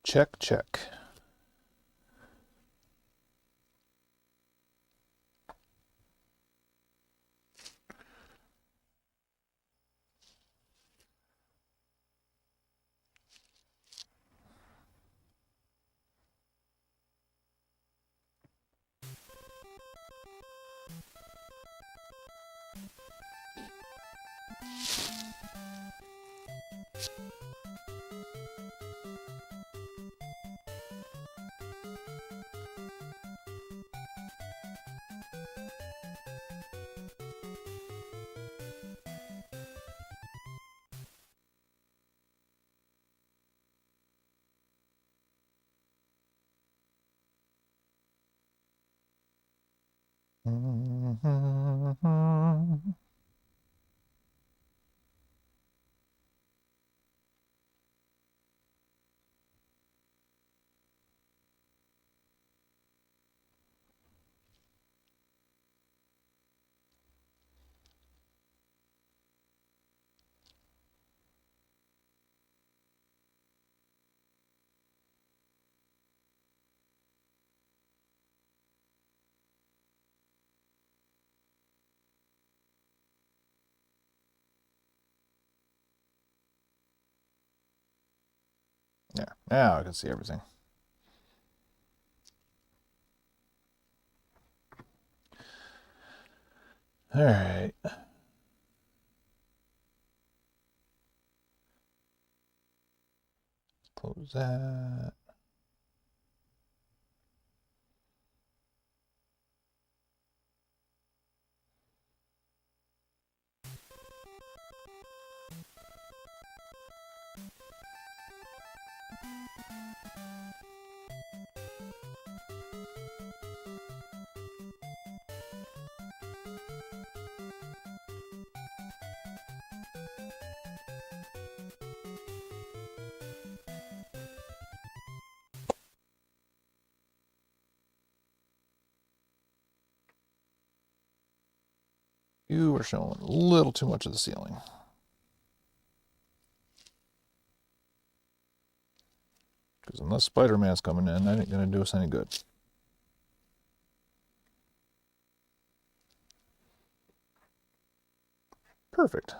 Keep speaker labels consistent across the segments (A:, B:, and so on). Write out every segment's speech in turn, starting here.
A: Check, check. Yeah, now I can see everything. All right. Close that. You are showing a little too much of the ceiling. Because unless Spider-Man's coming in, that ain't going to do us any good. Perfect.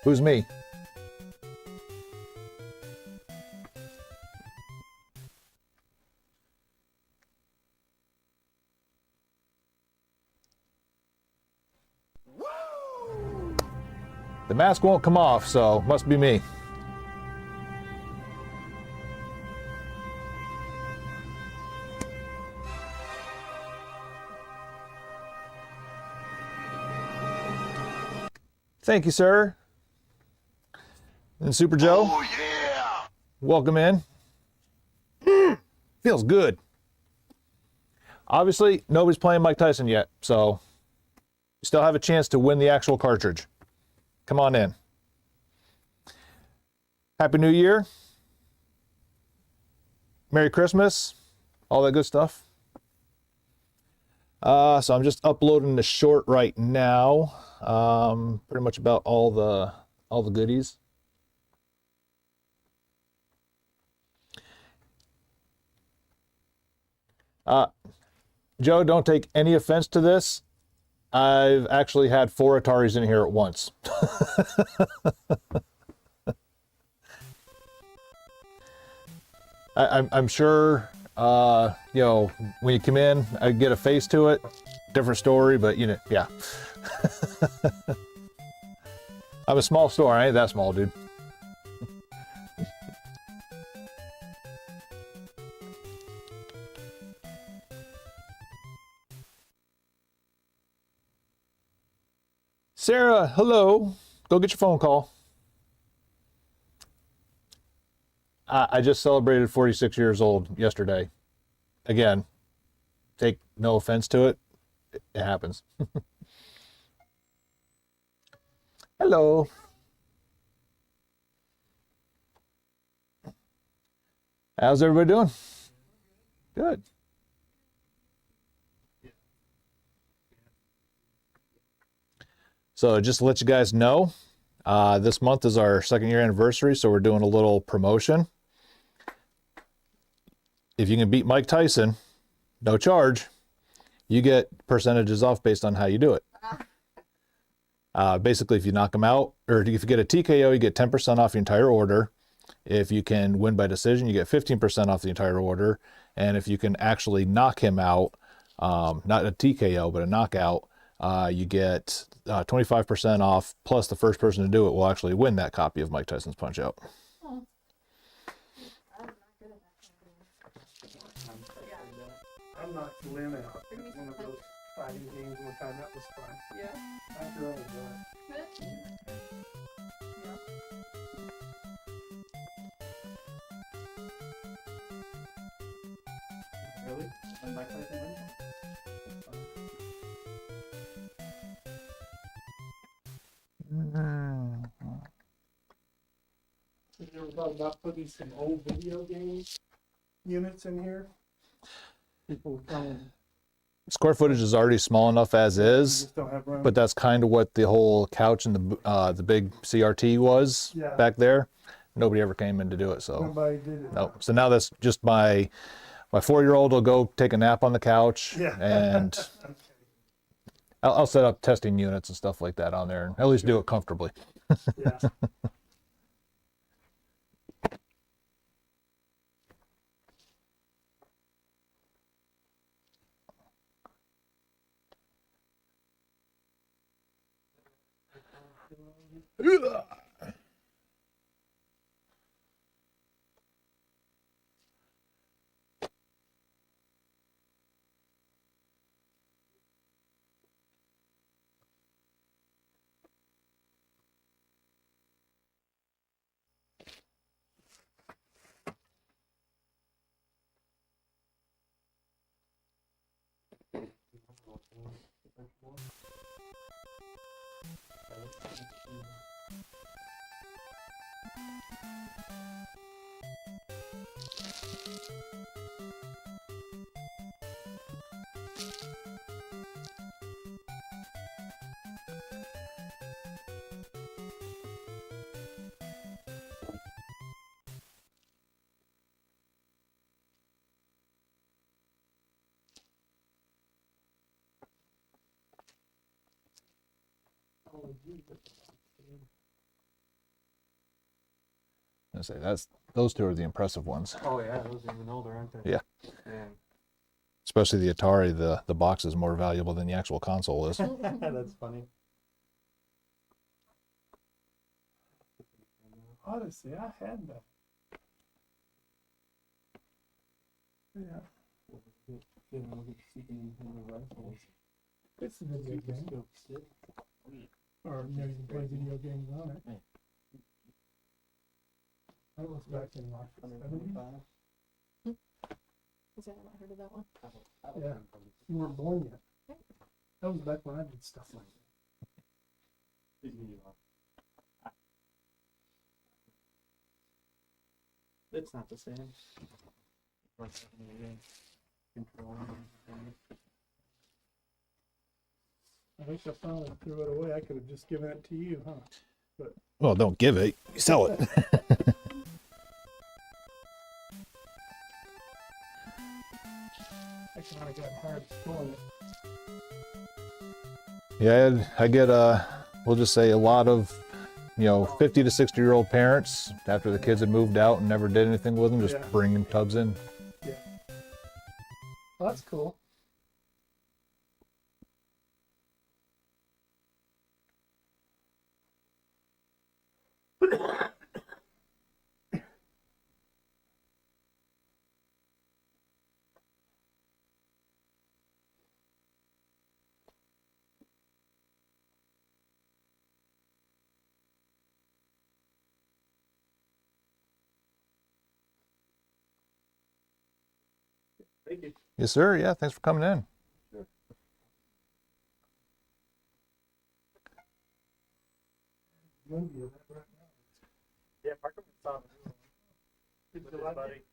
A: Who's me? The mask won't come off, so must be me. Thank you, sir. And Super Joe.
B: Oh, yeah!
A: Welcome in. Feels good. Obviously, nobody's playing Mike Tyson yet, so you still have a chance to win the actual cartridge. Come on in. Happy New Year. Merry Christmas. All that good stuff. So I'm just uploading the short right now. Pretty much about all the goodies. Joe, don't take any offense to this. I've actually had 4 Ataris in here at once. I'm sure, you know, when you come in, I get a face to it. Different story, but you know, yeah. I'm a small store. I ain't that small, dude. Sarah, hello. Go get your phone call. I just celebrated 46 years old yesterday. Again, take no offense to it. It happens. Hello. How's everybody doing? Good. So just to let you guys know, this month is our 2nd year anniversary, so we're doing a little promotion. If you can beat Mike Tyson, no charge, you get percentages off based on how you do it. Basically, if you knock him out, or if you get a TKO, you get 10% off your entire order. If you can win by decision, you get 15% off the entire order. And if you can actually knock him out, not a TKO, but a knockout, you get 25% off, plus the first person to do it will actually win that copy of Mike Tyson's Punch-Out.
C: I'm not Lynn out. It was one of those fighting games one time. That was fun.
D: Yeah.
C: After all of that. Really? On my Tyson win? Have you ever thought about putting some old video games units in here? People come.
A: Square footage is already small enough as is,
C: Just don't have room.
A: but that's kind of what the whole couch and the big CRT was back there. Nobody ever came in to do it, so
C: Nobody did it.
A: no. So now that's just my 4-year-old will go take a nap on the couch,
C: Yeah.
A: and
C: Okay.
A: I'll set up testing units and stuff like that on there, and at least do it comfortably.
C: Yeah.
A: I say those 2 are the impressive ones.
C: Oh yeah, those are even older, aren't they?
A: Yeah.
C: Yeah.
A: Especially the Atari, the box is more valuable than the actual console is.
C: That's funny. Odyssey, I had that. Yeah. It's a video game. Or, you know, you can play video games on it. That was back in like the 70s.
B: I've not heard of that one.
C: Yeah. You weren't born yet. That was back when I did stuff like that.
D: It's not the same.
C: I wish I finally threw it away. I could have just given it to you, huh?
A: Well, don't give it. Sell it.
C: I kind of got hard storing it.
A: Yeah, I get we'll just say a lot of, 50 to 60-year-old parents after the kids had moved out and never did anything with them, just
C: Yeah.
A: bringing tubs in.
C: Yeah. Well, that's cool.
D: Thank you.
A: Yes, sir. Yeah, thanks for coming in.
C: You'll be that right now.
D: Yeah, Parker saw the
C: Did you like it?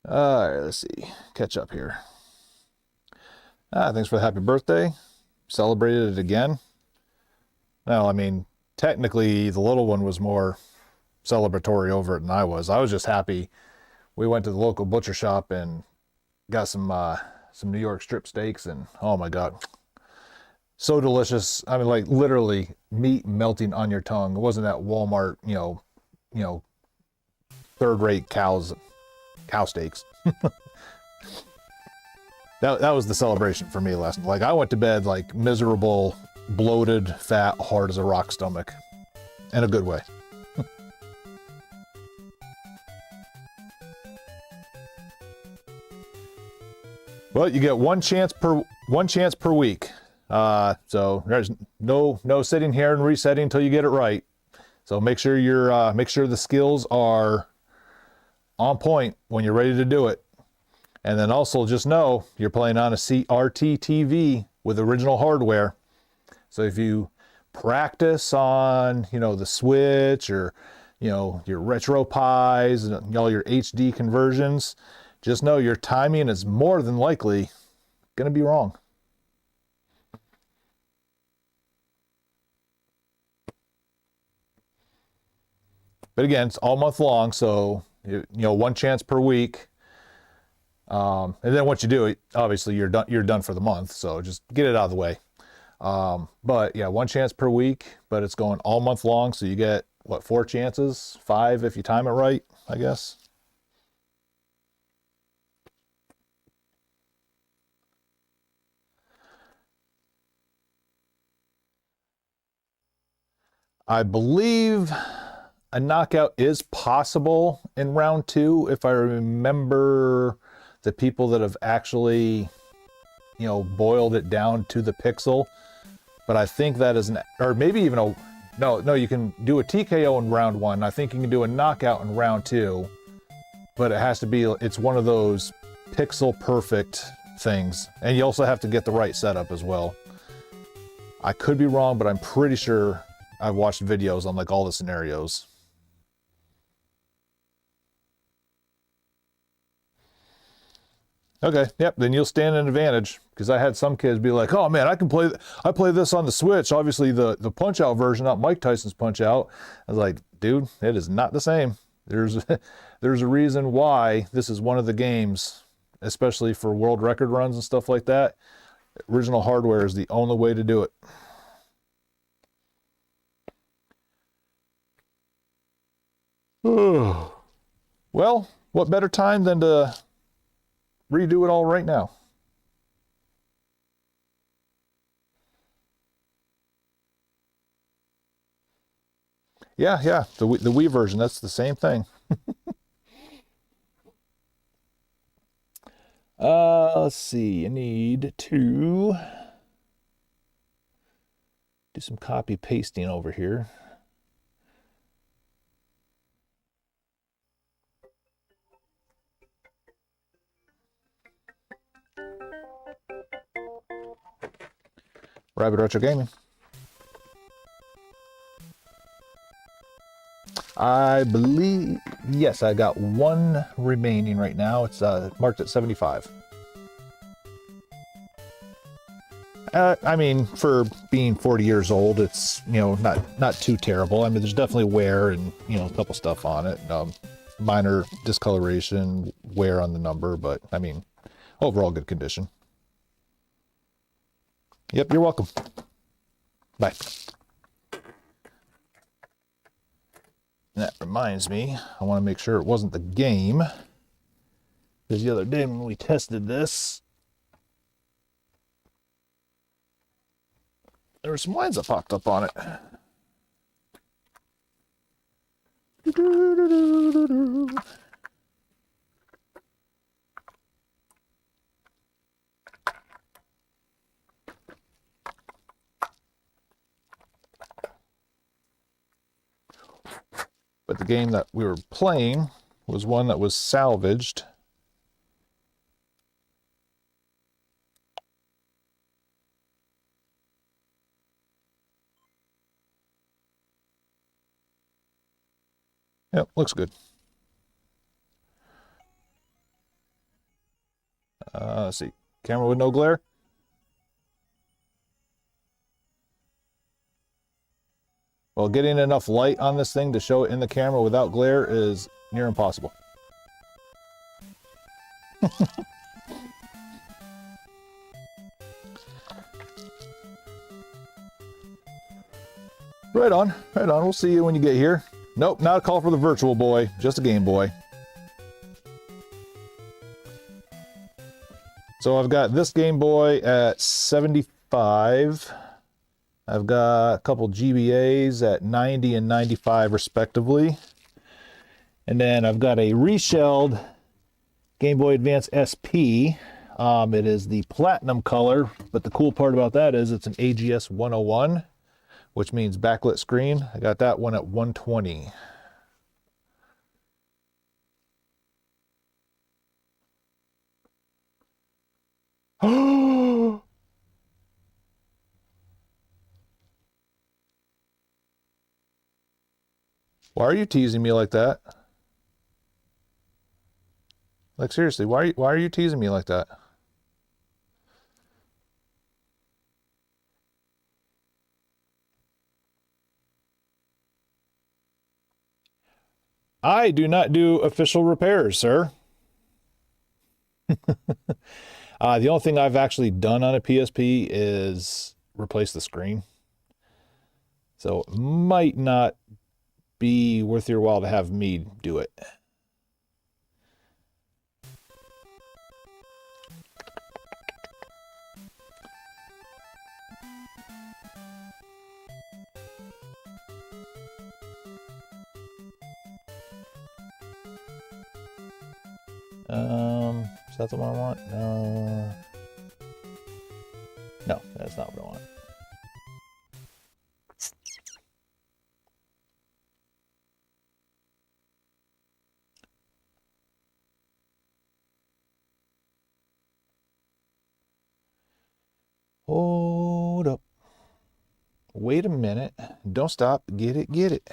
A: All right, let's see. Catch up here. Thanks for the happy birthday. Celebrated it again. No, I mean, technically the little one was more celebratory over it than I was. I was just happy. We went to the local butcher shop and got some New York strip steaks, and oh my God, so delicious. I mean, like literally meat melting on your tongue. It wasn't that Walmart, third-rate cow steaks. That was the celebration for me last night. Like I went to bed like miserable, bloated, fat, hard as a rock stomach, in a good way. Well, you get one chance per week. So there's no sitting here and resetting until you get it right. So make sure the skills are on point when you're ready to do it. And then also just know you're playing on a CRT TV with original hardware. So if you practice on, the Switch or, your RetroPies and all your HD conversions, just know your timing is more than likely going to be wrong. But again, it's all month long, so one chance per week. And then once you do it, obviously you're done for the month. So just get it out of the way. But yeah, one chance per week, but it's going all month long. So you get 4 chances, 5 if you time it right, I guess. I believe a knockout is possible in round 2 if I remember the people that have actually, boiled it down to the pixel. But I think that is or maybe even no, you can do a TKO in round 1. I think you can do a knockout in round 2, but it's one of those pixel perfect things. And you also have to get the right setup as well. I could be wrong, but I'm pretty sure I've watched videos on like all the scenarios. Okay, yep, then you'll stand an advantage, because I had some kids be like, oh man, I play this on the Switch, obviously the punch out version, not Mike Tyson's punch out. I was like, dude, it is not the same. There's a reason why this is one of the games, especially for world record runs and stuff like that. Original hardware is the only way to do it. Well, what better time than to redo it all right now? Yeah, yeah. The Wii version, that's the same thing. Let's see. I need to do some copy pasting over here. Rabbit Retro Gaming. I believe, yes, I got one remaining right now. It's marked at 75. I mean, for being 40 years old, it's, you know, not too terrible. I mean, there's definitely wear and, you know, a couple stuff on it. Minor discoloration, wear on the number, but I mean, overall good condition. Yep, you're welcome. Bye. That reminds me, I want to make sure it wasn't the game. Because the other day when we tested this, there were some lines that popped up on it. But the game that we were playing was one that was salvaged. Yep, looks good. Let's see. Camera with no glare. Well, getting enough light on this thing to show it in the camera without glare is near impossible. Right on, right on. We'll see you when you get here. Nope, not a call for the Virtual Boy, just a Game Boy. So I've got this Game Boy at 75. I've got a couple GBAs at 90 and 95 respectively. And then I've got a reshelled Game Boy Advance SP. It is the platinum color, but the cool part about that is it's an AGS 101, which means backlit screen. I got that one at 120. Why are you teasing me like that? Like seriously, why are you teasing me like that? I do not do official repairs, sir. The only thing I've actually done on a PSP is replace the screen. So it might not be worth your while to have me do it. Is that the one I want? No, that's not what I want. Hold up. Wait a minute. Don't stop. Get it, get it.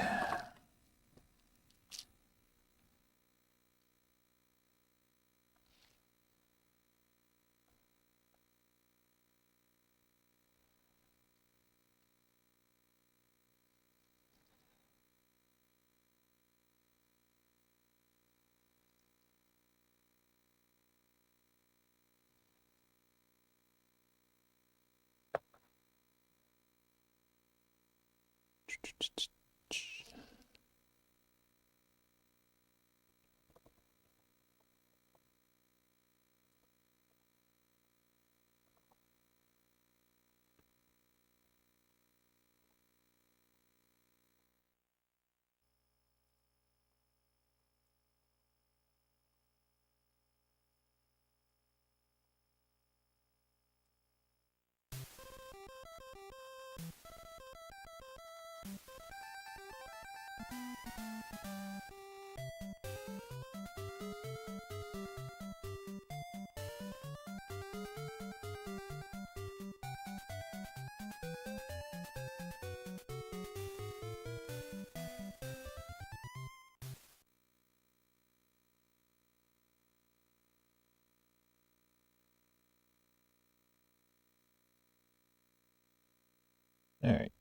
A: All right.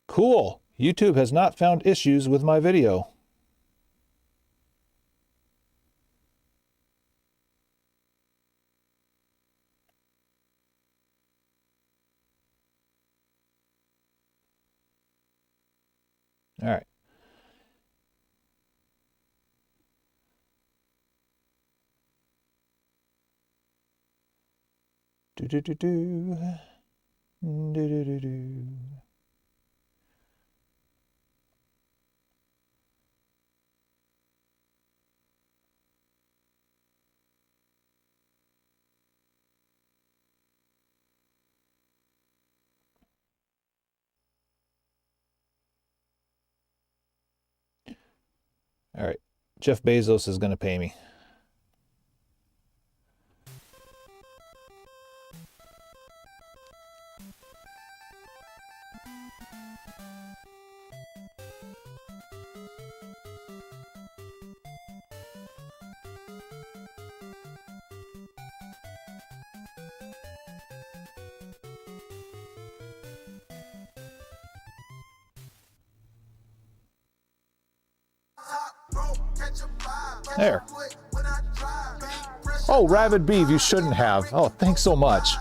A: Cool. YouTube has not found issues with my video. All right. Do do do do. Do do do do. All right. Jeff Bezos is going to pay me. There. Oh, Rabid Beef, you shouldn't have. Oh, thanks so much.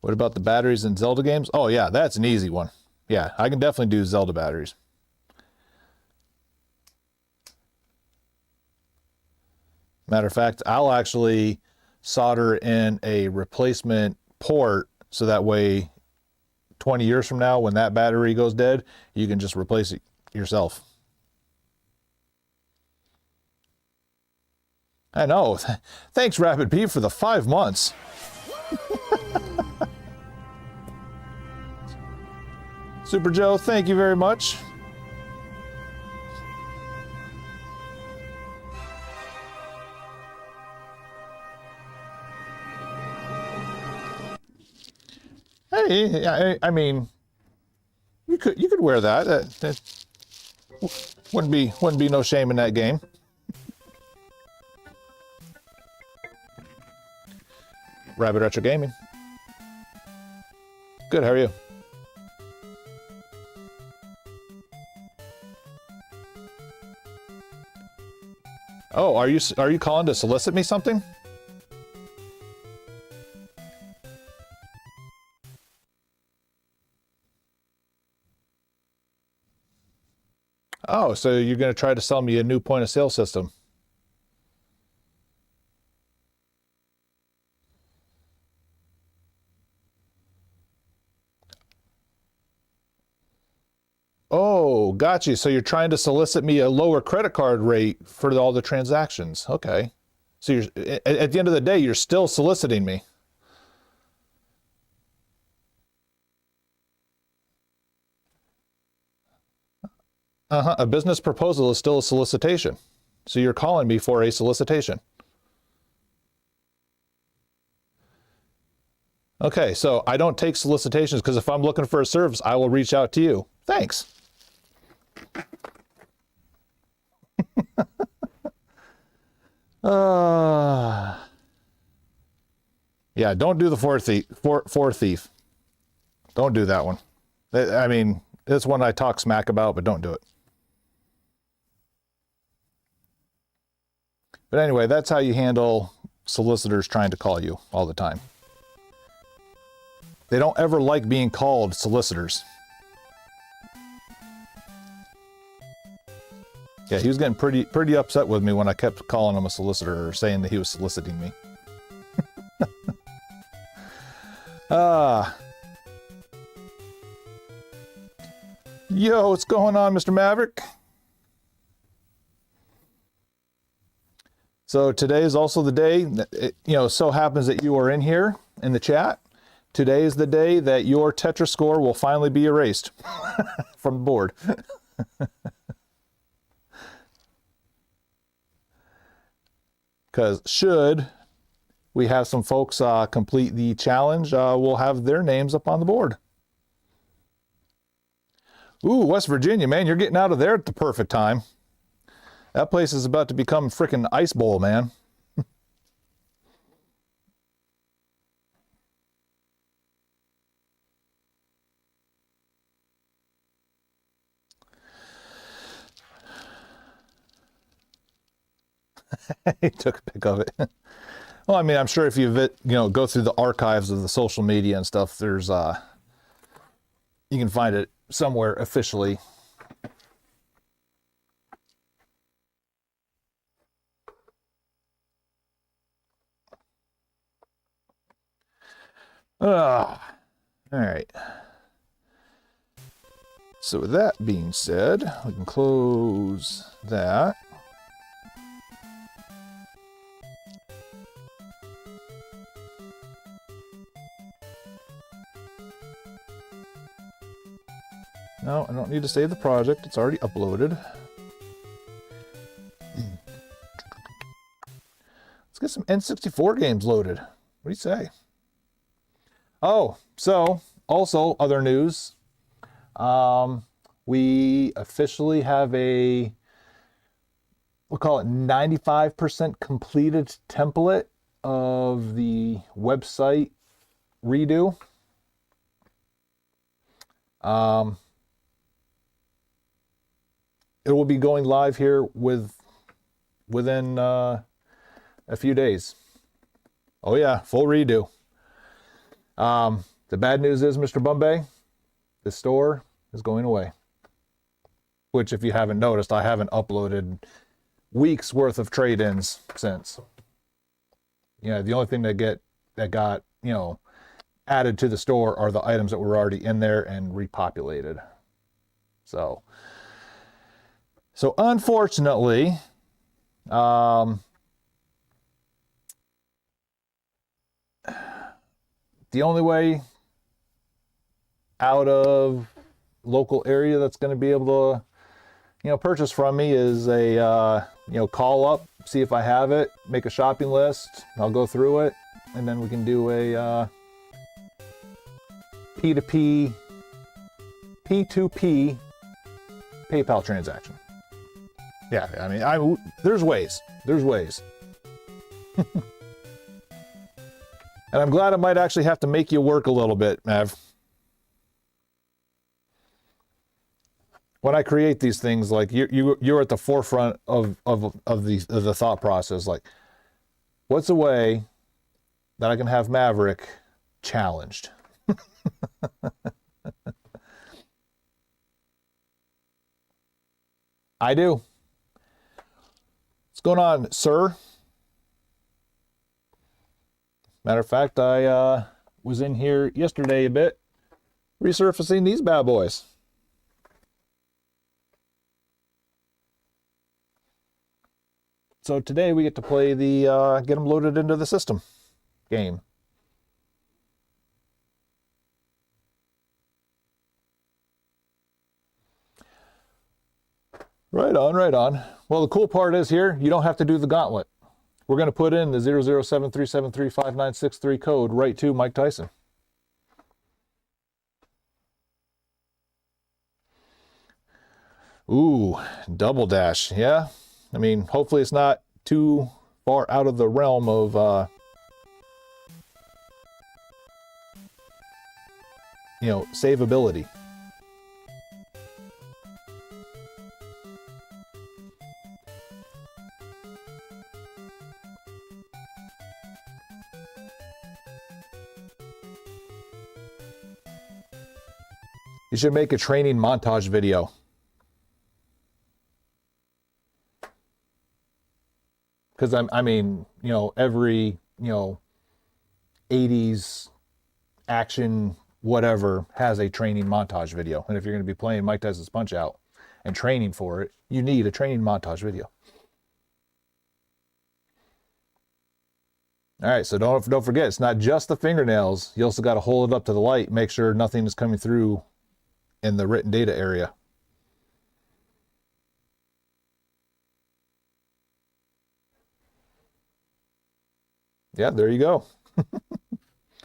A: What about the batteries in Zelda games? Oh, yeah, that's an easy one. Yeah, I can definitely do Zelda batteries. Matter of fact, I'll actually solder in a replacement port so that way 20 years from now when that battery goes dead, you can just replace it yourself. I know. Thanks, Rapid P, for the 5 months. Super Joe, thank you very much. Hey, I mean, you could wear that. That wouldn't be no shame in that game. Rabbit Retro Gaming. Good. How are you? Oh, are you calling to solicit me something? Oh, so you're going to try to sell me a new point of sale system. Oh, gotcha. So you're trying to solicit me a lower credit card rate for all the transactions. Okay. So you're at the end of the day, you're still soliciting me. Uh-huh. A business proposal is still a solicitation. So you're calling me for a solicitation. Okay, so I don't take solicitations because if I'm looking for a service, I will reach out to you. Thanks. Yeah, don't do the four thief. Don't do that one. I mean, it's one I talk smack about, but don't do it. But anyway, that's how you handle solicitors trying to call you all the time. They don't ever like being called solicitors. Yeah, he was getting pretty upset with me when I kept calling him a solicitor or saying that he was soliciting me. Yo, what's going on, Mr. Maverick? So today is also the day that it, so happens that you are in here in the chat. Today is the day that your Tetra score will finally be erased from the board. Because should we have some folks complete the challenge, we'll have their names up on the board. Ooh, West Virginia, man, you're getting out of there at the perfect time. That place is about to become freaking ice bowl, man. He took a pic of it. Well, I mean, I'm sure if you go through the archives of the social media and stuff, there's you can find it somewhere officially. All right. So with that being said, we can close that. No, I don't need to save the project. It's already uploaded. Let's get some N64 games loaded. What do you say? Oh, so also other news. We officially have we'll call it 95% completed template of the website redo. It will be going live here within a few days. Oh yeah, full redo. The bad news is, Mr. Bombay, the store is going away. Which, if you haven't noticed, I haven't uploaded weeks worth of trade-ins since. The only thing that got added to the store are the items that were already in there and repopulated. So unfortunately, the only way out of local area that's going to be able to, purchase from me is a, call up, see if I have it, make a shopping list. I'll go through it, and then we can do a P2P PayPal transaction. Yeah, I mean, there's ways. There's ways. And I'm glad I might actually have to make you work a little bit, Mav. When I create these things, like you're at the forefront of the thought process. Like, what's a way that I can have Maverick challenged? I do. What's going on, sir? Matter of fact, I was in here yesterday a bit, resurfacing these bad boys. So today we get to play the get them loaded into the system game. Right on, right on. Well, the cool part is here, you don't have to do the gauntlet. We're going to put in the 007373596 code right to Mike Tyson. Ooh, double dash. Yeah. I mean, hopefully it's not too far out of the realm of, savability. You should make a training montage video. Because I mean, every, 80s action whatever has a training montage video. And if you're going to be playing Mike Tyson's Punch Out and training for it, you need a training montage video. All right, so don't forget, it's not just the fingernails. You also got to hold it up to the light, make sure nothing is coming through in the written data area. Yeah, there you go.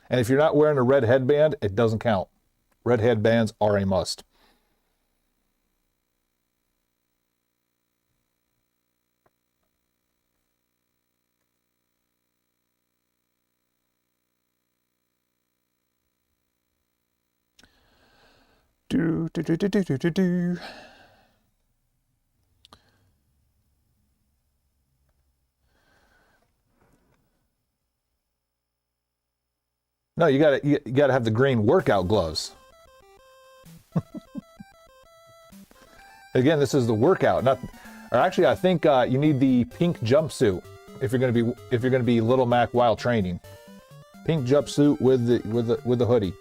A: And if you're not wearing a red headband, it doesn't count. Red headbands are a must. Do, do, do, do, do, do, do, do. No, you gotta have the green workout gloves. Again, this is the workout, not. Or actually, I think you need the pink jumpsuit if you're gonna be Little Mac while training. Pink jumpsuit with the hoodie.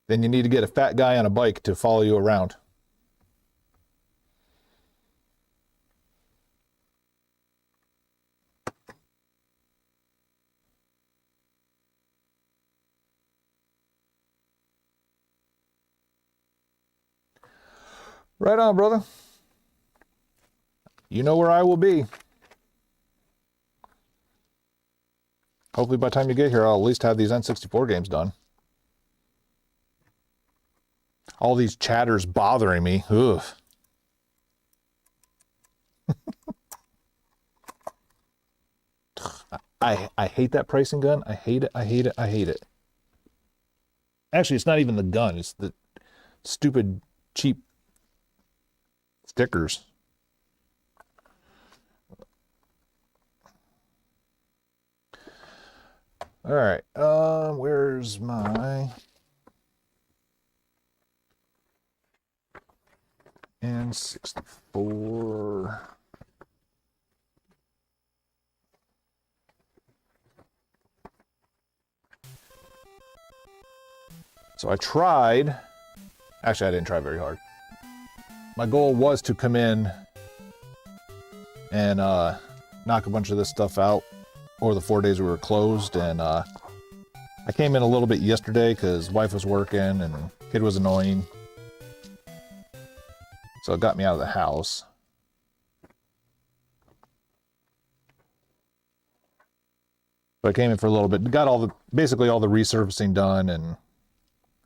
A: Then you need to get a fat guy on a bike to follow you around. Right on, brother. You know where I will be. Hopefully by the time you get here, I'll at least have these N64 games done. All these chatters bothering me. Ugh. I hate that pricing gun. I hate it. I hate it. I hate it. Actually, it's not even the gun. It's the stupid, cheap stickers. All right. Where's my N64? So I tried. Actually, I didn't try very hard. My goal was to come in and knock a bunch of this stuff out over the 4 days we were closed. And I came in a little bit yesterday because wife was working and kid was annoying. So it got me out of the house. But I came in for a little bit, got basically all the resurfacing done and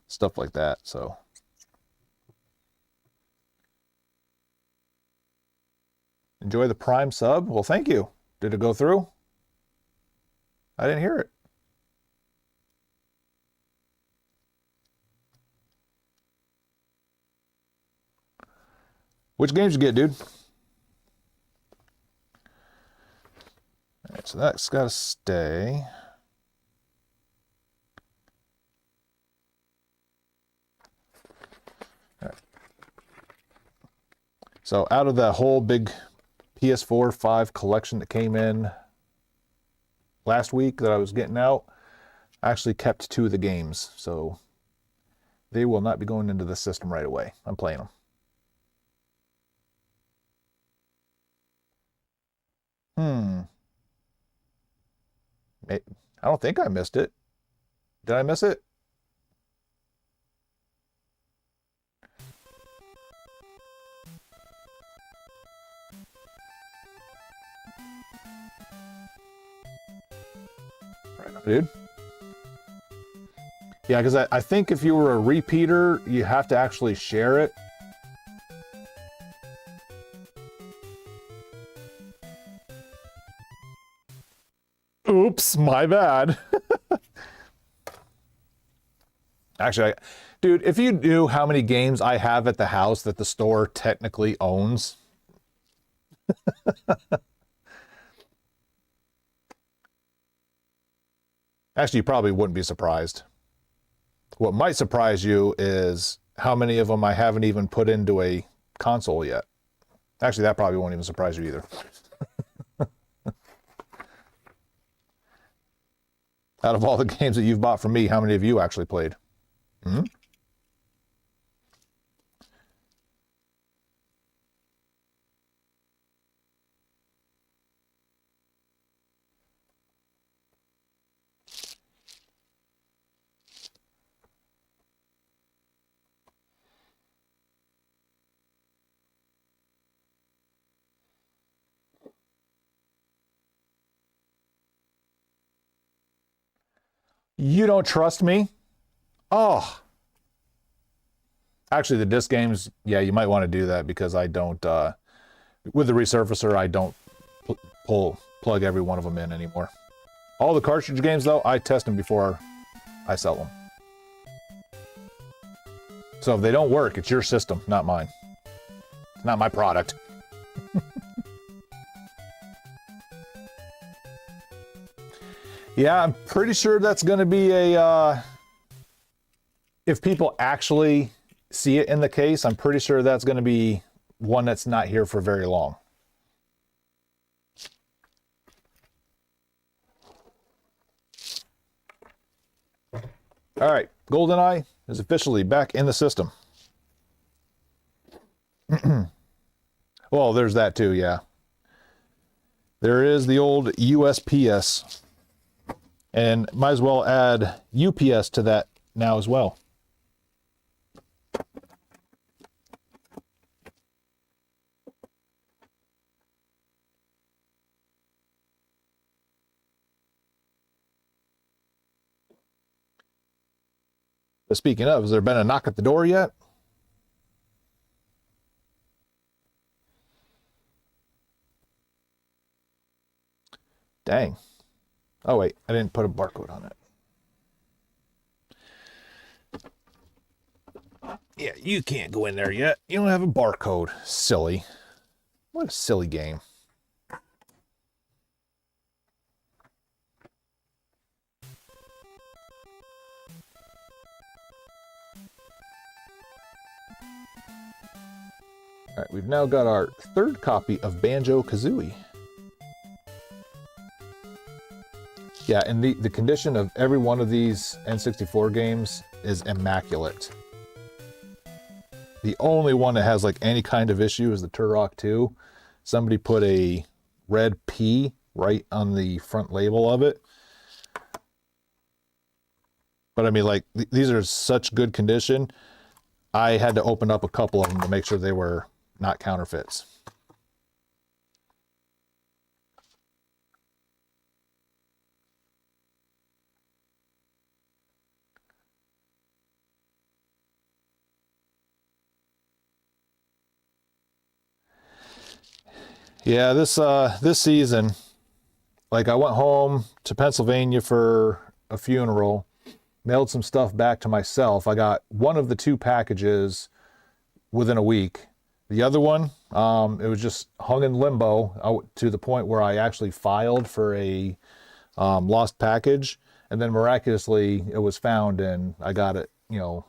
A: stuff like that. So enjoy the Prime sub. Well, thank you. Did it go through? I didn't hear it. Which games you get, dude? All right, so that's got to stay. All right. So out of that whole big PS4 5 collection that came in last week that I was getting out, I actually kept 2 of the games. So they will not be going into the system right away. I'm playing them. I don't think I missed it. Did I miss it? Right on, dude. Yeah, because I think if you were a repeater, you have to actually share it. Oops, my bad. Actually, dude, if you knew how many games I have at the house that the store technically owns. Actually, you probably wouldn't be surprised. What might surprise you is how many of them I haven't even put into a console yet. Actually, that probably won't even surprise you either. Out of all the games that you've bought from me, how many have you actually played? Hmm? You don't trust me? Oh. Actually, the disc games, yeah, you might want to do that because I don't, with the resurfacer, I don't plug every one of them in anymore. All the cartridge games, though, I test them before I sell them. So if they don't work, it's your system, not mine. It's not my product. Yeah, I'm pretty sure that's going to be a, if people actually see it in the case, I'm pretty sure that's going to be one that's not here for very long. All right, GoldenEye is officially back in the system. Well, there's that too, yeah. There is the old USPS. And might as well add UPS to that now as well. But speaking of, has there been a knock at the door yet? Dang. Oh, wait, I didn't put a barcode on it. Yeah, you can't go in there yet. You don't have a barcode. Silly. What a silly game. All right, we've now got our third copy of Banjo-Kazooie. Yeah, and the condition of every one of these N64 games is immaculate. The only one that has like any kind of issue is the Turok 2. Somebody put a red P right on the front label of it. But I mean, like, these are such good condition. I had to open up a couple of them to make sure they were not counterfeits. Yeah, this season, like, I went home to Pennsylvania for a funeral, mailed some stuff back to myself. I got one of the two packages within a week. The other one, it was just hung in limbo to the point where I actually filed for a lost package, and then miraculously it was found, and I got it, you know,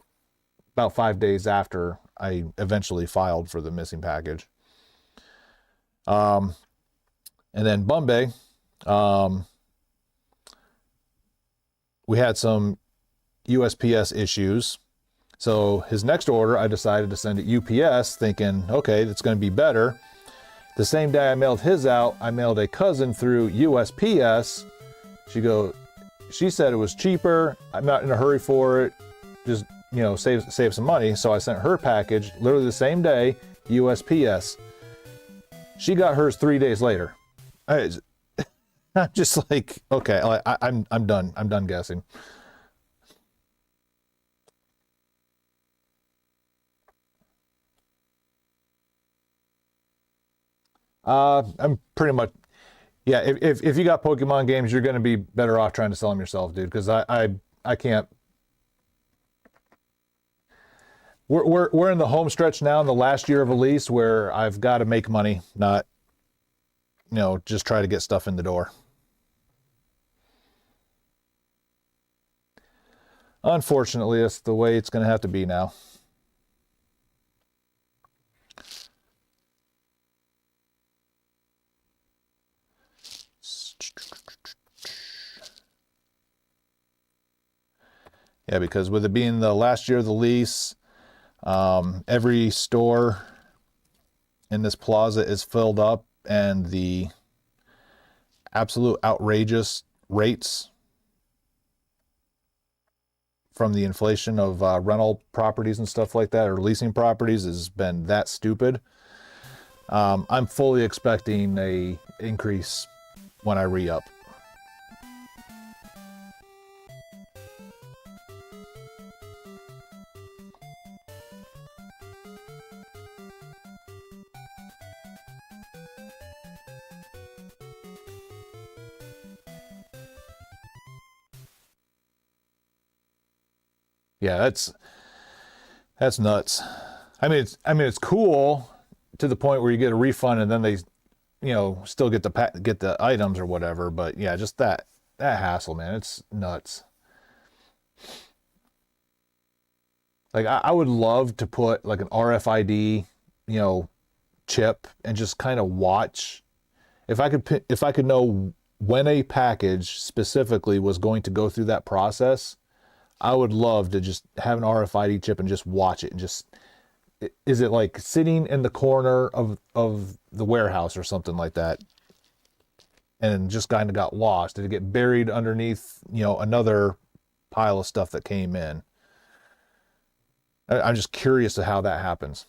A: about 5 days after I eventually filed for the missing package. And then Bombay, we had some USPS issues. So his next order, I decided to send it UPS, thinking, okay, that's going to be better. The same day I mailed his out, I mailed a cousin through USPS. She said it was cheaper. I'm not in a hurry for it. Just, you know, save some money. So I sent her package literally the same day, USPS. She got hers 3 days later. I'm just like, okay, I'm done. I'm done guessing. I'm pretty much, yeah. If you got Pokemon games, you're going to be better off trying to sell them yourself, dude. Because I can't. We're in the home stretch now, in the last year of a lease, where I've got to make money, not, you know, just try to get stuff in the door. Unfortunately, that's the way it's going to have to be now. Yeah, because with it being the last year of the lease, every store in this plaza is filled up, and the absolute outrageous rates from the inflation of rental properties and stuff like that, or leasing properties, has been that stupid. I'm fully expecting a increase when I re-up. Yeah, that's nuts. I mean it's cool to the point where you get a refund and then they, still get the items or whatever. But yeah, just that hassle, man, it's nuts. Like I would love to put like an RFID, chip, and just kind of watch if I could know when a package specifically was going to go through that process. I would love to just have an RFID chip and just watch it, and just, is it like sitting in the corner of the warehouse or something like that, and just kind of got lost? Did it get buried underneath, another pile of stuff that came in? I'm just curious to how that happens.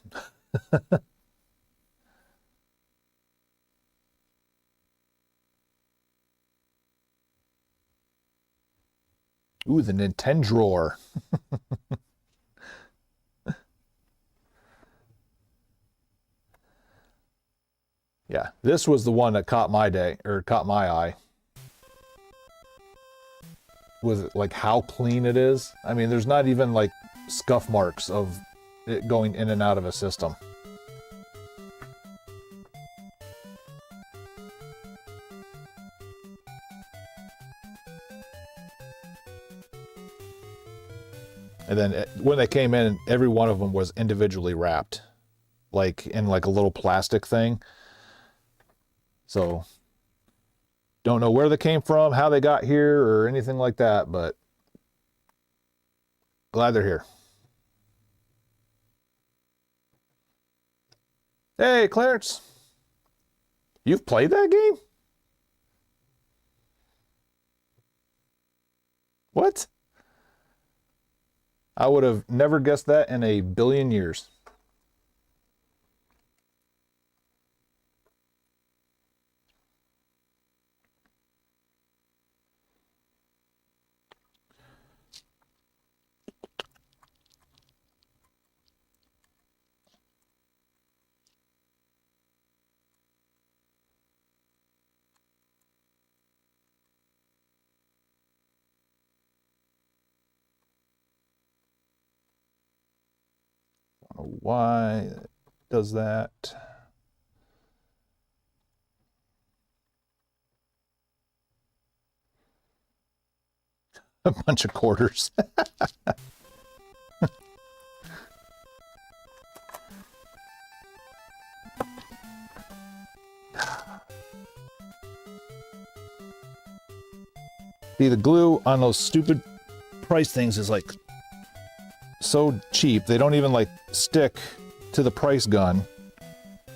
A: Ooh, the Nintendo drawer. Yeah, this was the one that caught my eye. With like how clean it is. I mean, there's not even like scuff marks of it going in and out of a system. And then when they came in, every one of them was individually wrapped, like in like a little plastic thing. So don't know where they came from, how they got here, or anything like that, but glad they're here. Hey, Clarence, you've played that game? What? I would have never guessed that in a billion years. I don't know why it does that. A bunch of quarters. See, the glue on those stupid price things is like so cheap. They don't even like stick to the price gun,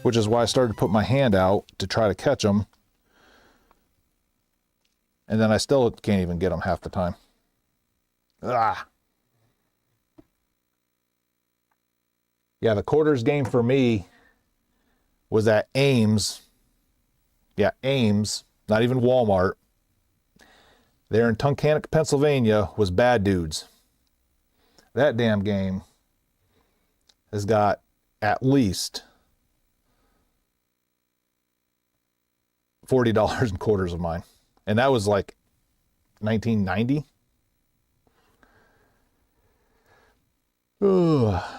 A: which is why I started to put my hand out to try to catch them. And then I still can't even get them half the time. Ah. Yeah, the quarters game for me was at Ames. Yeah, Ames, not even Walmart. There in Tunkhannock, Pennsylvania, was Bad Dudes. That damn game has got at least $40 in quarters of mine. And that was like 1990. Ugh.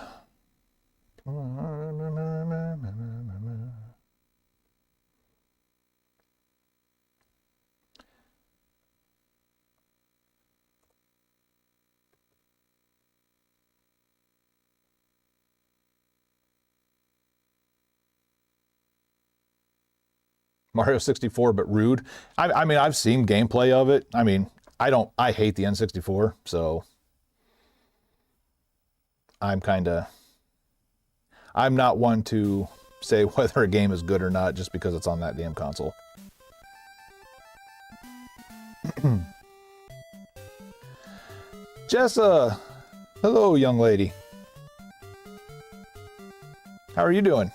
A: Mario 64, but rude. I mean, I've seen gameplay of it. I mean, I hate the N64, so I'm not one to say whether a game is good or not just because it's on that damn console. Jessa! Hello, young lady. How are you doing?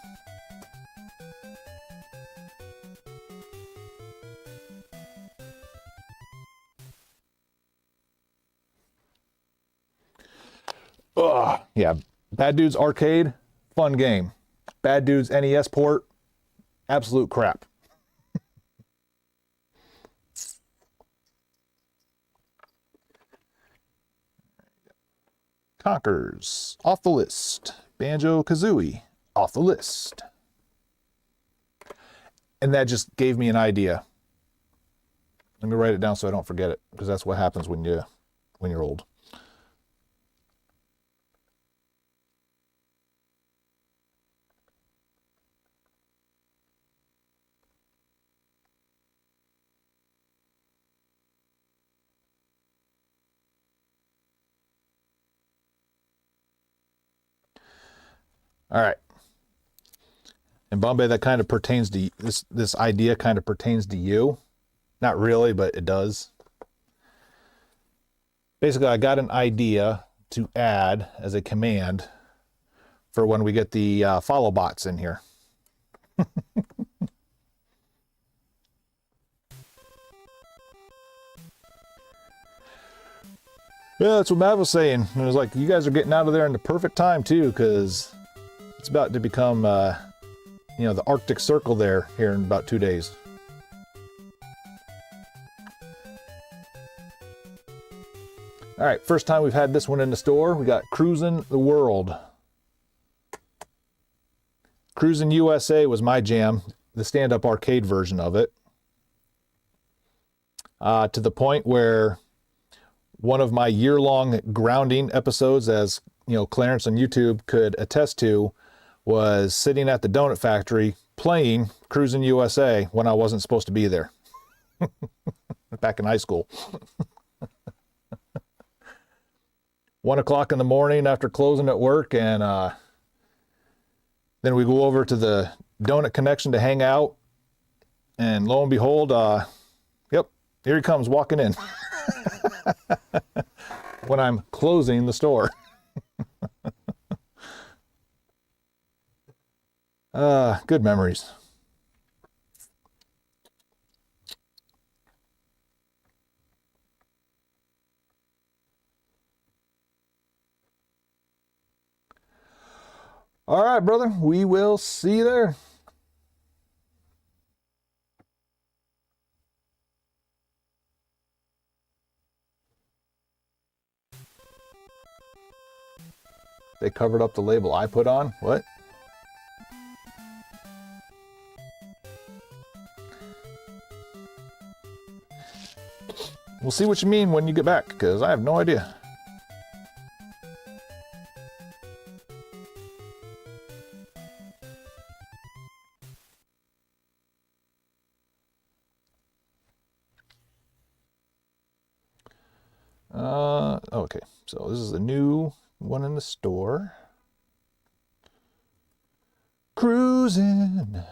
A: Ugh, yeah, Bad Dudes Arcade, fun game. Bad Dudes NES port, absolute crap. Conkers, off the list. Banjo-Kazooie, off the list. And that just gave me an idea. Let me write it down so I don't forget it, because that's what happens when you're old. All right. And Bombay, that kind of pertains to this idea kind of pertains to you. Not really, but it does. Basically, I got an idea to add as a command for when we get the follow bots in here. Yeah, that's what Matt was saying. It was like, you guys are getting out of there in the perfect time, too, because it's about to become, the Arctic Circle there here in about 2 days. All right, first time we've had this one in the store. We got Cruisin' the World. Cruisin' USA was my jam, the stand-up arcade version of it. To the point where one of my year-long grounding episodes, as Clarence on YouTube could attest to, was sitting at the donut factory playing Cruisin' USA when I wasn't supposed to be there. Back in high school. 1 o'clock in the morning after closing at work, and then we go over to the Donut Connection to hang out, and lo and behold, yep, here he comes walking in when I'm closing the store. Good memories. All right, brother, we will see you there. They covered up the label I put on? What? We'll see what you mean when you get back, because I have no idea. Okay, so this is a new one in the store. Cruising.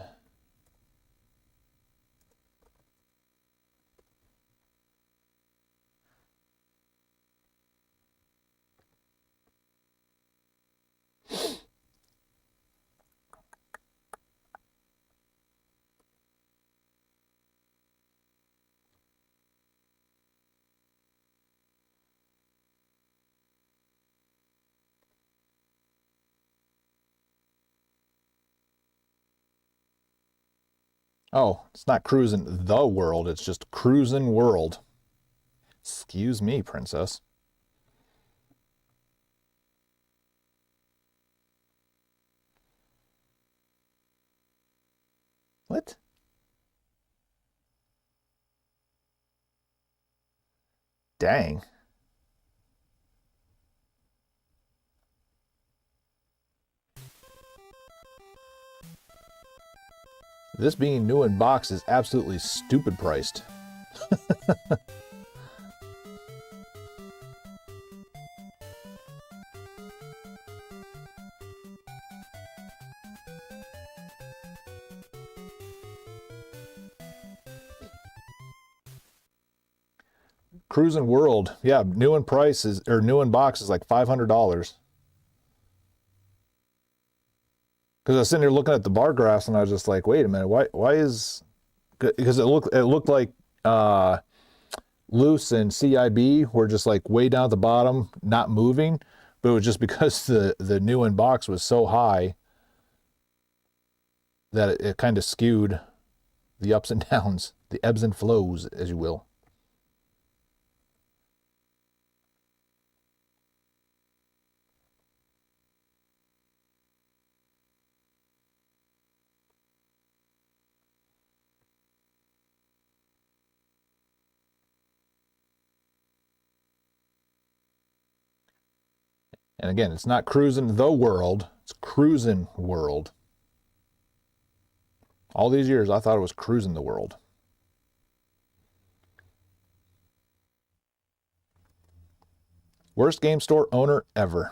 A: Oh, it's not Cruising the World, it's just Cruising World. Excuse me, princess. What? Dang. This being new in box is absolutely stupid priced. Cruising World. Yeah, new in price is, or new in box is like $500. Because I was sitting there looking at the bar graphs and I was just like, wait a minute, why is, because it looked like Loose and CIB were just like way down at the bottom, not moving, but it was just because the new in box was so high that it kind of skewed the ups and downs, the ebbs and flows, as you will. And again, it's not cruising the world, it's cruising world. All these years, I thought it was cruising the world. Worst game store owner ever.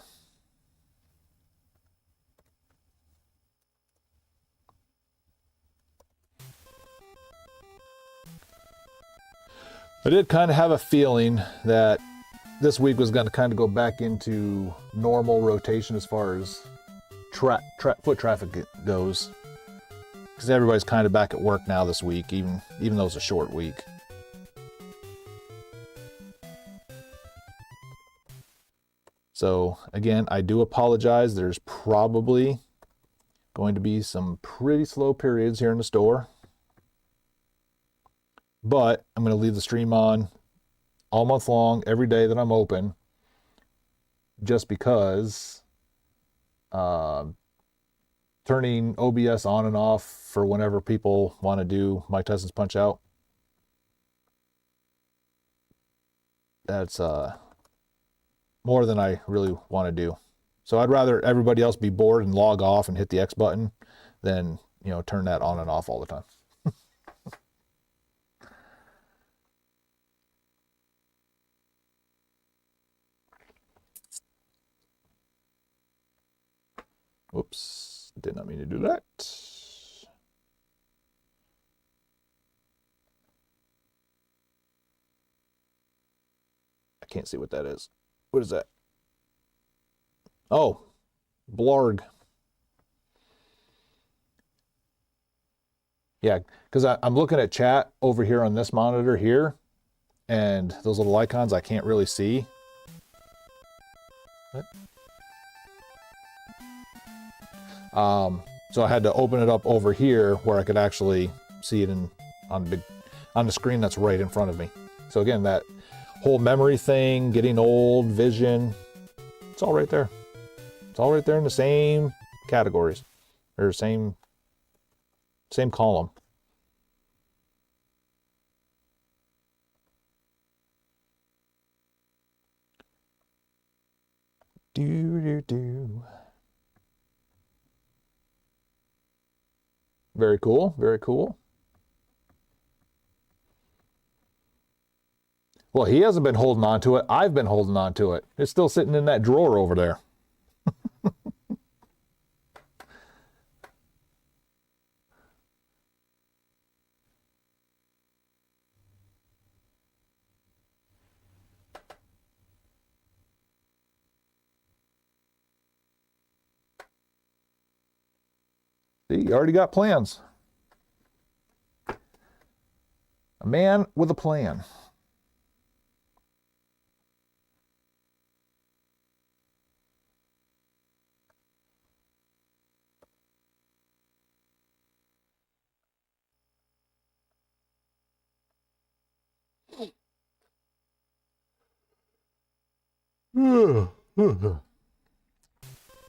A: I did kind of have a feeling that this week was going to kind of go back into normal rotation as far as foot traffic goes. Because everybody's kind of back at work now this week, even though it's a short week. So again, I do apologize. There's probably going to be some pretty slow periods here in the store. But I'm going to leave the stream on all month long, every day that I'm open, just because turning OBS on and off for whenever people want to do Mike Tyson's Punch Out, that's more than I really want to do. So I'd rather everybody else be bored and log off and hit the X button than, turn that on and off all the time. Whoops, did not mean to do that. I can't see what that is. What is that? Oh, Blarg. Yeah, because I'm looking at chat over here on this monitor here, and those little icons I can't really see. What? So I had to open it up over here where I could actually see it on the screen that's right in front of me. So again, that whole memory thing, getting old, vision, it's all right there. It's all right there in the same categories, or same column. Do. Very cool, very cool. Well, he hasn't been holding on to it. I've been holding on to it. It's still sitting in that drawer over there. See, you already got plans. A man with a plan.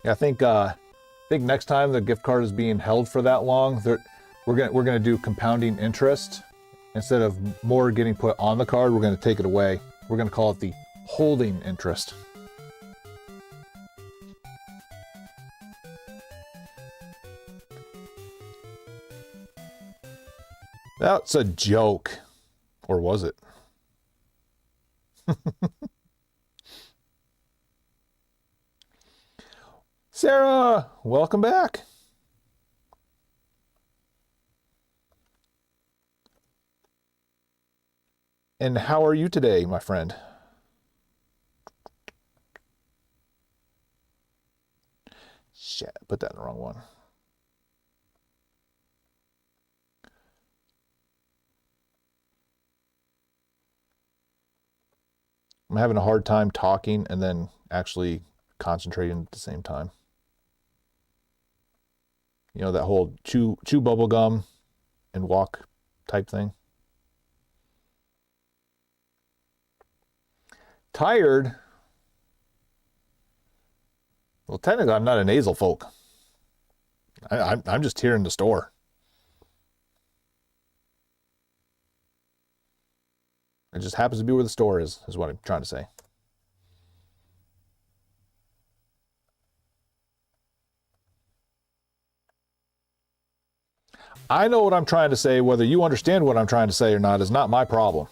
A: Yeah, I think next time the gift card is being held for that long, we're gonna do compounding interest. Instead of more getting put on the card, we're gonna take it away. We're gonna call it the holding interest. That's a joke. Or was it? Sarah, welcome back. And how are you today, my friend? Shit, put that in the wrong one. I'm having a hard time talking and then actually concentrating at the same time. You know, that whole chew bubble gum and walk type thing. Tired? Well, technically, I'm not a nasal folk. I'm just here in the store. It just happens to be where the store is what I'm trying to say. I know what I'm trying to say. Whether you understand what I'm trying to say or not is not my problem.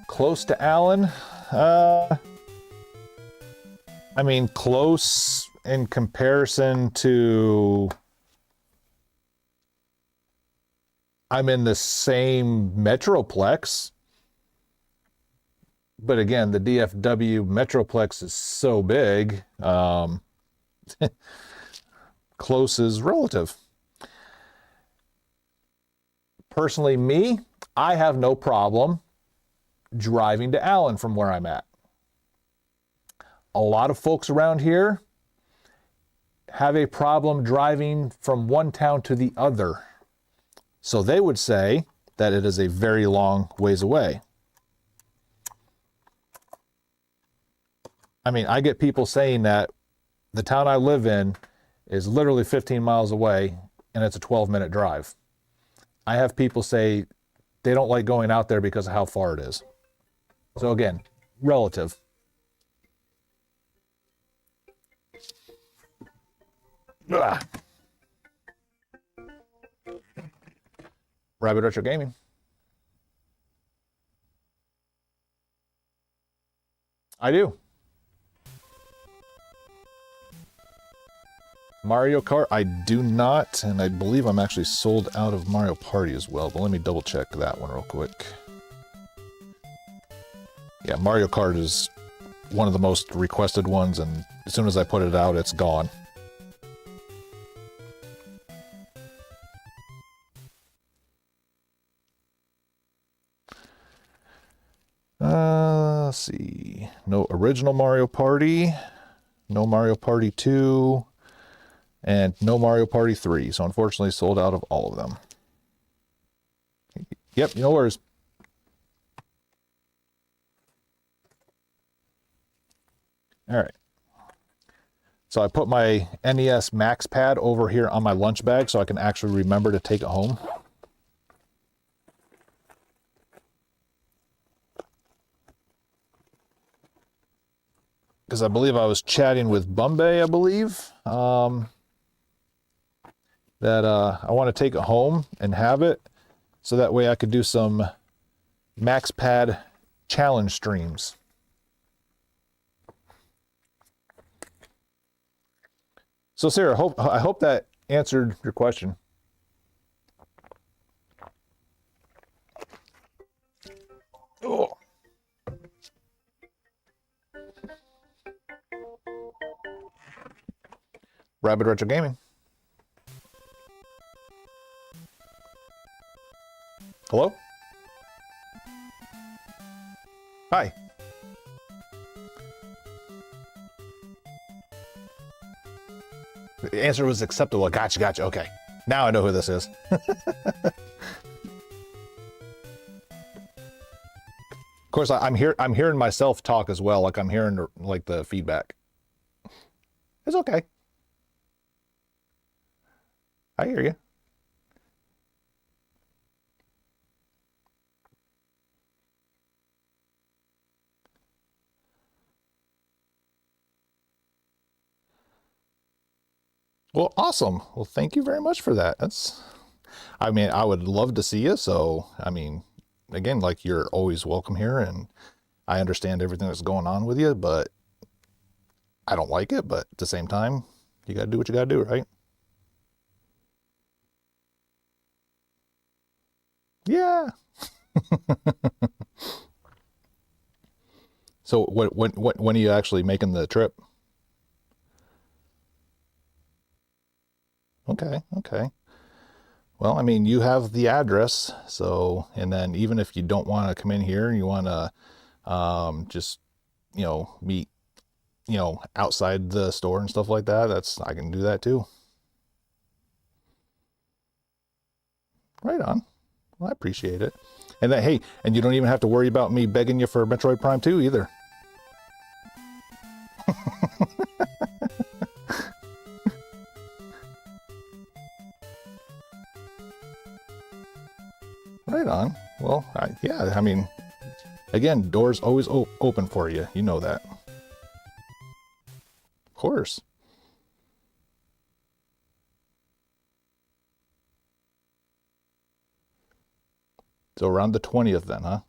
A: Close to Allen? I mean, close in comparison to... I'm in the same metroplex. But again, the DFW metroplex is so big. Close is relative. Personally, me, I have no problem driving to Allen from where I'm at. A lot of folks around here have a problem driving from one town to the other. So they would say that it is a very long ways away. I mean, I get people saying that the town I live in is literally 15 miles away and it's a 12-minute drive. I have people say they don't like going out there because of how far it is. So again, relative. Ugh. Rabbit Retro Gaming. I do. Mario Kart, I do not, and I believe I'm actually sold out of Mario Party as well, but let me double check that one real quick. Yeah, Mario Kart is one of the most requested ones, and as soon as I put it out, it's gone. Let's see. No original Mario Party, no Mario Party 2, and no Mario Party 3. So unfortunately sold out of all of them. Yep, no worries. All right. So I put my NES Max Pad over here on my lunch bag so I can actually remember to take it home. Because I believe I was chatting with Bombay, I believe, that I want to take it home and have it so that way I could do some Max Pad challenge streams. So Sarah, I hope that answered your question. Oh. Rabbit Retro Gaming. Hello? Hi. The answer was acceptable. Gotcha. Okay. Now I know who this is. Of course, I'm hearing myself talk as well. Like I'm hearing like the feedback. It's okay. I hear you. Well, awesome. Well, thank you very much for that. I mean, I would love to see you. So, I mean, again, like you're always welcome here and I understand everything that's going on with you, but I don't like it, but at the same time, you got to do what you got to do, right? Yeah. So when are you actually making the trip? Okay, okay. Well, I mean, you have the address, so and then even if you don't want to come in here and you want to just meet outside the store and stuff like that, I can do that too. Right on. Well, I appreciate it. And then, hey, and you don't even have to worry about me begging you for Metroid Prime 2 either. Right on. Well, yeah, I mean, again, doors always open for you. You know that. Of course. So around the 20th then, huh?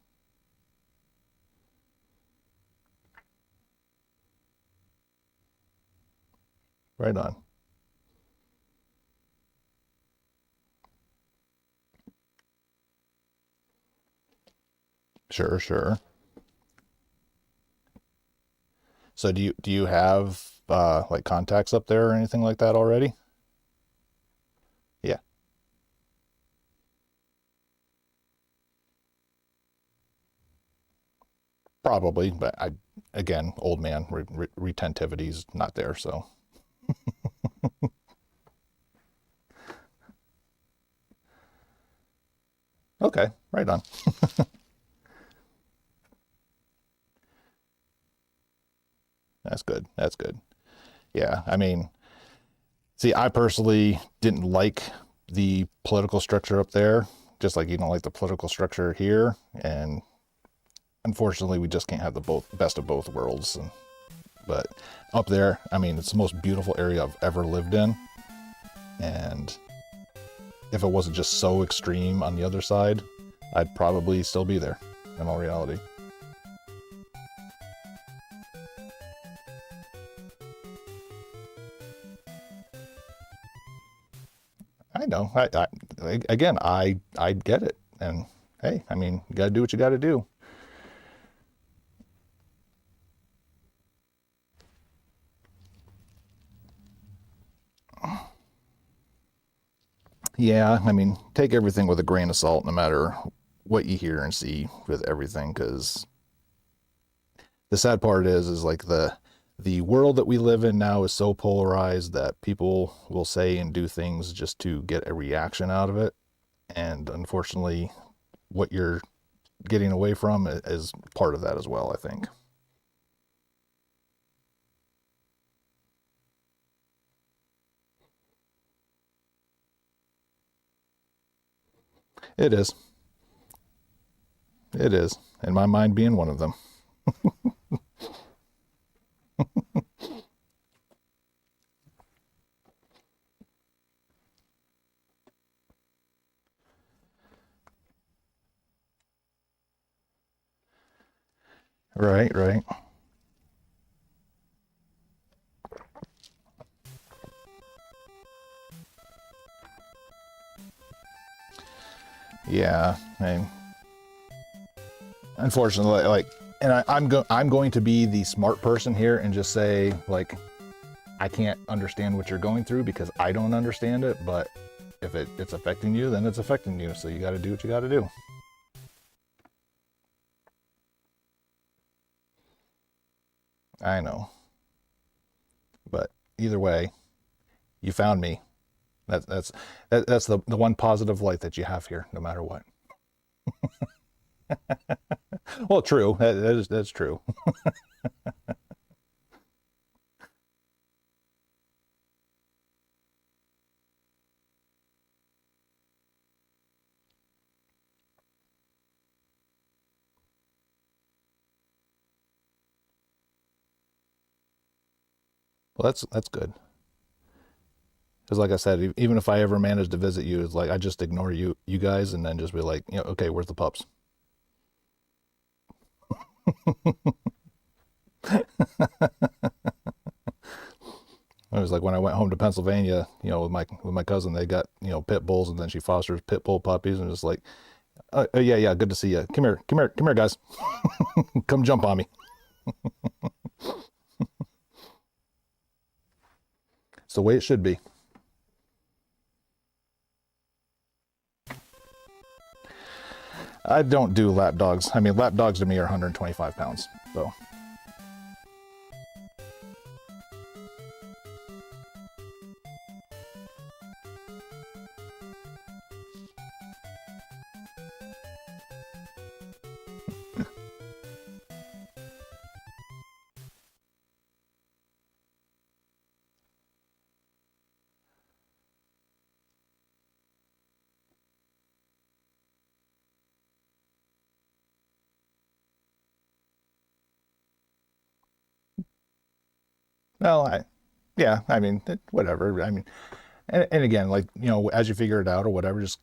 A: Right on. Sure, sure. So do you have like contacts up there or anything like that already? Yeah, probably, but again, old man, retentivity's not there, so. Okay, right on. That's good. That's good. Yeah, I mean, see, I personally didn't like the political structure up there, just like you don't like the political structure here, and unfortunately, we just can't have the best of both worlds. But up there, I mean, it's the most beautiful area I've ever lived in, and if it wasn't just so extreme on the other side, I'd probably still be there, in all reality. I know. Again, I get it, and hey, I mean, you got to do what you got to do. Yeah, I mean, take everything with a grain of salt, no matter what you hear and see with everything, because the sad part is like the world that we live in now is so polarized that people will say and do things just to get a reaction out of it, and unfortunately, what you're getting away from is part of that as well, I think. It is. It is. And my mind being one of them. Right, right. Yeah, I mean, unfortunately, like, and I'm going to be the smart person here and just say, like, I can't understand what you're going through because I don't understand it, but if it's affecting you, then it's affecting you, so you got to do what you got to do. I know, but either way, you found me. That's the one positive light that you have here, no matter what. Well, true. That's true. Well, that's good. Because, like I said, even if I ever manage to visit you, it's like I just ignore you guys, and then just be like, okay, where's the pups? like when I went home to Pennsylvania, with my cousin, they got, pit bulls, and then she fosters pit bull puppies, and just like, yeah, good to see you. Come here, guys. Come jump on me. It's the way it should be. I don't do lap dogs. I mean, lap dogs to me are 125 pounds. So. Well, I mean, whatever. I mean, and again, like, as you figure it out or whatever, just,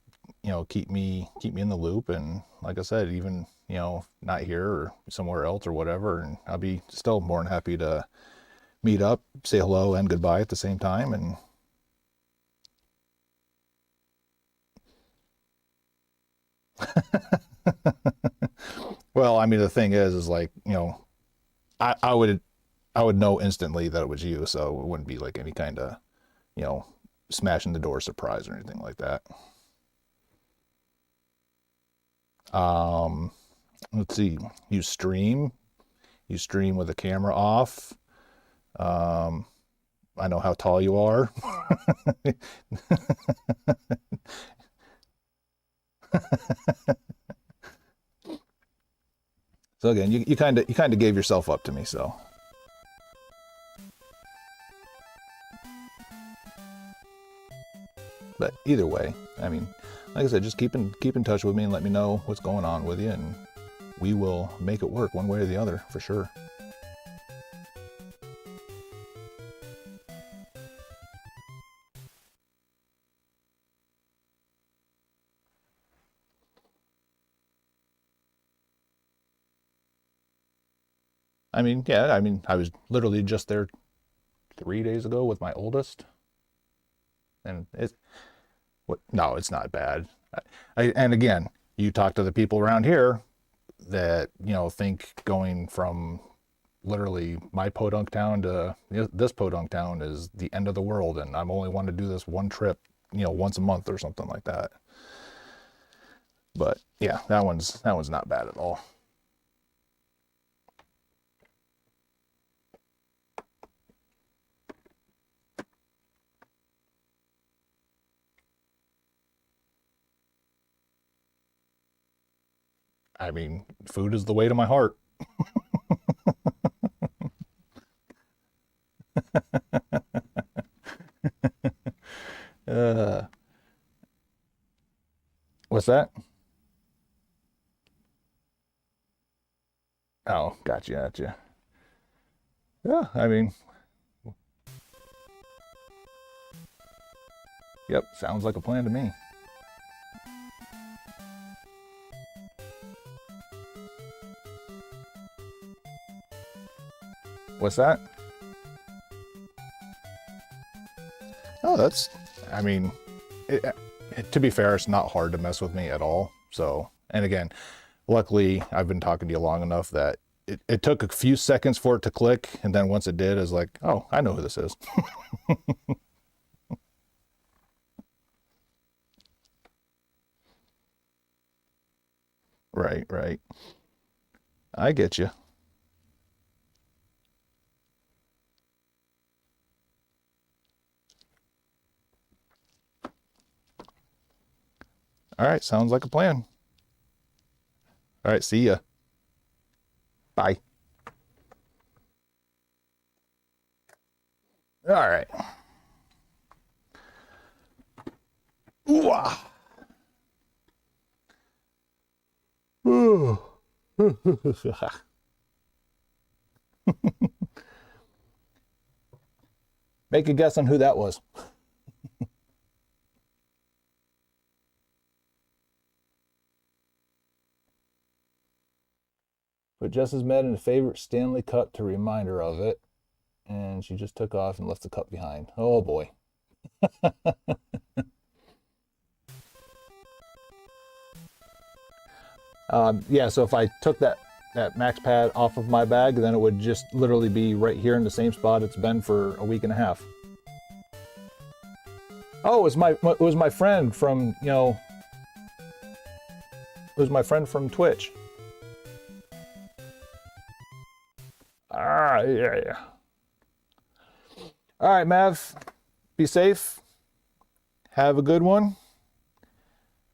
A: keep me in the loop. And like I said, even, not here or somewhere else or whatever, and I'll be still more than happy to meet up, say hello and goodbye at the same time. And well, I mean, the thing is like, I would know instantly that it was you, so it wouldn't be like any kind of, you know, smashing the door surprise or anything like that. Um, let's see. You stream. You stream with the camera off. Um, I know how tall you are. So again, you kind of gave yourself up to me, so. But either way, I mean, like I said, just keep in touch with me and let me know what's going on with you, and we will make it work one way or the other for sure. I mean, yeah, I mean, I was literally just there 3 days ago with my oldest, and it's what? No, it's not bad. And again, you talk to the people around here that think going from literally my podunk town to this podunk town is the end of the world, and I'm only want to do this one trip, once a month or something like that. But yeah, that one's not bad at all. I mean, food is the way to my heart. uh, what's that? Oh, gotcha. Yeah, I mean, yep, sounds like a plan to me. What's that? Oh, I mean, to be fair, it's not hard to mess with me at all. So, and again, luckily, I've been talking to you long enough that it took a few seconds for it to click. And then once it did, it's like, oh, I know who this is. Right. I get you. All right, sounds like a plan. All right, see ya. Bye. All right. Ooh-ah. Ooh. Make a guess on who that was. But Jess has met in a favorite Stanley Cup to remind her of it. And she just took off and left the cup behind. Oh boy. Yeah, so if I took that max pad off of my bag, then it would just literally be right here in the same spot it's been for a week and a half. Oh, it was my friend from, you know, it was my friend from Twitch. Ah, yeah. All right, Mav, be safe. Have a good one.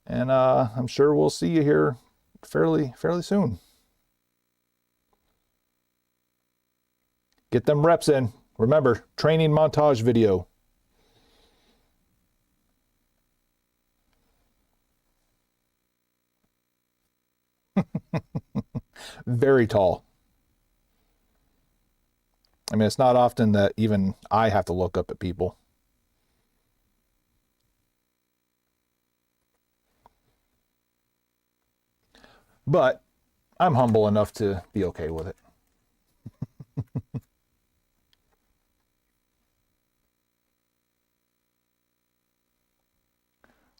A: And I'm sure we'll see you here fairly soon. Get them reps in. Remember, training montage video. Very tall. I mean, it's not often that even I have to look up at people. But I'm humble enough to be okay with it.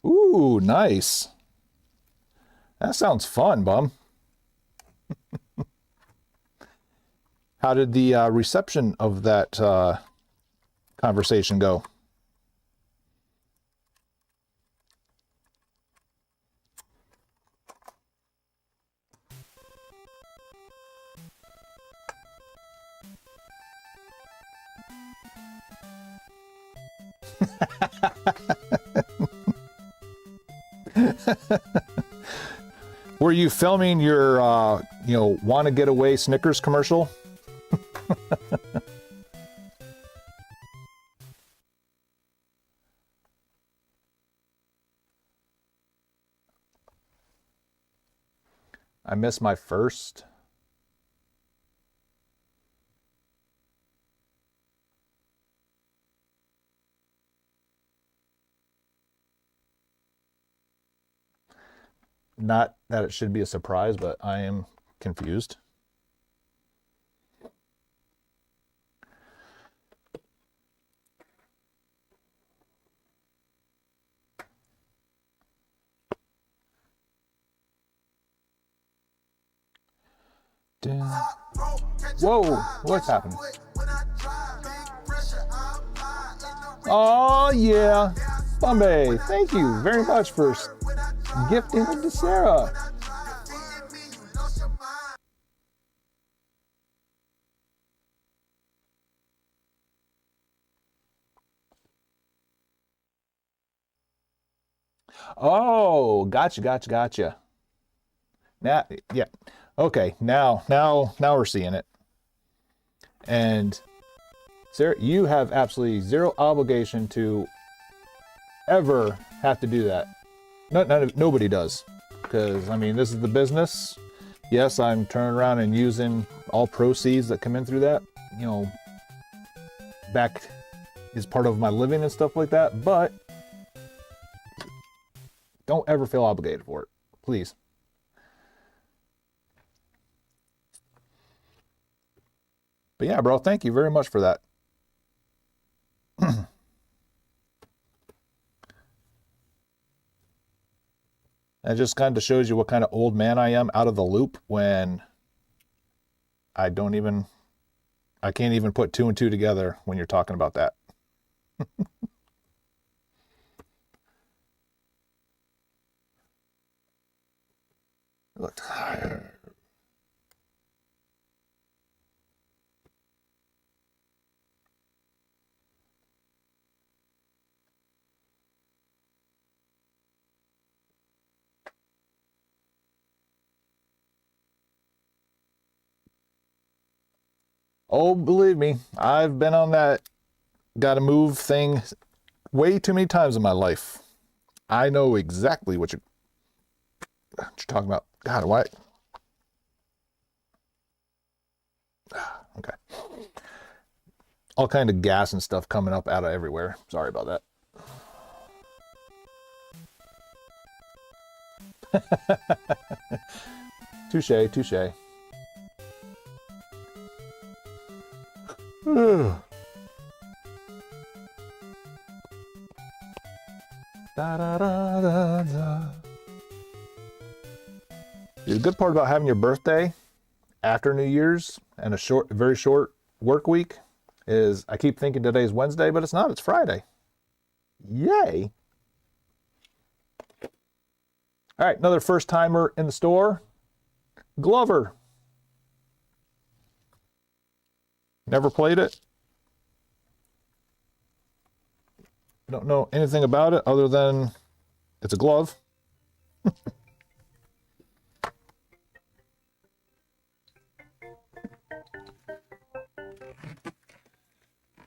A: Ooh, nice. That sounds fun, bum. How did the reception of that conversation go? Were you filming your, want to get away Snickers commercial? I missed my first. Not that it should be a surprise, but I am confused. Whoa, what's happening? Oh, yeah. Bombay, thank you very much for gifting it to Sarah. Oh, gotcha. Now, yeah. Okay, now we're seeing it. And Sarah, you have absolutely zero obligation to ever have to do that. Nobody does. Because, I mean, this is the business. Yes, I'm turning around and using all proceeds that come in through that, back as part of my living and stuff like that. But don't ever feel obligated for it. Please. But yeah, bro, thank you very much for that. That just kind of shows you what kind of old man I am out of the loop when I can't even put two and two together when you're talking about that. Look. Oh, believe me, I've been on that gotta move thing way too many times in my life. I know exactly what you're talking about. God, why? Okay. All kind of gas and stuff coming up out of everywhere. Sorry about that. Touche. Da, da, da, da, da. The good part about having your birthday after New Year's and a very short work week is I keep thinking today's Wednesday, but it's not. It's Friday. Yay. All right, another first timer in the store. Glover. Never played it. Don't know anything about it other than it's a glove.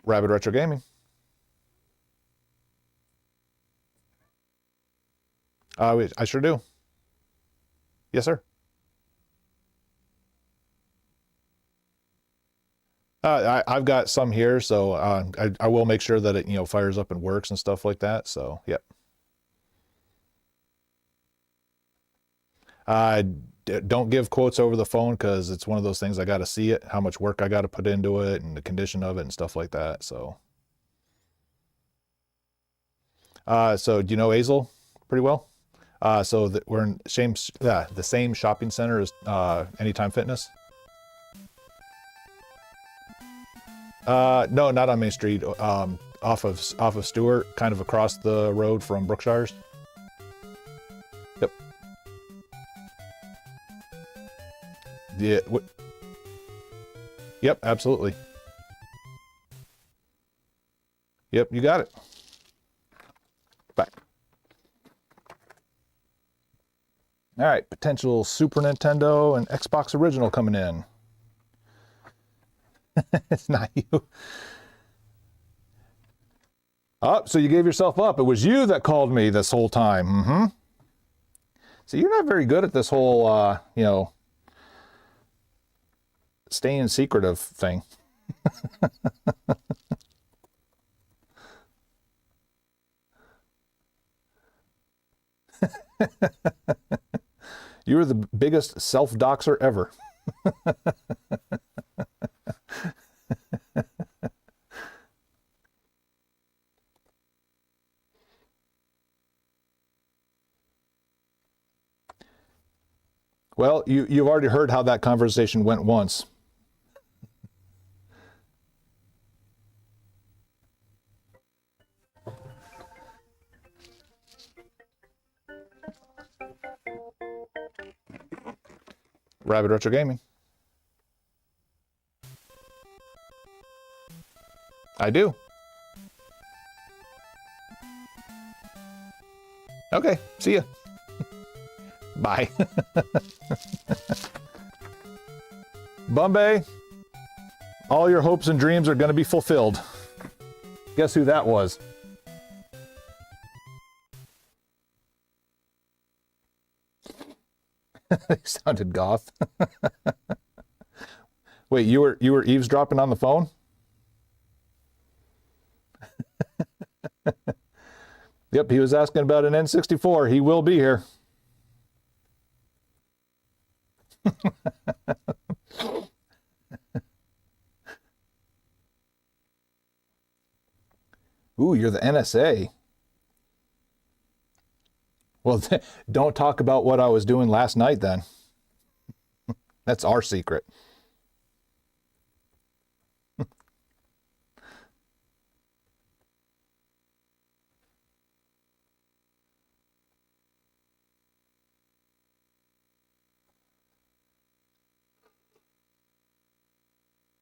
A: Rabbit Retro Gaming. I sure do. Yes, sir. I've got some here, so I will make sure that it fires up and works and stuff like that. So yep. Don't give quotes over the phone because it's one of those things I got to see it, how much work I got to put into it, and the condition of it and stuff like that. So, so do you know Azel pretty well? So we're in the same shopping center as Anytime Fitness. No, not on Main Street. Off of Stewart, kind of across the road from Brookshire's. Yep. Yeah. Yep. Absolutely. Yep. You got it. Bye. All right. Potential Super Nintendo and Xbox Original coming in. It's not you. Oh, so you gave yourself up. It was you that called me this whole time. Mm-hmm. So you're not very good at this whole, staying secretive thing. You're the biggest self-doxer ever. Well, you've already heard how that conversation went once. Rabbit Retro Gaming. I do. Okay, see ya. Bye. Bombay, all your hopes and dreams are going to be fulfilled. Guess who that was? He sounded goth. Wait, you were eavesdropping on the phone? Yep, he was asking about an N64. He will be here. Ooh, you're the NSA. Well, don't talk about what I was doing last night then. That's our secret.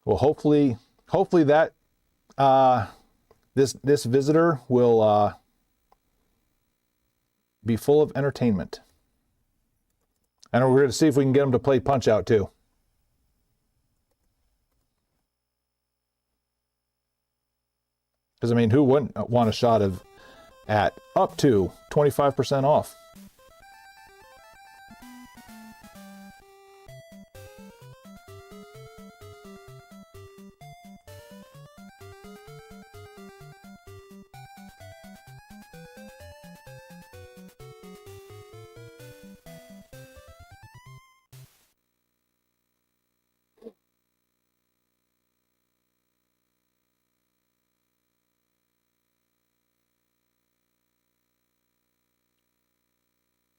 A: Well, hopefully that this visitor will be full of entertainment. And we're going to see if we can get him to play Punch Out too. Because I mean, who wouldn't want a shot of at up to 25% off?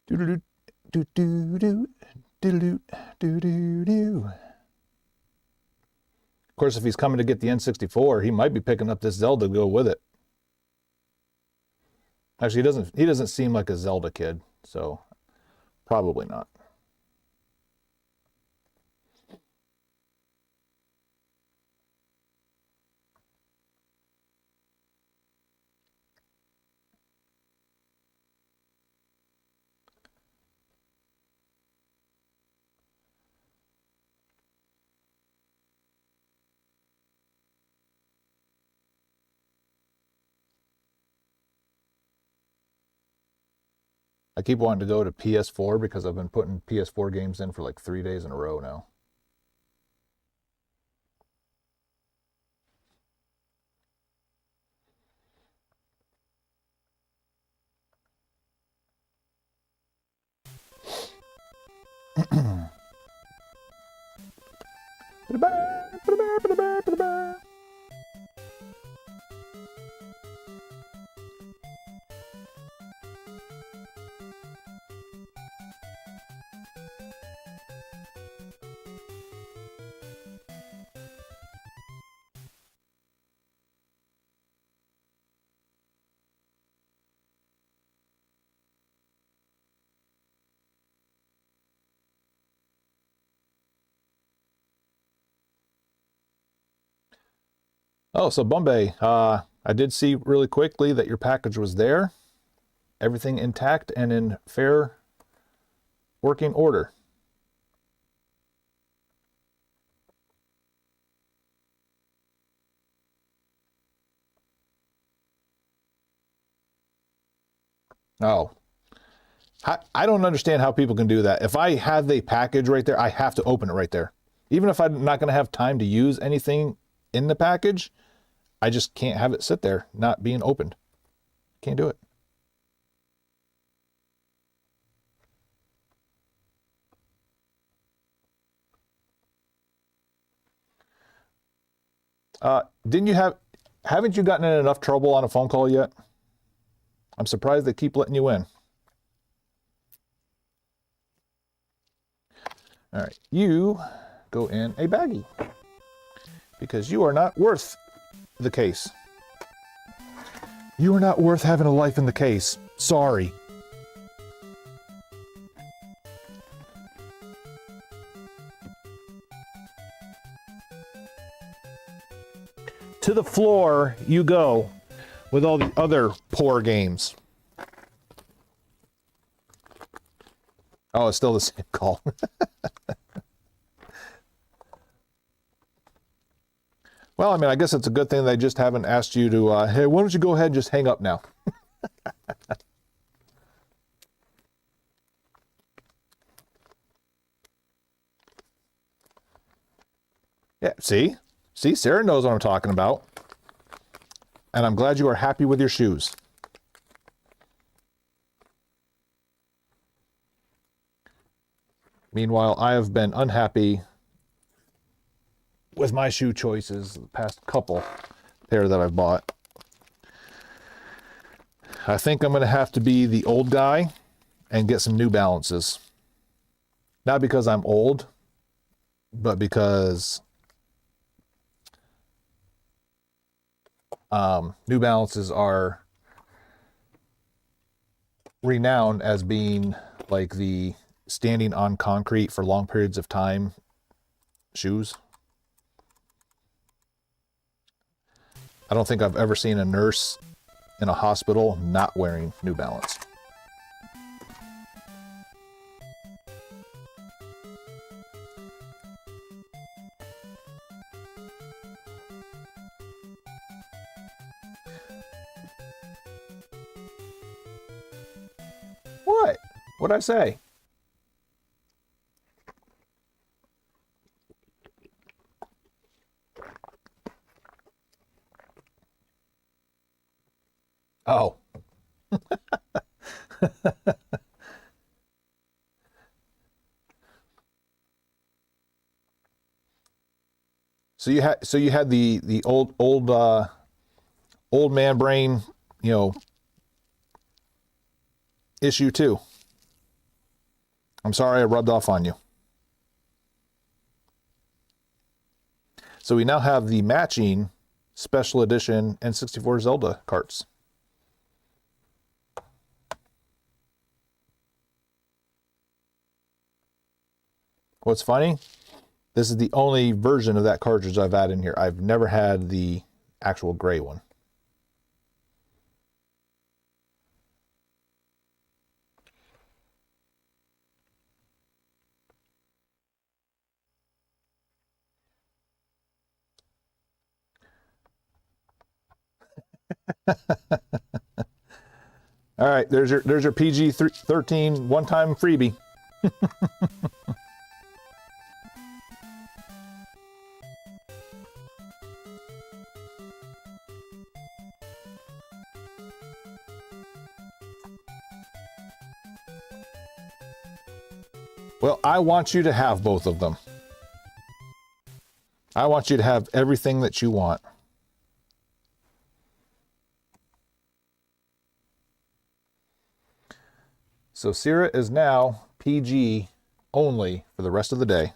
A: Do do do do do do do do do. Of course, if he's coming to get the N64, he might be picking up this Zelda to go with it. Actually, he doesn't seem like a Zelda kid, so probably not. I keep wanting to go to PS4 because I've been putting PS4 games in for like 3 days in a row now. Oh, so Bombay, I did see really quickly that your package was there. Everything intact and in fair working order. Oh, I don't understand how people can do that. If I have the package right there, I have to open it right there. Even if I'm not going to have time to use anything in the package, I just can't have it sit there not being opened. Can't do it. Haven't you gotten in enough trouble on a phone call yet? I'm surprised they keep letting you in. All right, you go in a baggie because you are not worth the case. You are not worth having a life in the case. Sorry. To the floor you go with all the other poor games. Oh, it's still the same call. Well, I mean, I guess it's a good thing they just haven't asked you to, hey, why don't you go ahead and just hang up now? Yeah, see? See, Sarah knows what I'm talking about. And I'm glad you are happy with your shoes. Meanwhile, I have been unhappy with my shoe choices the past couple pair that I've bought. I think I'm going to have to be the old guy and get some New Balances. Not because I'm old, but because New Balances are renowned as being like the standing on concrete for long periods of time shoes. I don't think I've ever seen a nurse in a hospital not wearing New Balance. What? What'd I say? Oh. So you had the old man brain, issue too. I'm sorry I rubbed off on you. So we now have the matching special edition N64 Zelda carts. What's funny? This is the only version of that cartridge I've had in here. I've never had the actual gray one. All right, there's your PG-13 one-time freebie. Well, I want you to have both of them. I want you to have everything that you want. So Sierra is now PG only for the rest of the day.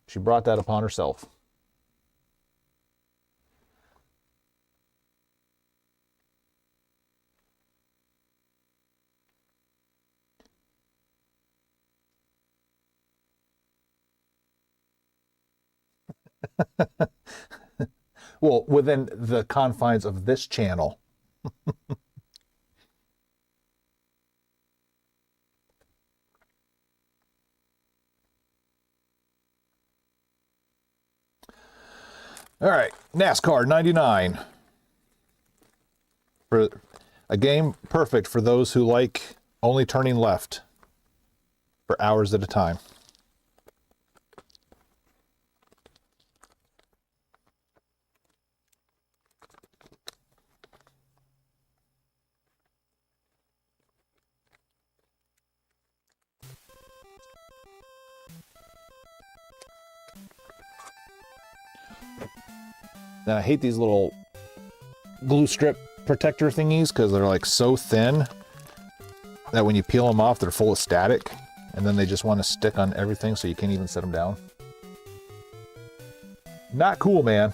A: She brought that upon herself. Well, within the confines of this channel. All right, NASCAR 99. For a game perfect for those who like only turning left for hours at a time. Then I hate these little glue strip protector thingies because they're like so thin that when you peel them off, they're full of static, and then they just want to stick on everything so you can't even set them down. Not cool, man.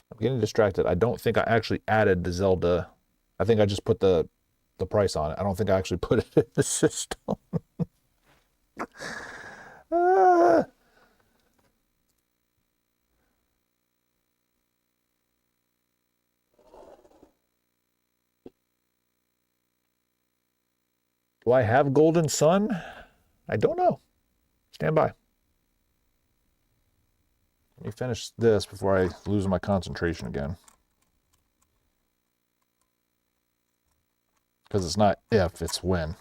A: I'm getting distracted. I don't think I actually added the Zelda. I think I just put the price on it. I don't think I actually put it in the system. Ah. Do I have Golden Sun? I don't know. Stand by. Let me finish this before I lose my concentration again. Because it's not if, it's when.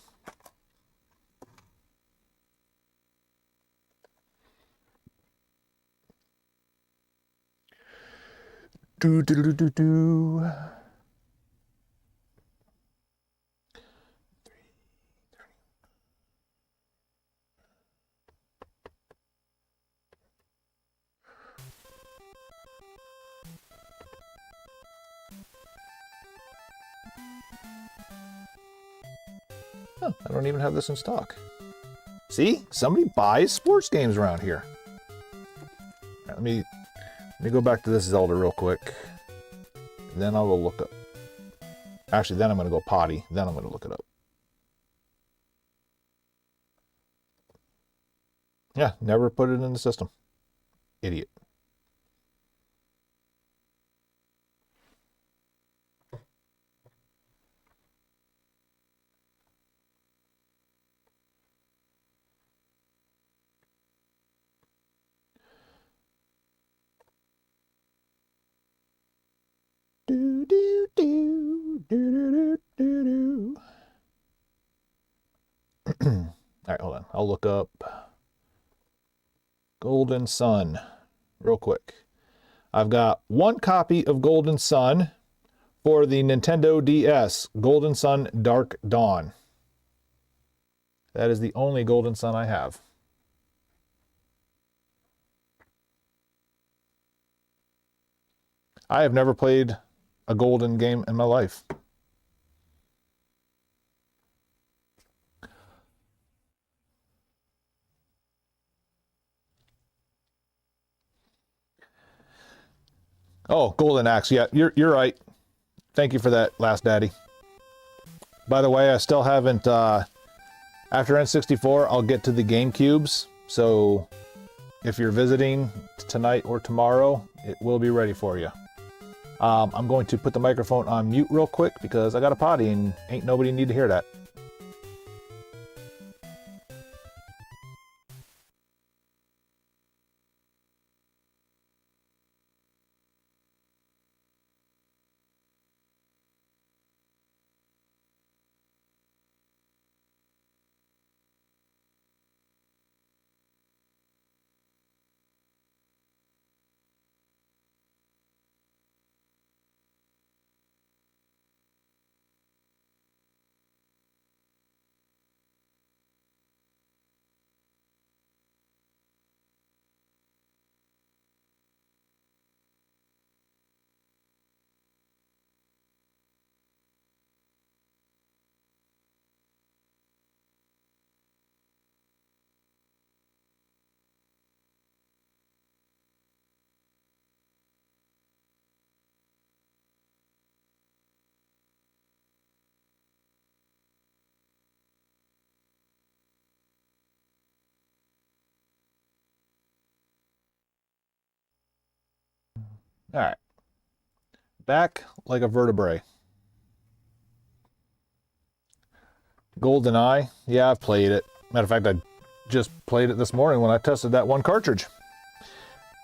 A: Do do do do do. Huh, I don't even have this in stock. See, somebody buys sports games around here. All right, let me go back to this Zelda real quick. Then I'll go look up. Actually, then I'm going to go potty. Then I'm going to look it up. Yeah, never put it in the system. Idiot. Do do do do do do do. All right, hold on. I'll look up Golden Sun real quick. I've got one copy of Golden Sun for the Nintendo DS, Golden Sun Dark Dawn. That is the only Golden Sun I have. I have never played a Golden game in my life. Oh, Golden Axe. Yeah, you're right. Thank you for that, Last Daddy. By the way, I still haven't, after N64, I'll get to the GameCubes. So if you're visiting tonight or tomorrow, it will be ready for you. I'm going to put the microphone on mute real quick because I got a potty and ain't nobody need to hear that. All right. Back like a vertebrae. GoldenEye. Yeah, I've played it. Matter of fact, I just played it this morning when I tested that one cartridge.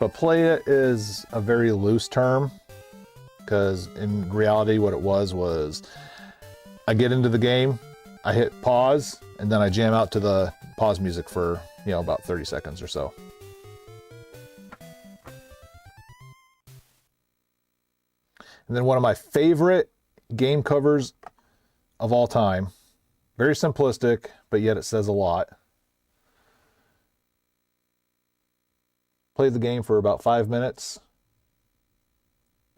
A: But play it is a very loose term, because in reality what it was I get into the game, I hit pause, and then I jam out to the pause music for, about 30 seconds or so. And then one of my favorite game covers of all time, very simplistic, but yet it says a lot. Played the game for about 5 minutes.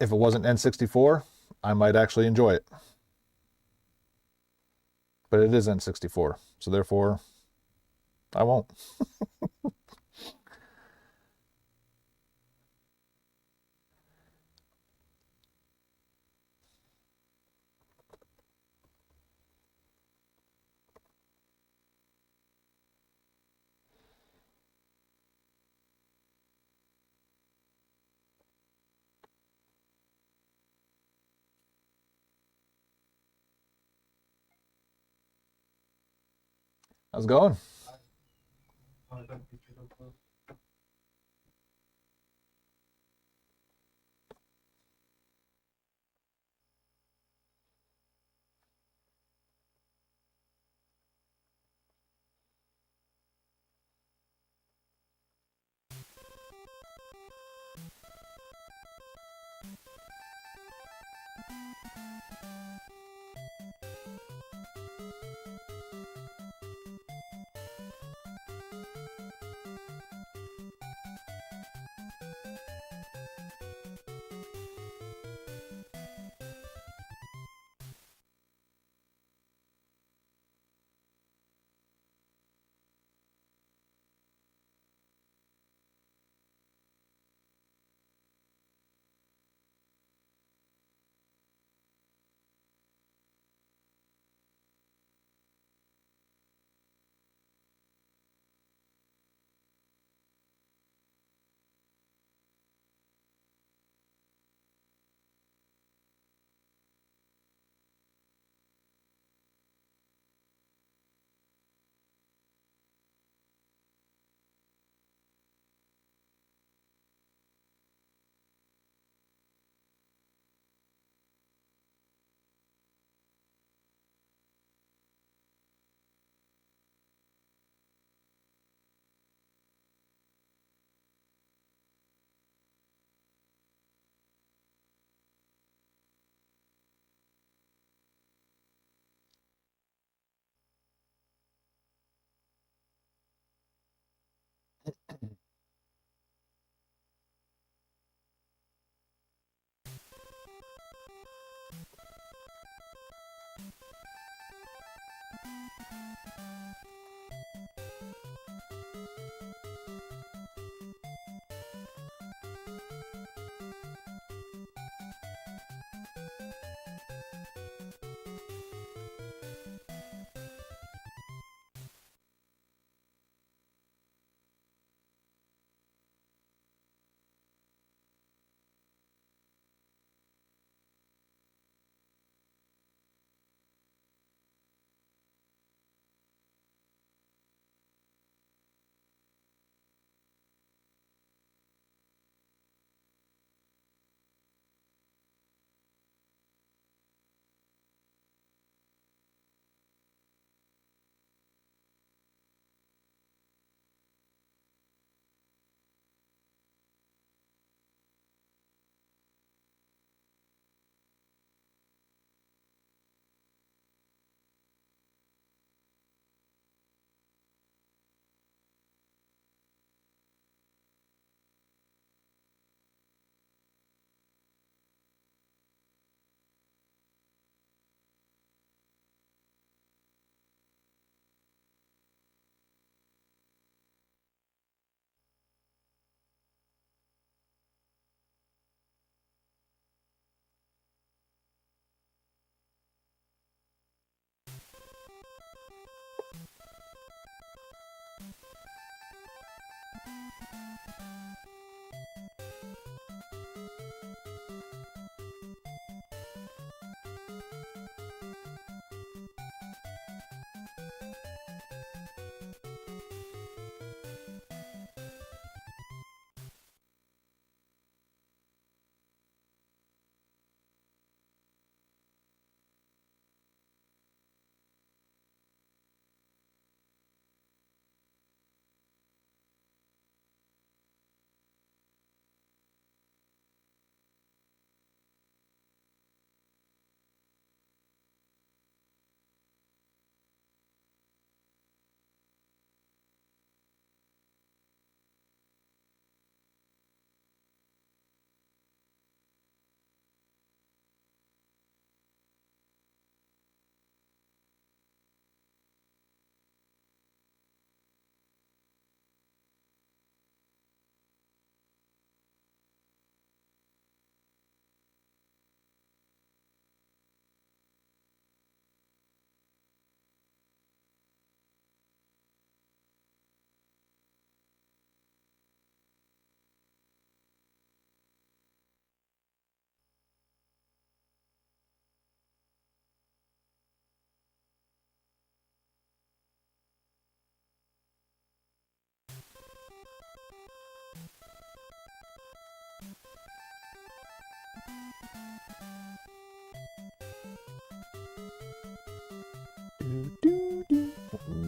A: If it wasn't N64, I might actually enjoy it. But it is N64, so therefore, I won't. How's it going?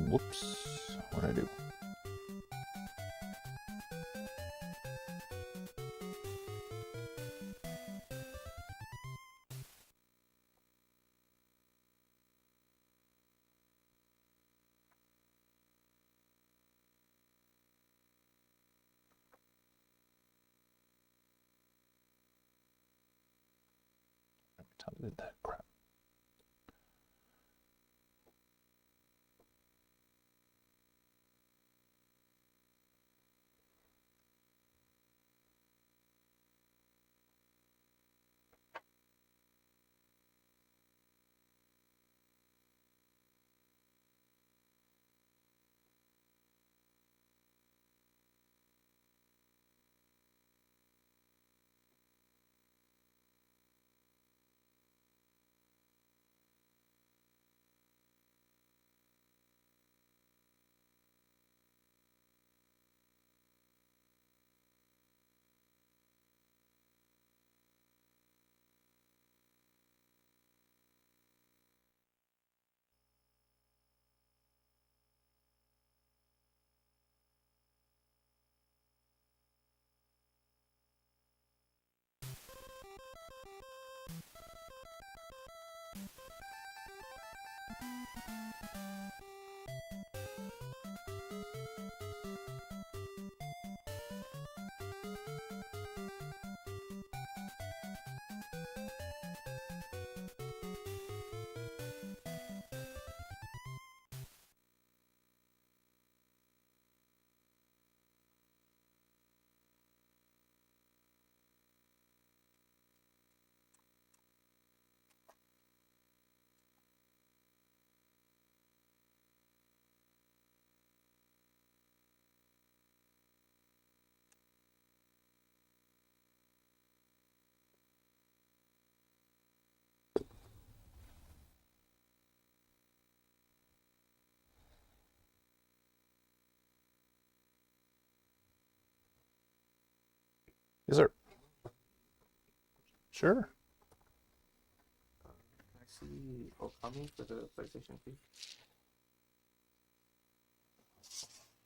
A: Whoops. What'd I do? How did that crap? Yes, sir. Sure.
B: Can I see Okami for the PlayStation 2?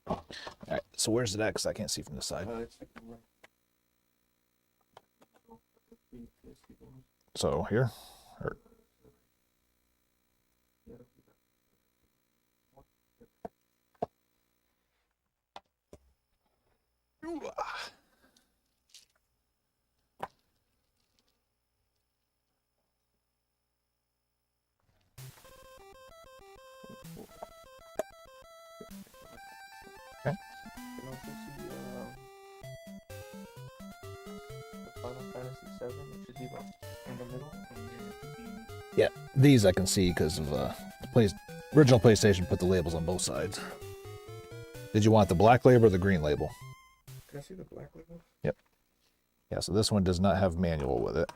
A: All right. So where's it at? Because I can't see from this side.
B: It's like right.
A: So here. Or, okay.
B: You can also see the Final Fantasy 7, which should be about in the middle. And then it could be
A: Yeah, these I can see because of original PlayStation put the labels on both sides. Did you want the black label or the green label?
B: Can I see the black label?
A: Yep. Yeah, so this one does not have manual with it.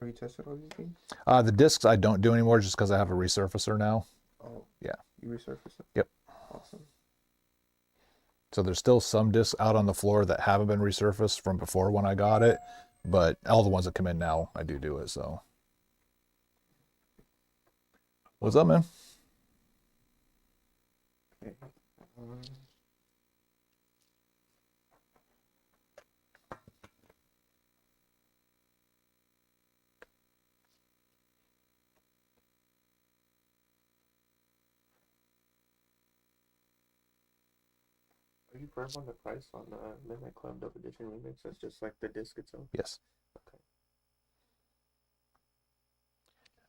B: Have you tested all these games?
A: The discs I don't do anymore just because I have a resurfacer now.
B: Oh.
A: Yeah.
B: You resurfaced it?
A: Yep.
B: Awesome.
A: So there's still some discs out on the floor that haven't been resurfaced from before when I got it, but all the ones that come in now, I do it, so. What's up, man?
B: Okay. Are you firm on the price on the Midnight Club Dub Edition Remix? That's just like the disc itself?
A: Yes.
B: Okay.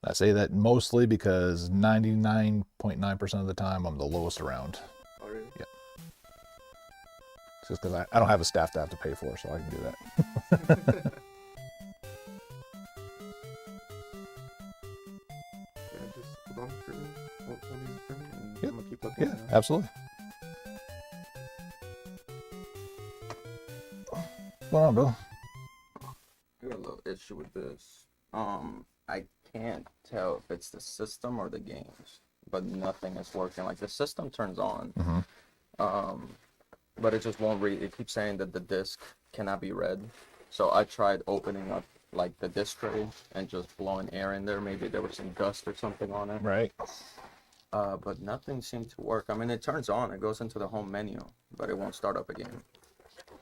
A: I say that mostly because 99.9% of the time I'm the lowest around.
B: Oh, really?
A: Yeah. Just because I don't have a staff to have to pay for, so I can do that.
B: Yeah, just hold on for me. Hold these for me, and
A: Yep.
B: I'm gonna keep looking.
A: Yeah, absolutely. What's going on, bro?
E: I got a little issue with this. I can't tell if it's the system or the games, but nothing is working. Like the system turns on, but it just won't read. It keeps saying that the disc cannot be read. So I tried opening up like the disc tray and just blowing air in there. Maybe there was some dust or something on it.
A: Right.
E: But nothing seemed to work. I mean, it turns on. It goes into the home menu, but it won't start up again.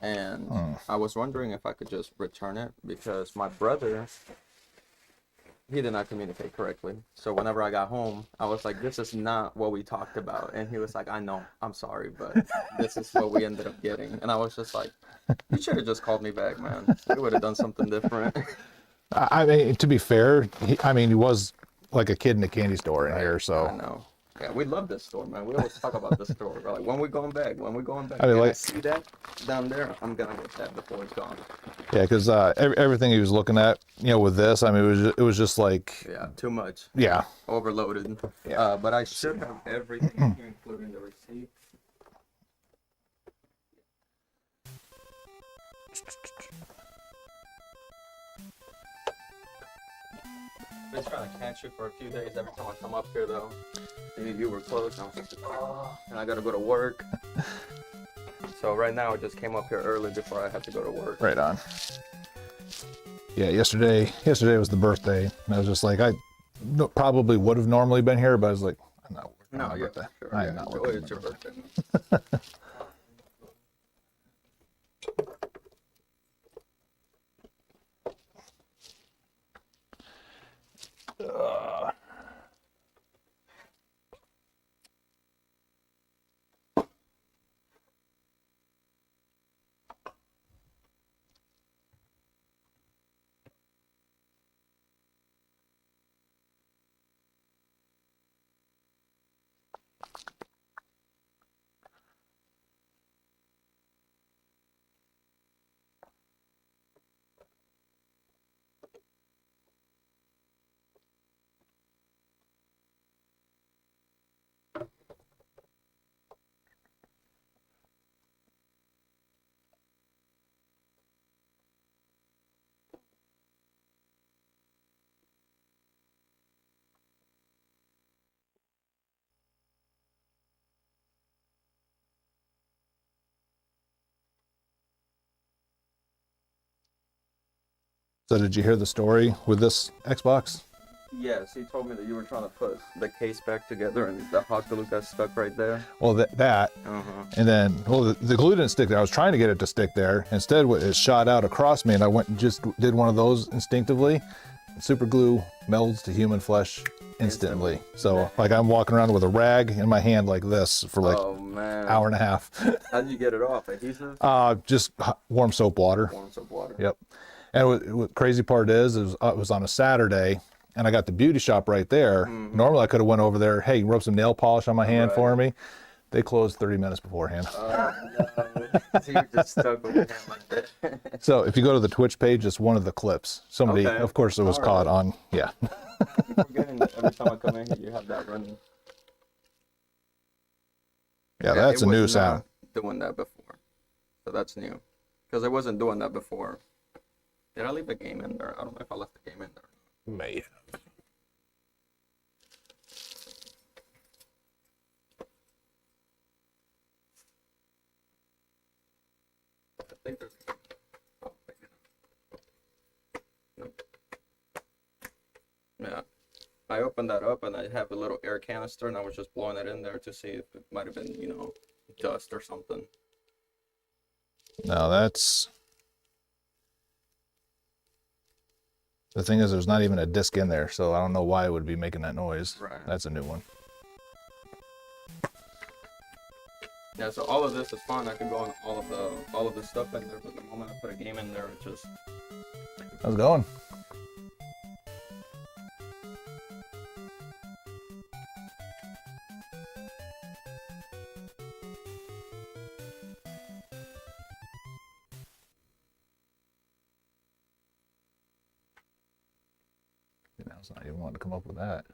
E: And I was wondering if I could just return it because my brother, he did not communicate correctly. So whenever I got home, I was like, this is not what we talked about. And he was like, I know, I'm sorry, but this is what we ended up getting. And I was just like, you should have just called me back, man. We would have done something different.
A: I mean, to be fair, he was like a kid in a candy store in here, so.
E: I know. Yeah, we love this store, man. We always talk about this store. We're like, when we going back? When we going back?
A: I mean,
E: And I
A: like-
E: see that down there, I'm gonna get that before it's gone.
A: Yeah, because everything he was looking at, with this, I mean, it was just like,
E: Yeah, too much.
A: yeah.
E: Overloaded.
A: Yeah.
E: But I should have everything here, including the receipt. Been trying to catch you for a few days. Every time I come up here, though, you were closed. And I was just like, oh, and I gotta go to work. So right now, I just came up here early before I had to go to work.
A: Right on. Yeah, yesterday was the birthday, and I was just like, probably would have normally been here, but I was like, I'm not working on my
E: yeah,
A: birthday.
E: sure,
A: I
E: yeah,
A: am not
E: enjoy
A: working
E: it,
A: on
E: it's your
A: my birthday.
E: birthday.
A: So did you hear the story with this Xbox?
E: Yes, he told me that you were trying to put the case back together and the hot glue got stuck right there.
A: Well, that, and then, well, the glue didn't stick there. I was trying to get it to stick there. Instead, it shot out across me, and I went and just did one of those instinctively. Super glue melds to human flesh instantly. So, like, I'm walking around with a rag in my hand like this for like
E: Oh man.
A: hour and a half.
E: How'd you get it off? Adhesive?
A: Just warm soap water.
E: Warm soap water.
A: Yep. And what crazy part is it was on a Saturday, and I got the beauty shop right there. Normally I could have went over there, hey, rub some nail polish on my hand for me. They closed 30 minutes beforehand.
E: No. So you're just stuck with your hand like that.
A: So if you go to the Twitch page, it's one of the clips. Somebody,
E: Okay.
A: of course, it was
E: All
A: caught
E: right.
A: on. Yeah.
E: I keep forgetting that every time I come in here, you have that running.
A: Yeah, that's
E: it
A: a new
E: was
A: sound.
E: not doing that before. So that's new. Because it wasn't doing that before. Did I leave a game in there? I don't know if I left the game in there.
A: May.
E: I think there's. Oh, nope. Yeah. I opened that up and I have a little air canister and I was just blowing it in there to see if it might have been, dust or something.
A: No, that's. The thing is, there's not even a disc in there, so I don't know why it would be making that noise.
E: Right.
A: That's a new one.
E: Yeah, so all of this is fine. I can go on all of the stuff in there, but the moment I put a game in there, it just.
A: How's it going? Now it's not even wanting to come up with that.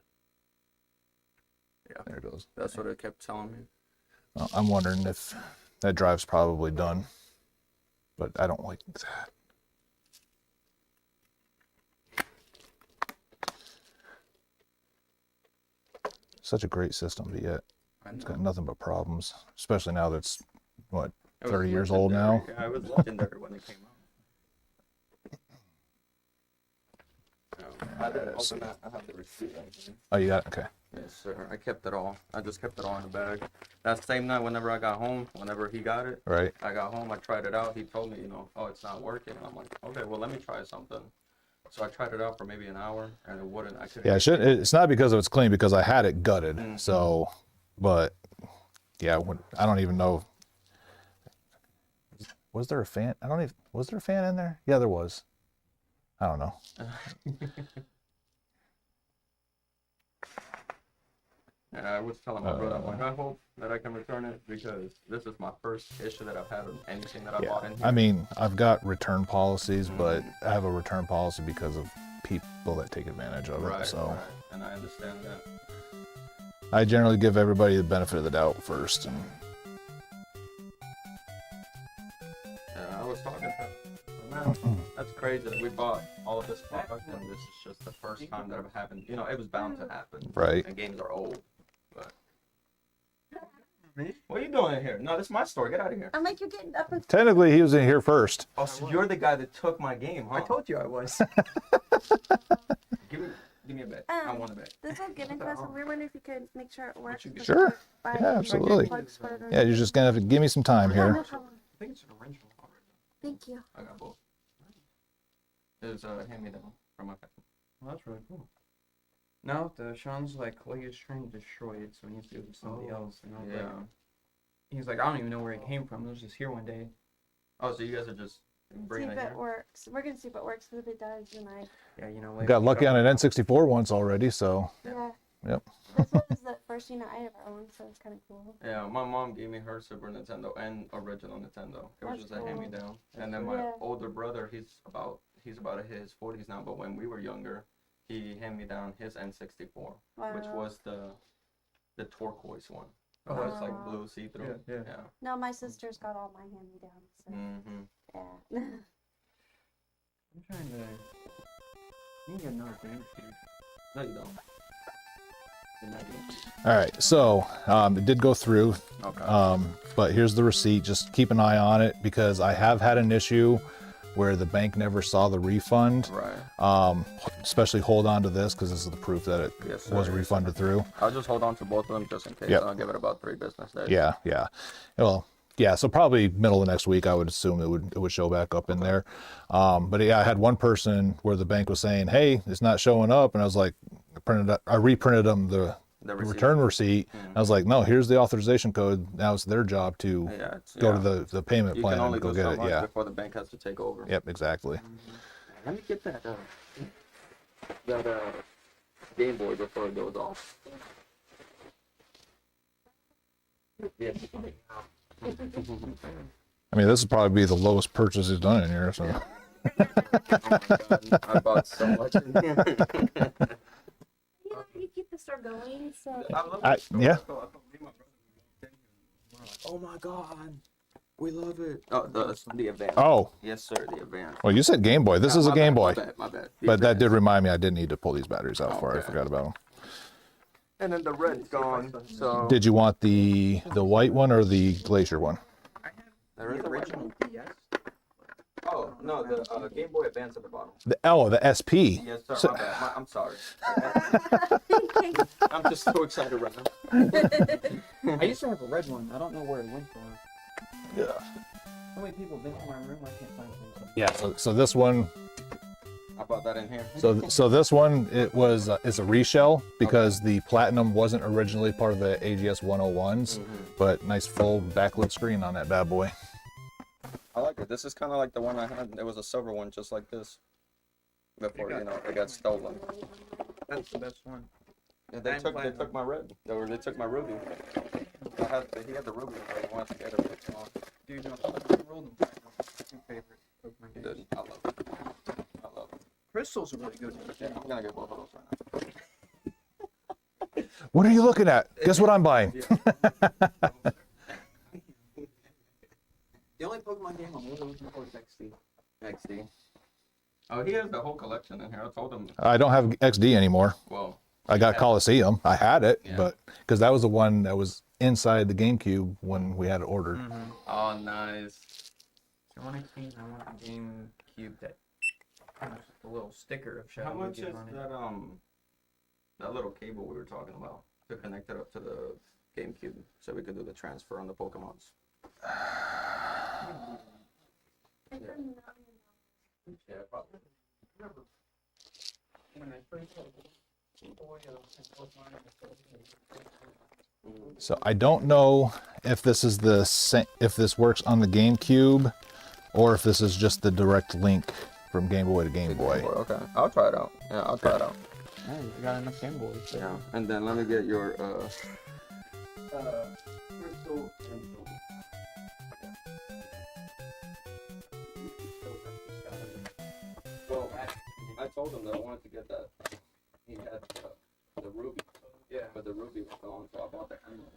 E: Yeah.
A: There it goes.
E: That's what it kept telling me.
A: Well, I'm wondering if that drive's probably done, but I don't like that. Such a great system, but yet
E: I
A: it's
E: know.
A: got nothing but problems, especially now that it's, what,
E: It was
A: 30 years old
E: legendary.
A: now?
E: Yeah, it was legendary when it came out. I didn't open that. I have the receipt right here.
A: Oh, you got it? Okay.
E: Yes, sir. I kept it all. I just kept it all in the bag. That same night, whenever I got home, whenever he got it,
A: Right.
E: I got home, I tried it out. He told me, oh, it's not working. And I'm like, okay, well, let me try something. So I tried it out for maybe an hour, and it wouldn't. I couldn't.
A: Yeah, it's not because it's clean, because I had it gutted. So, but yeah, I don't even know. Was there a fan? Was there a fan in there? Yeah, there was. I don't know.
E: And I was telling my brother, I'm like, I hope that I can return it because this is my first issue that I've had of anything that I bought in here.
A: I mean, I've got return policies, but I have a return policy because of people that take advantage of it.
E: Right,
A: So
E: right. And I understand that.
A: I generally give everybody the benefit of the doubt first. And
E: I was talking to man, that's crazy that we bought all of this product and this is just the first time that it happened. It was bound to happen.
A: Right.
E: And games are old. But what are you doing in here? No, this is my store. Get out of here.
F: I'm like, you're getting up and
A: technically, he was in here first.
E: Oh, so you're the guy that took my game, huh?
D: I told you I was.
E: Give me a bet. I want a bet.
F: this will get into us, and we were wondering if you could make sure it works.
E: you get?
A: Sure.
F: By
A: Yeah, absolutely.
F: plugs for it or-
A: Yeah, you're just gonna have to give me some time
F: Yeah, no
A: here.
F: problem.
E: I think it's an original already.
F: Thank you.
E: I got both. It was a hand-me-down from my family.
B: Well, that's really cool. No, Sean's like, well, he was trying to destroy it, so he needs to go to somebody else. And I was
E: Yeah.
B: like, he's like, I don't even know where it came from. It was just here one day.
E: Oh, so you guys are just
F: See
E: bringing
F: if
E: it
F: it
E: here?
F: works. We're gonna see if it works. If it does, then
B: Yeah,
A: Got lucky on an N64 once already, so
F: yeah.
A: Yep.
F: This was the first unit I ever owned, so it's kind of cool.
E: Yeah, my mom gave me her Super Nintendo and original Nintendo. It was
F: That's
E: just a
F: cool.
E: hand-me-down. And then my
F: Yeah.
E: older brother, he's about in his 40s now, but when we were younger, he handed me down his N64, which
F: Wow.
E: was the turquoise one.
B: Oh,
E: It was like
F: wow.
E: blue see-through.
B: Yeah.
E: Yeah.
F: No, my sister's got all my hand-me-downs. So,
E: Mm-hmm.
F: yeah.
B: I'm trying to. You can get another game, dude.
E: No, you don't. You're not doing
A: all right. So it did go through,
E: it. Okay.
A: but here's the receipt. Just keep an eye on it because I have had an issue where the bank never saw the refund,
E: Right.
A: especially hold on to this because this is the proof that it
E: Yes, sir.
A: was refunded through.
E: I'll just hold on to both of them just in case.
A: Yep.
E: I'll give it about 3 business days.
A: Yeah, yeah. Well, yeah. So probably middle of next week, I would assume it would show back up in there. But yeah, I had one person where the bank was saying, "Hey, it's not showing up," and I was like, I reprinted them the
E: receipt.
A: return receipt. I was like, "No, here's the authorization code. Now it's their job to
E: Yeah, it's,
A: go
E: yeah.
A: to the payment
E: You
A: plan
E: can only
A: and go
E: do
A: get
E: so
A: it."
E: much
A: Yeah.
E: before the bank has to take over.
A: Yep. Exactly.
E: Let me get that Game Boy before it goes off. Yeah.
A: I mean, this would probably be the lowest purchase he's done in here. So.
E: Oh my God, I bought so much in here.
F: You know, you keep the store going, so.
A: Yeah.
E: Oh my God, we love it. Oh, the Advance.
A: Oh,
E: Yes, sir, the Advance.
A: well, you said Game Boy. This is a
E: My
A: Game
E: bad,
A: Boy.
E: My bad. The
A: But that
E: Advance.
A: did remind me I did need to pull these batteries out for it. I
E: Okay.
A: forgot about them.
E: And then the red's gone. So
A: Did you want the white one or the Glacier one?
E: there is original. Oh no, the Game Boy Advance at the bottom.
A: The SP.
E: Yes, sir.
A: So-
E: My bad. I'm sorry. I'm just so excited right now.
B: I used to have a red one. I don't know where it went from.
A: Yeah.
B: So many people have been to my room. I can't find something.
A: Yeah. So this one.
E: I bought that in here.
A: So this one it's a reshell because the platinum wasn't originally part of the AGS 101s, but nice full backlit screen on that bad boy.
E: I like it. This is kind of like the one I had. There was a silver one just like this. Before it got stolen.
B: That's the best one.
E: Yeah, they took my red. They took my ruby. He had the ruby. But he wanted to get it.
B: Dude, no, I rolled them. Two favorites of my games.
E: Dude, I love it. I love it.
B: Crystals are really good.
E: Yeah, I'm gonna get both of those right now.
A: What are you looking at? Guess what I'm buying?
B: The only Pokemon game I'm really looking for is XD.
E: XD. Oh, he has the whole collection in here. I told him.
A: I don't have XD anymore.
E: Well,
A: I got Coliseum. I had it,
E: Yeah.
A: but because that was the one that was inside the GameCube when we had it ordered.
E: oh, nice.
B: I want XD. I want the GameCube that has a little sticker of Shadow
E: How much is
B: Legend on it.
E: that little cable we were talking about to connect it up to the GameCube so we could do the transfer on the Pokemons? Yeah, probably.
B: When I first had
A: So I don't know if this is the if this works on the GameCube or if this is just the direct link from Game Boy to Game Boy.
E: Okay, I'll try it out. Yeah, I'll try it out.
B: Hey, you got enough Game Boys.
E: Yeah, and then let me get your
B: Crystal and
E: Well, I told him that I wanted to get that. He had the ruby.
B: Yeah.
E: But the ruby was gone, so I bought the emerald.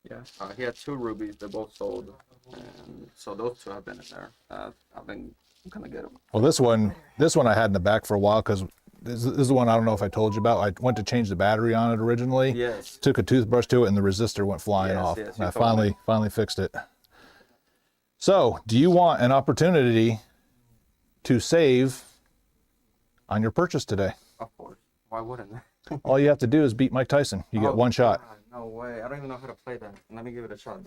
B: Yeah.
E: He had 2 rubies. They both sold, and so those 2 have been in there. I've been gonna get them.
A: Well, this one I had in the back for a while because this is the one I don't know if I told you about. I went to change the battery on it originally.
E: Yes.
A: Took a toothbrush to it and the resistor went flying
E: Yes,
A: off.
E: yes,
A: And
E: you
A: I
E: told me.
A: finally fixed it. So, do you want an opportunity to save on your purchase today?
E: Of course. Why wouldn't I?
A: All you have to do is beat Mike Tyson. You get
E: Oh,
A: one shot.
E: God, no way. I don't even know how to play that. Let me give it a shot.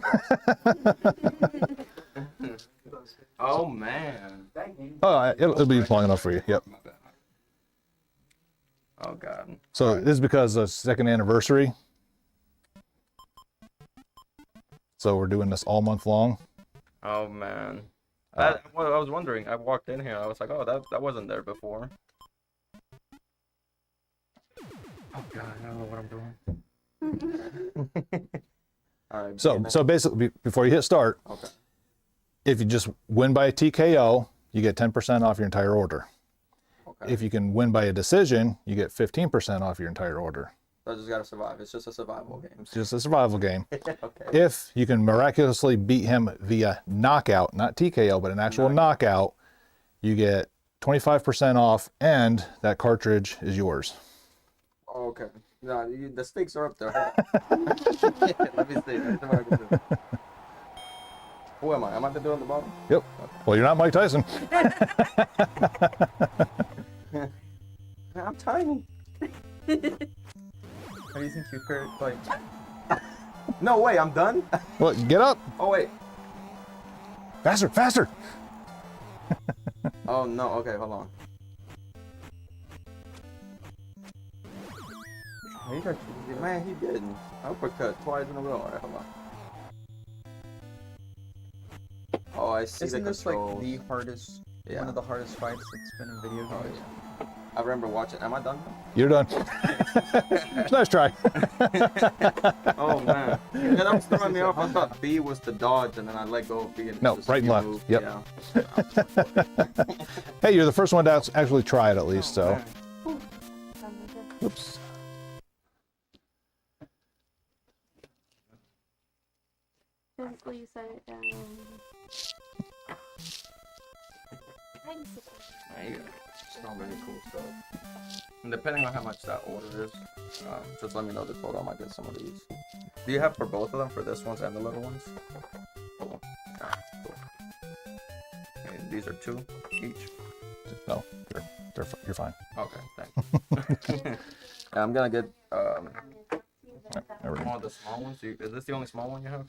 E: Oh man.
A: Oh, it'll be long enough for you. Yep.
E: My bad. Oh god.
A: So this is because of second anniversary. So we're doing this all month long.
E: Oh man.
A: Uh,
E: I was wondering. I walked in here. I was like, oh, that wasn't there before. Oh god, I don't know what I'm doing. All right.
A: So basically, before you hit start,
E: Okay.
A: if you just win by a TKO, you get 10% off your entire order.
E: Okay.
A: If you can win by a decision, you get 15% off your entire order.
E: I just gotta survive. It's just a survival game.
A: It's just a survival game.
E: Okay.
A: If you can miraculously beat him via knockout, not TKO, but an actual knockout, you get 25% off and that cartridge is yours.
E: Okay. No, the stakes are up there. Let me see. Let me see what I can do. Who am I? Am I the dude on the bottom?
A: Yep. Well, you're not Mike Tyson.
E: I'm tiny. How do you think you fared? Like, no way, I'm done.
A: What? Get up.
E: Oh wait.
A: Faster, faster.
E: Oh no. Okay, hold on. Man, he didn't. Uppercut twice in a row. All right, hold on. Oh, I see
B: Isn't
E: the
B: this like
E: controls.
B: the hardest,
E: Yeah.
B: one of the hardest fights that's been in video
E: Oh
B: games?
E: yeah. I remember watching. Am I done?
A: You're done. Nice try.
E: Oh man. Yeah, that was throwing me off. I thought B was the dodge, and then I let go of B. And
A: No,
E: just
A: right and left.
E: move.
A: Yep.
E: Yeah.
A: Hey, you're the first one to actually try it at least. So,
E: Man.
A: oops.
F: Physically, you set it down.
E: Yeah, you got some really cool stuff. And depending on how much that order is, just let me know the total. I might get some of these. Do you have for both of them, for this ones and the little ones? Cool. Alright, cool. And these are 2 each.
A: No, you're fine.
E: Okay, thanks. And I'm gonna get
A: There we go.
E: one of the small ones. Is this the only small one you have?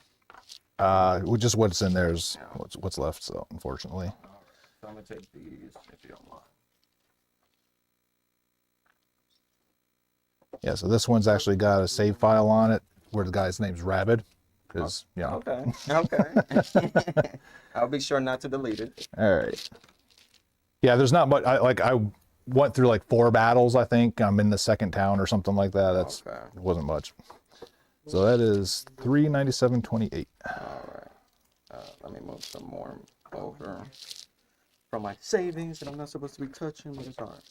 A: Well, just what's in there is what's left. So, unfortunately.
E: So I'm gonna take these if you don't mind.
A: Yeah, so this one's actually got a save file on it where the guy's name's Rabid, because
E: Okay. Okay. I'll be sure not to delete it.
A: All right. Yeah, there's not much. I went through like 4 battles. I think I'm in the second town or something like that. That's
E: Okay.
A: it wasn't much. So that is 397.28.
E: All right. Let me move some more over from my savings that I'm not supposed to be touching, but it's alright.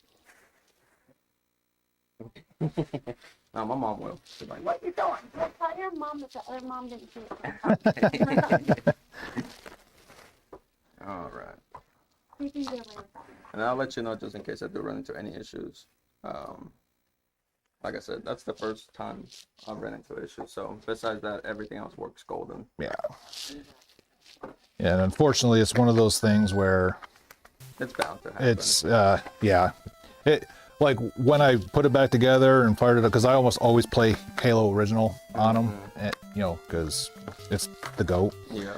E: Now my mom will. She's like, what you doing?
F: Tell your mom that the other mom didn't see it.
E: All right.
F: You can get away with that.
E: And I'll let you know just in case I do run into any issues. Like I said, that's the first time I've run into issues. So besides that, everything else works golden.
A: Yeah. Yeah, and unfortunately, it's one of those things where
E: It's bound to happen.
A: it's yeah. It like when I put it back together and fired it up, because I almost always play Halo Original on them, because it's the GOAT.
E: Yeah.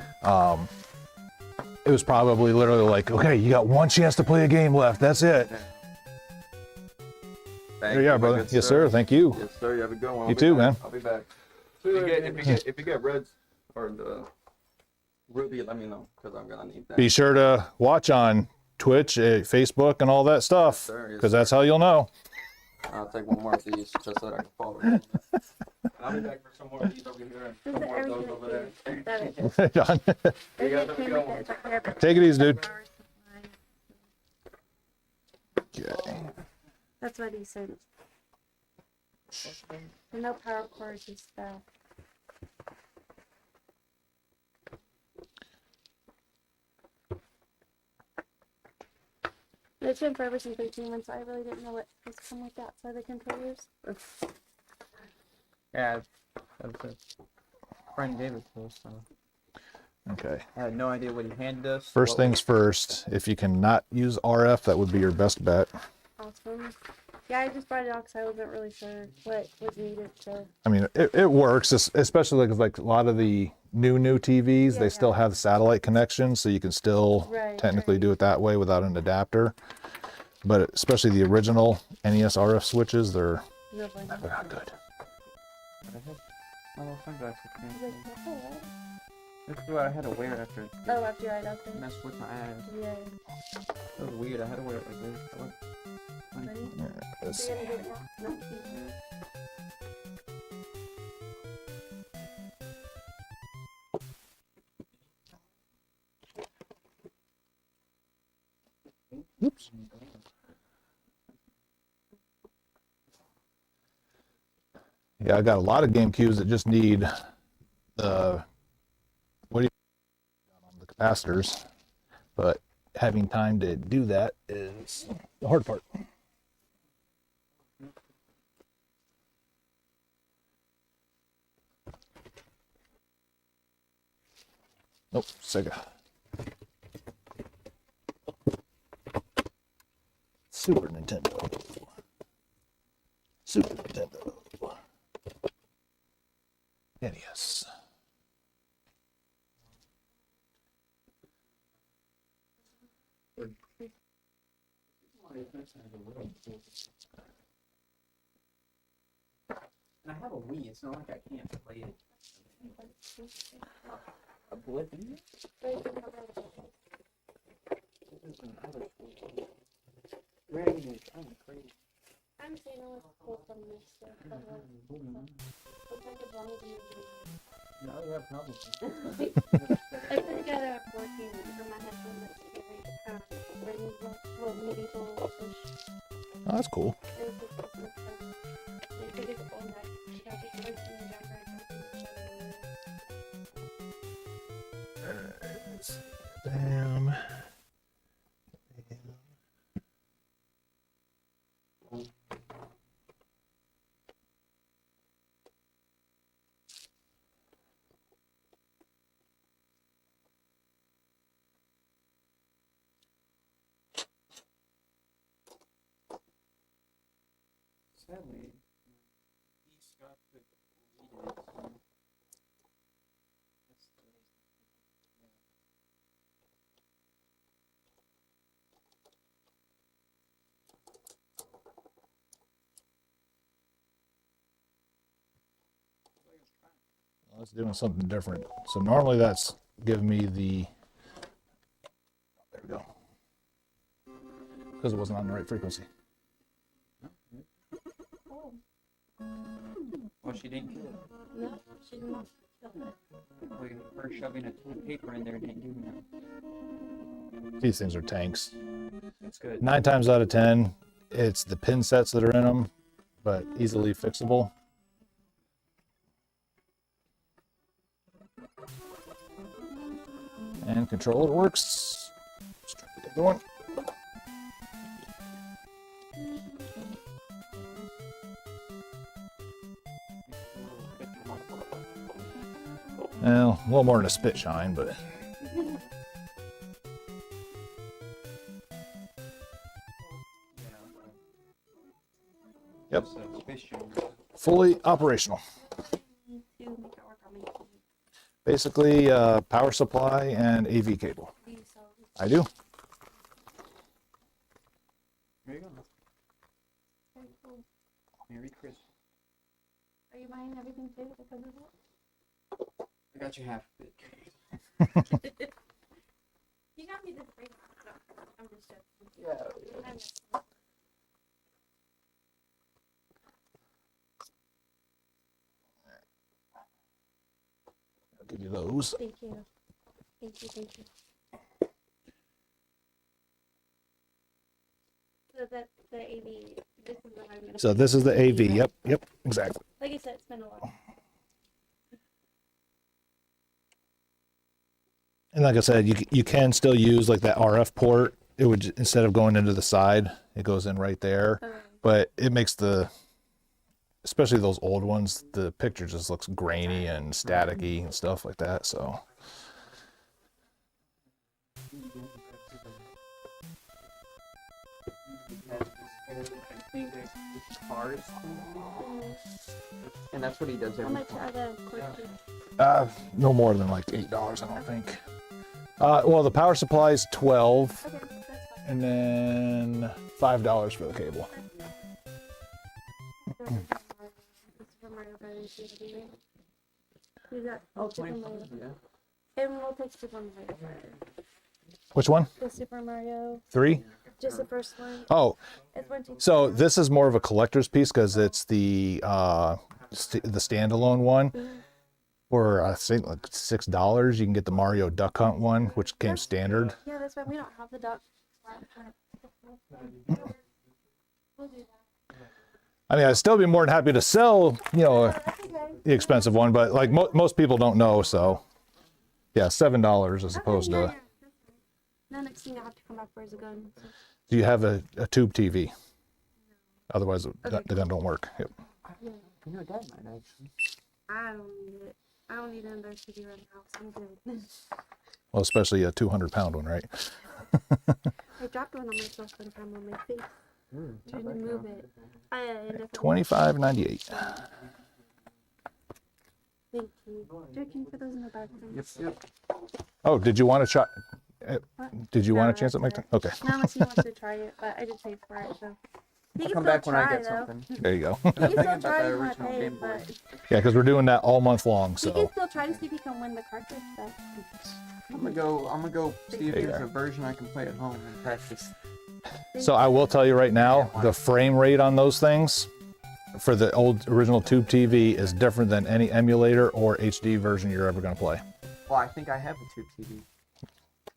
A: It was probably literally like, okay, you got one chance to play a game left. That's it.
E: Thank
A: There you are,
E: my
A: brother.
E: good
A: Yes, sir. Thank you.
E: Yes, sir. You have a good one. I'll
A: You
E: be
A: too,
E: back.
A: man.
E: I'll be back. If you get reds or the ruby, let me know because I'm gonna need that.
A: Be sure to watch on Twitch, Facebook, and all that stuff,
E: sir. Yes,
A: because that's how you'll know.
E: I'll take one more of these just so that I can follow you. I'll be back for some more of these over here and
F: This
E: some
F: is
E: more of those
F: everything
E: over there.
F: that it
A: Done.
E: You guys
F: It
E: have a
F: came
E: good
F: with
E: one.
F: it, but they're-
A: Take it easy, dude. Okay.
F: That's what he said. And no power cords and stuff. It's been forever since 18 months, so I really didn't know what was coming with that side of the controllers.
B: Yeah, that's a friend gave it to us, so
A: Okay.
B: I had no idea what he handed us.
A: First
B: what
A: things first. If you cannot use RF, that would be your best bet.
F: Awesome. Yeah, I just brought it out because I wasn't really sure what was needed, so.
A: I mean, it works, especially like a lot of the new TVs.
F: Yeah,
A: They still
F: yeah.
A: have the satellite connection, so you can still
F: Right,
A: technically
F: right.
A: do it that way without an adapter. But especially the original NES RF switches, they're
F: Nobody knows.
A: not good.
B: My little sunglasses came.
F: He's like, "That's all right."
B: This is what I had to wear after it
F: Oh, after you're right out there.
B: messed with my eyes.
F: Yeah.
B: It was weird. I had to wear it like this. I went-
F: Ready?
A: Yeah, let's
F: So
A: see.
F: you're gonna do it now? No, keep-
A: Oops. Yeah, I got a lot of GameCubes that just need the the capacitors, but having time to do that is the hard part. Nope, Sega. Super Nintendo. Super Nintendo. NES.
B: And I have a Wii. It's not like I can't play it. Oblivion? Dragon, I'm crazy.
F: I'm saying it was cool from this stuff, but what type of wrong do you do?
B: No, you have problems.
F: I put together a 14 for my headphone that's very, medieval fish.
A: Oh, that's cool.
F: It was just Christmas stuff. I think it's old that Shelby Christmas and
A: Damn.
B: Sadly, he's got to read it. That's the reason.
A: Let's doing something different. So normally that's giving me the. There we go. Because it wasn't on the right frequency.
B: Well, she didn't kill it.
F: No, she did not kill it.
B: Her shoving a tool paper in there didn't do nothing.
A: These things are tanks.
B: It's good.
A: 9 times out of 10, it's the pin sets that are in them, but easily fixable. And controller works. Let's try the other one. Well, a little more than a spit shine, but Yep.
B: So, fishing.
A: fully operational.
F: To make it work on me.
A: Basically, power supply and AV cable.
F: Do you sell these?
A: I do.
B: There you go.
F: Very cool.
B: Merry Christmas.
F: Are you buying everything too because of it?
B: I got you half of it.
F: You got me this bracelet. No, I'm just joking.
B: Yeah.
F: I'm just-
A: I'll give you those.
F: Thank you. Thank you, thank you. So that's the AV. This is what I'm gonna.
A: So this is the AV. Yep, exactly.
F: Like I said, it's been a while.
A: And like I said, you can still use like that RF port. It would, instead of going into the side, it goes in right there. But it makes the, especially those old ones, the picture just looks grainy and staticky and stuff like that. So
B: Cars. And that's what he does
F: How
B: every
F: much are the cords?
A: no more than like $8, I don't think. Well, the power supply is 12,
F: Okay, that's fine.
A: and then $5 for the cable.
F: It's for Mario Brothers DVD, right? We got
B: Oh,
F: Super
B: 25,
F: Mario.
B: yeah.
F: And we'll take Super Mario.
A: Which one?
F: The Super Mario,
A: 3?
F: just the first one.
A: Oh,
F: It's 1, 2,
A: so this is more of a collector's piece because it's the standalone one. For I think like $6, you can get the Mario Duck Hunt one, which came standard.
F: Yeah, that's right. We don't have the duck. We'll do that.
A: I mean, I'd still be more than happy to sell,
F: That's okay.
A: the expensive one, but like most people don't know, so yeah, $7 as opposed
F: Okay, yeah,
A: to.
F: yeah, that's fine. Now next thing I have to come back for is a gun. So.
A: Do you have a tube TV? Otherwise,
F: Okay,
A: the gun don't work. Yep.
B: You know, Dad might actually.
F: I don't need it. I don't need another TV right now. So I'm good.
A: Well, especially a 200-pound one, right?
F: I dropped one on myself one time on my face. I didn't move it. I ended up.
A: $25.98.
F: Thank you. Checking for those in the background.
B: Yep.
A: Oh, did you want to try?
F: What?
A: Did you
F: No,
A: want a chance at
F: that's
A: my
F: it.
A: time? Okay,
F: Not unless he wants to try it, but I did pay for it, so. He
E: I'll
F: can
E: come
F: still
E: back when I
F: try,
E: get
F: though.
E: something.
A: there you go.
F: He can
E: Thinking
F: still
E: about
F: try
E: that
F: if you want
E: original
F: to pay,
E: Game Boy.
F: but
A: Yeah, because we're doing that all month long.
F: he
A: So
F: can still try to see if he can win the cartridge. But
B: I'm gonna go see if
A: There you
B: there's
A: are.
B: a version I can play at home and practice.
A: So I will tell you right now, the frame rate on those things for the old original tube TV is different than any emulator or HD version you're ever going to play.
B: Well, I think I have a tube TV.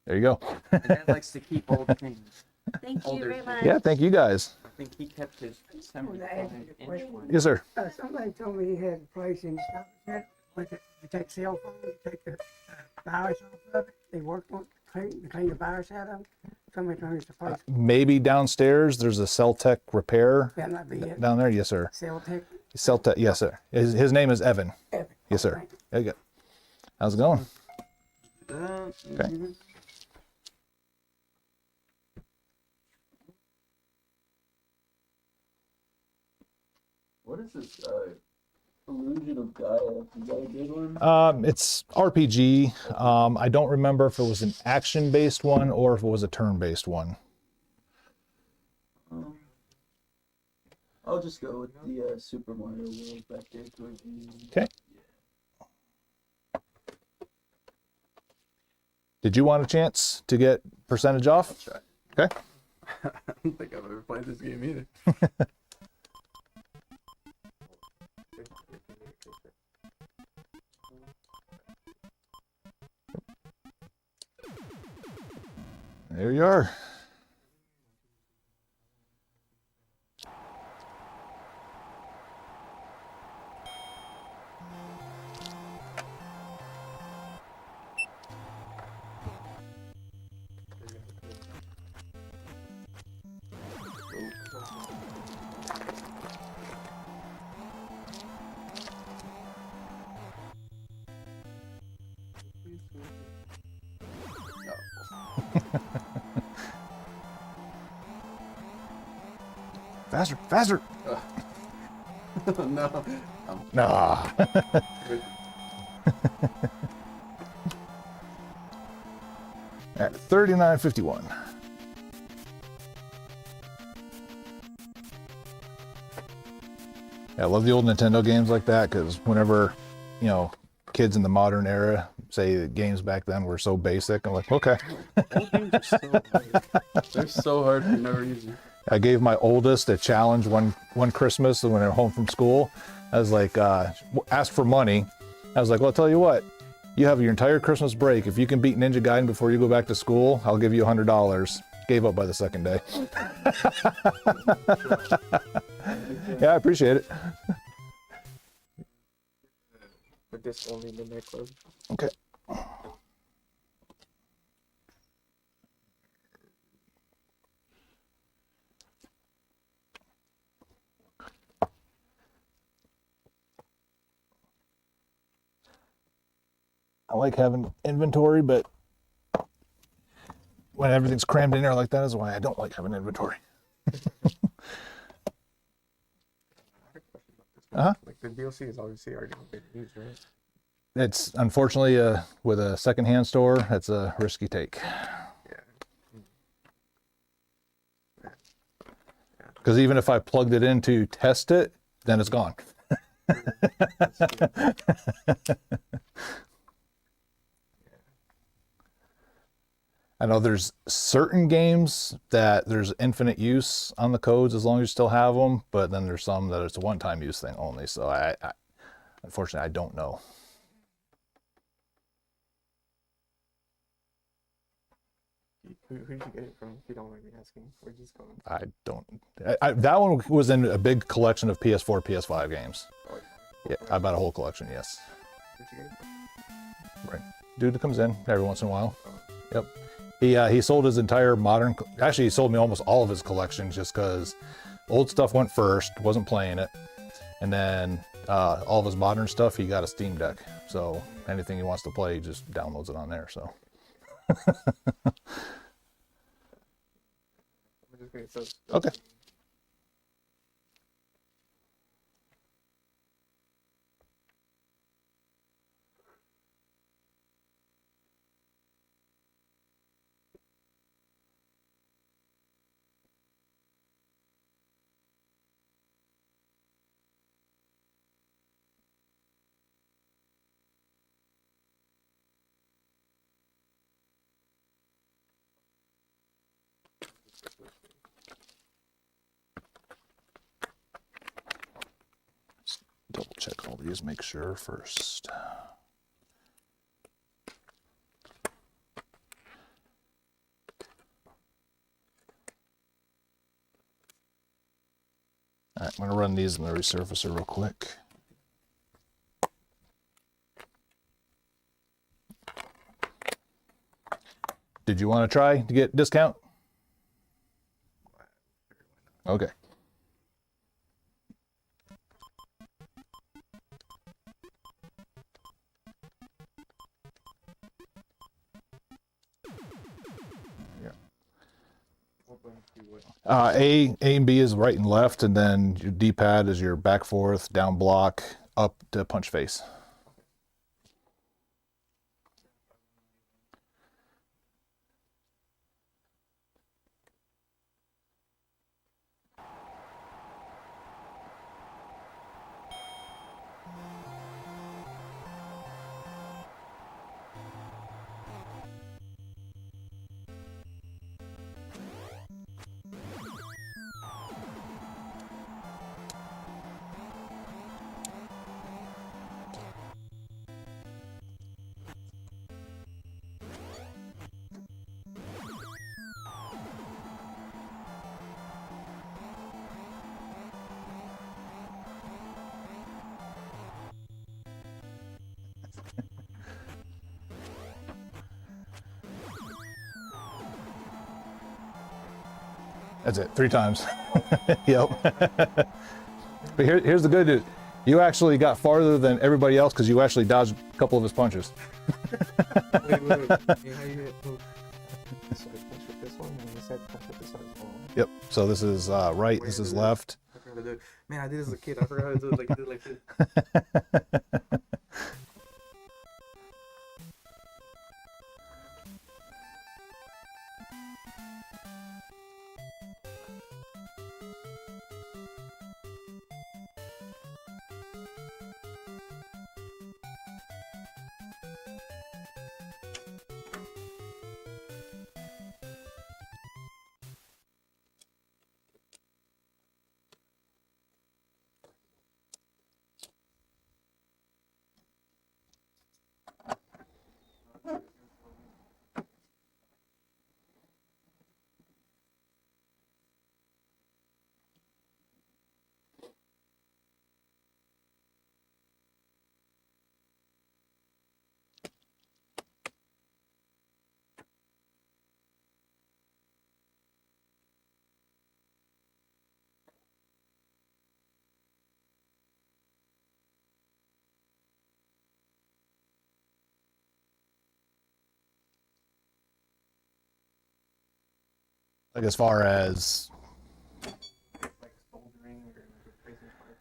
A: There you go.
B: And Dad likes to keep old things.
F: thank you
B: Older
F: very much.
A: Yeah, thank you guys.
B: I think he kept his 75-inch one.
A: Yes, sir.
G: Somebody told me he had a place in Scotland. You take cell phone, you take the virus off of it. They worked on to clean the virus out of it. Somebody told me it's the place.
A: Maybe downstairs there's a Celtech repair
G: That might be it.
A: down there. Yes, sir.
G: Cell tech.
A: Celtech. Yes, sir. His name is Evan.
G: Evan.
A: Yes, sir. There you go. How's it going? Okay.
H: What is this Illusion of Gaia? Is that a good one?
A: It's RPG. I don't remember if it was an action-based one or if it was a turn-based one.
H: I'll just go with the Super Mario World back there towards the
A: Okay. Did you want a chance to get percentage off? Okay.
I: I don't think I've ever played this game either.
A: There you are. Faster, faster.
I: No.
A: Nah. At 39.51. Yeah, I love the old Nintendo games like that because whenever, you know, kids in the modern era say the games back then were so basic, I'm like, okay.
I: Old games are so hard. They're so hard for no reason.
A: I gave my oldest a challenge one Christmas when they were home from school. I was like, asked for money. I was like, well, I'll tell you what, you have your entire Christmas break. If you can beat Ninja Gaiden before you go back to school, I'll give you $100. Gave up by the second day. Yeah, I appreciate it.
E: But this only midnight club.
A: Okay. I like having inventory, but when everything's crammed in there like that is why I don't like having inventory. Uh-huh.
I: Like the DLC is obviously already been used, right?
A: It's unfortunately with a secondhand store, that's a risky take. Because even if I plugged it in to test it, then it's gone. I know there's certain games that there's infinite use on the codes as long as you still have them, but then there's some that it's a one-time use thing only. So I unfortunately, I don't know.
I: Who did you get it from? If you don't mind me asking, where'd you go?
A: I don't. That one was in a big collection of PS4, PS5 games. Yeah, I bought a whole collection. Yes.
I: Where'd you get it from?
A: Right. Dude that comes in every once in a while. Yep. He sold his entire modern. Actually, he sold me almost all of his collection just because old stuff went first. Wasn't playing it, and then all of his modern stuff he got a Steam Deck. So anything he wants to play, he just downloads it on there. So.
I: just gonna get
A: Okay. Double check all these, make sure first. All right, I'm gonna run these in the resurfacer real quick. Did you want to try to get discount? Okay. A and B is right and left, and then your D-pad is your back fourth, down block, up to punch face. That's it, 3 times. Yep. But here's the good news. You actually got farther than everybody else because you actually dodged a couple of his punches.
I: Wait. Hey, how you hit? So I punch with this one, and you said punch with this one as well.
A: Yep. So this is right, this is left.
I: I forgot to do it. Man, I did this as a kid. I forgot how to do it. Like, you did like this.
A: Like as far as
I: Like soldering or replacing parts.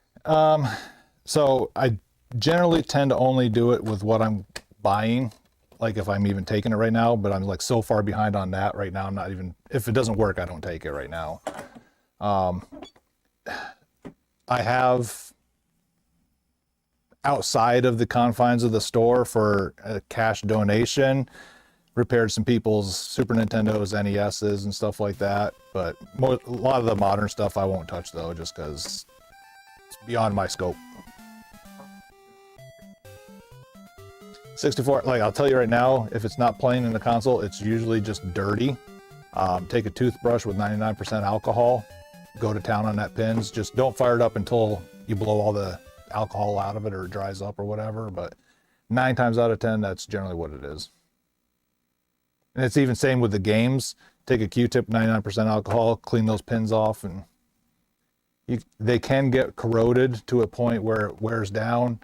A: so I generally tend to only do it with what I'm buying, like if I'm even taking it right now, but I'm like so far behind on that right now. I'm not even, if it doesn't work, I don't take it right now. I have outside of the confines of the store for a cash donation repaired some people's Super Nintendos, NESs, and stuff like that. But a lot of the modern stuff I won't touch though, just because it's beyond my scope. 64, like I'll tell you right now, if it's not playing in the console, it's usually just dirty. Take a toothbrush with 99% alcohol, go to town on that pins. Just don't fire it up until you blow all the alcohol out of it or it dries up or whatever. But 9 times out of 10, that's generally what it is. And it's even same with the games. Take a Q-tip, 99% alcohol, clean those pins off, and they can get corroded to a point where it wears down.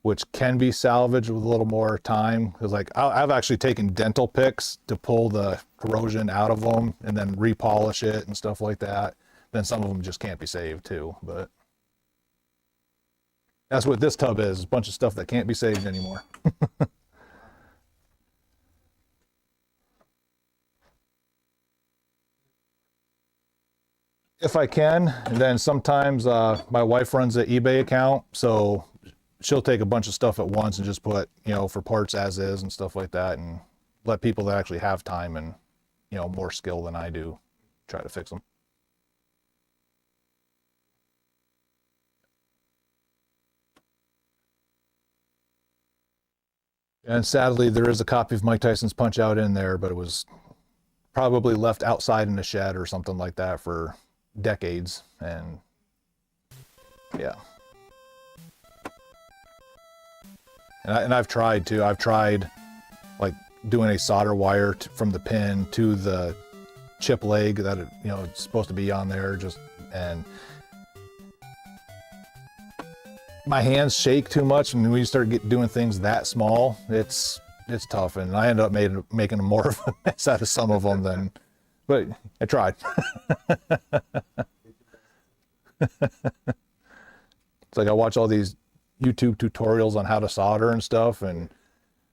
A: which can be salvaged with a little more time. Because like I've actually taken dental picks to pull the corrosion out of them and then repolish it and stuff like that. Then some of them just can't be saved too. But that's what this tub is, a bunch of stuff that can't be saved anymore. If I can, and then sometimes my wife runs an eBay account, so she'll take a bunch of stuff at once and just put, you know, for parts as is and stuff like that, and let people that actually have time and, you know, more skill than I do try to fix them. And sadly, there is a copy of Mike Tyson's Punch Out in there, but it was probably left outside in the shed or something like that for decades. And yeah. And I've tried too. I've tried like doing a solder wire from the pin to the chip leg that it, you know, it's supposed to be on there, just, and my hands shake too much, and when you start doing things that small, it's tough, and I end up making more of a mess out of some of them than, but I tried. It's like I watch all these YouTube tutorials on how to solder and stuff, and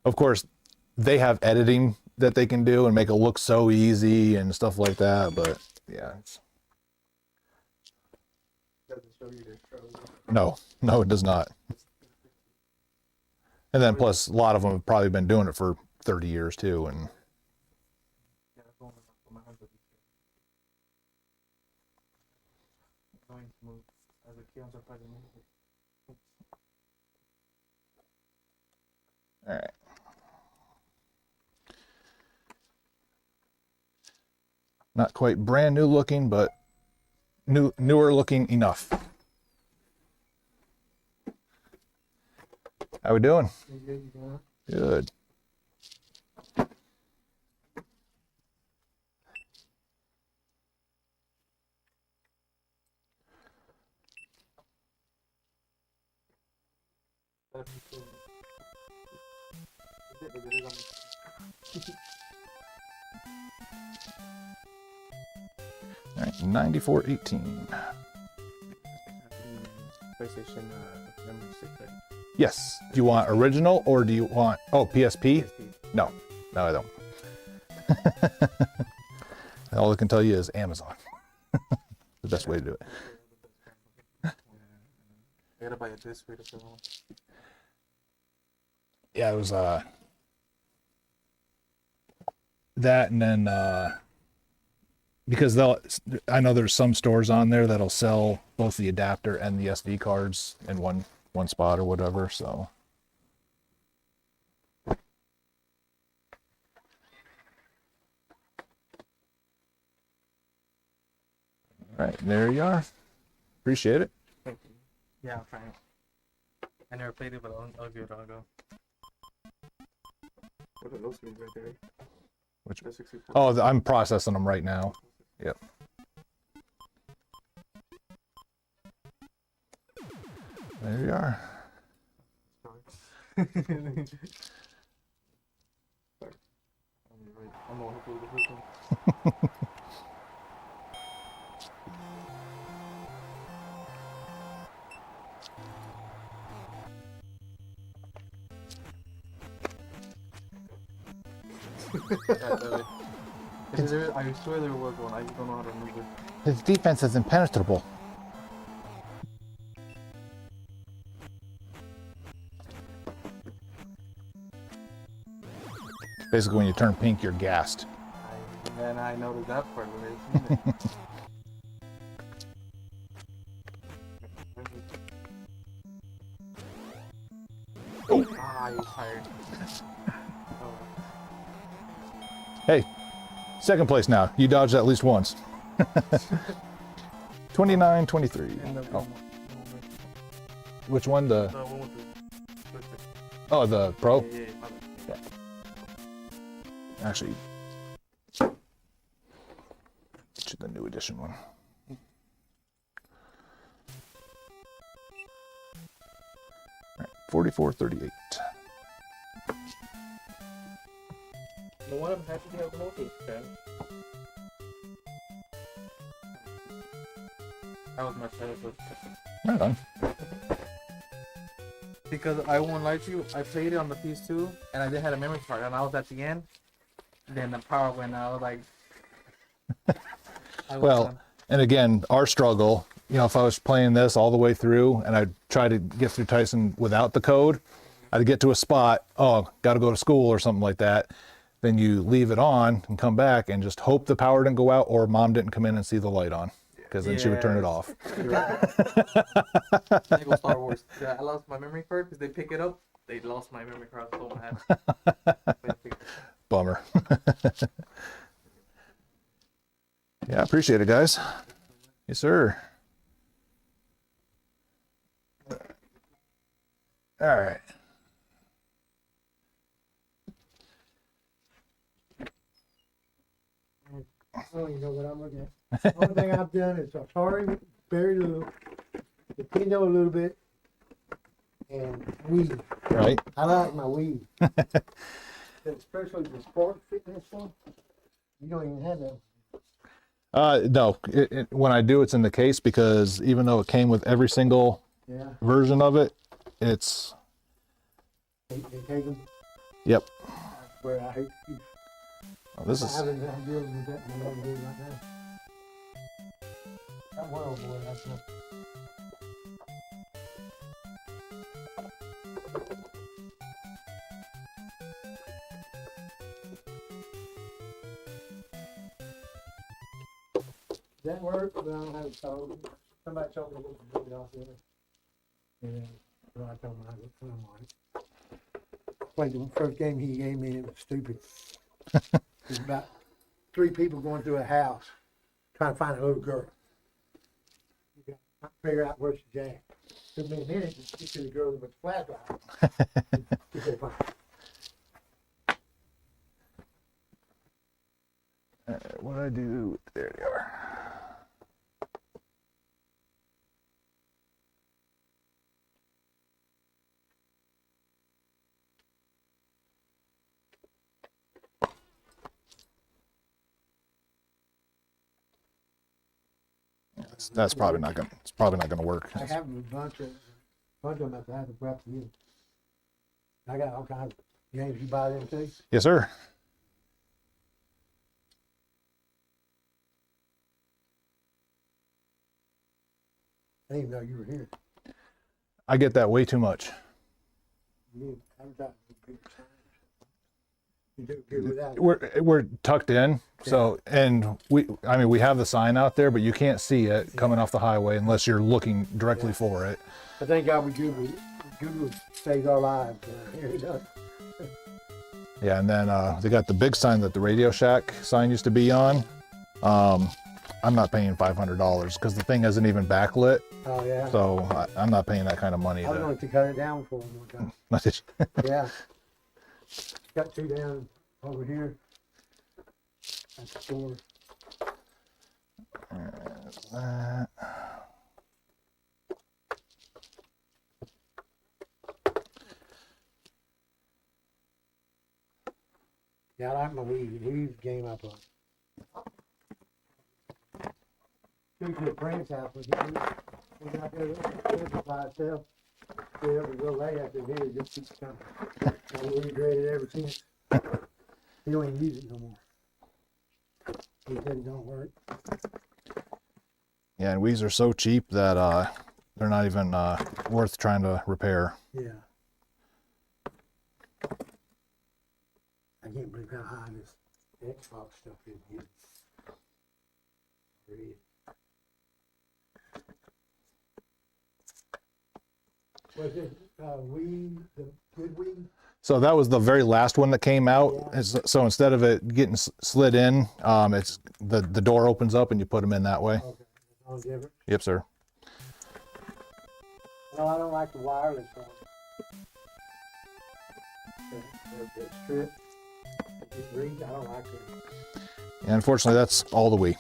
A: of course they have editing that they can do and make it look so easy and stuff like that, but yeah, no, it does not. And then plus a lot of them have probably been doing it for 30 years too, and all right. Not quite brand new looking, but newer looking enough. How we doing? Good. All right, 9418.
I: PlayStation memory stick, right?
A: Yes. Do you want original or do you want, oh, PSP? No, I don't. All I can tell you is Amazon. The best way to do it.
I: I gotta buy a disc reader for home.
A: Yeah, it was that, and then because I know there's some stores on there that'll sell both the adapter and the SD cards in one spot or whatever, so. All right, there you are. Appreciate it.
I: Thank you. Yeah, I'm trying. I never played it, but I'll give it a go. What are those three right there?
A: Which?
I: The 64.
A: Oh, I'm processing them right now. Yep. There you are.
I: Sorry. I'm more hopeful with this one. I swear there was one. I just don't know how to remember.
A: His defense is impenetrable. Basically, when you turn pink, you're gassed.
I: And I noticed that part of it. You're tired.
A: Hey, second place now. You dodged at least once. 29-23. Oh. Which one?
I: The one with the
A: Oh, the Pro?
I: Yeah.
A: Actually, get you the new edition one. All right, 44.38.
I: The one I'm happy to have the most is 10. That was my favorite.
A: Right on.
I: Because I won't lie to you, I played it on the PS2 and I did had a memory card and I was at the end. Then the power went out. I was like, I was
A: Well,
I: done.
A: and again, our struggle, you know, if I was playing this all the way through and I tried to get through Tyson without the code, I'd get to a spot, oh, got to go to school or something like that. Then you leave it on and come back and just hope the power didn't go out or mom didn't come in and see the light on, because then she would turn it
I: Yes.
A: off.
I: You're right. Lego Star Wars. Yeah, I lost my memory card because they pick it up. They lost my memory card. I was so mad.
A: Bummer. Yeah, I appreciate it, guys. Yes, sir. All right.
G: I don't even know what I'm looking at. The only thing I've done is Atari, very little, Nintendo a little bit, and Wii.
A: Right.
G: I like my Wii. Especially the sport fitness one. You don't even have that.
A: No, when I do, it's in the case, because even though it came with every single
G: Yeah.
A: version of it, it's,
G: They take them
A: yep.
G: where I hate to.
A: Oh, this
G: I
A: is,
G: haven't been dealing with that in a long day right now. That one old boy, that's not. Does that work? But I don't have it sold. Somebody told me we could do it off there. And so I told him I would put them on it. Played the first game he gave me, it was stupid. There's about 3 people going through a house trying to find a little girl. You got to figure out where she's at. Took me a minute to get to the girl with the flashlight. Get her find.
A: what do I do? There they are. That's probably not gonna. It's probably not gonna work.
G: I have a bunch of them at the house of breath you. I got all kinds of games. You buy them too?
A: Yes, sir.
G: I didn't even know you were here.
A: I get that way too much.
G: You, I'm talking big signs. You do good without it.
A: We're tucked in, so, and we have the sign out there, but you can't see it coming off the highway unless you're looking directly for it.
G: I thank God we Google saves our lives. Here it does.
A: Yeah, and then they got the big sign that the Radio Shack sign used to be on. I'm not paying $500 because the thing isn't even backlit,
G: Oh yeah.
A: so I'm not paying that kind of money.
G: I was going to cut it down for them one time. Yeah. Got 2 down over here. At the store. Yeah, I like my weed. Weed game I play. Go to a friend's house with me. We got there by itself. We ever go lay after here, it just keeps coming. I regret it ever since. He don't even use it no more. He said it don't work.
A: Yeah, and weeds are so cheap that they're not even worth trying to repair.
G: Yeah. I can't believe how high this Xbox stuff is getting. Really. Was it weed, the good weed?
A: So that was the very last one that came out.
G: Yeah.
A: So instead of it getting slid in, it's the door opens up and you put them in that way.
G: Okay, it's all different.
A: Yep, sir.
G: No, I don't like the wireless one. The strip, the reed, I don't like it.
A: And unfortunately, that's all the we.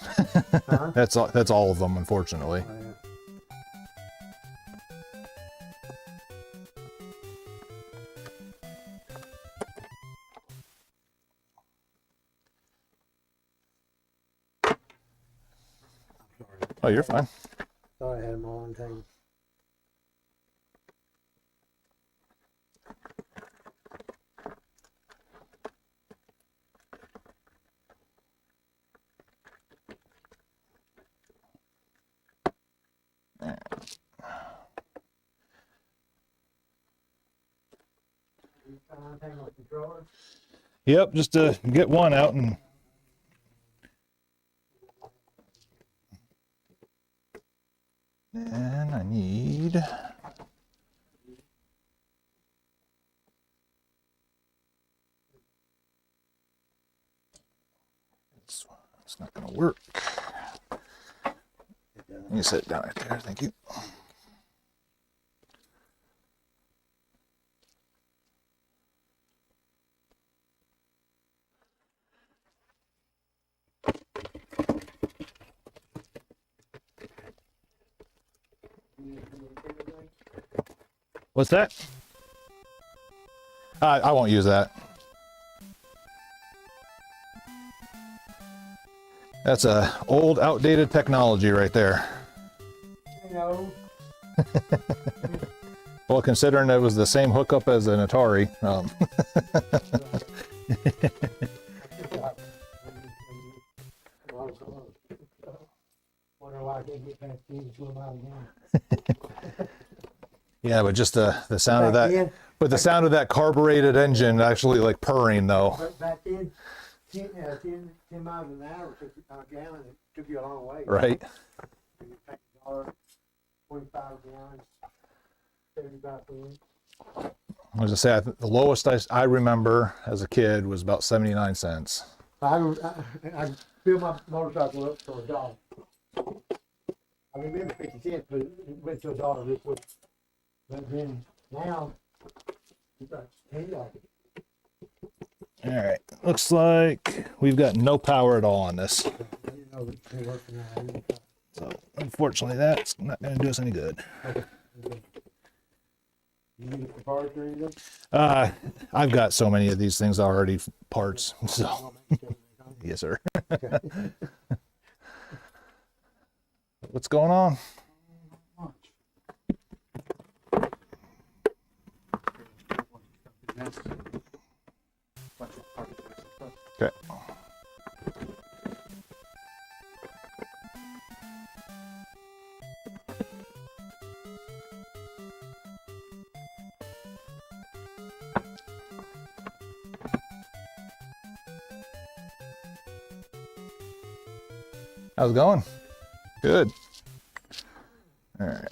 G: Huh?
A: That's all of them, unfortunately.
G: Oh, yeah.
A: Oh, you're fine.
G: Thought I had them all on table. You trying to untangle the controller?
A: Yep, just to get one out and. And I need. It's not gonna work. Let me set it down right there. Thank you. What's that? I won't use that. That's a old, outdated technology right there.
G: You know,
A: Well, considering it was the same hookup as an Atari.
G: wonder why I can't get past these to them out again.
A: Yeah, but just the sound of
G: Back
A: that.
G: then,
A: But the sound of that carbureted engine actually like purring though.
G: but back then, 10 miles an hour took a gallon. It took you a long way.
A: Right.
G: You take $1, 25 gallons, 75 cents.
A: As I say, the lowest I remember as a kid was about 79 cents.
G: I filled my motorcycle up for $1. I remember 50 cents, but it went to $1 real quick. But then now, it's like $10.
A: All right. Looks like we've got no power at all on this.
G: You know, it's working out.
A: So unfortunately, that's not going to do us any good.
G: You need the parts or anything?
A: I've got so many of these things already parts. So yes, sir. What's going on? Okay. How's it going? Good. All right.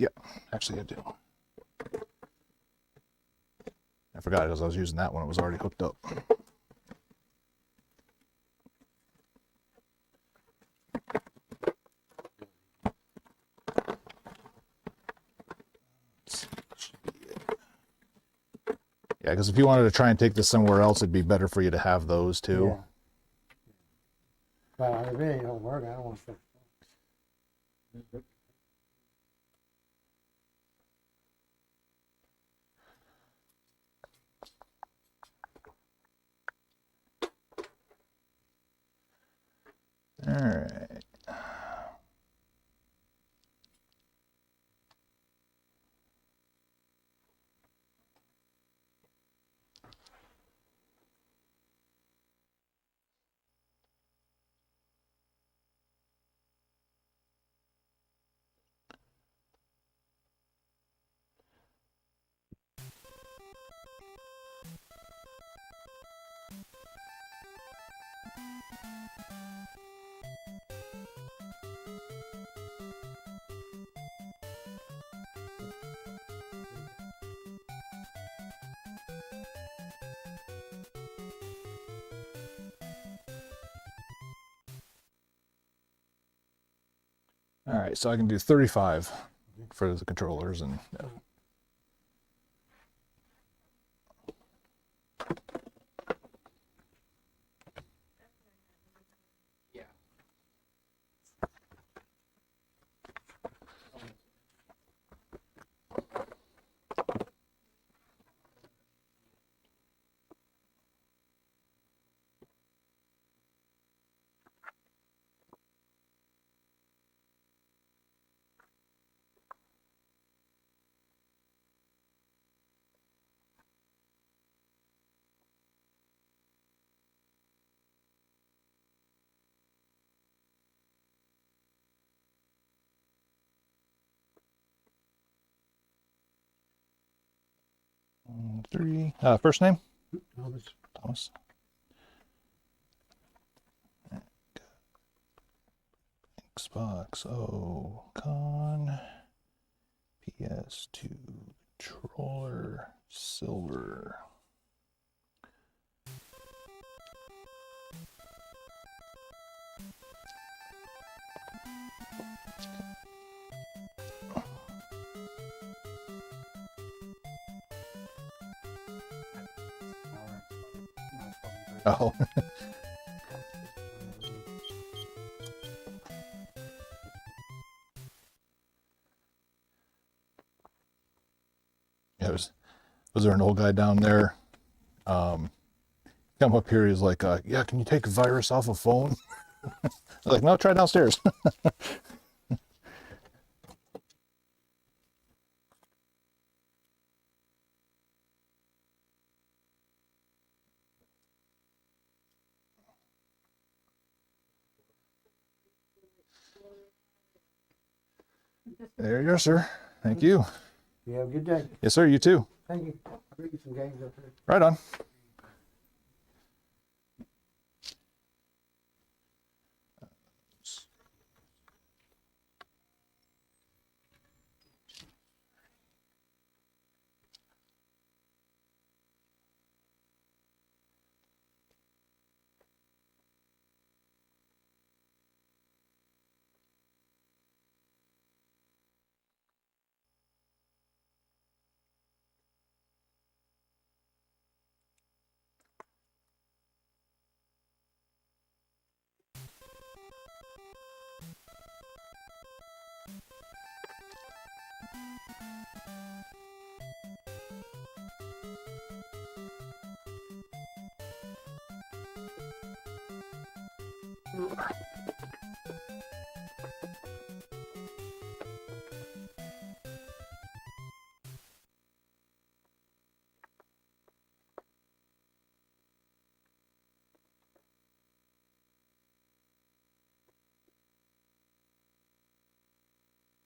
A: Yeah, actually I do. I forgot because I was using that one. It was already hooked up. Yeah, because if you wanted to try and take this somewhere else, it'd be better for you to have those too.
G: Yeah. But if it ain't gonna work, I don't want to.
A: All right. All right, so I can do 35 for the controllers and
B: Yeah.
A: 3. First name?
G: Thomas.
A: Thomas. Xbox O Con. PS2 controller silver. Oh. Yeah, was there an old guy down there? Come up here, he's like, yeah, can you take a virus off a phone? I was like, no, try downstairs. There you go, sir. Thank you.
G: You have a good day.
A: Yes, sir. You too.
G: Thank you. I'll bring you some games up here.
A: Right on.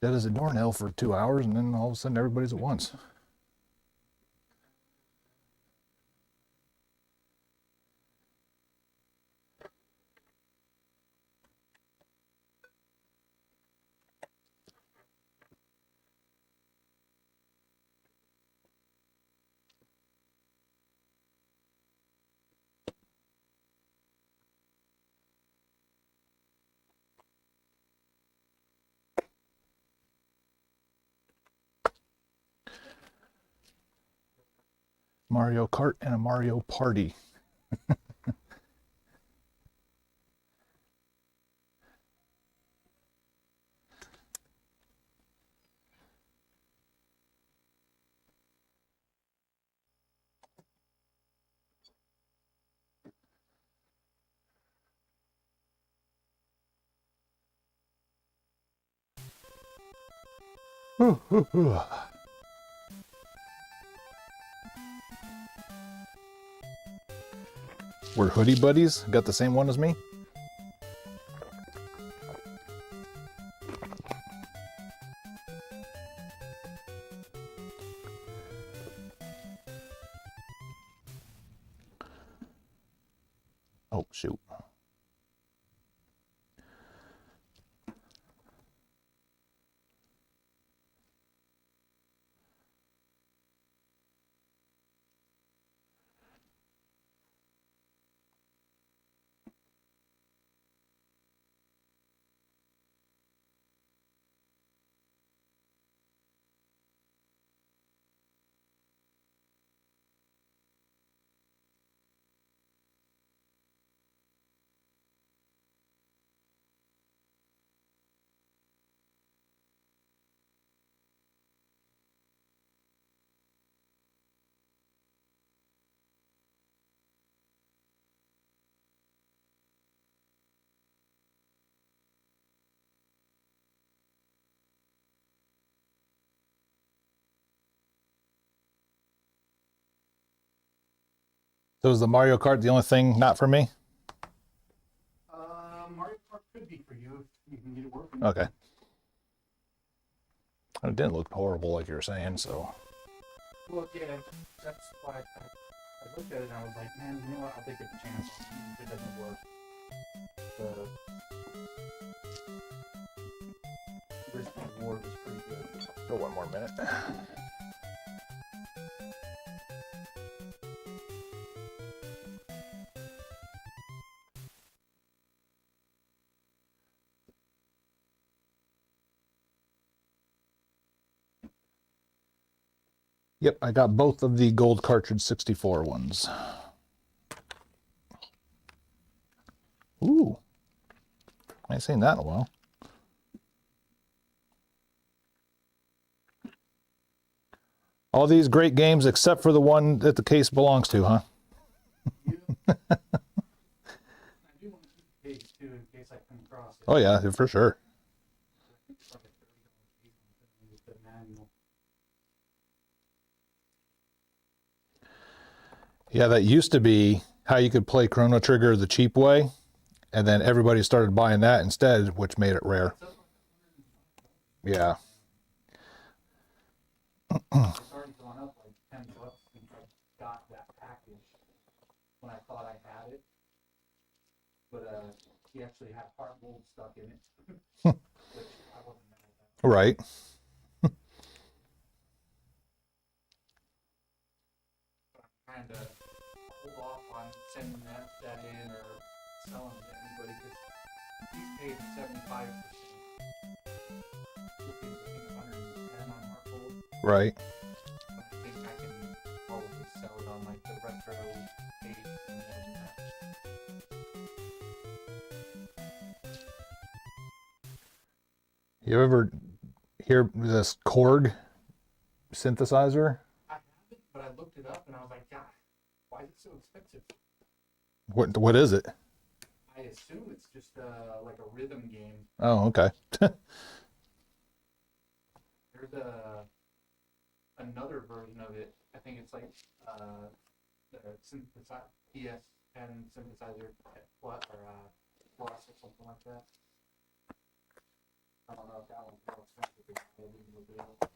A: Dead as a doornail for 2 hours, and then all of a sudden everybody's at once. Mario Kart and a Mario Party. We're hoodie buddies. Got the same one as me. Oh, shoot. So is the Mario Kart the only thing not for me?
C: Mario Kart could be for you if you can get it working.
A: Okay. It didn't look horrible like you were saying, so.
C: Well, yeah, that's why I looked at it and I was like, man, you know what? I'll take a chance on it if it doesn't work. The risk and reward was pretty good.
A: Go one more minute. Yep, I got both of the gold cartridge 64 ones. Ooh. I ain't seen that in a while. All these great games except for the one that the case belongs to, huh?
C: I do want to keep the case too in case I come across it.
A: Oh yeah, for sure.
C: I think it's like a $30 case on the thing with the manual.
A: Yeah, that used to be how you could play Chrono Trigger the cheap way, and then everybody started buying that instead, which made it rare. Yeah.
C: It's already gone up like $10 since I got that package when I thought I had it. But he actually had hard mold stuck in it, which I wasn't mad at.
A: Right.
C: But I'm trying to hold off on sending that in or selling it to anybody because he's paid 75%. Looking at 110 on Markhold.
A: Right.
C: I think I can probably sell it on like the retro page and then
A: You ever hear this Korg synthesizer?
C: I haven't, but I looked it up and I was like, God, why is it so expensive?
A: What is it?
C: I assume it's just like a rhythm game.
A: Oh, okay.
C: There's another version of it. I think it's like the PS10 synthesizer plus or something like that. I don't know if that one's more expensive because I didn't look it up.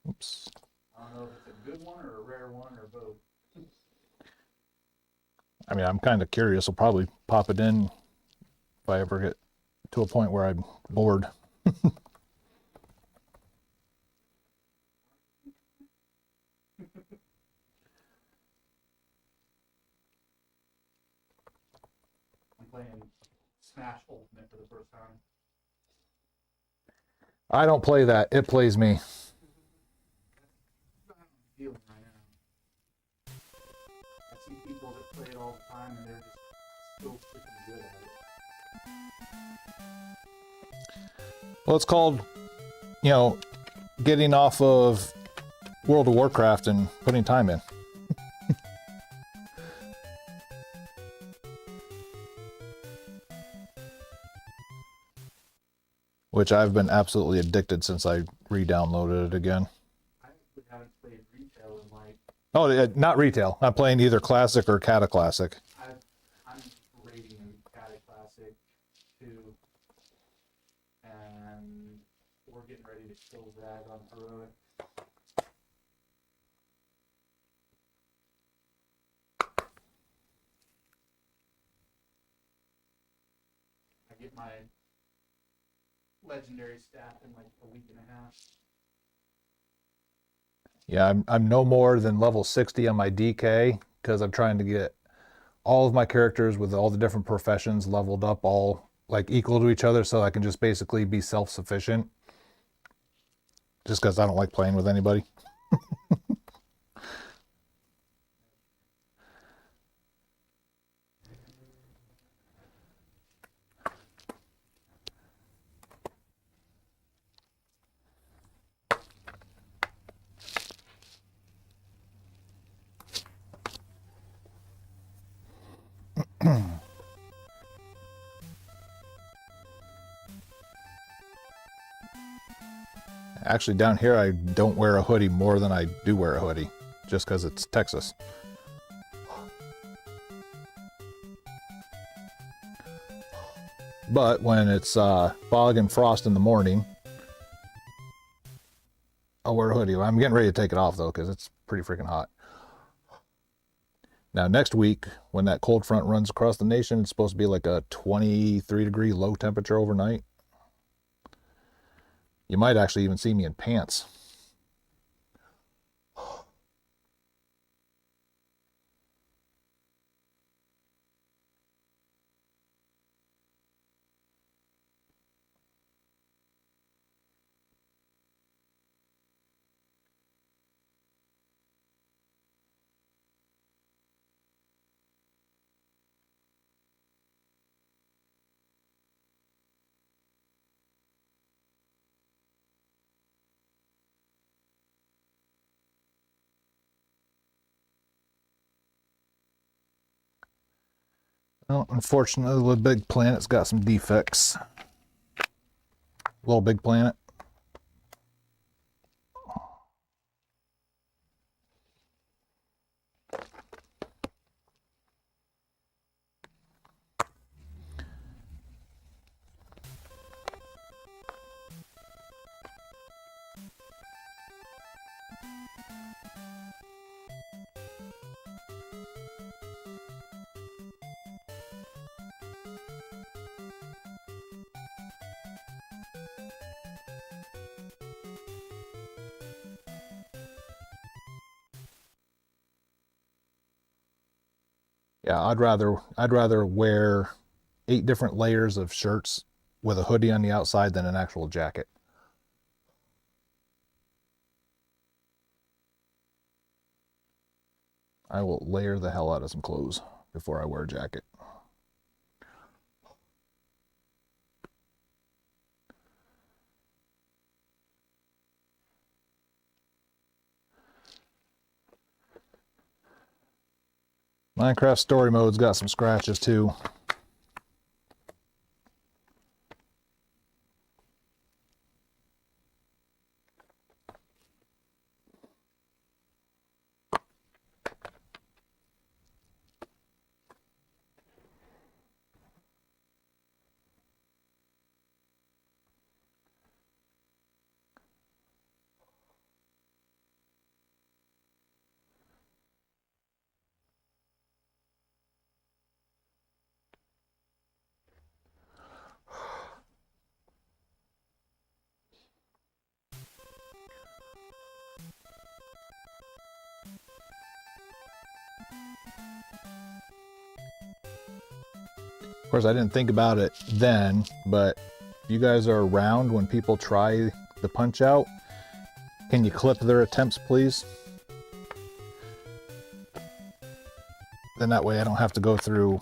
A: Oops.
C: I don't know if it's a good one or a rare one or both.
A: I mean, I'm kind of curious. I'll probably pop it in if I ever get to a point where I'm bored.
C: I'm playing Smash Ultimate for the first time.
A: I don't play that. It plays me.
C: I'm feeling right now. I see people that play it all the time and they're just so freaking good at it.
A: Well, it's called, getting off of World of Warcraft and putting time in. Which I've been absolutely addicted since I re-downloaded it again.
C: I actually haven't played retail in like,
A: Oh, not retail. I'm playing either classic or Cataclassic.
C: I'm rating Cata Classic 2, and we're getting ready to kill Zag on Heroic. I get my legendary stat in like a week and a half.
A: Yeah, I'm no more than level 60 on my DK because I'm trying to get all of my characters with all the different professions leveled up all like equal to each other so I can just basically be self-sufficient. Just because I don't like playing with anybody. Actually, down here, I don't wear a hoodie more than I do wear a hoodie, just because it's Texas. But when it's fog and frost in the morning, I'll wear a hoodie. I'm getting ready to take it off though, because it's pretty freaking hot. Now next week, when that cold front runs across the nation, it's supposed to be like a 23-degree low temperature overnight. You might actually even see me in pants. Well, unfortunately, the big planet's got some defects. Little big planet. Yeah, I'd rather wear 8 different layers of shirts with a hoodie on the outside than an actual jacket. I will layer the hell out of some clothes before I wear a jacket. Minecraft story mode's got some scratches too. Of course, I didn't think about it then, but if you guys are around when people try the punch out, can you clip their attempts, please? Then that way I don't have to go through,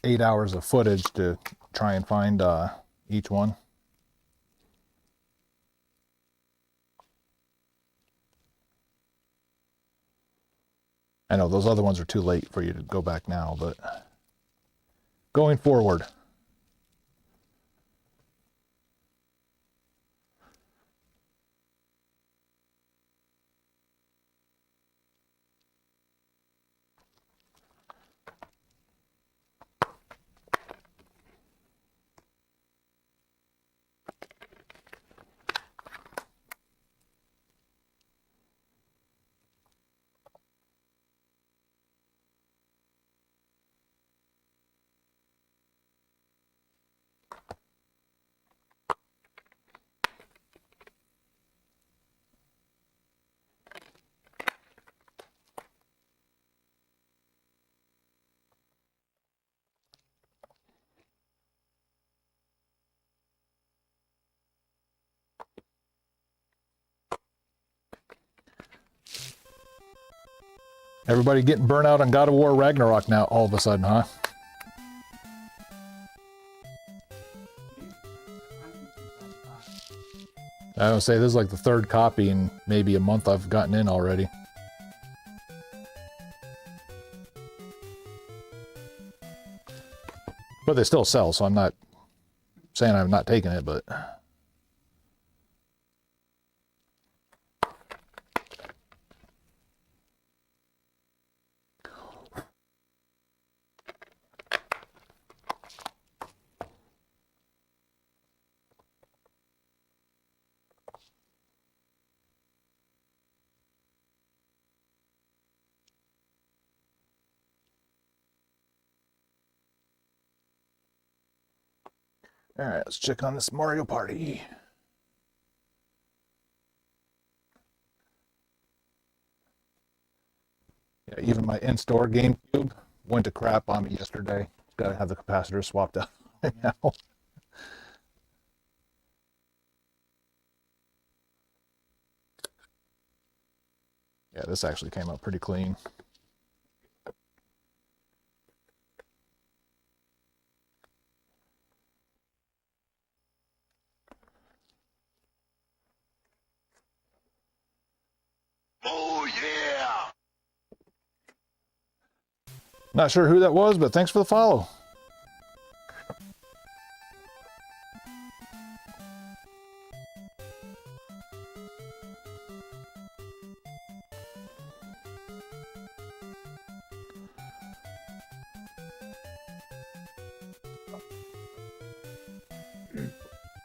A: 8 hours of footage to try and find each one. I know those other ones are too late for you to go back now, but going forward. Everybody getting burnt out on God of War Ragnarok now all of a sudden, huh? I would say this is like the 3rd copy in maybe a month I've gotten in already. But they still sell, so I'm not saying I'm not taking it, but... All right, let's check on this Mario Party. Yeah, even my in-store GameCube went to crap on me yesterday. Got to have the capacitor swapped out right now. Yeah, this actually came out pretty clean.
J: Oh yeah!
A: Not sure who that was, but thanks for the follow.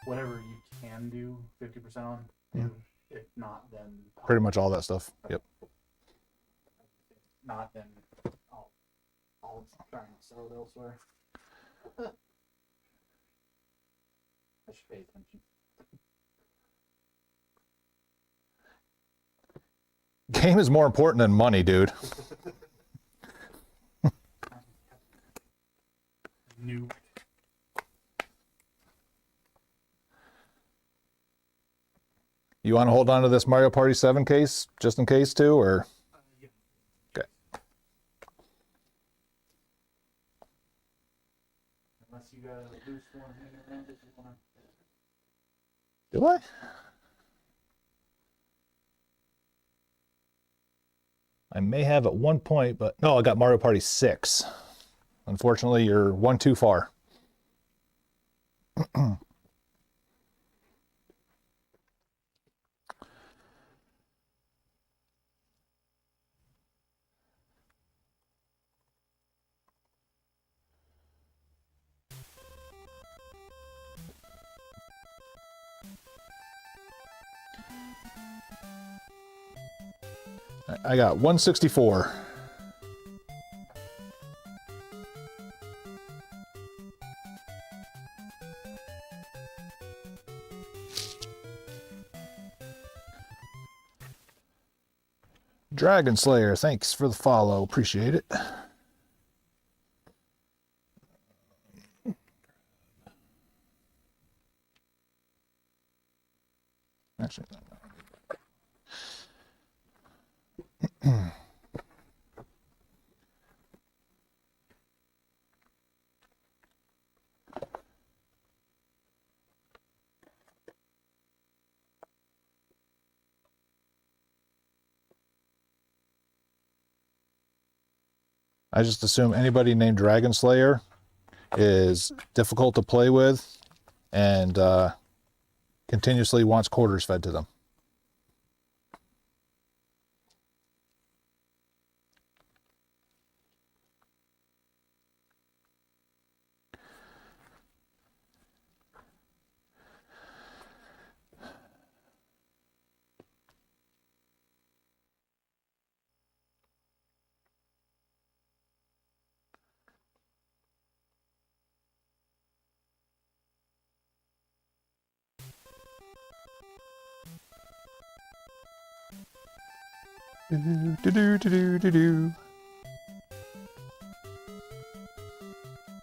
C: Whatever you can do 50% on,
A: Yeah.
C: if not, then
A: Pretty much all that stuff. Yep.
C: not, then I'll try and sell it elsewhere. I should pay attention.
A: Game is more important than money, dude.
C: New.
A: You want to hold on to this Mario Party 7 case just in case too, or?
C: Yeah.
A: Okay.
C: Unless you got a loose one hanging around if you wanna.
A: Do I? I may have at one point, but no, I got Mario Party 6. Unfortunately, you're one too far. I got 164. Dragon Slayer, thanks for the follow. Appreciate it. Actually, I just assume anybody named Dragon Slayer is difficult to play with and continuously wants quarters fed to them. Do, do, do, do, do, do, do.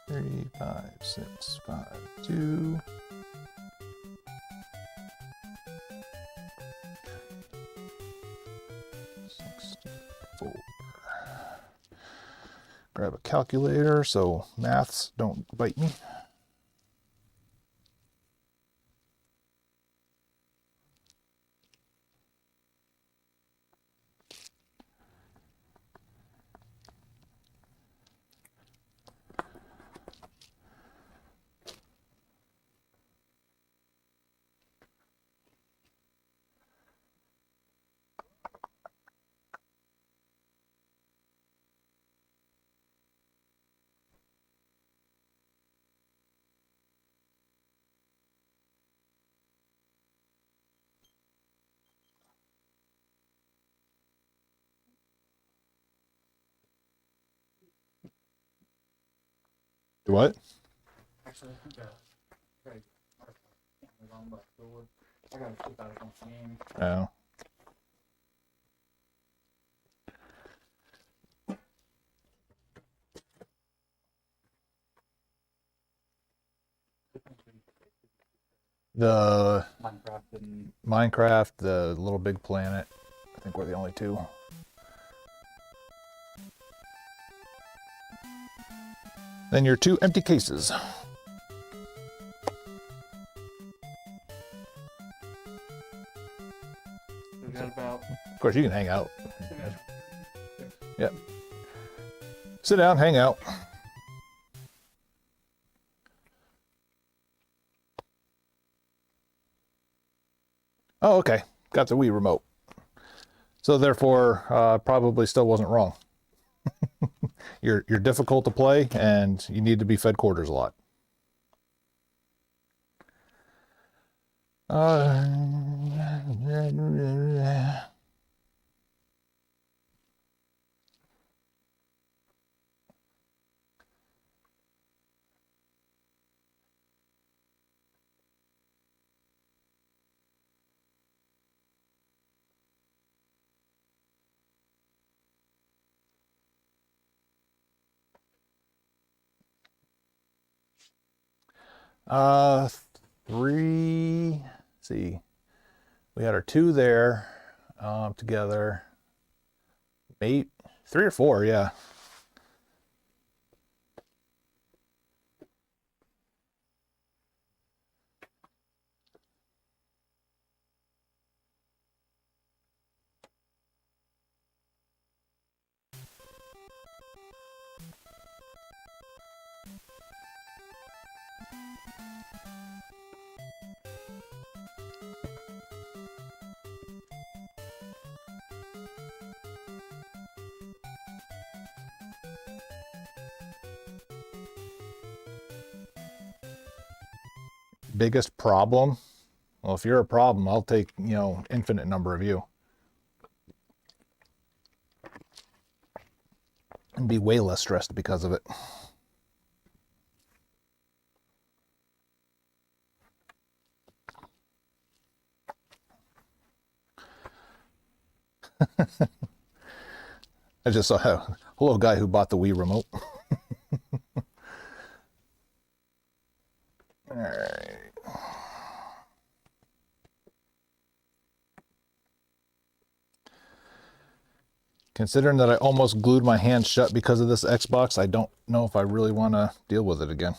A: 3, 5, 6, 5, 2. Grab a calculator so maths don't bite me. What?
C: Actually, I think Right. Amazon by store. I gotta flip out on game.
A: Oh. The
C: Minecraft and
A: Minecraft, the Little Big Planet. I think we're the only two. Then your 2 empty cases.
I: We got about
A: Of course, you can hang out. Yep. Sit down, hang out. Oh, okay. Got the Wii remote. So therefore, probably still wasn't wrong. You're difficult to play, and you need to be fed quarters a lot. Uh, 3. Let's see, we had our 2 there, together. 8, 3 or 4, yeah. Biggest problem? Well, if you're a problem, I'll take, infinite number of you. And be way less stressed because of it. I just saw a hello guy who bought the Wii remote. All right. Considering that I almost glued my hand shut because of this Xbox, I don't know if I really want to deal with it again.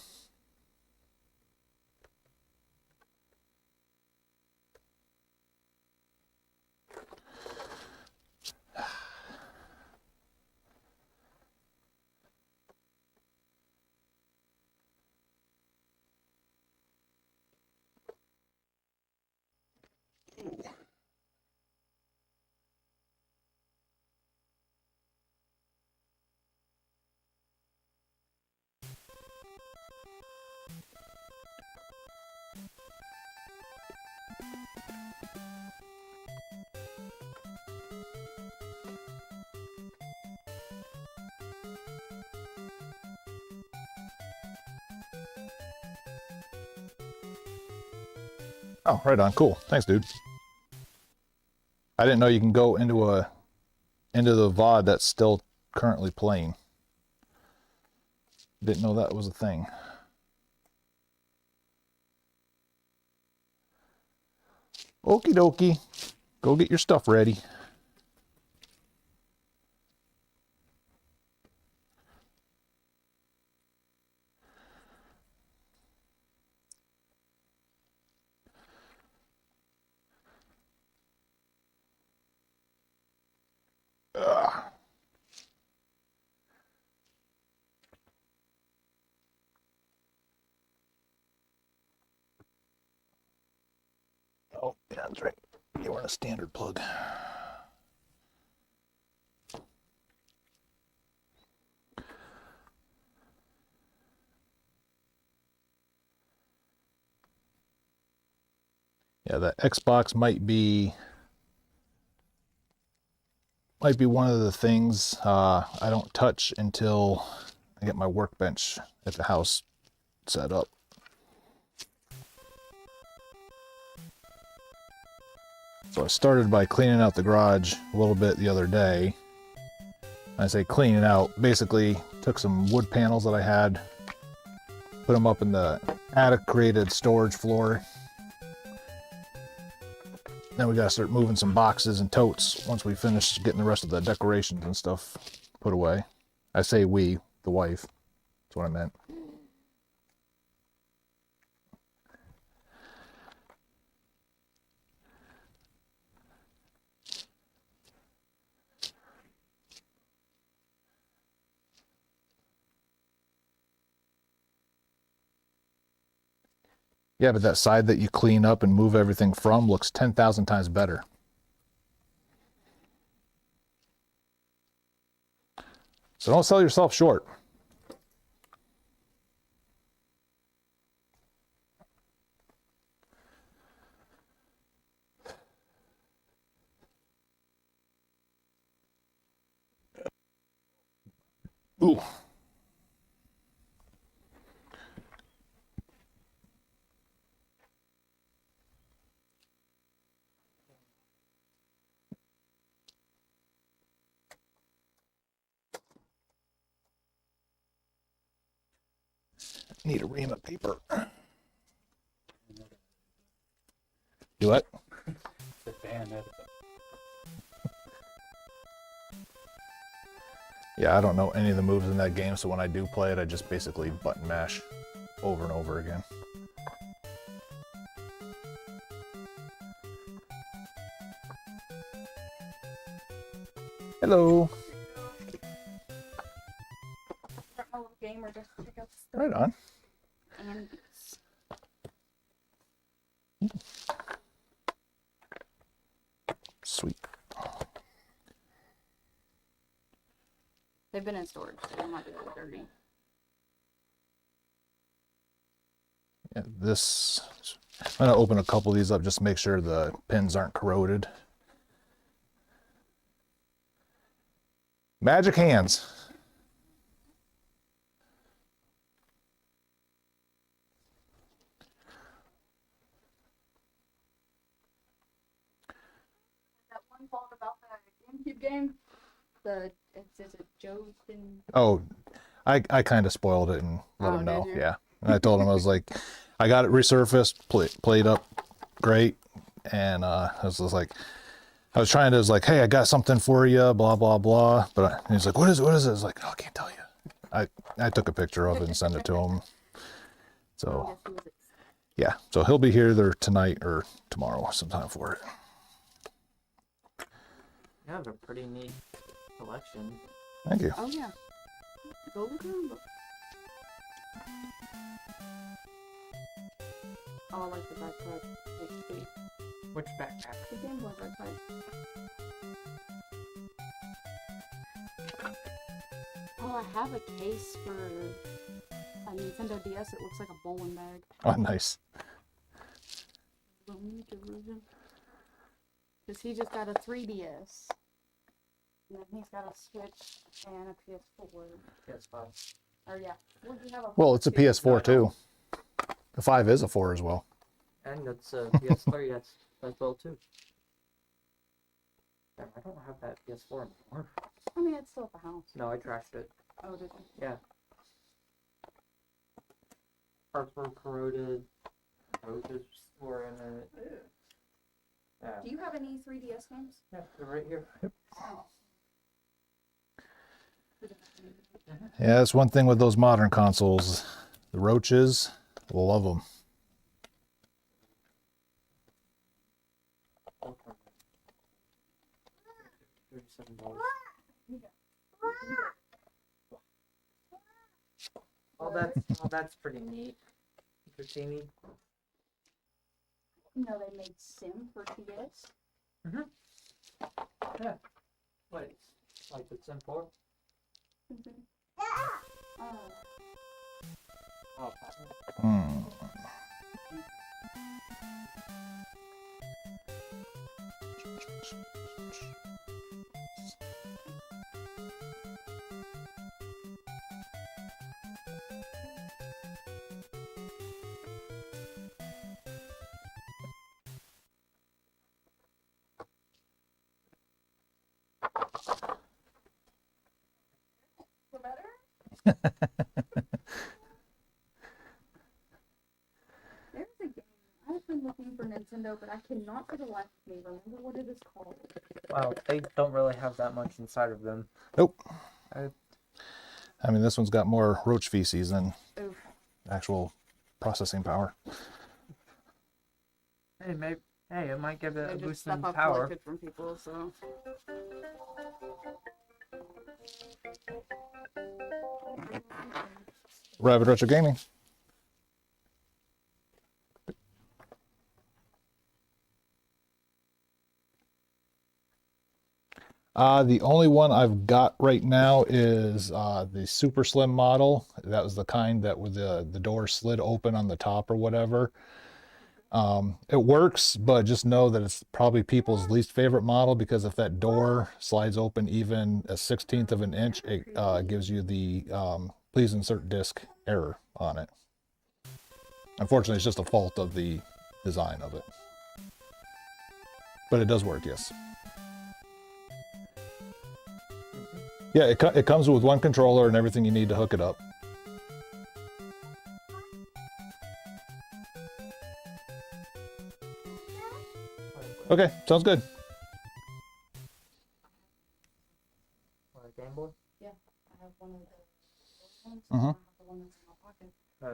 A: Oh, right on. Cool. Thanks, dude. I didn't know you can go into the VOD that's still currently playing. Didn't know that was a thing. Okie dokie. Go get your stuff ready. Ugh. Oh, yeah, that's right. You were in a standard plug. Yeah, the Xbox might be one of the things I don't touch until I get my workbench at the house set up. So I started by cleaning out the garage a little bit the other day. I say cleaning out, basically took some wood panels that I had, put them up in the attic created storage floor. Then we gotta start moving some boxes and totes once we finish getting the rest of the decorations and stuff put away. I say we, the wife. That's what I meant. Yeah, but that side that you clean up and move everything from looks 10,000 times better. So don't sell yourself short. Ooh. Need a ream of paper. You what?
C: The fan editor.
A: Yeah, I don't know any of the moves in that game, so when I do play it, I just basically button mash over and over again. Hello.
F: Game or just check out the stuff.
A: Right on.
F: And
A: Sweet.
F: they've been in storage, so they might be a little dirty.
A: Yeah, this, I'm gonna open a couple of these up just to make sure the pins aren't corroded. Magic hands.
F: That one fault about the GameCube game, it's a Joe's been.
A: Oh, I kind of spoiled it and let
F: Oh,
A: him
F: did
A: know.
F: you?
A: Yeah, and I told him, I was like, I got it resurfaced, played up great, and I was just like, I was trying to, was like, hey, I got something for you, blah blah blah, but he's like, what is it? What is it? I was like, oh, I can't tell you. I took a picture of it and sent it to him. So yeah, so he'll be here either tonight or tomorrow sometime for it.
B: You have a pretty neat collection.
A: Thank you.
F: Oh yeah. Go look around. Oh, I like the backpack. It's sweet.
B: Which backpack?
F: The Game Boy backpack. Oh, I have a case for a Nintendo DS. It looks like a bowling bag.
A: Oh, nice.
F: Because he just got a 3DS. And then he's got a Switch and a PS4.
B: PS5.
F: Or yeah. What do you have?
A: Well, it's a PS4 too. The 5 is a 4 as well.
B: And that's PS3, that's well too. Damn, I don't have that PS4 anymore.
F: I mean, it's still at the house.
B: No, I trashed it.
F: Oh, did you?
B: Yeah. Parts were corroded. Roaches were in it. Yeah.
F: Do you have any 3DS games?
B: Yeah, they're right here.
F: Oh.
A: Yeah, that's one thing with those modern consoles. The roaches, love them.
B: $37. Oh, that's pretty neat. Entertaining.
F: You know, they made Sim for DS.
B: Yeah. Wait, like it's in 4?
F: Oh.
B: Oh,
A: Hmm.
F: There's a game. I've been looking for Nintendo, but I cannot for the life of me remember what it is called.
B: Wow, they don't really have that much inside of them.
A: Nope.
B: I-
A: I mean, this one's got more roach feces than
F: Oof.
A: actual processing power.
B: Hey, maybe. Hey, it might give it a
F: They're just
B: boost in
F: stuff I've
B: power.
F: collected from people, so.
A: Rabbit Retro Gaming. The only one I've got right now is the super slim model. That was the kind that with the door slid open on the top or whatever. It works, but just know that it's probably people's least favorite model, because if that door slides open even a 1/16 of an inch, it gives you the please insert disc error on it. Unfortunately, it's just a fault of the design of it. But it does work, yes. Yeah, it comes with one controller and everything you need to hook it up. Okay, sounds good.
B: Game Boy?
F: Yeah, I have one of the ones.
A: Mhm.
F: I have the one that's in my pocket.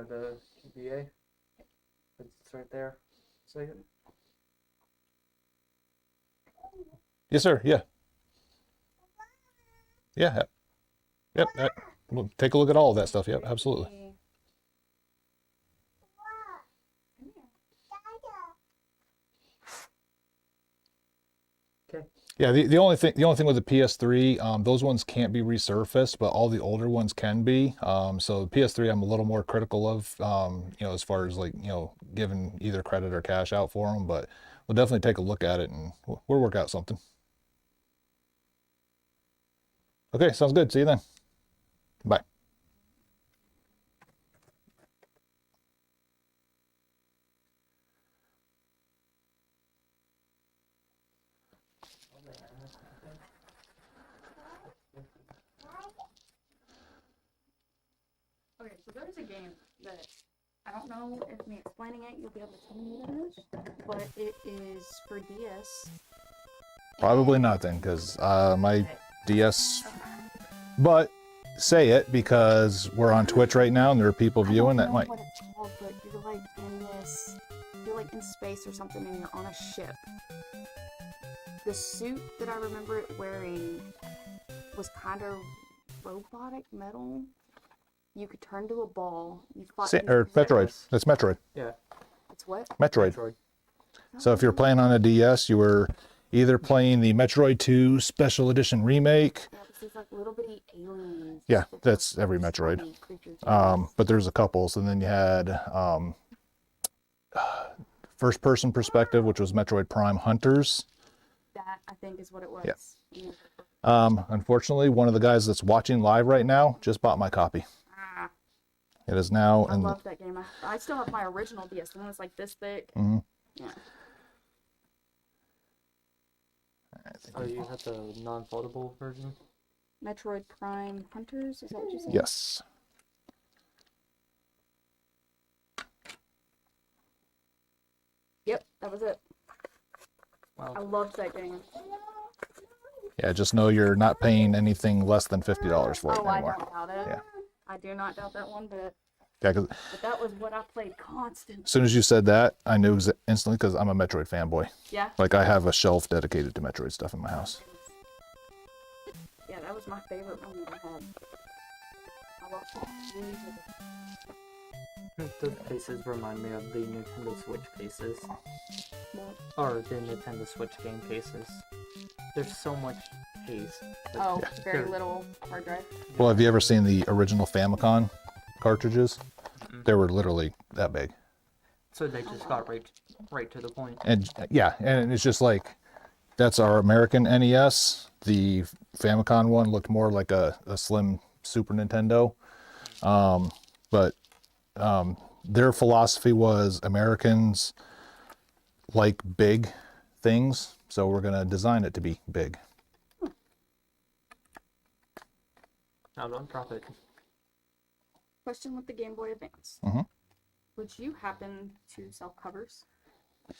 B: The VA. It's right there. So
A: Yes, sir. Yeah. Yeah. Yep. We'll take a look at all of that stuff. Yep, absolutely.
B: Okay.
A: Yeah, the only thing with the PS3, those ones can't be resurfaced, but all the older ones can be. So the PS3, I'm a little more critical of, as far as like, giving either credit or cash out for them. But we'll definitely take a look at it and we'll work out something. Okay, sounds good. See you then. Bye.
F: Okay, so there's a game that I don't know if me explaining it you'll be able to tell me what it is, but it is for DS.
A: Probably not then, because my DS. But say it, because we're on Twitch right now and there are people viewing that might.
F: I don't know what it's called, but you're like in space or something and you're on a ship. The suit that I remember it wearing was kind of robotic metal. You could turn to a ball. You fought.
A: Or Metroid. That's Metroid.
B: yeah.
F: It's what?
A: Metroid. So if you're playing on a DS, you were either playing the Metroid 2 Special Edition Remake.
F: Yeah, it's these like little bitty aliens.
A: Yeah,
F: that
A: that's
F: are
A: every Metroid.
F: slimy creatures.
A: But there's a couple. So then you had first person perspective, which was Metroid Prime Hunters.
F: That I think is what it was.
A: Yeah.
F: Yeah.
A: Unfortunately, one of the guys that's watching live right now just bought my copy.
F: Ah,
A: It is now
F: I
A: in.
F: love that game. I still have my original DS. The one that's like this thick.
A: Mhm.
F: Yeah.
B: Oh, you had the non-foldable version?
F: Metroid Prime Hunters. Is that what you said?
A: Yes.
F: Yep, that was it.
B: Wow.
F: I loved that game.
A: Yeah, just know you're not paying anything less than $50 for it
F: Oh, I
A: anymore.
F: don't doubt it.
A: Yeah.
F: I do not doubt that one bit.
A: Yeah, because
F: But that was what I played constantly.
A: as soon as you said that, I knew instantly, because I'm a Metroid fanboy.
F: Yeah.
A: Like, I have a shelf dedicated to Metroid stuff in my house.
F: Yeah, that was my favorite one that I had. I love it.
B: Those cases remind me of the Nintendo Switch cases.
F: What?
B: Or the Nintendo Switch game cases. There's so much case. Like,
F: Oh, very
B: they're-
F: little hard drive.
A: Well, have you ever seen the original Famicom cartridges?
B: Mm-mm.
A: They were literally that big.
B: So they just got right to the point.
A: And yeah, and it's just like, that's our American NES. The Famicom one looked more like a slim Super Nintendo. But their philosophy was Americans like big things, so we're going to design it to be big.
B: Now don't drop it.
F: question with the Game Boy Advance.
A: Mhm.
F: Would you happen to sell covers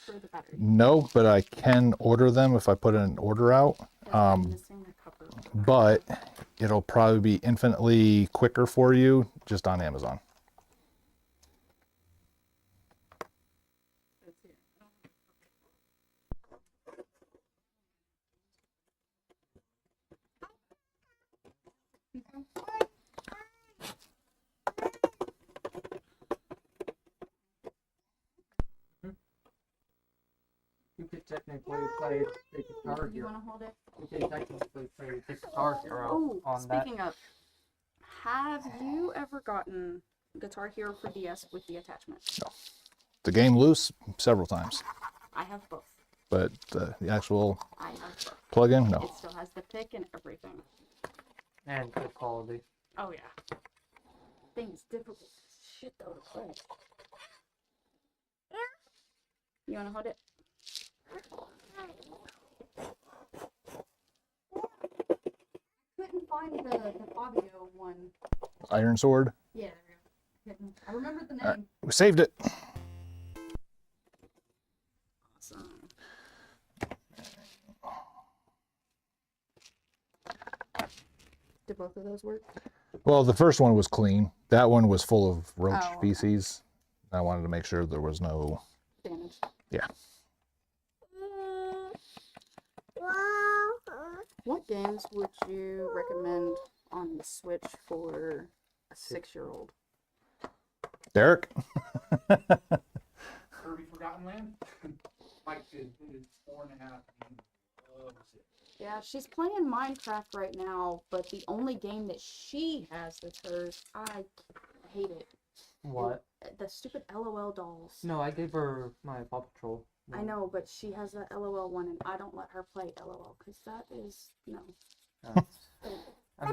F: for the battery?
A: No, but I can order them if I put an order out.
F: I'm missing the cover.
A: But it'll probably be infinitely quicker for you just on Amazon.
I: You could technically play the Guitar
F: You
I: Hero.
F: want to hold it?
I: You could technically play the Guitar Hero
F: Oh,
I: on that.
F: speaking of, have you ever gotten Guitar Hero for DS with the attachment?
A: The game loose several times,
F: I have both.
A: but the actual
F: I have both.
A: plug-in, no.
F: It still has the pick and everything.
I: And good quality.
F: Oh yeah. Thing's difficult as shit though to play. You wanna hold it? Couldn't find the Fabio one.
A: Iron Sword.
F: Yeah, I remembered the name.
A: All right, we saved it.
F: Awesome. Did both of those work?
A: Well, the first one was clean. That one was full of roach
F: Oh, okay.
A: feces. I wanted to make sure there was no.
F: Damage.
A: Yeah.
F: What games would you recommend on the Switch for a 6-year-old?
A: Derek?
C: Kirby Forgotten Land. Mike is 4.5. He loves it.
F: Yeah, she's playing Minecraft right now, but the only game that she has that's hers, I hate it.
I: What?
F: The stupid LOL dolls.
I: No, I gave her my Paw Patrol.
F: I know, but she has that LOL one, and I don't let her play LOL because that is no.
I: Oh.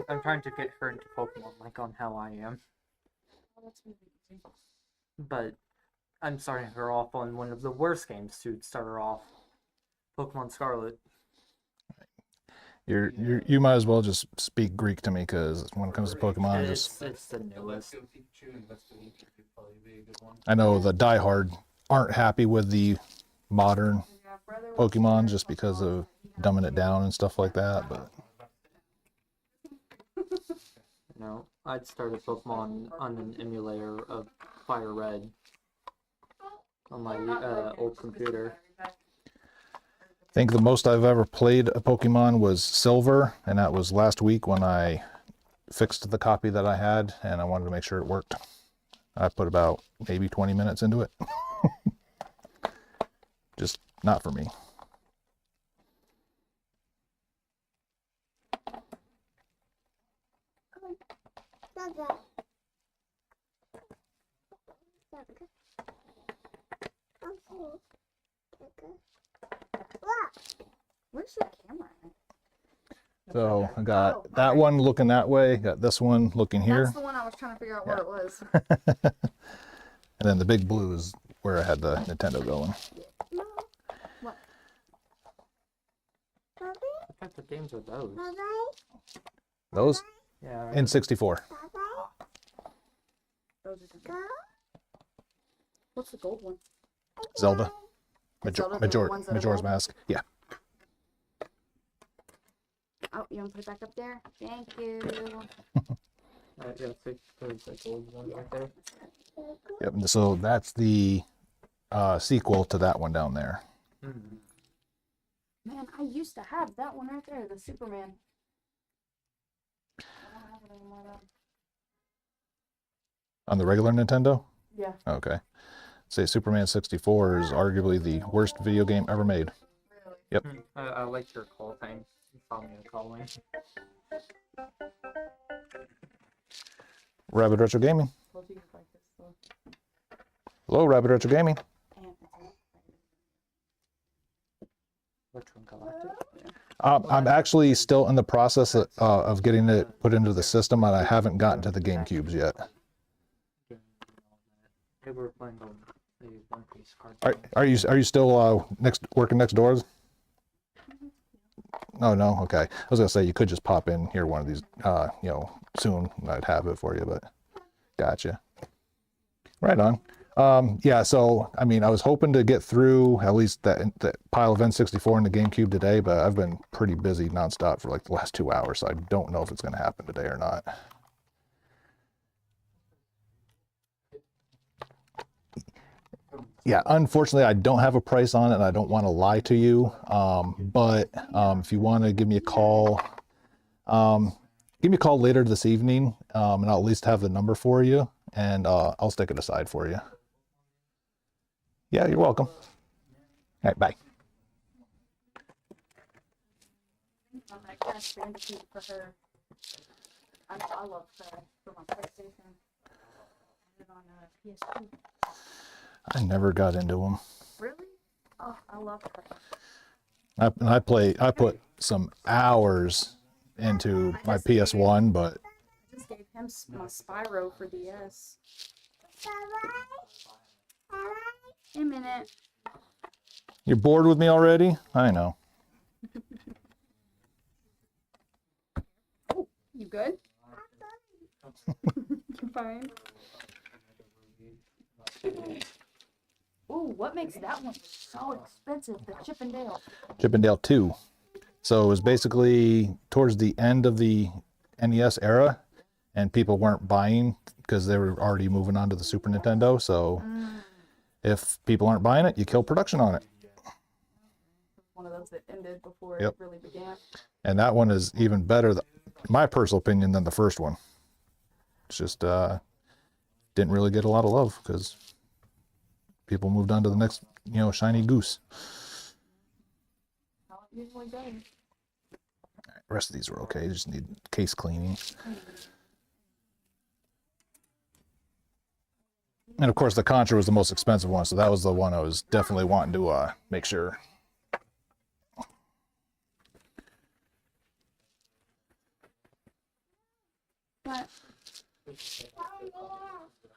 I: I'm trying to get her into Pokemon like on how I am.
F: Oh, that's really easy.
I: But I'm starting her off on one of the worst games to start her off. Pokemon Scarlet.
A: You might as well just speak Greek to me because when it comes to Pokemon,
I: It's the
C: Let's
I: newest.
C: Go Pikachu and Let's Go Eevee would probably be a good one.
A: I know the diehard aren't happy with the modern
F: Yeah, brother was
A: Pokemon
F: there
A: just
F: for
A: because
F: fun,
A: of
F: he had
A: dumbing
F: to
A: it
F: do
A: down and stuff like that. But
I: No, I'd started Pokemon on an emulator of Fire Red on my old computer.
A: I think the most I've ever played a Pokemon was Silver, and that was last week when I fixed the copy that I had, and I wanted to make sure it worked. I put about maybe 20 minutes into it. Just not for me.
F: Where's your camera?
A: So I got that one looking that way, got this one looking here,
F: That's the one I was trying to figure out where it was.
A: and then the big blue is where I had the Nintendo going.
F: What?
I: What type of games are those?
A: Those
I: Yeah,
A: in 64.
F: Those are different. What's the gold one?
A: Zelda.
F: Zelda, the ones that are
A: Majora's
F: gold?
A: Mask. Yeah.
F: Oh, you want to put it back up there? Thank you.
I: yeah, there's a gold one right there.
A: Yep. and So that's the sequel to that one down there.
I: Mm-hmm.
F: Man, I used to have that one right there, the Superman. I don't have it anymore though.
A: On the regular Nintendo?
F: Yeah.
A: Okay. Say Superman 64 is arguably the worst video game ever made.
F: Really?
A: Yep.
I: I like your call thing. You saw me calling.
A: Rabbit Retro Gaming.
F: Told you you'd like this though.
A: Hello, Rabbit Retro Gaming.
F: And it's
I: Electron Galactic.
A: I'm actually still in the process of getting it put into the system, and I haven't gotten to the GameCubes yet.
I: They were playing on the One Piece card.
A: Are you still working next doors? Oh no, okay. I was gonna say you could just pop in here one of these, soon. And I'd have it for you, but Gotcha. Right on. Yeah, so I mean, I was hoping to get through at least that pile of N64 in the GameCube today, but I've been pretty busy nonstop for like the last 2 hours, so I don't know if it's going to happen today or not. Yeah, unfortunately, I don't have a price on it, and I don't want to lie to you. But if you want to give me a call, later this evening, and I'll at least have the number for you, and I'll stick it aside for you. Yeah, you're welcome. All right, bye.
F: On that Crash Bandicoot for her. I love her for my PlayStation. I have it on PS2.
A: I never got into them.
F: Really? Oh, I love her.
A: I put some hours into my PS1, but
F: I just gave him my Spyro for DS. Hey, minute.
A: you're bored with me already? I know.
F: You good? You fine? Ooh, what makes that one so expensive? The Chippendale.
A: Chippendale 2. So it was basically towards the end of the NES era, and people weren't buying because they were already moving on to the Super Nintendo. So if people aren't buying it, you kill production on it.
F: One of those that ended before
A: Yep.
F: it really began.
A: And that one is even better, in my personal opinion, than the first one. It's just didn't really get a lot of love because people moved on to the next, shiny goose.
F: How it usually goes.
A: The rest of these were okay. They just need case cleaning. And of course, the Contra was the most expensive one, so that was the one I was definitely wanting to make sure.
F: What?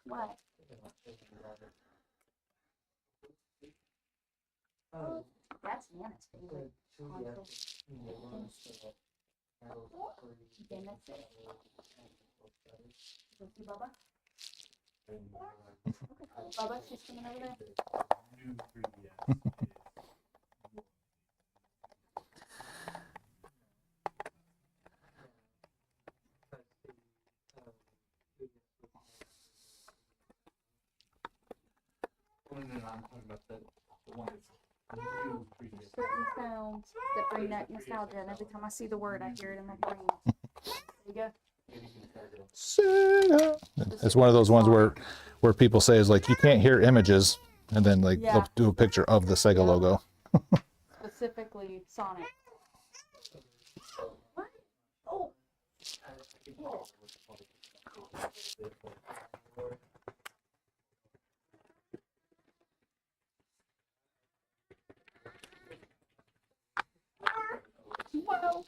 F: What? That's Nana's favorite. Benefit. See Bubba? Okay. Bubba, she's coming over there. Certain sounds that bring that nostalgia, and every time I see the word, I hear it in my brain. There you go.
A: Sega. It's one of those ones where people say is like you can't hear images, and then like
F: Yeah.
A: they'll do a picture of the Sega logo.
F: Specifically Sonic. What? Oh. Whoa.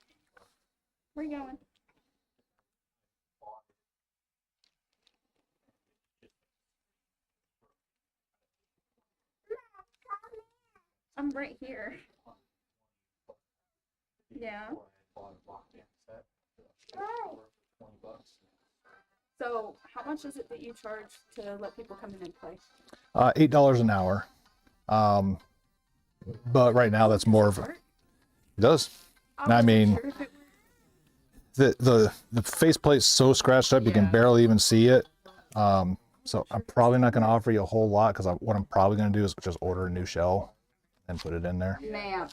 F: Where you going? I'm right here. Yeah. So, how much is it that you charge to let people come in and play?
A: $8 an hour. But right now that's more of it does. I mean, the faceplate's so scratched up you can barely even see it. So I'm probably not going to offer you a whole lot because what I'm probably going to do is just order a new shell and put it in there.
F: Ma'am,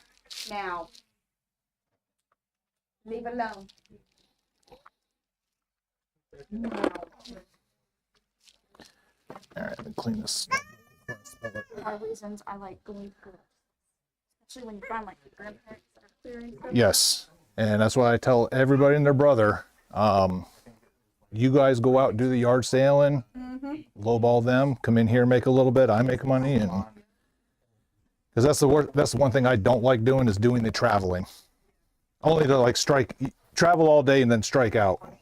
F: now. Leave alone. Now.
A: All right, let me clean this.
F: There are reasons I like going for, especially when you find like your grandparents that are clearing stuff.
A: Yes, and that's why I tell everybody and their brother, you guys go out and do the yard sailing, lowball them, come in here, make a little bit, I make money, and because that's the one thing I don't like doing is doing the traveling. Only to like travel all day and then strike out.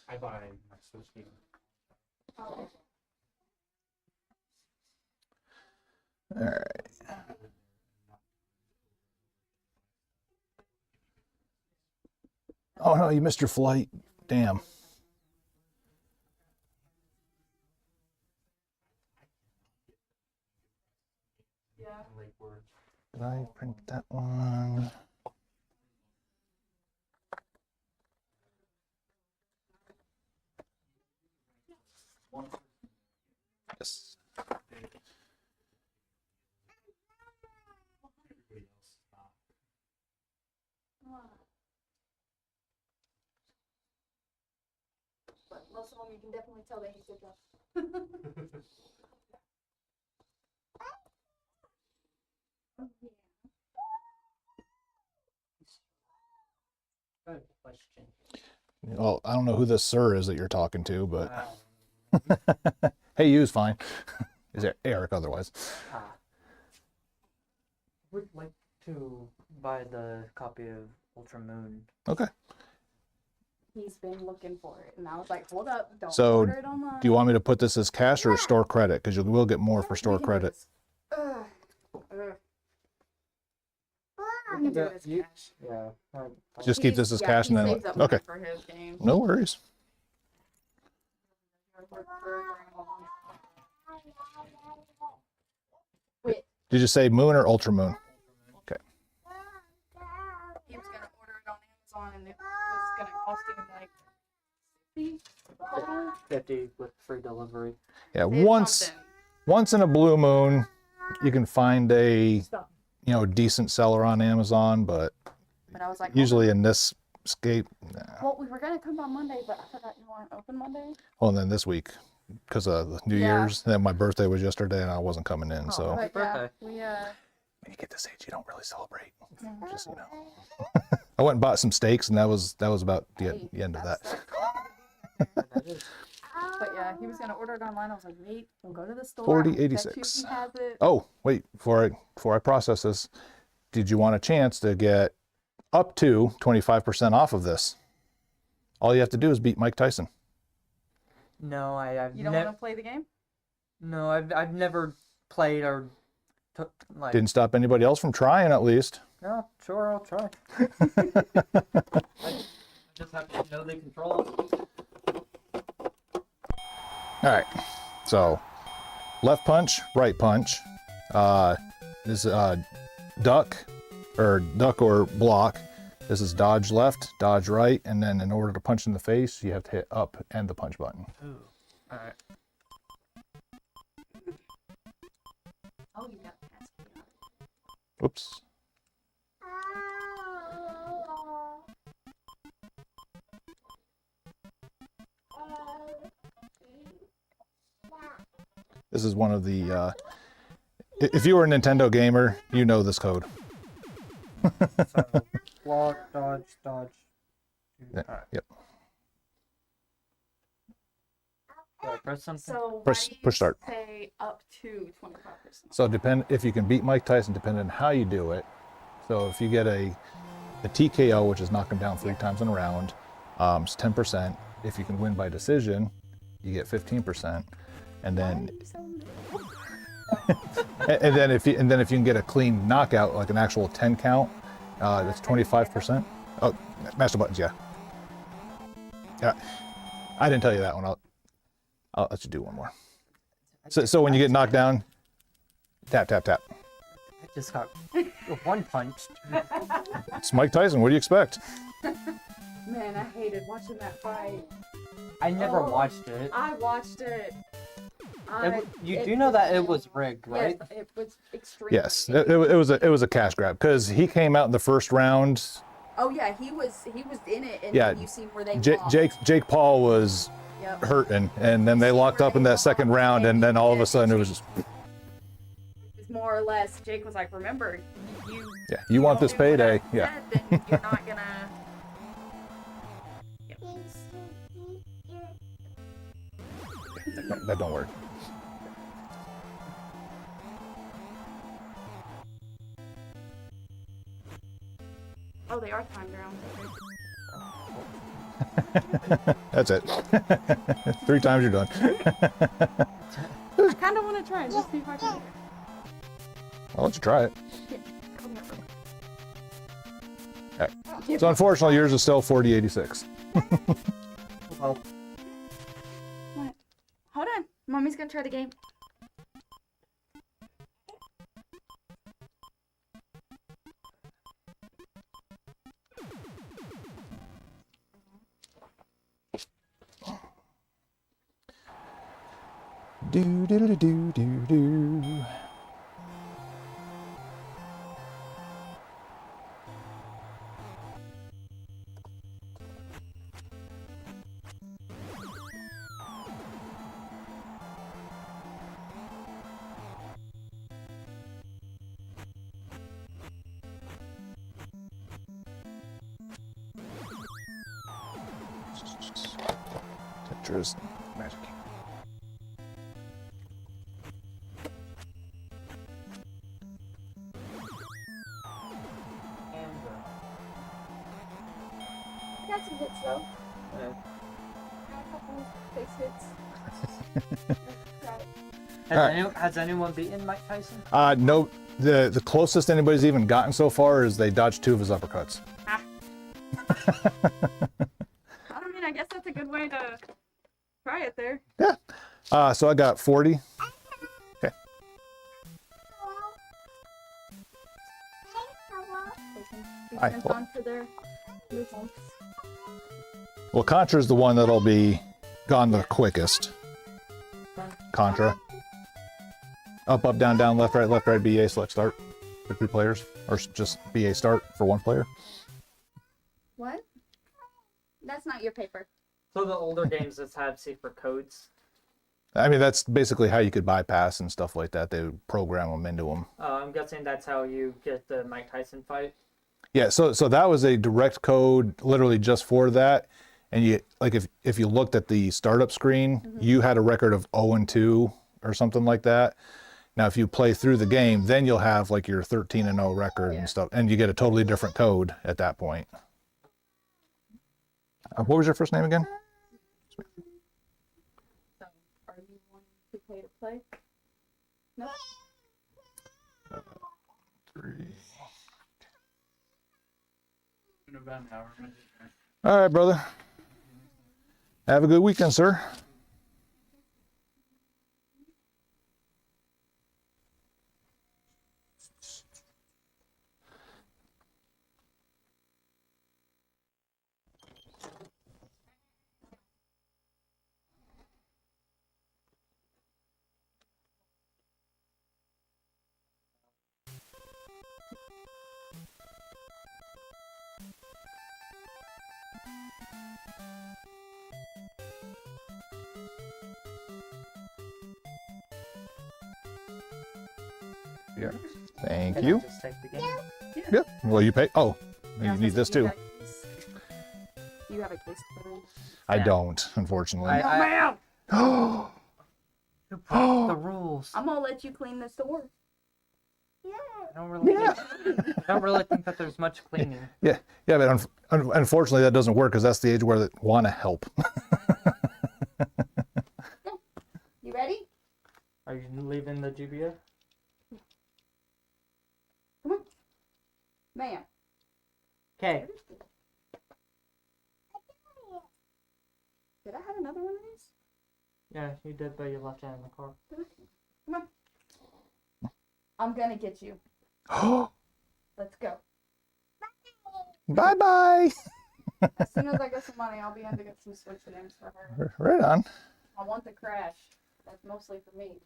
C: I buy my sushi.
A: All right. Oh no, you missed your flight. Damn.
F: Yeah.
C: Like we're
A: Did I print that one? Yes.
C: everybody else.
F: But most of them, you can definitely tell they hate their job.
I: Good question.
A: Well, I don't know who this sir is that you're talking to, but
I: Um,
A: hey, you's fine. Is it Eric otherwise?
I: Would like to buy the copy of Ultra Moon.
A: Okay.
F: He's been looking for it, and I was like, "Hold up, don't
A: So,
F: order it online."
A: Do you want me to put this as cash or store credit? Because you will get more for store
F: We can do
A: credit.
F: this. We can do it as cash.
I: Yeah.
A: Just keep this as cash and
F: he
A: then
F: saves up
A: okay.
F: money for his game.
A: No worries.
F: Wait,
A: Did you say moon or ultra moon? Okay.
F: he was gonna order it on Amazon, and it was gonna cost him like $50.
I: 50 with free delivery.
A: Yeah,
F: Save
A: once
F: something.
A: once in a blue moon, you can find a decent seller on Amazon, but
F: But I was like,
A: usually in this scape, nah.
F: well, we were gonna come on Monday, but I forgot you weren't open Monday.
A: Well, and then this week because of the New
F: Yeah.
A: Year's, then my birthday was yesterday and I wasn't coming in, so
F: But yeah,
I: birthday.
F: we
A: when you get this age, you don't really celebrate. Just I went and bought some steaks, and that was about the end of that.
I: That is.
F: But yeah, he was gonna order it online. I was like, wait, we'll go to the store.
A: 40.86.
F: He has it.
A: Oh, wait, before I process this, did you want a chance to get up to 25% off of this? All you have to do is beat Mike Tyson.
I: No, I've
F: You don't
I: never.
F: want to play the game?
I: No, I've never played or took like.
A: Didn't stop anybody else from trying, at least.
I: No, sure, I'll try. I just have to know the controls.
A: All right, so left punch, right punch. This is duck or block. This is dodge left, dodge right, and then in order to punch in the face, you have to hit up and the punch button.
I: Ooh. All right.
F: Oh, you got past me.
A: Whoops. This is one of the, if you were a Nintendo gamer, you know this code.
I: So block, dodge, dodge.
A: Yeah,
I: All right.
A: yep.
I: Do I press something?
F: So
A: Push-
F: why do you
A: push start.
F: say up to 25%?
A: So if you can beat Mike Tyson, depending on how you do it. So if you get a TKO, which is knock him down 3 times in a round, it's 10%. If you can win by decision, you get 15%. And then and then if you can get a clean knockout, like an actual 10 count, that's 25%. Oh, master buttons, yeah. Yeah, I didn't tell you that one. I'll let you do one more. So when you get knocked down, tap, tap, tap.
I: I just got one punched.
A: It's Mike Tyson. What do you expect?
F: Man, I hated watching that fight.
I: I never
F: Oh.
I: watched it.
F: I watched it.
I: You do know that it was rigged, right?
F: Yes, it was extremely.
A: Yes, it was a cash grab because he came out in the first round.
F: Oh yeah, he was in it, and
A: Yeah,
F: then you see where they lost.
A: Jake Paul was
F: Yep.
A: hurting, and then they locked up in that second round, and then all of a sudden it was just
F: It's more or less. Jake was like, "Remember,
A: you want
F: don't
A: this
F: do what I
A: payday, yeah.
F: said, then you're not gonna." Yep.
A: That don't work.
F: Oh, they are timed rounds.
A: That's it. 3 times you're done.
F: I kind of want to try and just see if I can.
A: I'll let you try it.
F: Come here.
A: So unfortunately, yours is still 4086.
I: Well,
F: What? Hold on. Mommy's gonna try the game.
A: Do do do do do do. Tetris magic.
F: I got some hits though.
I: Yeah.
F: I got a couple face hits. Right.
I: Has anyone beaten Mike Tyson?
A: No, the closest anybody's even gotten so far is they dodged 2 of his uppercuts.
F: I mean, I guess that's a good way to try it there.
A: Yeah. So I got 40. Okay.
F: Be
A: Hi.
F: hands on for their movements.
A: Well, Contra's the one that'll be gone the quickest. Contra. Up, up, down, down, left, right, BA, select start for 2 players. Or just BA start for 1 player.
F: What? That's not your paper.
I: So the older games just have secret codes.
A: I mean, that's basically how you could bypass and stuff like that. They would program them into them.
I: I'm guessing that's how you get the Mike Tyson fight.
A: Yeah, so that was a direct code literally just for that. And you like if you looked at the startup screen, you had a record of 0-2 or something like that. Now, if you play through the game, then you'll have like your 13-0 record and stuff, and you get a totally different code at that point. What was your first name again?
F: So, are you wanting to play to play? No.
A: 3.
B: In about an hour.
A: All right, brother. Have a good weekend, sir. Yeah. Thank
I: Can I
A: you.
I: just take the game?
A: Yep. Well, you pay. Oh,
F: Yeah,
A: you need this too.
F: You have a case to put in.
A: I
I: Yeah.
A: don't, unfortunately.
I: I-
A: Oh,
I: Who broke the rules?
F: I'm gonna let you clean this door.
I: I don't really,
A: Yeah.
I: I don't really think that there's much cleaning.
A: yeah, but unfortunately that doesn't work because that's the age where they want to help.
F: You ready?
I: Are you leaving the GBA?
F: Come on. Ma'am.
I: Okay.
F: Did I have another one of these?
I: Yeah, you did, but you left it in the car.
F: Come on. I'm gonna get you. Let's go.
A: Bye bye.
F: As soon as I get some money, I'll be in to get some Switch games for her.
A: Right on.
F: I want the Crash. That's mostly for me.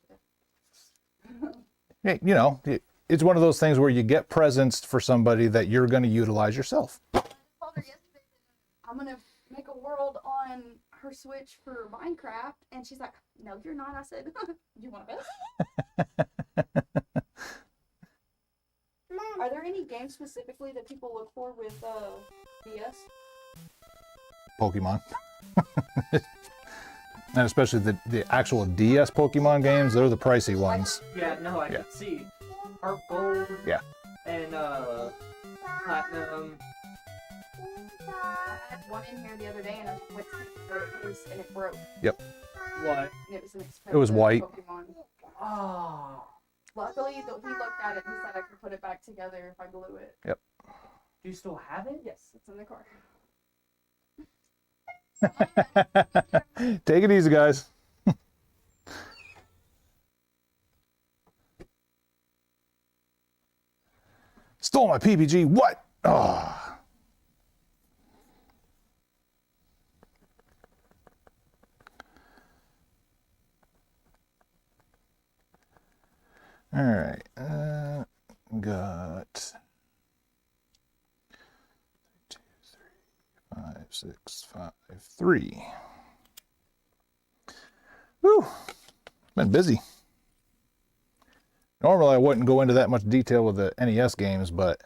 A: Hey, you know, it's one of those things where you get presents for somebody that you're going to utilize yourself.
F: I told her yesterday that I'm gonna make a world on her Switch for Minecraft, and she's like, "No, you're not." I said, "You want this?" Are there any games specifically that people look for with DS?
A: Pokemon. And especially the actual DS Pokemon games, they're the pricey ones.
I: Yeah, no, I
A: Yeah.
I: could see. Heart Gold.
A: Yeah.
I: And Platinum.
F: I had one in here the other day, and I went to the case, and it broke.
A: Yep.
I: What?
F: And it was an expensive
A: It was white.
F: Pokemon.
I: Oh.
F: Luckily, he looked at it and said I could put it back together if I glue it.
A: Yep.
C: Do you still have it?
F: Yes, it's in the car.
A: Take it easy, guys. Stole my PPG. What? Oh. All right. Got 2, 3, 5, 6, 5, 3. Whew. Been busy. Normally I wouldn't go into that much detail with the NES games, but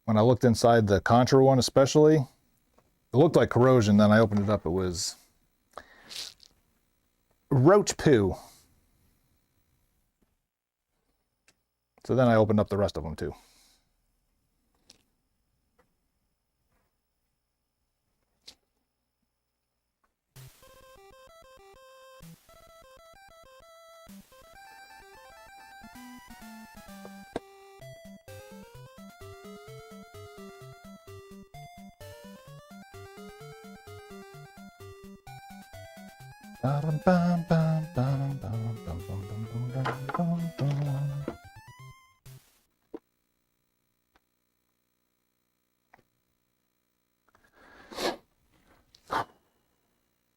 A: when I looked inside the Contra one especially, it looked like corrosion. Then I opened it up, it was roach poo. So then I opened up the rest of them too.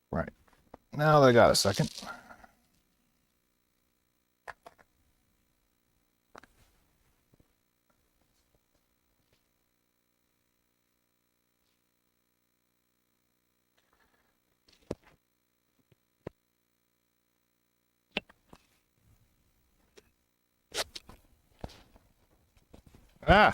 A: Right. Now that I got a second. Ah!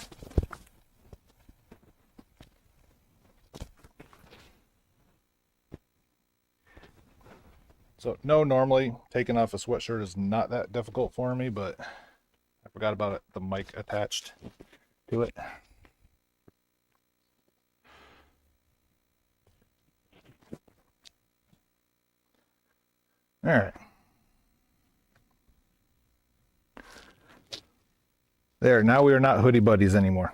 A: So, no, normally taking off a sweatshirt is not that difficult for me, but I forgot about it, the mic attached to it. All right. There, now we are not hoodie buddies anymore.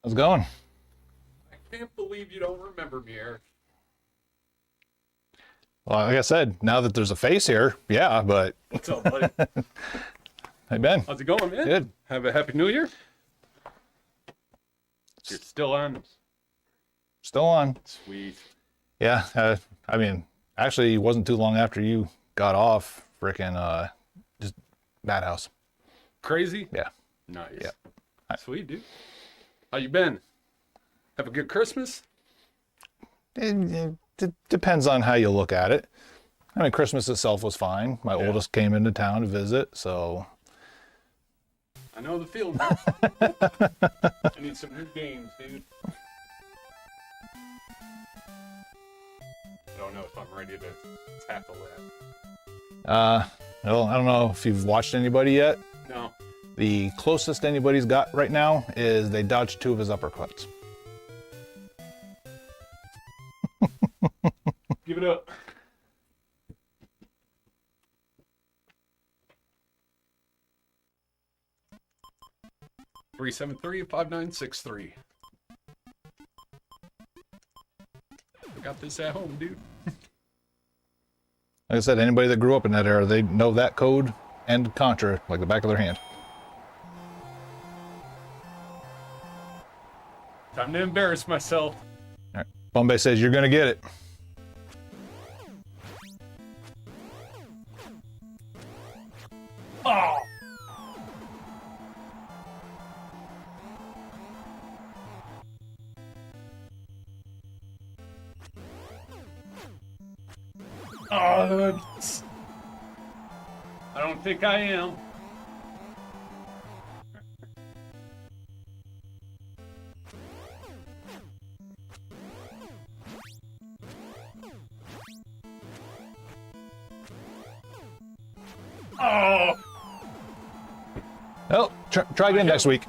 A: How's it going?
K: I can't believe you don't remember me, Eric.
A: Well, like I said, now that there's a face here, yeah, but
K: What's up, buddy?
A: hey, Ben.
K: How's it going, man?
A: Good.
K: Have a happy new year. You're still on.
A: Still on.
K: Sweet.
A: Yeah, I mean, actually, it wasn't too long after you got off freaking just Madhouse.
K: Crazy?
A: Yeah.
K: Nice.
A: Yeah.
K: Sweet, dude. How you been? Have a good Christmas?
A: It depends on how you look at it. I mean, Christmas itself was fine. My oldest came into town to visit, so.
K: I know the feeling. I need some new games, dude. I don't know if I'm ready to tackle that.
A: Well, I don't know if you've watched anybody yet.
K: No.
A: The closest anybody's got right now is they dodged 2 of his uppercuts.
K: Give it up. Three 373-5963. I got this at home, dude.
A: Like I said, anybody that grew up in that era, they know that code and Contra like the back of their hand.
K: Time to embarrass myself.
A: Bombay says you're gonna get it.
K: Oh! Oh, I don't think I am. Oh!
A: Oh, try again next week.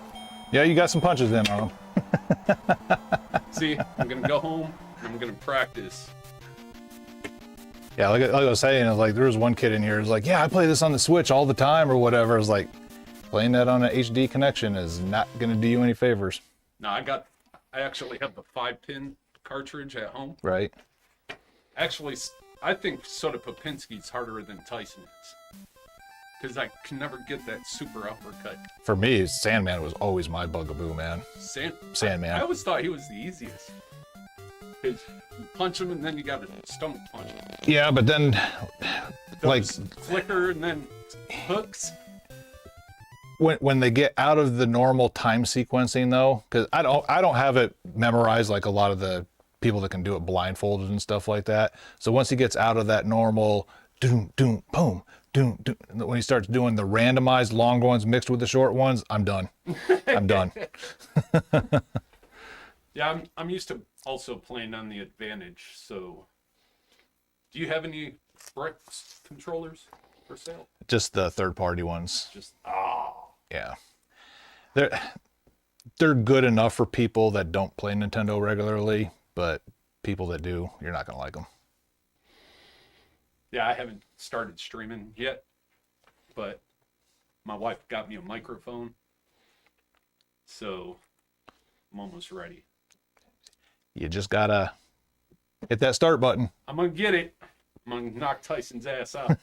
A: Yeah, you got some punches in on them.
K: See, I'm gonna go home and I'm gonna practice.
A: Yeah, like I was saying, like there was one kid in here who's like, yeah, I play this on the Switch all the time or whatever. I was like, playing that on an HD connection is not gonna do you any favors.
K: No, I actually have the 5-pin cartridge at home.
A: Right.
K: Actually, I think Soda Popinski's harder than Tyson is. Because I can never get that super uppercut.
A: For me, Sandman was always my bugaboo, man. Sandman.
K: I always thought he was the easiest. Because you punch him and then you got a stomach punch.
A: Yeah, but then, like,
K: flicker and then hooks.
A: when they get out of the normal time sequencing though, because I don't have it memorized like a lot of the people that can do it blindfolded and stuff like that. So once he gets out of that normal doom doom boom doom doom, when he starts doing the randomized long ones mixed with the short ones, I'm done. I'm done.
K: Yeah, I'm used to also playing on the advantage. So, do you have any Brex controllers for sale?
A: Just the third-party ones.
K: Just
A: Yeah, they're good enough for people that don't play Nintendo regularly, but people that do, you're not gonna like them.
K: Yeah, I haven't started streaming yet, but my wife got me a microphone, so I'm almost ready.
A: You just gotta hit that start button.
K: I'm gonna get it. I'm gonna knock Tyson's ass out.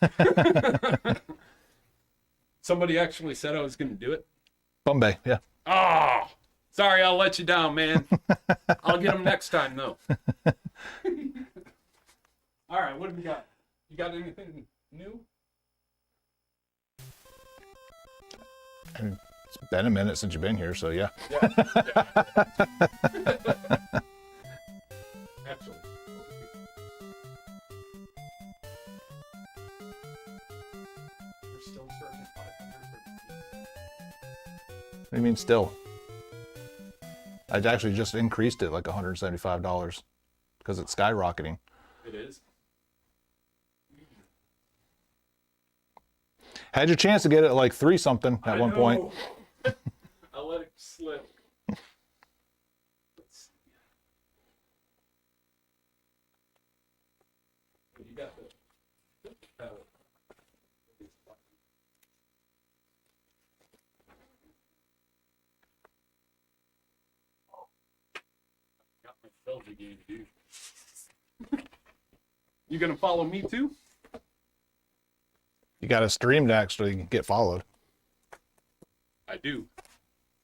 K: Somebody actually said I was gonna do it.
A: Bombay, yeah.
K: Oh, sorry, I'll let you down, man. I'll get them next time, though. All right, what have you got? You got anything new?
A: It's been a minute since you've been here, so yeah.
K: Yeah. Actually. You're still charging 500 for
A: What do you mean still? I actually just increased it like $175 because it's skyrocketing.
K: It is.
A: Had your chance to get it at like 3 something at one point.
K: I let it slip. Let's see. You got the. Got my Zelda game, dude. You gonna follow me too?
A: You got to stream to actually get followed.
K: I do.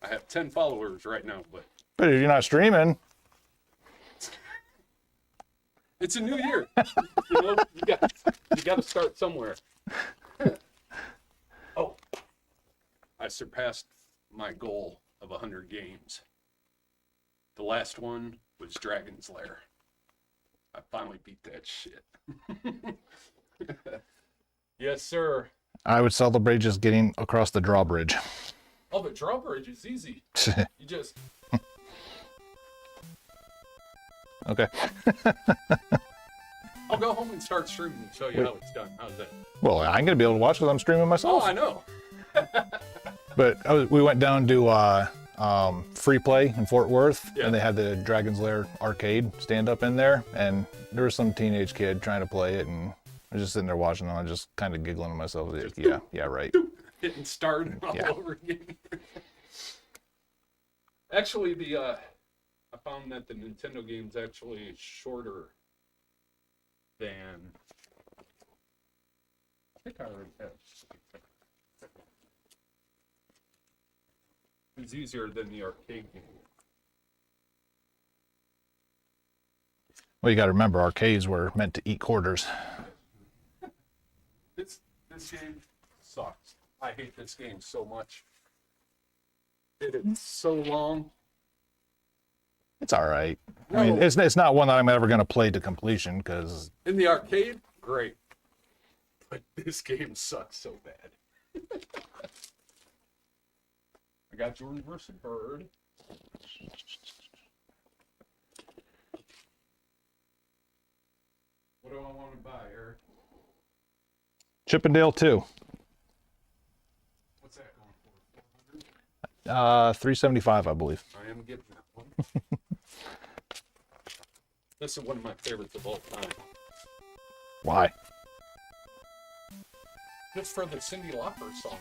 K: I have 10 followers right now, but
A: But if you're not streaming,
K: it's a new year. You know, you got to start somewhere. Oh, I surpassed my goal of 100 games. The last one was Dragon's Lair. I finally beat that shit. Yes, sir.
A: I would celebrate just getting across the drawbridge.
K: Oh, the drawbridge is easy. You just
A: Okay.
K: I'll go home and start streaming and show you how it's done. How's that?
A: Well, I'm going to be able to watch because I'm streaming
K: Oh,
A: myself.
K: I know.
A: But we went down to Free Play in Fort Worth,
K: Yeah.
A: and they had the Dragon's Lair arcade stand up in there, and there was some teenage kid trying to play it, and I was just sitting there watching, and I was just kind of giggling to myself. Like, yeah, right.
K: Hitting start all
A: Yeah.
K: over again. Actually, I found that the Nintendo game's actually shorter than. I think I already have. It's easier than the arcade game.
A: Well, you got to remember, arcades were meant to eat quarters.
K: This game sucks. I hate this game so much. It's so long.
A: It's all right. I mean, it's not one that I'm ever going to play to completion because
K: In the arcade, great. But this game sucks so bad. I got Jordan versus Bird. What do I want to buy, Eric?
A: Chippendale 2,
K: What's that going for? 400?
A: 375, I believe.
K: I am getting that one. This is one of my favorites of all time.
A: Why?
K: Just for the Cyndi Lauper song.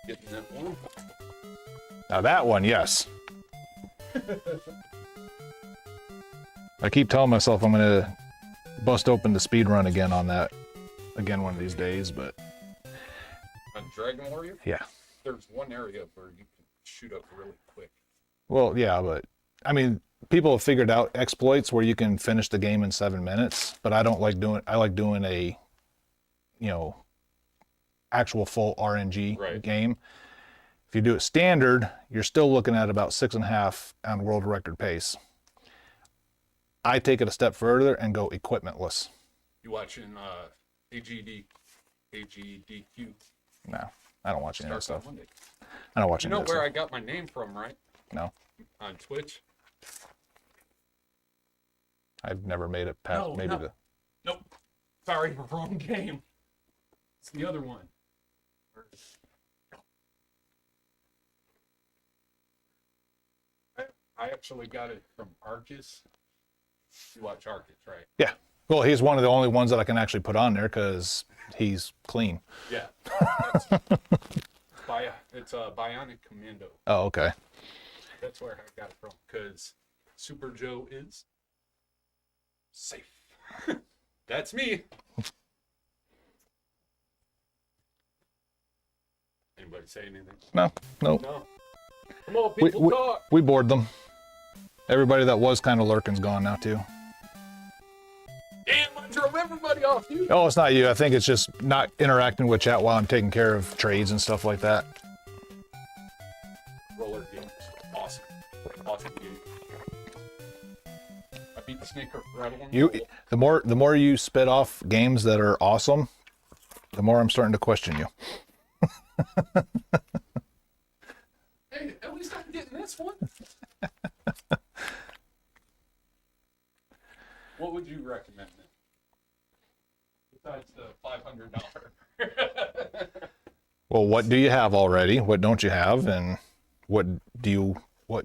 K: Getting that one.
A: Now that one, yes. I keep telling myself I'm going to bust open the speed run again on that again one of these days, but
K: On Dragon Warrior?
A: yeah.
K: There's one area where you can shoot up really quick.
A: Well, yeah, but I mean, people have figured out exploits where you can finish the game in 7 minutes, but I like doing a, actual full RNG
K: Right.
A: game. If you do it standard, you're still looking at about 6.5 on world record pace. I take it a step further and go equipmentless.
K: You watching AGDQ?
A: No, I don't watch any of that
K: Starts on
A: stuff.
K: Monday.
A: I don't watch
K: You
A: any
K: know
A: of that
K: where
A: stuff.
K: I got my name from, right?
A: No,
K: On Twitch?
A: I've never made it past
K: No,
A: maybe
K: no.
A: the.
K: Nope. Sorry, wrong game. It's the other one. I actually got it from Arcus. You watch Arcus, right?
A: Yeah. Well, he's one of the only ones that I can actually put on there because he's clean.
K: Yeah. It's a Bionic Commando.
A: Oh, okay.
K: That's where I got it from. Because Super Joe is safe. That's me. Anybody say anything?
A: No.
K: No. Come on, people talk.
A: We bored them. Everybody that was kind of lurking's gone now too.
K: Damn, I drove everybody off you.
A: Oh, it's not you. I think it's just not interacting with chat while I'm taking care of trades and stuff like that.
K: Roller games. Awesome. Awesome game. I beat the Snake Rattle.
A: The more you spit off games that are awesome, the more I'm starting to question you.
K: Hey, at least I'm getting this one. What would you recommend then? Besides the $500.
A: Well, what do you have already? What don't you have? And what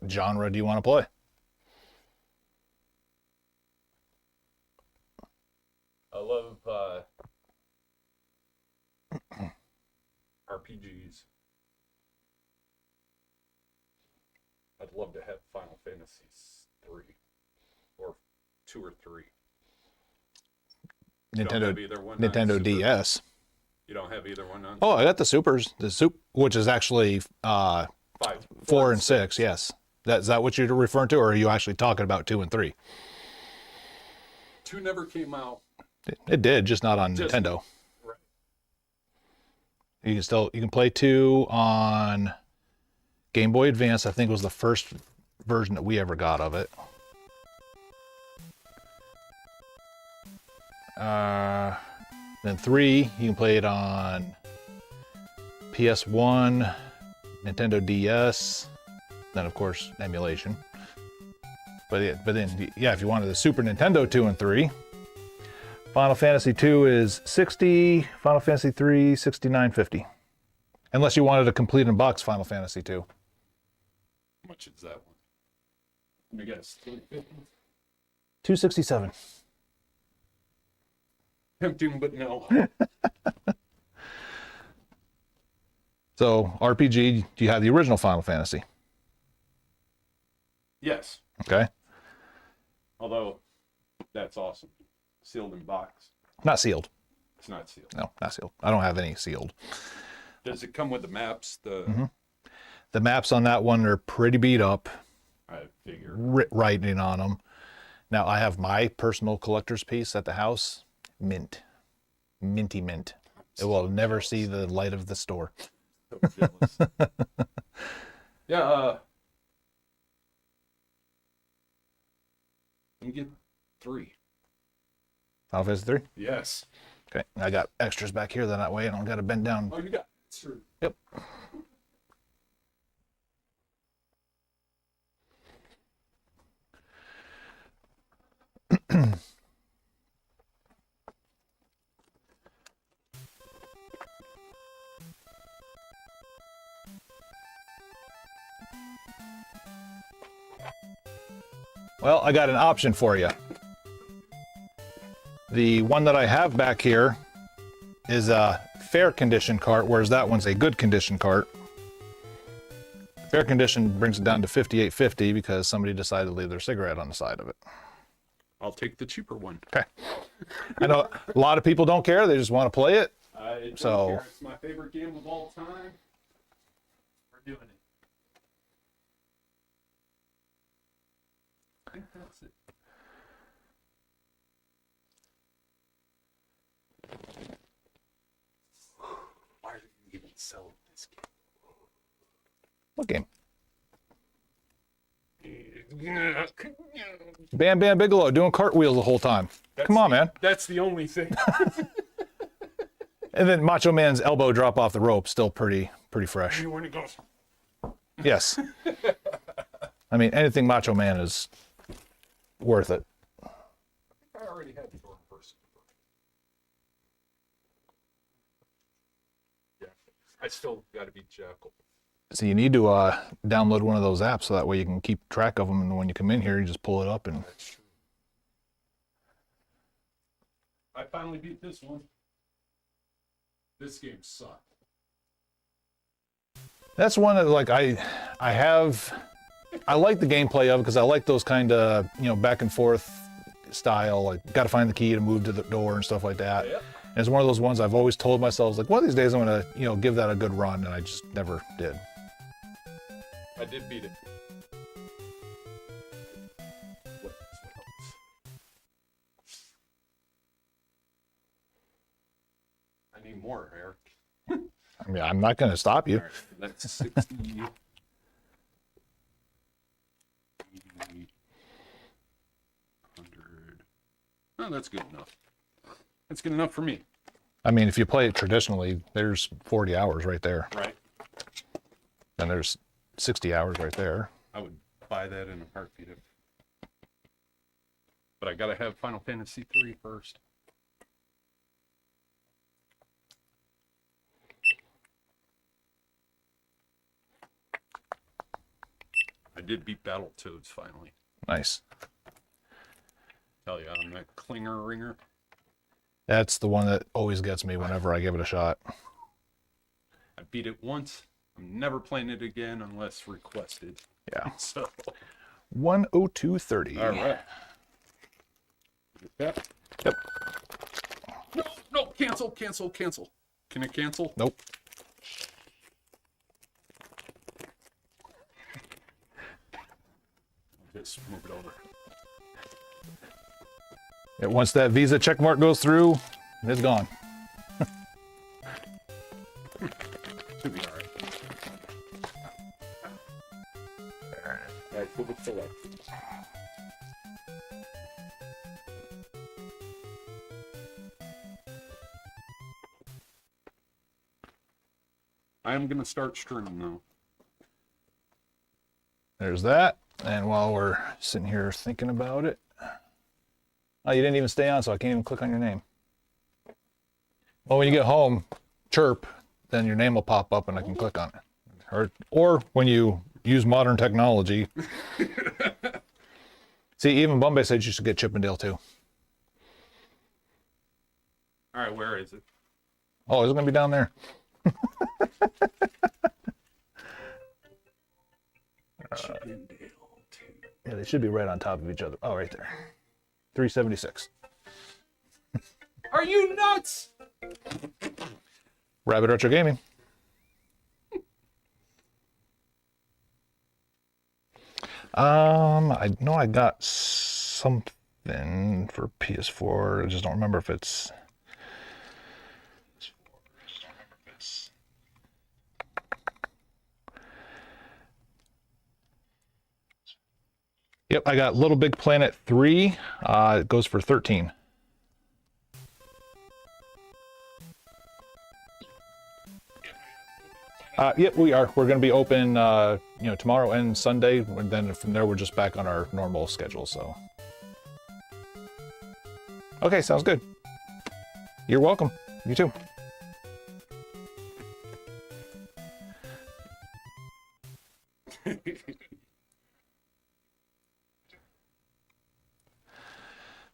A: genre do you want to play?
K: I love RPGs. I'd love to have Final Fantasy 3 or 2 or 3. You don't have either one on
A: Nintendo
K: Super?
A: DS.
K: You don't have either one on?
A: Oh, I got the Supers. Which is actually
K: 5,
A: 4 and 6. Yes. Is that what you're referring to, or are you actually talking about 2 and 3?
K: 2 never came out.
A: It did, just not on
K: Just-
A: Nintendo.
K: Right.
A: You can play 2 on Game Boy Advance. I think was the first version that we ever got of it. Then 3, you can play it on PS1, Nintendo DS, then of course emulation. But then if you wanted the Super Nintendo 2 and 3, Final Fantasy 2 is $60, Final Fantasy 3 $69.50. Unless you wanted a complete in box Final Fantasy 2.
K: How much is that one? Let me guess. $350?
A: $267.
K: Tempting, but no.
A: So RPG, do you have the original Final Fantasy?
K: Yes.
A: Okay.
K: Although, that's awesome. Sealed in box.
A: Not sealed.
K: It's not sealed.
A: No, not sealed. I don't have any sealed.
K: Does it come with the maps?
A: The maps on that one are pretty beat up.
K: I figure.
A: Writing on them. Now I have my personal collector's piece at the house, mint, minty mint. It will never see the light of the store.
K: So jealous. Yeah, let me get 3.
A: Final Fantasy 3?
K: Yes.
A: Okay, I got extras back here that way. I don't got to bend down.
K: Oh, you got it. Sure.
A: Yep. Well, I got an option for you. The one that I have back here is a fair condition cart, whereas that one's a good condition cart. Fair condition brings it down to $58.50 because somebody decided to leave their cigarette on the side of it.
K: I'll take the cheaper one.
A: Okay. I know a lot of people don't care. They just want to play it.
K: Don't
A: So-
K: care. It's my favorite game of all time. We're doing it. I think that's it. Why are you even selling this
A: What game?
K: game?
A: Bam Bam Bigelow doing cartwheels the whole time. Come on, man.
K: That's the only thing.
A: And then Macho Man's elbow drop off the rope, still pretty fresh.
K: When it goes.
A: Yes. I mean, anything Macho Man is worth it.
K: I already had the door first. Yeah, I still got to beat Jackal.
A: So you need to download one of those apps so that way you can keep track of them, and when you come in here, you just pull it up and.
K: That's true. I finally beat this one. This game sucked.
A: That's one that like I like the gameplay of it because I like those kind of back and forth style. Like got to find the key to move to the door and stuff like that.
K: Yep.
A: And it's one of those ones I've always told myself like one of these days I'm gonna give that a good run, and I just never did.
K: I did beat it. I need more, Eric.
A: I mean, I'm not gonna stop you.
K: All right, that's 60. 80, 100. Oh, that's good enough. That's good enough for me.
A: I mean, if you play it traditionally, there's 40 hours right there,
K: Right.
A: and there's 60 hours right there.
K: I would buy that in a heartbeat. But I gotta have Final Fantasy 3 first. I did beat Battletoads finally.
A: Nice.
K: Tell you, I'm that clinger ringer.
A: That's the one that always gets me whenever I give it a shot.
K: I beat it once. I'm never playing it again unless requested.
A: Yeah.
K: So,
A: 102.30.
K: all right. Get that?
A: Yep.
K: No, cancel. Can it cancel?
A: Nope.
K: Just move it over.
A: Yeah, once that Visa check mark goes through, it's gone.
K: Should be all right. All right, move it select. I am gonna start streaming though.
A: There's that. And while we're sitting here thinking about it, oh, you didn't even stay on, so I can't even click on your name. Well, when you get home, chirp, then your name will pop up and I can click on it. Or when you use modern technology. See, even Bombay said you should get Chippendale too.
K: All right, where is it?
A: Oh, is it going to be down there?
K: Chippendale 2.
A: Yeah, they should be right on top of each other. Oh, right there. 376.
K: Are you nuts?
A: Rabbit Retro Gaming. I know I got something something for PS4. I just don't remember if it's. Yep, I got Little Big Planet 3. It goes for 13. Yep, we are. We're going to be open, tomorrow and Sunday. And then from there, we're just back on our normal schedule. So, okay, sounds good. You're welcome. You too.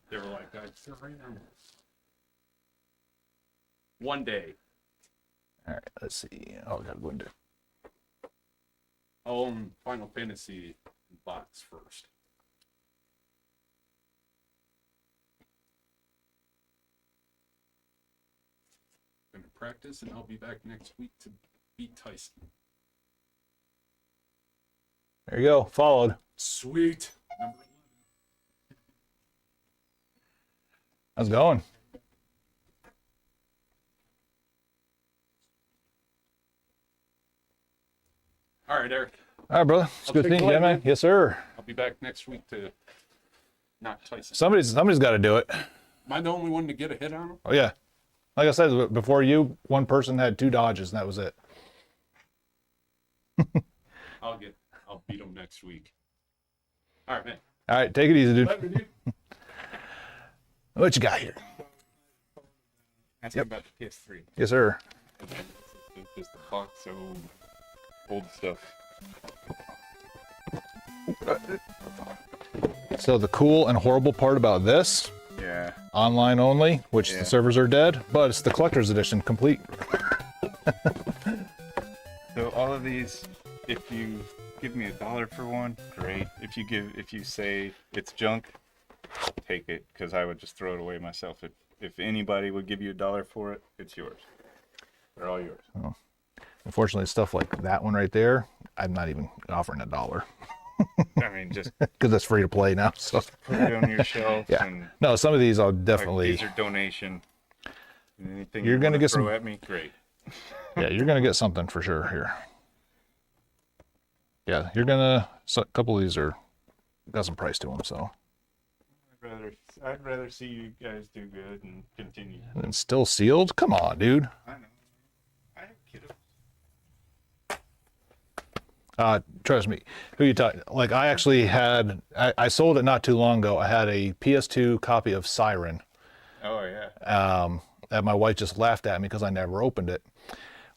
K: They were like, "I'd surrender." One day,
A: All right, let's see. Oh, I got to go into.
K: I'll own Final Fantasy box first. Gonna practice, and I'll be back next week to beat Tyson.
A: There you go. Followed.
K: Sweet. Number 11.
A: How's it going?
K: All right, Eric.
A: All right, brother. It's
K: I'll
A: good
K: take
A: seeing
K: it
A: you,
K: away,
A: man.
K: man.
A: Yes, sir.
K: I'll be back next week to knock Tyson.
A: Somebody's got to do it.
K: Am I the only one to get a hit on him?
A: Oh yeah. Like I said before, you one person had 2 dodges, and that was it.
K: I'll beat him next week. All right, man.
A: All right, take it easy, dude.
K: Later, dude.
A: What you got here?
L: Asking about the PS3.
A: Yes, sir.
L: Just the box, so old stuff.
A: So the cool and horrible part about this,
L: Yeah.
A: online only, which
L: Yeah.
A: the servers are dead, but it's the collector's edition complete.
L: So all of these, if you give me $1 for one, great. If you say it's junk, take it, because I would just throw it away myself. If anybody would give you $1 for it, it's yours. They're all yours.
A: Oh. Unfortunately, stuff like that one right there, I'm not even offering $1
L: I mean, just
A: because it's free to play now. So
L: put it on your shelf.
A: yeah,
L: And
A: no, some of these I'll
L: like,
A: definitely.
L: these are donation. Anything
A: You're
L: you
A: gonna
L: wanna
A: get
L: throw
A: some-
L: at me, great.
A: Yeah, you're gonna get something for sure here. Yeah, you're gonna. So a couple of these are got some price to them. So
L: I'd rather see you guys do good and continue.
A: and then still sealed. Come on, dude.
L: I know. I have kiddos.
A: Trust me. Who you talking? Like I actually had. I sold it not too long ago. I had a PS2 copy of Siren.
L: Oh yeah.
A: That my wife just laughed at me because I never opened it.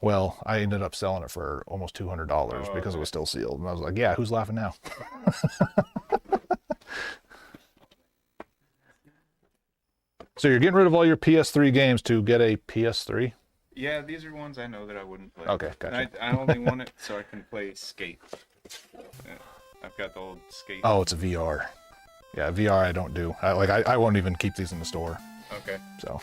A: Well, I ended up selling it for almost $200
L: Oh,
A: because it
L: okay.
A: was still sealed. And I was like, yeah, who's laughing now? So you're getting rid of all your PS3 games to get a PS3?
L: Yeah, these are ones I know that I wouldn't play.
A: Okay, gotcha.
L: And I only want it so I can play Skate. Yeah, I've got the old Skate.
A: Oh, it's a VR. Yeah, VR I don't do. I won't even keep these in the store.
L: Okay.
A: So,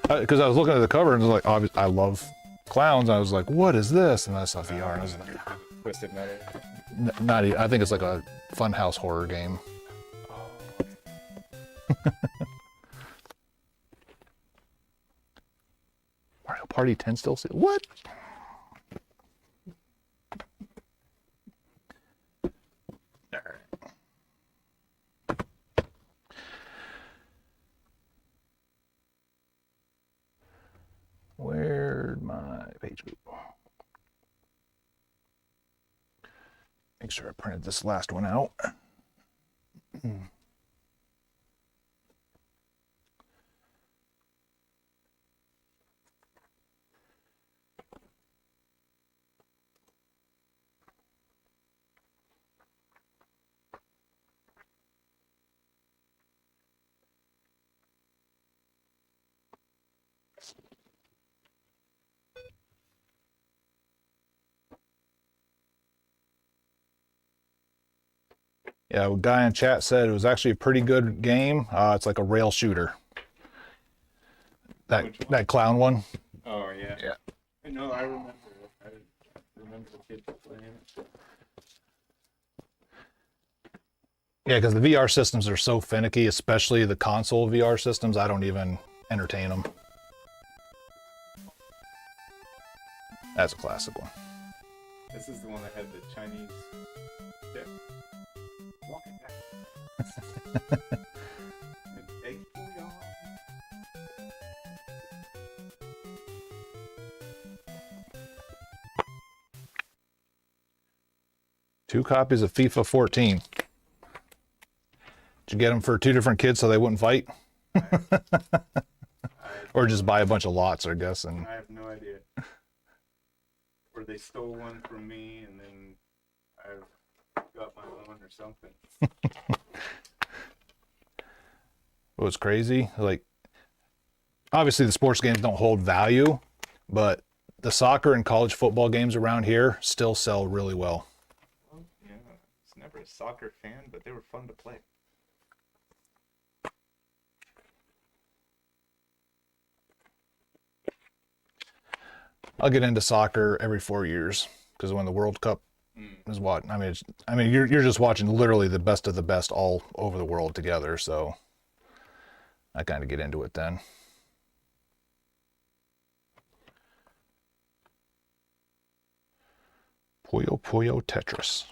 A: because I was looking at the cover and it was like, I love clowns. I was like, what is this? And I saw VR. And I was like,
L: Twisted Metal.
A: not even. I think it's like a funhouse horror game. Mario Party 10 still sealed. What? Where'd my page go? Make sure I printed this last one out. Yeah, a guy in chat said it was actually a pretty good game. It's like a rail shooter. That clown one.
L: Oh yeah.
A: Yeah.
L: No, I remember it. I remember the kids playing it.
A: Yeah, because the VR systems are so finicky, especially the console VR systems. I don't even entertain them. That's a classic one.
L: This is the one that had the Chinese dip. Walking back. Egg bouillon.
A: Two copies of FIFA 14. Did you get them for two different kids so they wouldn't fight? Or just buy a bunch of lots, I guess. And
L: I have no idea. Or they stole one from me and then I got my own or something.
A: it was crazy. Like, obviously the sports games don't hold value, but the soccer and college football games around here still sell really well.
L: Well, yeah, I was never a soccer fan, but they were fun to play.
A: I'll get into soccer every 4 years because when the World Cup is what you're just watching literally the best of the best all over the world together. So I kind of get into it then. Puyo Puyo Tetris.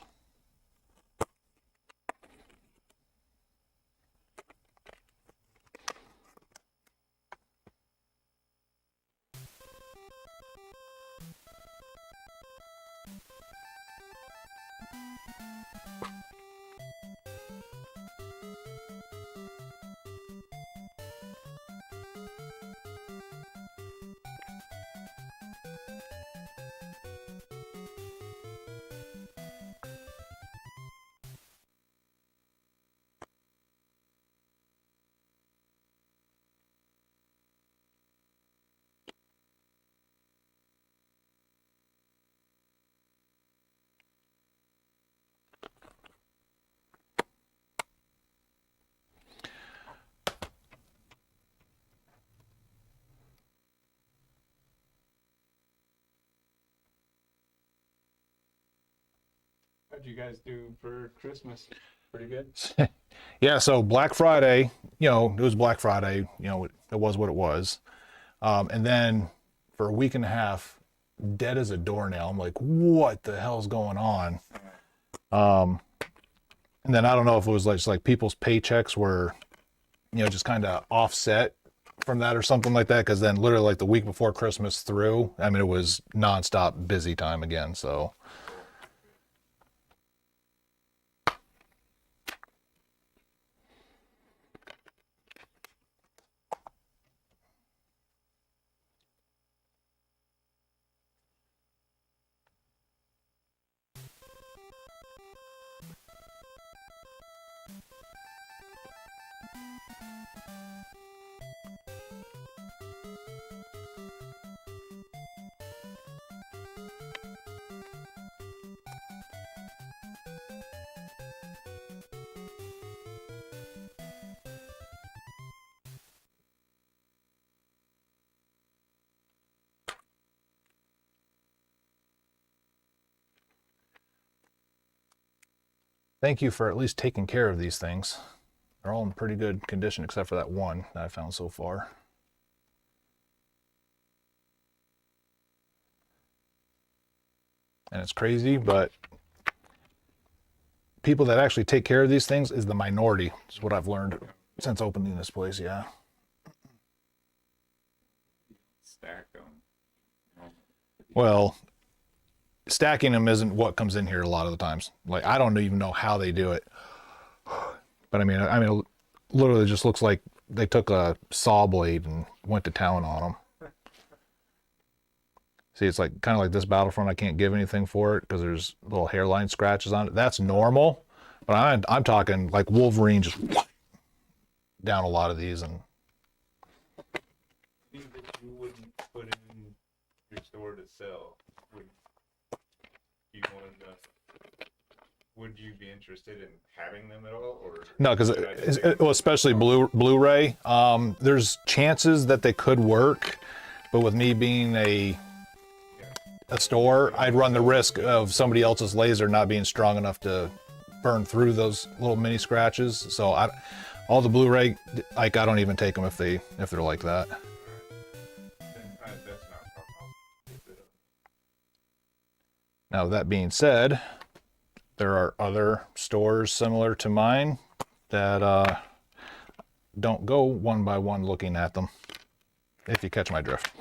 L: How'd you guys do for Christmas? Pretty good?
A: Yeah, so Black Friday, it was Black Friday, it was what it was. And then for a week and a half, dead as a doornail. I'm like, what the hell's going on? And then I don't know if it was just like people's paychecks were, just kind of offset from that or something like that. Cause then literally like the week before Christmas through, it was nonstop busy time again. So. Thank you for at least taking care of these things. They're all in pretty good condition except for that one that I found so far. And it's crazy, but people that actually take care of these things is the minority. Is what I've learned since opening this place, yeah.
L: Stack them.
A: Well, stacking them isn't what comes in here a lot of the times. Like, I don't even know how they do it. But it literally just looks like they took a saw blade and went to town on them. See, it's like kind of like this Battlefront. I can't give anything for it because there's little hairline scratches on it. That's normal. But I'm talking like Wolverine just down a lot of these. And
L: Things that you wouldn't put in your store to sell. Would you be interested in having them at all, or
A: no? Because especially Blu-ray, there's chances that they could work, but with me being a store, I'd run the risk of somebody else's laser not being strong enough to burn through those little mini scratches. So all the Blu-ray, like I don't even take them if they're like that. Now that being said, there are other stores similar to mine that don't go one by one looking at them, if you catch my drift.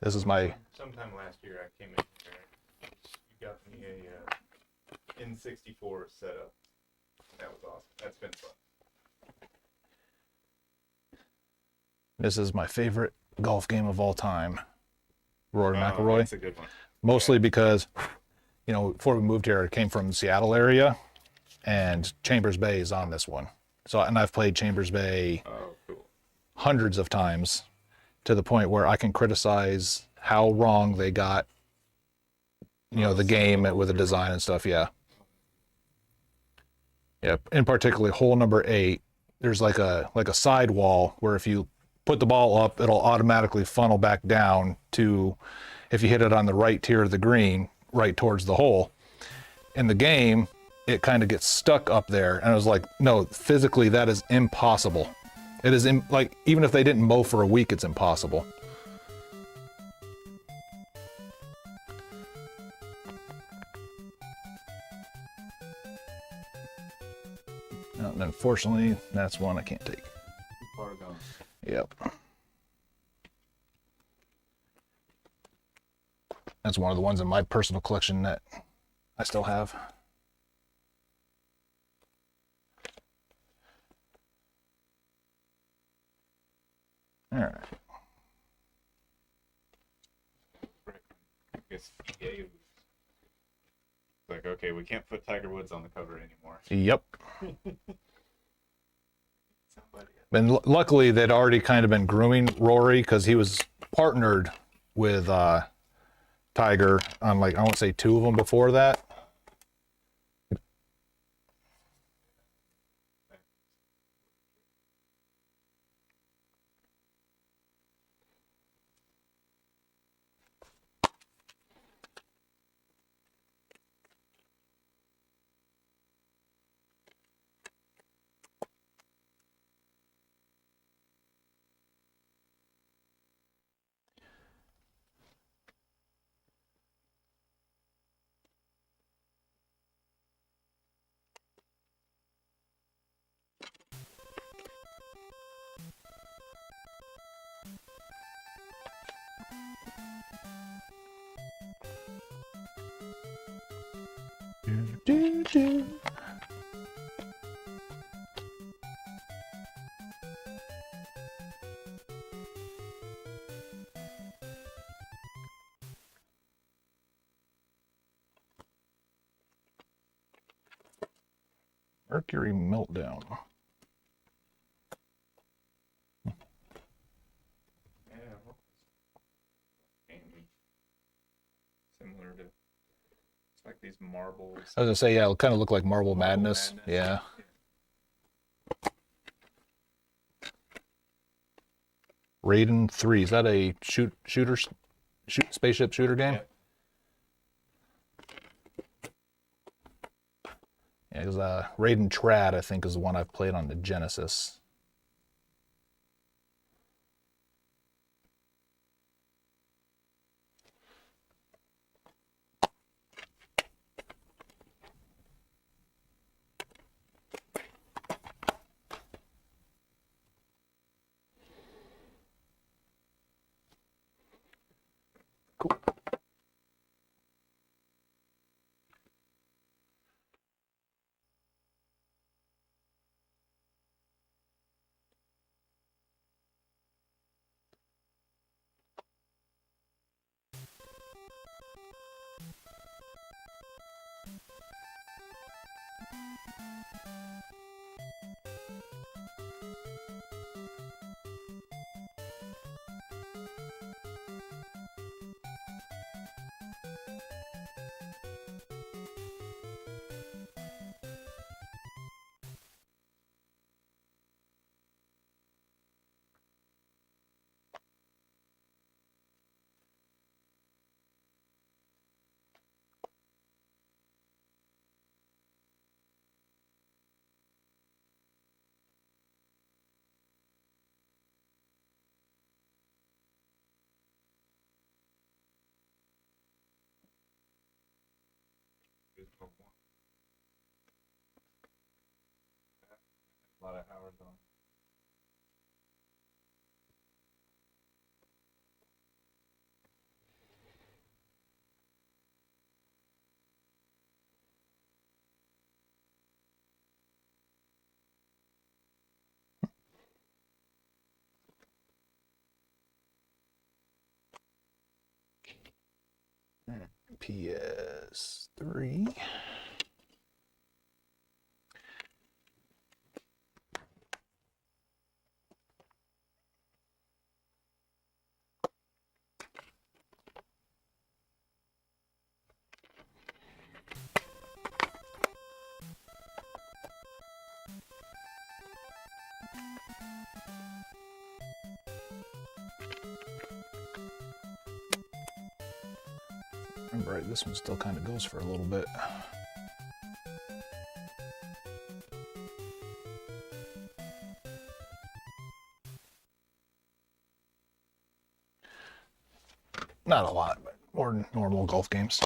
A: This is my...
L: Sometime last year I came in here. You got me a N64 setup. That was awesome. That's been fun.
A: This is my favorite golf game of all time. Rory
L: Oh,
A: McIlroy.
L: that's a good one.
A: Mostly because, you know, before we moved here, I came from the Seattle area, and Chambers Bay is on this one. So, and I've played Chambers Bay hundreds of times, to the point where I can criticize how wrong they got, you know, the game with the design and stuff. Yeah. Yeah. In particular, hole number 8, there's like a side wall where if you put the ball up, it'll automatically funnel back down to, if you hit it on the right tier of the green, right towards the hole. In the game, it kind of gets stuck up there. And I was like, no, physically that is impossible. It is like, even if they didn't mow for a week, it's impossible. And unfortunately, that's one I can't take.
L: Far gone.
A: Yep. That's one of the ones in my personal collection that I still have. All right.
L: I guess EA was like, okay, we can't put Tiger Woods on the cover anymore.
A: Yep. And luckily, they'd already kind of been grooming Rory because he was partnered with Tiger on, like, I want to say 2 of them before that. Mercury Meltdown.
L: Yeah, similar to, it's like these marbles.
A: I was gonna say, yeah, it'll kind of look like Marble Madness. Yeah. Raiden 3, is that a spaceship shooter game? Yeah, because Raiden Trad, I think, is the one I've played on the Genesis.
L: A lot of hours on.
A: PS3. Right, this one still kind of goes for a little bit. Not a lot, but more than normal golf games.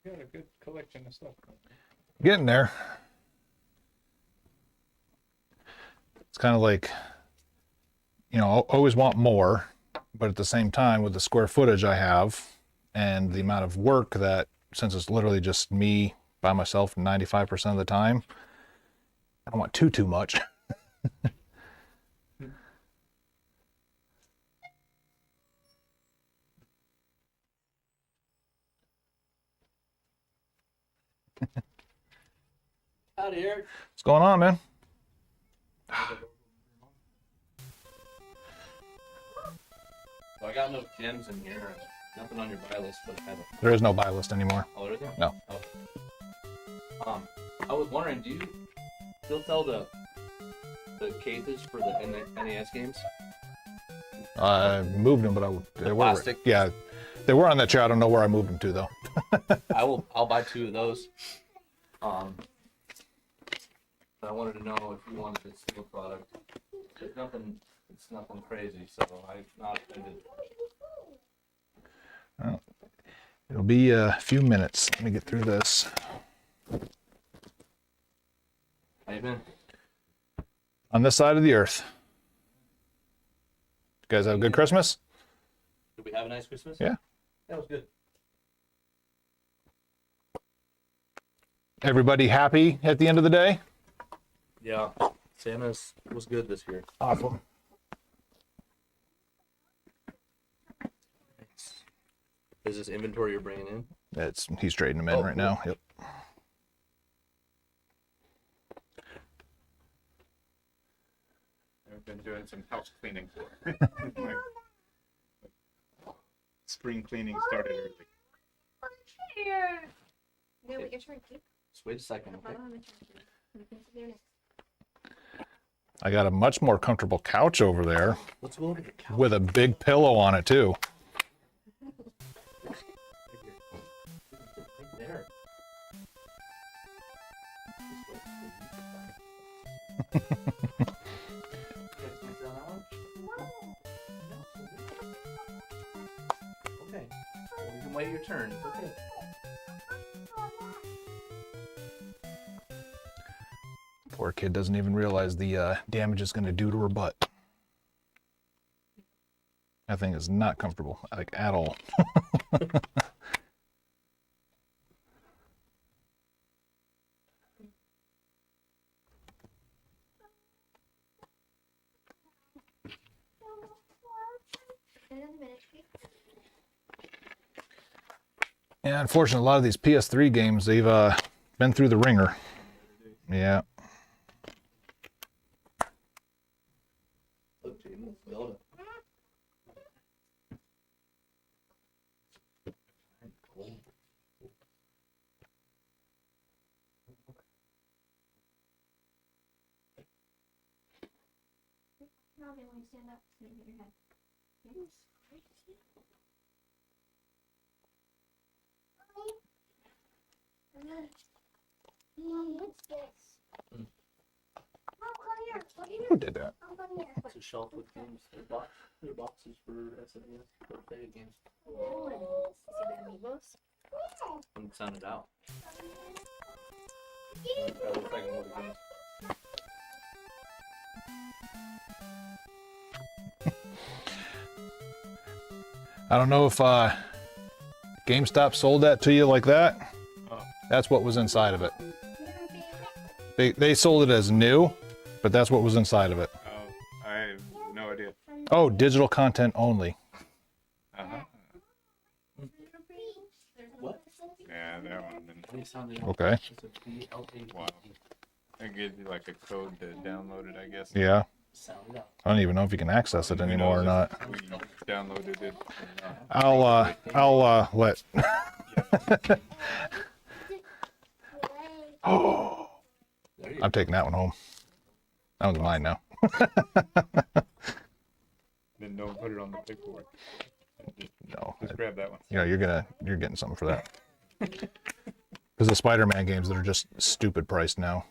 L: Got a good collection of stuff.
A: Getting there. It's kind of like, you know, I always want more, but at the same time, with the square footage I have and the amount of work that, since it's literally just me by myself 95% of the time, I don't want too much.
B: Howdy, Eric.
A: What's going on, man?
B: So I got no gems in here. Nothing on your buy list, but I have a.
A: There is no buy list anymore.
B: Oh, there isn't?
A: No.
B: Oh. I was wondering, do you still sell the cases for the NES games?
A: I moved them, but they were,
B: plastic?
A: yeah, they were on that chair. I don't know where I moved them to though.
B: I'll buy 2 of those. But I wanted to know if you wanted a single product. It's nothing crazy, so I'm not offended.
A: Well, it'll be a few minutes. Let me get through this.
B: How you been?
A: On this side of the earth. You guys have a good Christmas?
B: Did we have a nice Christmas?
A: Yeah.
B: That was good.
A: Everybody happy at the end of the day?
B: Yeah. Santa's was good this year.
A: Awesome.
B: Is this inventory you're bringing in?
A: He's trading them in right now. Yep.
L: I've been doing some house cleaning. My spring cleaning started early.
B: Just wait a second, okay?
A: I got a much more comfortable couch over there
B: Let's go over the couch.
A: with a big pillow on it too.
B: There. Okay. You can wait your turn. It's okay.
A: Poor kid doesn't even realize the damage it's going to do to her butt. That thing is not comfortable, like at all. Yeah, unfortunately, a lot of these PS3 games, they've been through the ringer. Yeah.
B: Look, Jaden, it's Zelda.
M: noggin when you stand up. So you hit your head. Yes. Mom, what's this? Mom, come here. Come here.
A: Who did that?
M: Mom, come here.
B: It's a shelf with games. They're boxes for SNES, for play games.
M: Oh, see the amigos?
B: I'm sounded out. That looks like a movie game.
A: I don't know if GameStop sold that to you like that.
L: Oh.
A: That's what was inside of it. They sold it as new, but that's what was inside of it.
L: Oh, I have no idea.
A: Oh, digital content only.
L: Uh-huh.
B: What?
L: Yeah, that one. Then.
B: They sounded
A: Okay.
B: It's a BLA.
L: Wow. It gives you like a code to download it, I guess.
A: Yeah.
B: Sounded out.
A: I don't even know if you can access it
L: Who
A: anymore or
L: knows
A: not.
L: if we downloaded it.
A: I'll let. Oh,
B: There you
A: I'm taking that one home. That one's mine now.
L: Then don't put it on the paperwork.
A: No,
L: Just grab that one.
A: you know you're getting something for that. Because the Spider-Man games that are just stupid priced now.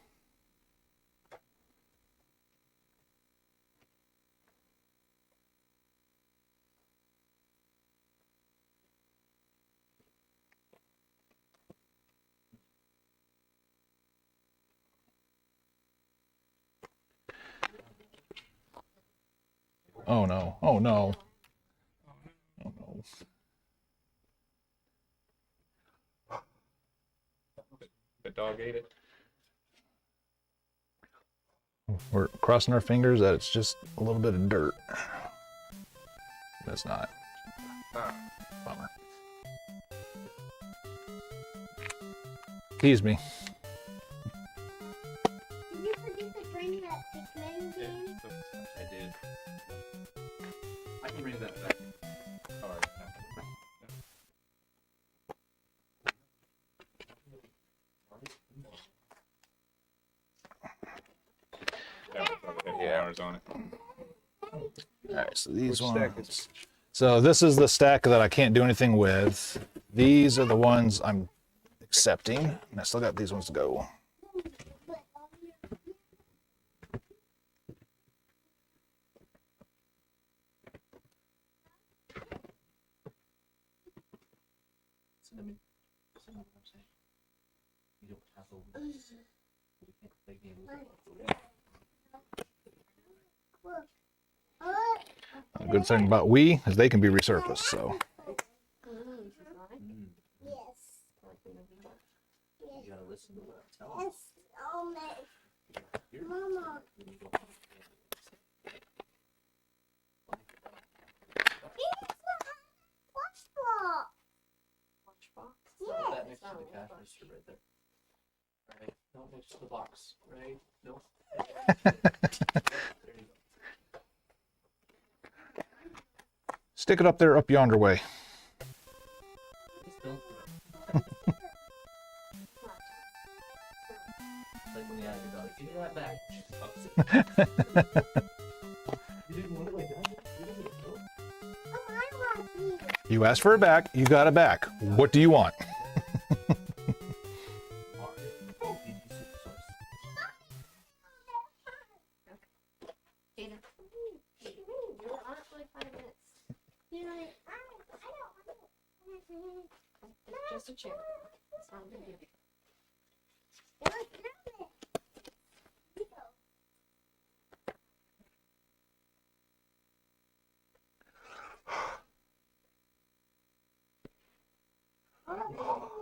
A: Oh no! Oh no! Oh no!
L: The dog ate it.
A: We're crossing our fingers that it's just a little bit of dirt. That's not. Bummer. Tease me.
M: Did you forget to bring that Pikmin game?
B: I did. I can bring that back.
L: Alright.
A: Yeah.
L: Hours on it.
A: All right, so these
L: Which stack
A: ones. So this is the stack that I can't do anything with. These are the ones I'm accepting, and I still got these ones to go.
B: So let me what I'm saying. You don't have to. You can't play games.
A: A good thing about Wii is they can be resurfaced. So
M: Yes.
B: You gotta listen to what I'm telling you.
M: Yes. Oh, man. Mama.
B: Put that next to the cash register right there. Right. No, next to the box. Right. No. There you go.
A: stick it up there, up yonder way.
B: Still. Like when you ask your daughter, give me that back. She fucks it. You didn't want it like that? You didn't know?
A: You asked for it back, you got it back. What do you want?
M: Jada. You were on it for like 5 minutes. You're like, I don't want it. It's just a chair. It's not a big deal.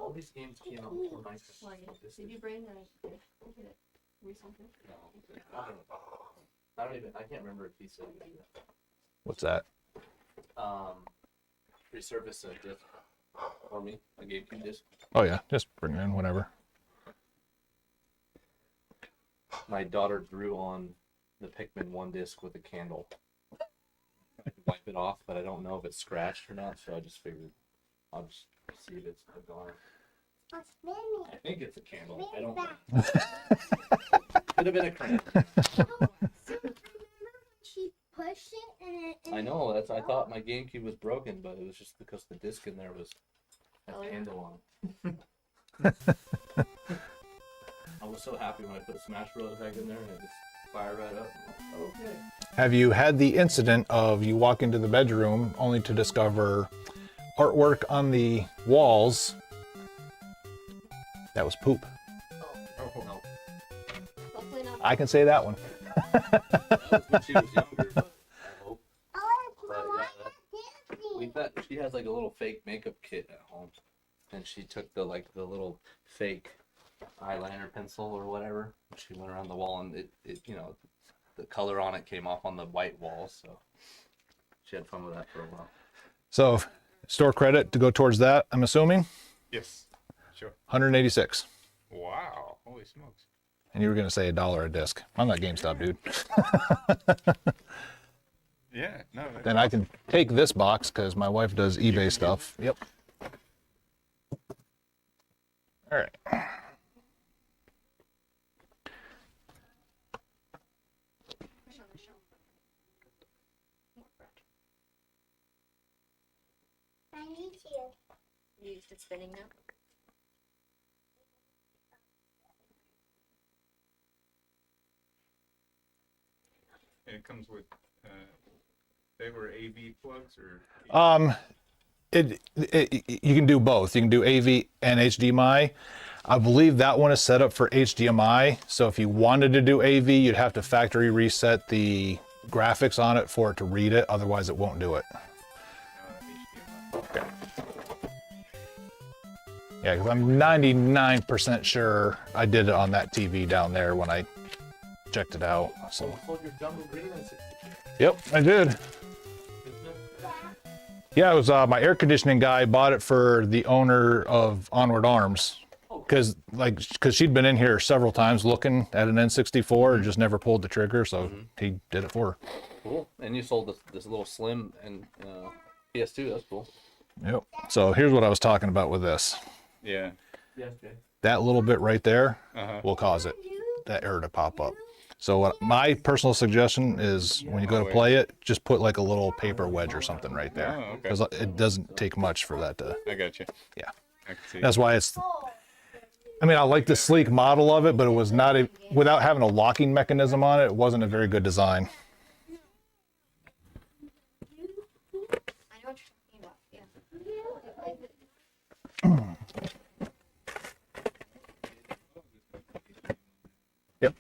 B: All these games came out before my time.
M: Did you bring the recently?
B: No, I don't even. I can't remember if he said he did
A: What's that?
B: that. Resurface a disc for me. A GameCube disc.
A: Oh yeah, just bring it in, whatever.
B: My daughter drew on the Pikmin 1 disc with a candle. I can wipe it off, but I don't know if it's scratched or not, so I just figured I'll just see if it's gone. I think it's a candle. I don't know. Could have been a crayon.
M: She put push it and it.
B: I know, I thought my GameCube was broken, but it was just because the disc in there was had
M: Oh, yeah.
B: handle on. I was so happy when I put Smash Bros. Back in there and it just fired right up. I'm like, okay.
A: Have you had the incident of you walk into the bedroom only to discover artwork on the walls that was poop?
B: Oh, no.
M: Hopefully not.
A: I can say that one.
B: That was when she was younger, but I hope.
M: Oh,
B: But yeah, we bet she has like a little fake makeup kit at home, and she took the little fake eyeliner pencil or whatever. She went around the wall, and it the color on it came off on the white walls. So she had fun with that for a while.
A: So, store credit to go towards that, I'm assuming?
L: Yes. Sure.
A: 186.
L: Wow. Holy smokes.
A: And you were going to say $1 a disc. I'm not GameStop, dude.
L: Yeah. No.
A: Then I can take this box because my wife does eBay stuff. Yep. All right.
M: I need to.
F: You used it spinning now?
L: And it comes with. They were AV plugs or.
A: You can do both. You can do AV and HDMI. I believe that one is set up for HDMI. So if you wanted to do AV, you'd have to factory reset the graphics on it for it to read it. Otherwise, it won't do it.
L: HDMI.
A: Yeah, because I'm 99% sure I did it on that TV down there when I checked it out. So.
B: Hold your jungle green and 60.
A: Yep, I did. Yeah, it was my air conditioning guy bought it for the owner of Onward Arms. Because she'd been in here several times looking at an N64 and just never pulled the trigger, so he did it for her.
B: Cool. And you sold this little slim and PS2. That's cool.
A: Yep. So here's what I was talking about with this.
L: Yeah.
B: Yes, Jay.
A: That little bit right there
L: Uh-huh.
A: will cause that error to pop up. So what my personal suggestion is when you go to play it, just put like a little paper wedge or something right there.
L: Oh, okay.
A: Because it doesn't take much for that to,
L: I got you.
A: yeah.
L: I can see.
A: That's why it's, I mean, I like the sleek model of it, but it was not without having a locking mechanism on it, it wasn't a very good design.
M: I know what you're talking about. Yeah.
A: Yep.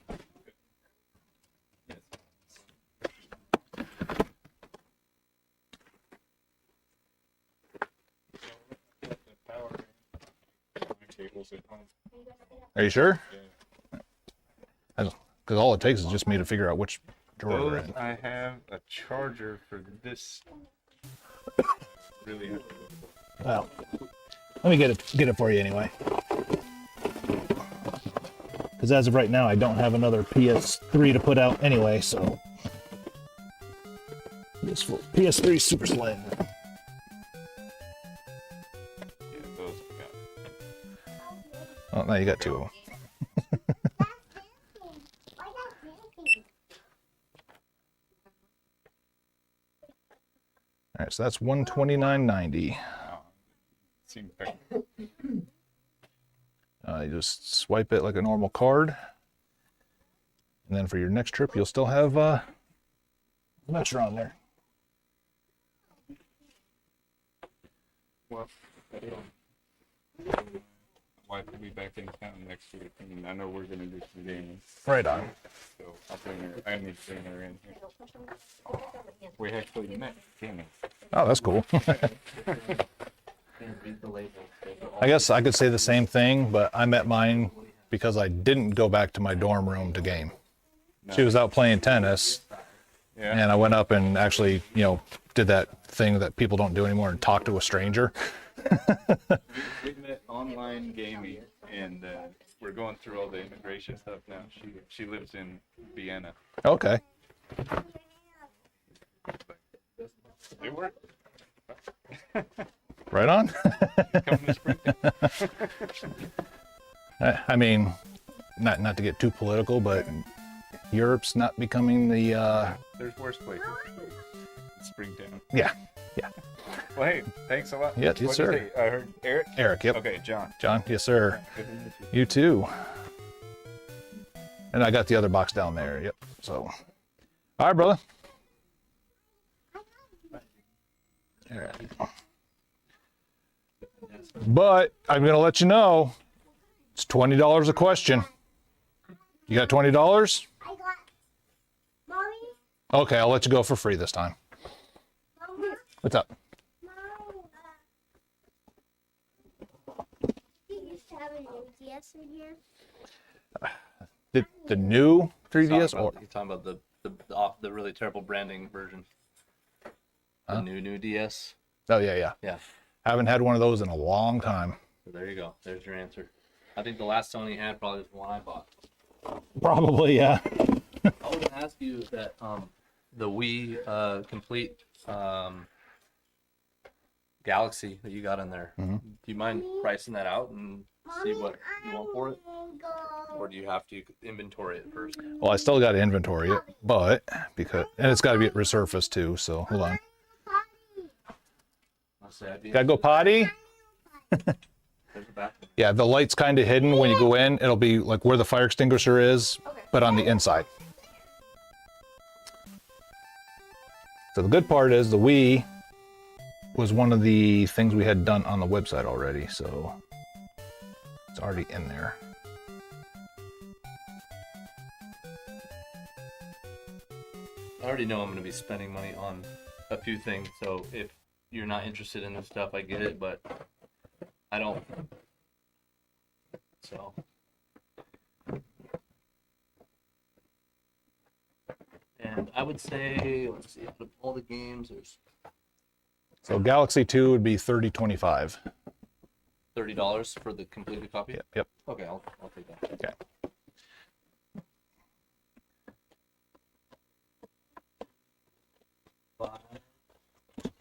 A: Are you sure? Because all it takes is just me to figure out which drawer we're
L: Those
A: in.
L: I have a charger for this. Really.
A: Well, let me get it for you anyway. Because as of right now, I don't have another PS3 to put out anyway, so. PS3 Super Slim.
L: Yeah, those I got.
A: Oh, now you got two of them. All right, so that's $129.90.
L: Seems fair.
A: You just swipe it like a normal card, and then for your next trip, you'll still have Metro on there.
L: Well, wife will be back in town next week, and I know we're gonna do some gaming.
A: Right on.
L: So I'll bring her. I need to bring her in here. We actually met gaming.
A: Oh, that's cool.
B: And read the label.
A: I guess I could say the same thing, but I met mine because I didn't go back to my dorm room to game. She was out playing tennis,
L: Yeah.
A: and I went up and actually, did that thing that people don't do anymore and talk to a stranger.
L: We met online gaming, and we're going through all the immigration stuff now. She lives in Vienna.
A: Okay.
L: It worked.
A: Right on.
L: Come to Springtown.
A: I mean, not to get too political, but Europe's not becoming the
L: There's there's worse places. Springtown.
A: Yeah. Yeah.
L: Well, hey, thanks a lot.
A: Yeah, yes,
L: What'd you
A: sir.
L: say? I heard Eric.
A: Eric, yep.
L: Okay, John.
A: John, yes, sir.
L: Good to meet you.
A: You too. And I got the other box down there. Yep. So, all right, brother. All right. But I'm going to let you know it's $20 a question. You got $20?
M: I got. Mommy?
A: Okay, I'll let you go for free this time.
M: Mama?
A: What's up?
M: Mom, you used to have a new DS in here?
A: The new 3DS or
B: You're talking about the really terrible branding version. The new DS.
A: oh yeah.
B: Yeah.
A: Haven't had one of those in a long time.
B: So there you go. There's your answer. I think the last Sony had probably was the one I bought.
A: Probably yeah.
B: I was gonna ask you that the Wii complete Galaxy that you got in there.
A: Mhm.
B: Do you mind pricing that out and see what you want for it, or do you have to inventory it first?
A: Well, I still got to inventory it, but and it's got to be resurfaced too. So hold on.
B: I'll say I'd be
A: Gotta go potty.
B: There's a bathroom.
A: Yeah, the light's kind of hidden when you go in. It'll be like where the fire extinguisher is, but on the inside. So the good part is the Wii was one of the things we had done on the website already, so it's already in there.
B: I already know I'm going to be spending money on a few things, so if you're not interested in this stuff, I get it, but I don't. So. And I would say, let's see, out of all the games, there's
A: So Galaxy 2 would be $30.25.
B: $30 for the completed copy?
A: Yep.
B: Okay, I'll take that.
A: Okay.
B: 5, 6,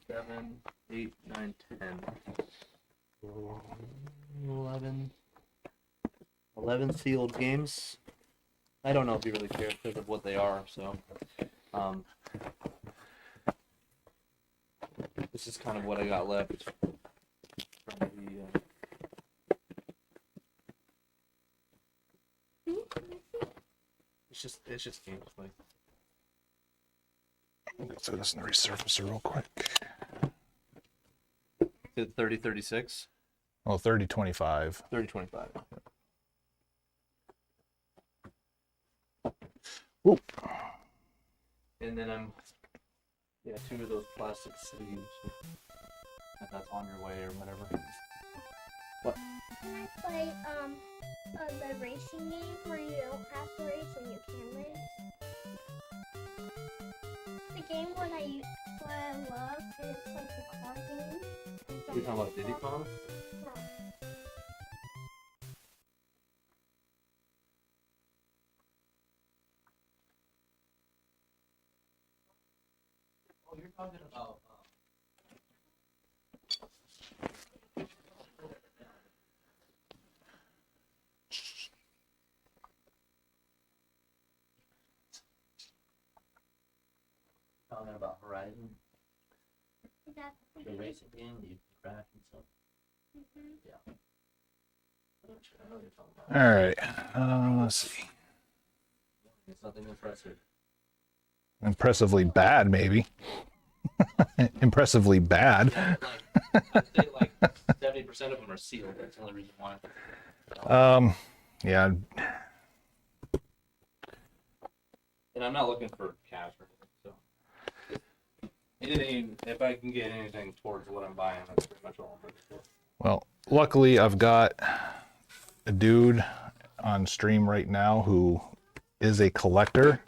B: 7, 8, 9, 10. 11 sealed games. I don't know if you really care because of what they are, so this is kind of what I got left from the it's just games like
A: Let's throw this in the resurfacer real quick.
B: the 3036,
A: Well, 30.25.
B: 3025.
A: Whoop.
B: And then two of those plastic sleeves. If that's on your way or whatever. What?
M: Can I play the racing game where you don't have to race and you can race? The game what I love is like the car game.
B: You're talking about Diddy Kong? Oh, you're talking about talking about Horizon, the racing game, you crash and stuff. Yeah. I know what you're talking about.
A: All right. Let's see.
B: It's nothing impressive.
A: Impressively bad, maybe. Impressively bad.
B: I'd say like 70% of them are sealed. That's the only reason why.
A: Yeah.
B: And I'm not looking for cash or anything, so anything, if I can get anything towards what I'm buying, that's pretty much all I'm looking for.
A: Well, luckily I've got a dude on stream right now who is a collector.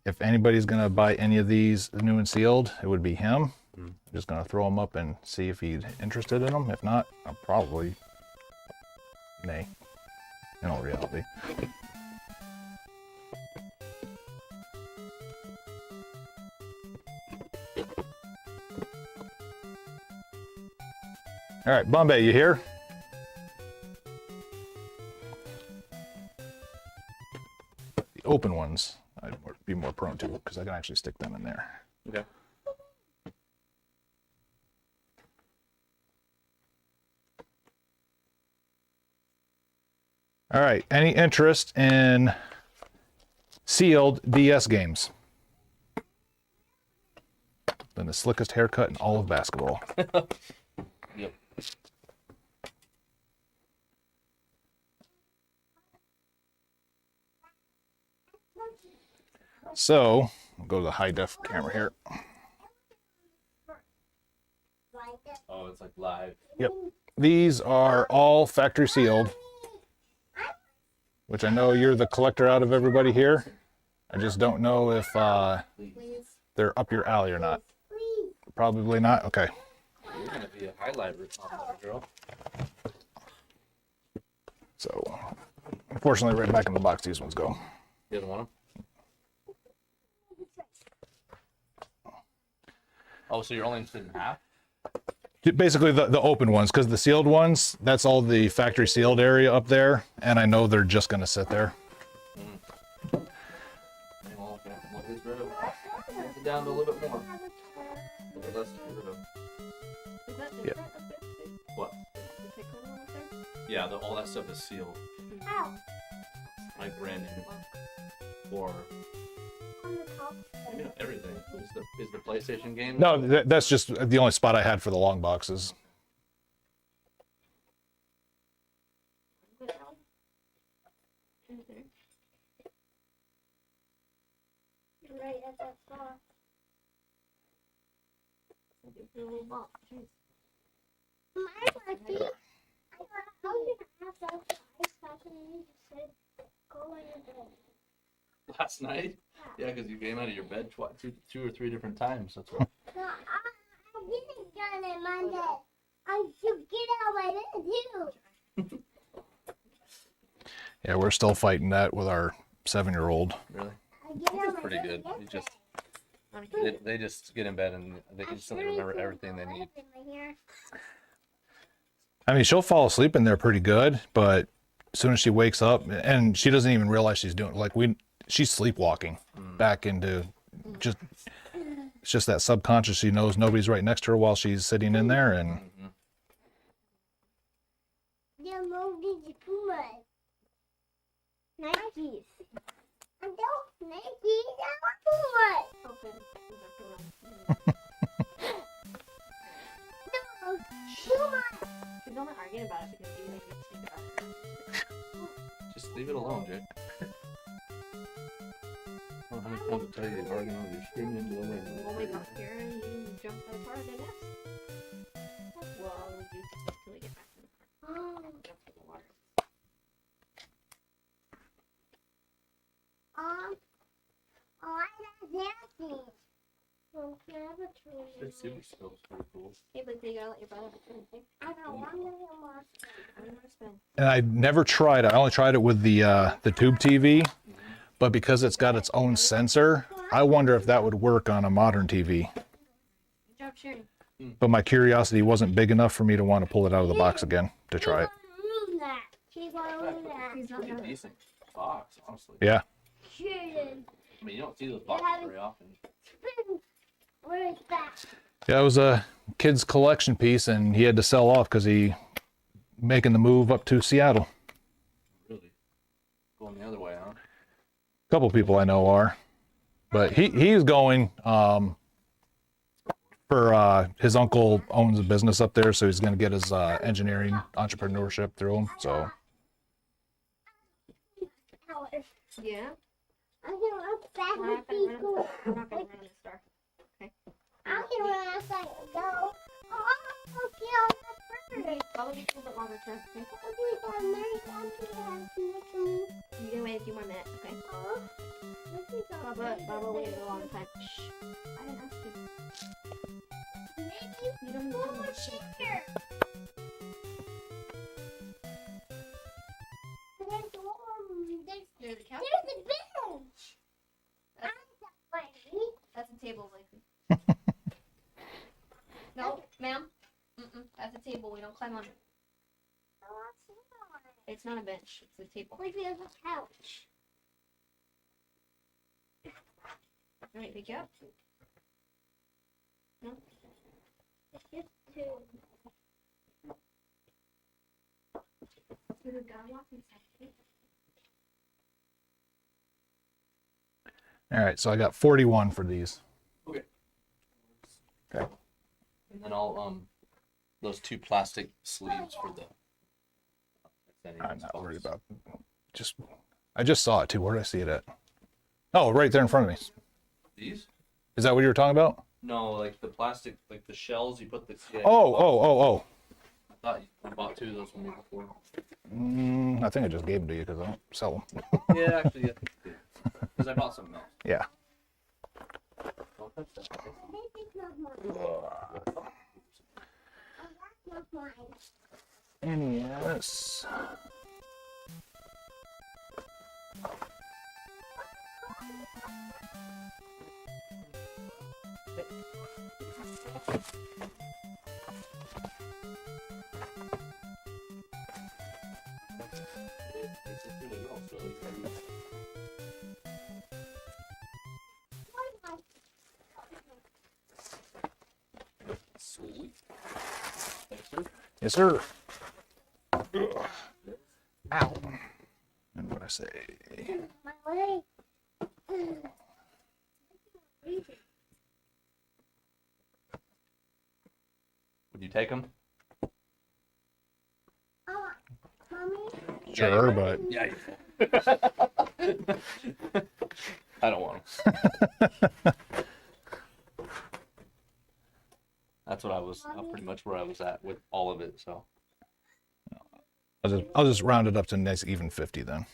A: If anybody's gonna buy any of these new and sealed, it would be him. I'm just gonna throw them up and see if he's interested in them. If not, I'll probably nay. In all reality. All right, Bombay, you here? The open ones. I'd be more prone to it because I can actually stick them in there.
B: Okay.
A: All right. Any interest in sealed DS games? Been the slickest haircut in all of basketball.
B: Yep.
A: So, I'll go to the high def camera here.
B: Oh, it's like live.
A: Yep. These are all factory sealed, which I know you're the collector out of everybody here. I just don't know if they're up your alley or not. Probably not. Okay.
B: You're gonna be a highlighter girl.
A: So, unfortunately, right back in the box these ones go.
B: You didn't want them? Oh, so you're only interested in half?
A: Basically, the open ones, because the sealed ones, that's all the factory sealed area up there, and I know they're just going to sit there.
B: Well, okay. We'll get rid of it down to a little bit more. A little bit less to get rid of.
A: Yeah.
B: What? Yeah, all that stuff is sealed. Like brand new. Or maybe not everything. Is the PlayStation game?
A: No, that's just the only spot I had for the long boxes.
M: Right at that spot. Little box. My lucky. How did I have that ice pack and you just said go in your bed?
B: Last night? Yeah, because you came out of your bed two or three different times. That's right.
M: No, I didn't get in my bed. I should get out my bed too.
A: Yeah, we're still fighting that with our 7-year-old.
B: Really?
M: I get out
B: It's
M: my
B: pretty
M: bed
B: good. You just
M: yesterday.
B: they just get in bed and they can instantly remember everything they need.
A: I mean, she'll fall asleep in there pretty good, but as soon as she wakes up, and she doesn't even realize she's doing it. She's sleepwalking back into it's just that subconscious. She knows nobody's right next to her while she's sitting in there, and
M: Yeah, Mom gives you too much. Nikes. I don't Nikes. I want too much. No, too much.
F: She's only arguing about it because you make me think about it.
B: Just leave it alone, Jake. I don't know how many times I tell you you're arguing with your screaming into the wind.
F: When we got here, you jumped out of the car, didn't you? Well, we do till we get back to the car. Jump in the water.
M: I like dancing. Well, can I have a tree?
B: This super scope's pretty cool.
F: Hey, but you gotta let your brother have a turn, okay?
M: I don't want to hear more.
F: I'm gonna spin.
A: and I never tried it. I only tried it with the tube TV, but because it's got its own sensor, I wonder if that would work on a modern TV.
F: Good job sharing.
A: But my curiosity wasn't big enough for me to want to pull it out of the box again to try it.
M: She's gonna ruin that.
F: He's not
B: Pretty
F: gonna.
B: decent box, honestly.
A: Yeah.
M: She did.
B: I mean, you don't see those boxes very often.
M: Spin. Where is that?
A: Yeah, it was a kid's collection piece, and he had to sell off because he making the move up to Seattle.
B: Really. Going the other way, huh?
A: A couple people I know are, but he's going for his uncle owns a business up there, so he's going to get his engineering entrepreneurship through him. So
F: Yeah?
M: I'm gonna run fast
F: We're
M: with
F: not gonna
M: these
F: run.
M: schools.
F: We're not gonna run in the star.
M: I'm gonna run outside and go. Oh, I'm gonna kill the bird.
F: Follow me a little bit longer, turn, okay?
M: We got married on to me.
F: You can wait a few more minutes, okay?
M: Oh, this is all
F: Bubba waited a long time. Shh. I didn't ask you.
M: Maybe
F: You don't need
M: one
F: to
M: more
F: do shit.
M: shaker.
F: There's a couch.
M: There's a bench.
F: That's,
M: Wait.
F: that's a table, Lacey. No, ma'am. That's a table. We don't climb on it. It's not a bench. It's a table.
M: Wait, there's a couch. want me to pick you up? No? It's just two. You gotta walk inside.
A: All right, so I got 41 for these.
B: Okay.
A: Okay.
B: And then I'll those 2 plastic sleeves for the.
A: I'm not worried about. I just saw it too. Where did I see it at? Oh, right there in front of me.
B: These?
A: Is that what you were talking about?
B: No, like the plastic, like the shells you put the. Yeah,
A: Oh.
B: I thought you bought 2 of those from me before.
A: I think I just gave them to you because I don't sell them.
B: Yeah, actually, yeah. Because I bought something else.
A: Yeah.
B: Don't touch that.
A: NES.
B: Sweet. Thanks, sir.
A: Yes, sir. Ow. And what I say?
M: My leg.
B: Would you take them?
M: Mommy?
A: Sure, but
B: Yeah. I don't want them. That's what I was pretty much where I was at with all of it. So
A: I'll just round it up to a nice even 50 then.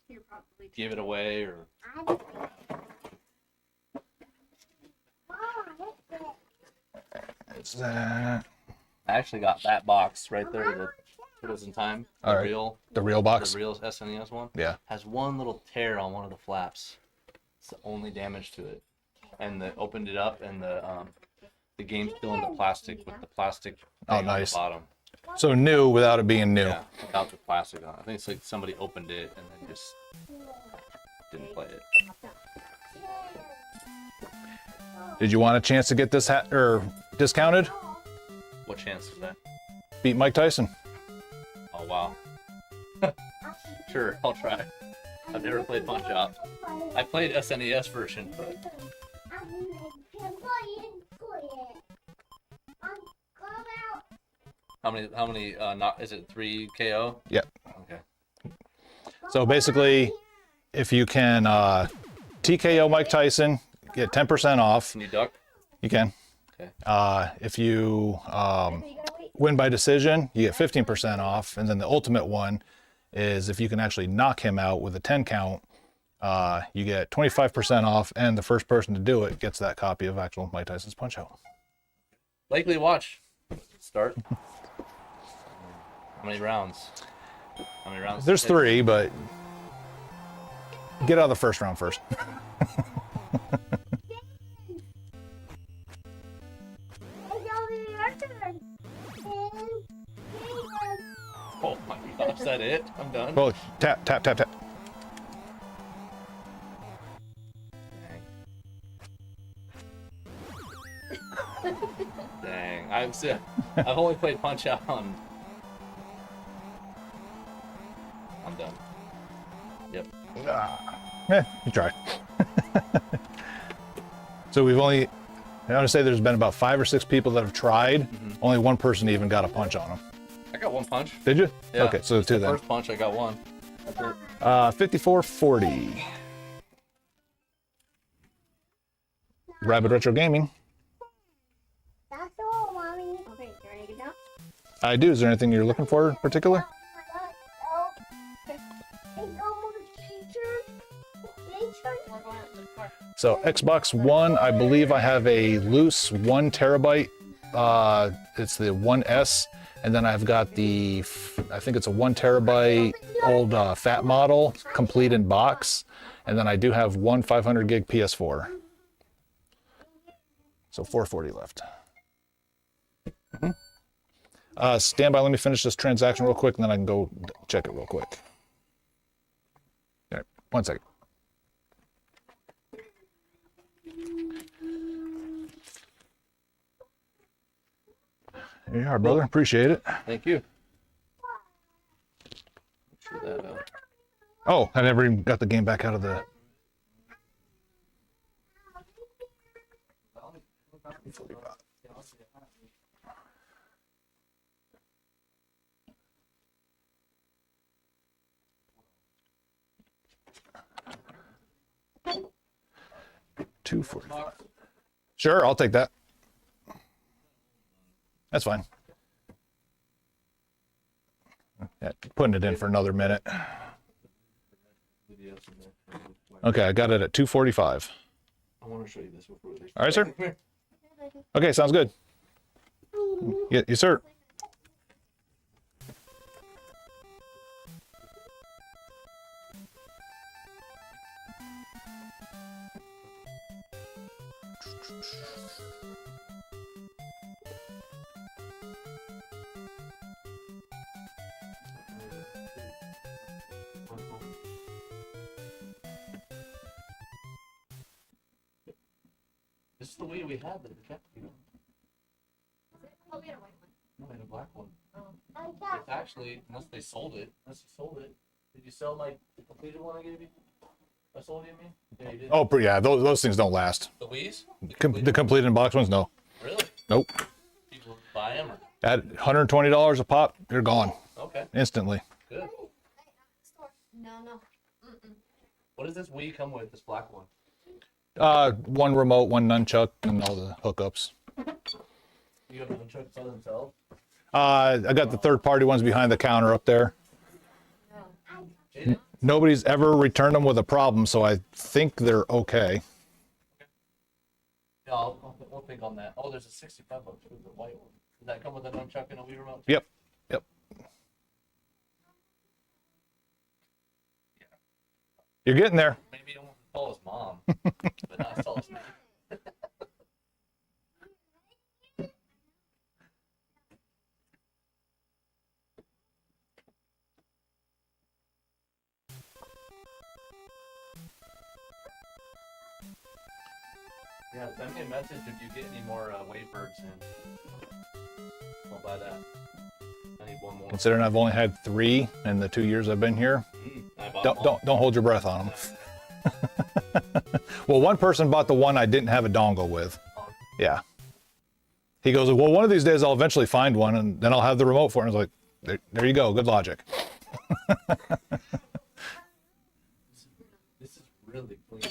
F: You're probably
B: give it away or
A: It's that.
B: I actually got that box right there that put us in time. The
A: All right.
B: real
A: The real box?
B: The real SNES one.
A: Yeah.
B: Has one little tear on one of the flaps. It's the only damage to it. And opened it up and the game's still in the plastic with the plastic
A: Oh,
B: thing
A: nice.
B: on the bottom.
A: So new without it being new.
B: Yeah, without the plastic on it. I think it's like somebody opened it and then just didn't play it.
A: Did you want a chance to get this hat or discounted?
B: What chance is that?
A: Beat Mike Tyson.
B: Oh wow. Sure, I'll try. I've never played Punch Out. I played SNES version, but how many not is it 3 KO?
A: Yep.
B: Okay.
A: So basically, if you can TKO Mike Tyson, get 10% off.
B: Can you duck?
A: You can.
B: Okay.
A: If you win by decision, you get 15% off. And then the ultimate one is if you can actually knock him out with a 10 count, you get 25% off. And the first person to do it gets that copy of actual Mike Tyson's Punch Out.
B: Likely watch. Start. How many rounds? How many rounds?
A: There's 3, but get out of the first round first.
B: Oh my gosh, is that it? I'm done.
A: Well, tap, tap, tap, tap.
B: Dang. I've only played Punch Out on. I'm done. Yep.
A: You tried. So we've only, I want to say there's been about 5 or 6 people that have tried. Only one person even got a punch on them.
B: I got one punch.
A: Did you?
B: Yeah.
A: Okay, so
B: Just
A: 2
B: the
A: then.
B: First punch, I got one. That's it.
A: 5440. Rabbit Retro Gaming.
M: That's all, Mommy. Okay, you ready to get down?
A: I do. Is there anything you're looking for in particular? So Xbox One, I believe I have a loose 1 terabyte. It's the 1S, and then I've got I think it's a 1 terabyte old fat model, complete in box, and then I do have one 500 gig PS4. So 440 left. Stand by. Let me finish this transaction real quick, and then I can go check it real quick. One second. There you are, brother. Appreciate it.
B: Thank you. Make sure that,
A: Oh, I never even got the game back out of the. $2.45. Sure, I'll take that. That's fine. Yeah, putting it in for another minute. Okay, I got it at 2:45.
B: I want to show you this before we leave.
A: All right, sir.
B: Come here.
A: Okay, sounds good. Yes, sir.
B: This is the way we had that we kept. You know.
M: Oh, we had a white one.
B: No, we had a black one.
M: Oh.
B: It's actually, unless you sold it. Did you sell my completed one I gave you? I sold you, I mean? Yeah, you did.
A: Oh, yeah, those things don't last.
B: The Wii's?
A: The completed in box ones, no.
B: Really?
A: Nope.
B: People buy them or?
A: At $120 a pop, you're gone
B: Okay,
A: instantly.
B: good.
M: No, no. Mm-mm.
B: What does this Wii come with, this black one?
A: One remote, one nunchuck, and all the hookups.
B: You have nunchucks by themselves?
A: I got the third-party ones behind the counter up there.
B: Jaden?
A: Nobody's ever returned them with a problem, so I think they're okay.
B: Yeah, we'll think on that. Oh, there's a 65 bucks for the white one. Does that come with a nunchuck and a Wii remote?
A: Yep. You're getting there.
B: Maybe you won't call his mom, but not call his name. Yeah, send me a message if you get any more wave birds in. I'll buy that. I need one more.
A: Considering I've only had 3 in the 2 years I've been here,
B: I bought them all.
A: don't hold your breath on them. Well, one person bought the one I didn't have a dongle with. Yeah. He goes, well, one of these days I'll eventually find one, and then I'll have the remote for it. I was like, there you go. Good logic.
B: This is really clean.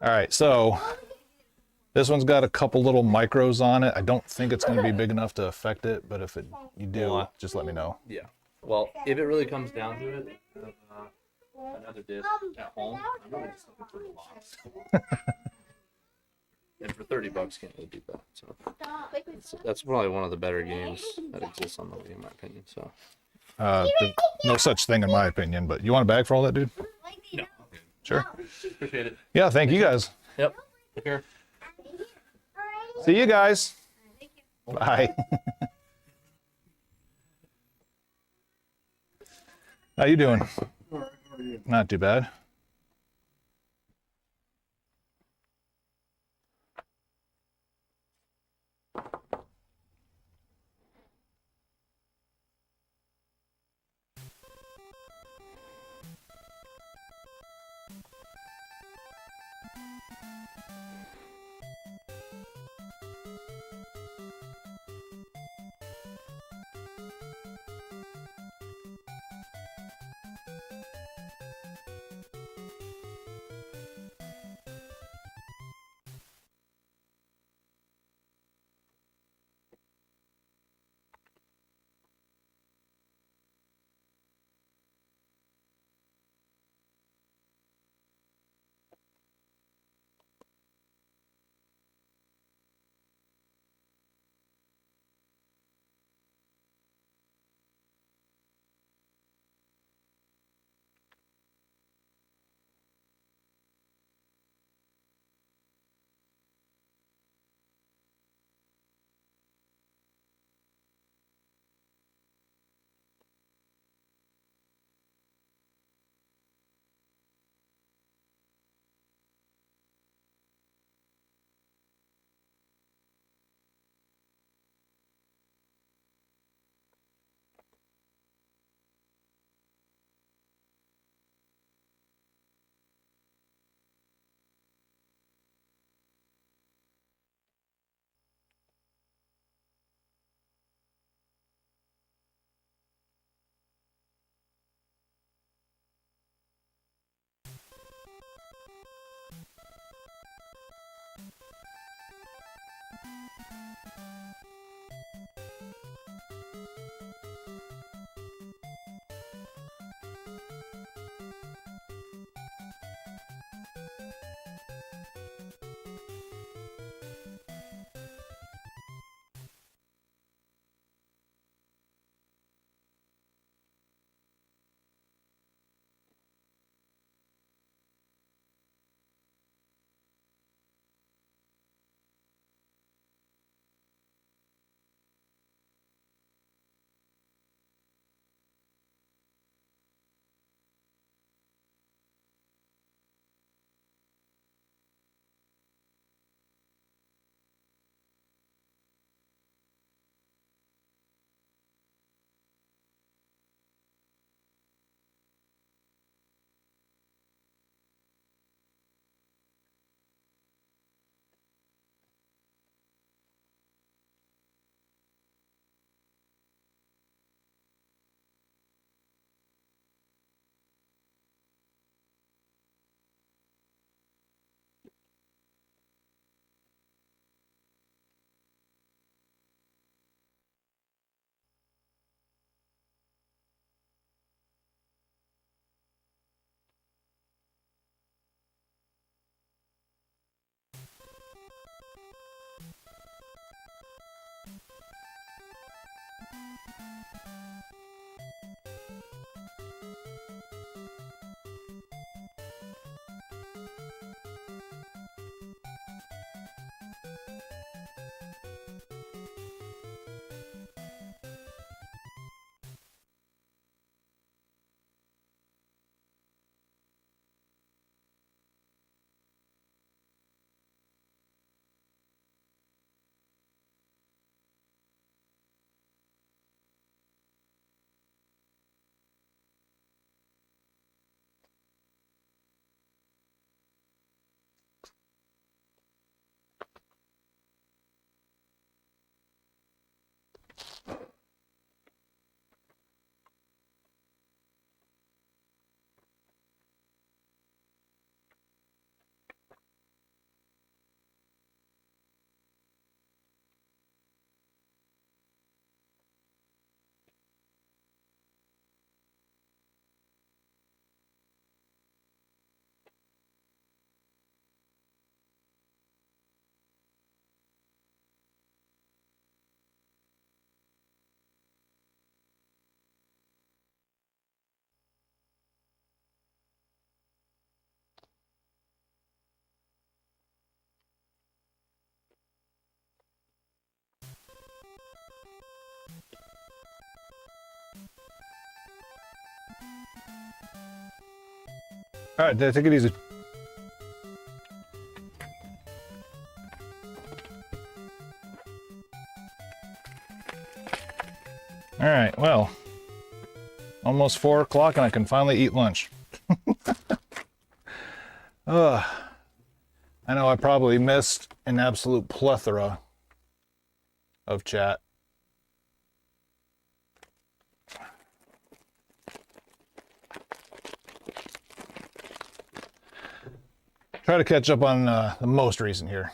A: All right, so this one's got a couple little micros on it. I don't think it's going to be big enough to affect it, but if you do, just let me know.
B: Yeah. Well, if it really comes down to it, another disc at home, I'm really just looking for the box. And for $30, can't really beat that. So that's probably one of the better games that exists on the Wii, in my opinion. So.
A: No such thing in my opinion, but you want a bag for all that, dude?
B: No.
A: Sure.
B: Appreciate it.
A: Yeah, thank you guys.
B: Yep. Take care.
A: See you guys. Bye. How you doing? Not too bad. All right, take it easy. All right, well, almost 4 o'clock and I can finally eat lunch. I know I probably missed an absolute plethora of chat. Try to catch up on the most recent here.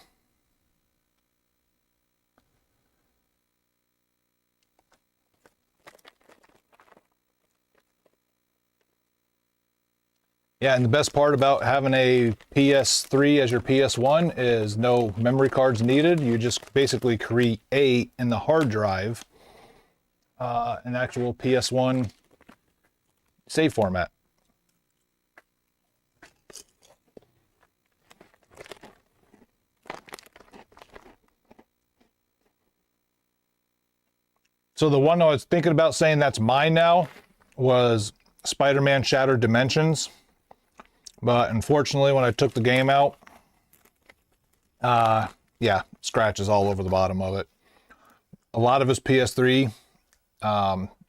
A: Yeah, and the best part about having a PS3 as your PS1 is no memory cards needed. You just basically create in the hard drive an actual PS1 save format. So the one I was thinking about saying that's mine now was Spider-Man Shattered Dimensions. But unfortunately, when I took the game out, yeah, scratches all over the bottom of it. A lot of his PS3,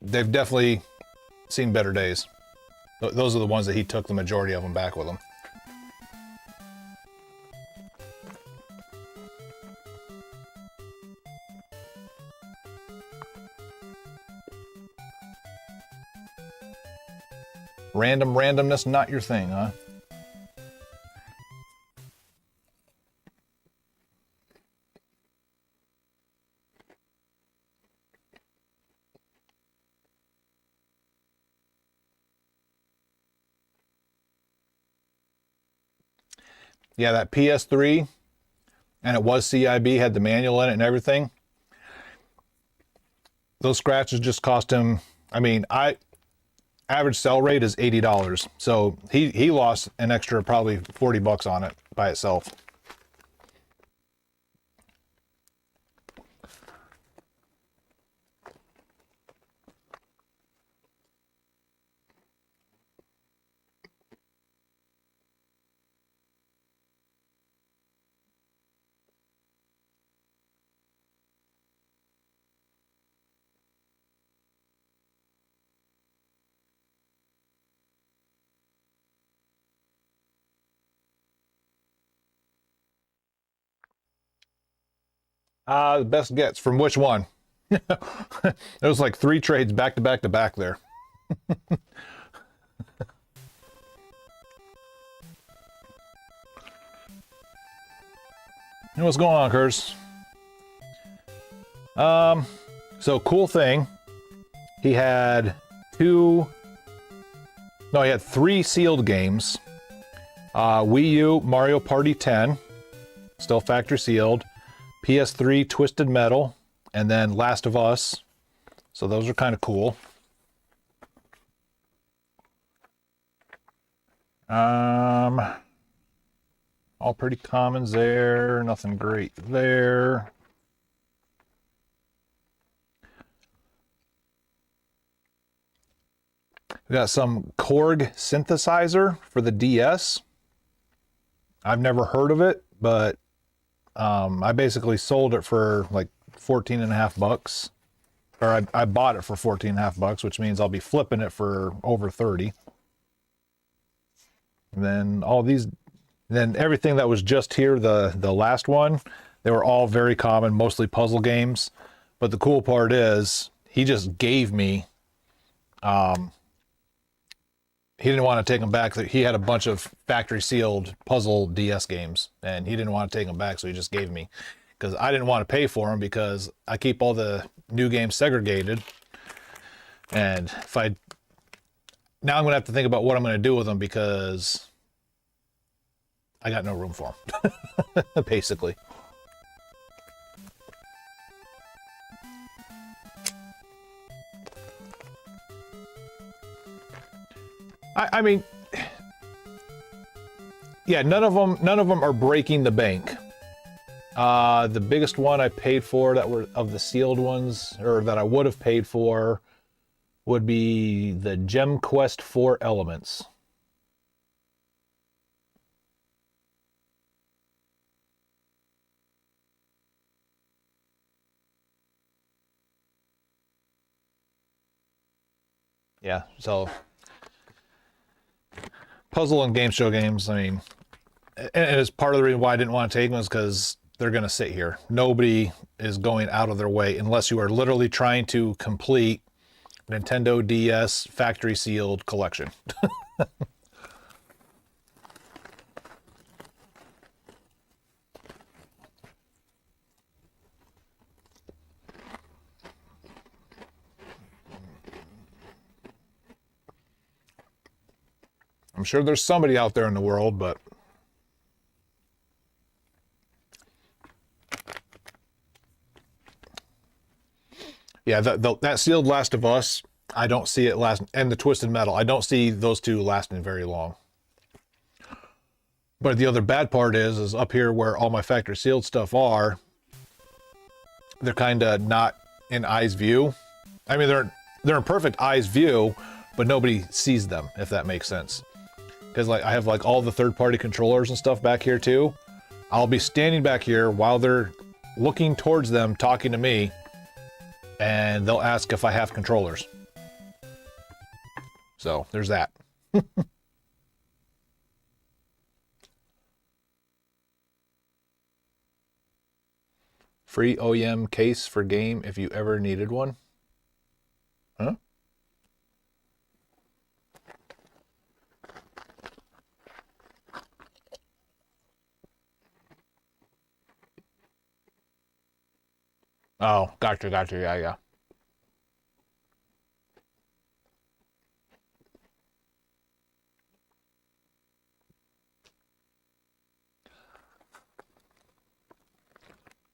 A: they've definitely seen better days. Those are the ones that he took the majority of them back with him. Randomness, not your thing, huh? Yeah, that PS3, and it was CIB, had the manual in it and everything. Those scratches just cost him, I mean, average sell rate is $80. So he lost an extra probably $40 on it by itself. The best gets from which one? There was like 3 trades back to back to back there. Hey, what's going on, Curtis? So cool thing. He had 3 sealed games. Wii U Mario Party 10, still factory sealed. PS3 Twisted Metal, and then Last of Us. So those are kind of cool. All pretty commons there. Nothing great there. We got some Korg synthesizer for the DS. I've never heard of it, but I basically sold it for like $14.50, or I bought it for $14.50, which means I'll be flipping it for over 30. And then then everything that was just here, the last one, they were all very common, mostly puzzle games. But the cool part is he just gave me, he didn't want to take them back. He had a bunch of factory sealed puzzle DS games, and he didn't want to take them back, so he just gave me, because I didn't want to pay for them because I keep all the new games segregated. And now I'm going to have to think about what I'm going to do with them, because I got no room for them, basically. I mean, yeah, none of them are breaking the bank. The biggest one I paid for that were of the sealed ones, or that I would have paid for, would be the Gem Quest 4 Elements. Yeah, so puzzle and game show games, I mean, and it's part of the reason why I didn't want to take them, is because they're going to sit here. Nobody is going out of their way unless you are literally trying to complete Nintendo DS factory sealed collection. I'm sure there's somebody out there in the world, but yeah, that sealed Last of Us, I don't see it last, and the Twisted Metal, I don't see those two lasting very long. But the other bad part is up here where all my factory sealed stuff are, they're kind of not in eyes view. I mean, they're in perfect eyes view, but nobody sees them, if that makes sense. Because like I have like all the third-party controllers and stuff back here too. I'll be standing back here while they're looking towards them, talking to me, and they'll ask if I have controllers. So there's that. Free OEM case for game if you ever needed one. Huh? Oh, gotcha, yeah, yeah.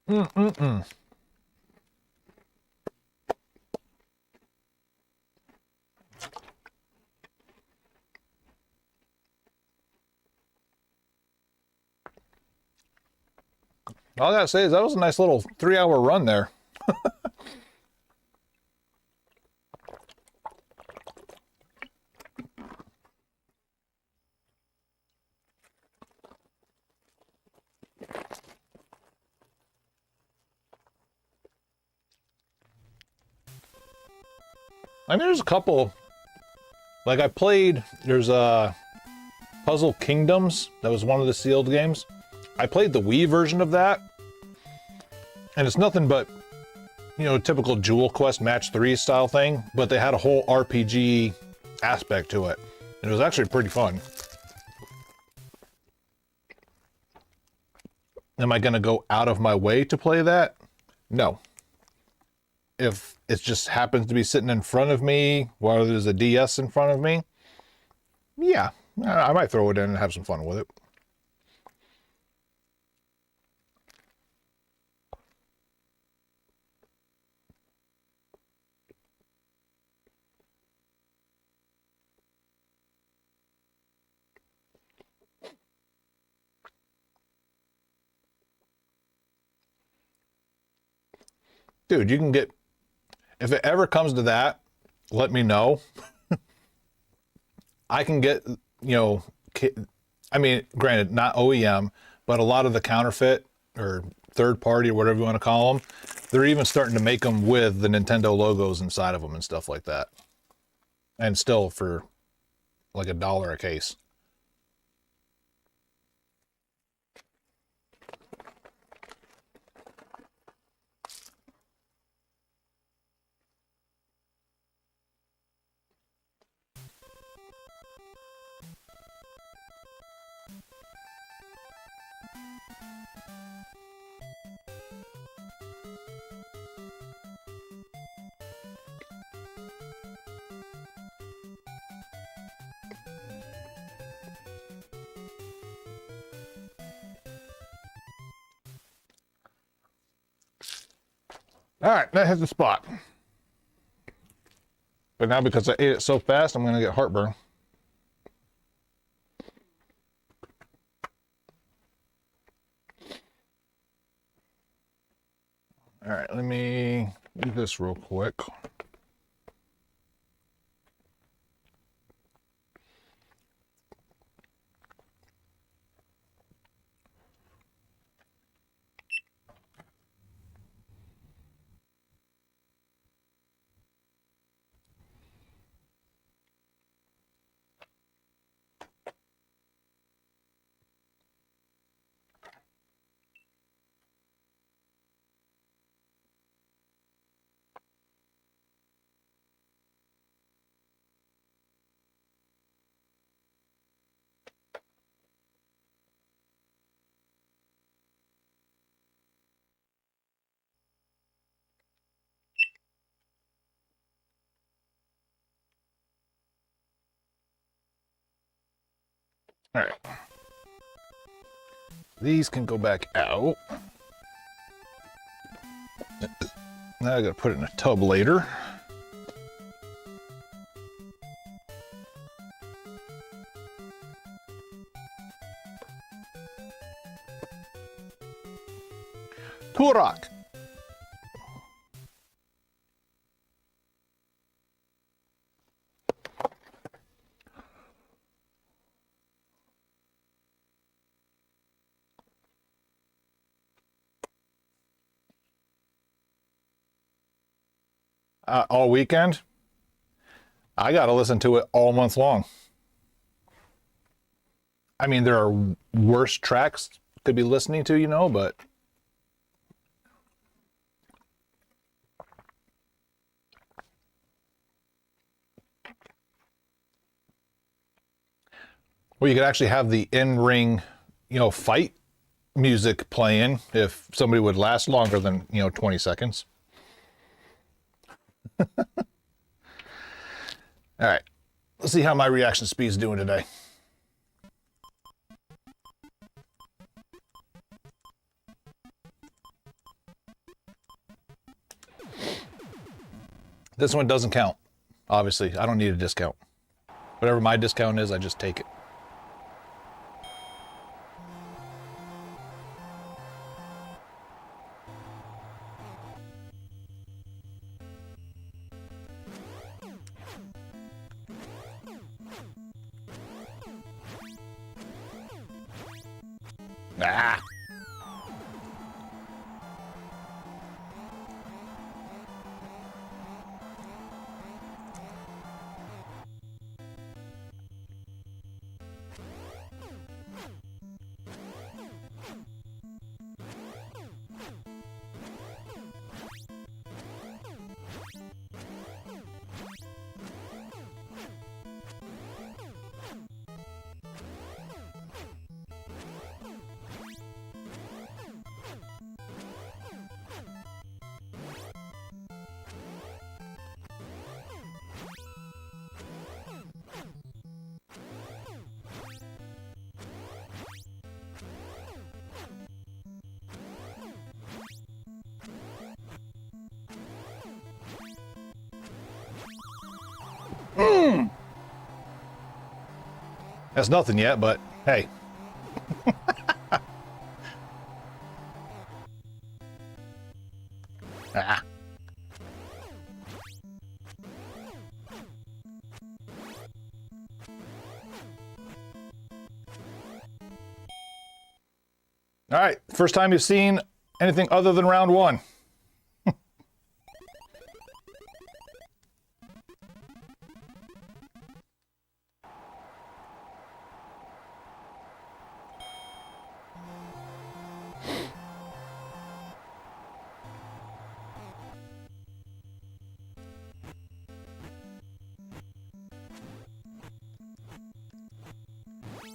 A: Mm-mm-mm. All I gotta say is that was a nice little 3-hour run there. I mean, there's a couple. Like I played, there's Puzzle Kingdoms. That was one of the sealed games. I played the Wii version of that, and it's nothing but, you know, typical Jewel Quest Match 3 style thing, but they had a whole RPG aspect to it. And it was actually pretty fun. Am I going to go out of my way to play that? No. If it just happens to be sitting in front of me while there's a DS in front of me, yeah, I might throw it in and have some fun with it. Dude, you can get, if it ever comes to that, let me know. I can get, you know, I mean, granted, not OEM, but a lot of the counterfeit or third party or whatever you want to call them, they're even starting to make them with the Nintendo logos inside of them and stuff like that. And still for like $1 a case. All right, that hits the spot. But now because I ate it so fast, I'm going to get heartburn. All right, let me do this real quick. All right. These can go back out. Now I gotta put it in a tub later. Turok. All weekend. I got to listen to it all month long. I mean, there are worse tracks to be listening to, you know, but well, you could actually have the in-ring, you know, fight music playing if somebody would last longer than, you know, 20 seconds. All right, let's see how my reaction speed's doing today. This one doesn't count. Obviously, I don't need a discount. Whatever my discount is, I just take it. Ah. That's nothing yet, but hey. Ah. All right, first time you've seen anything other than round one.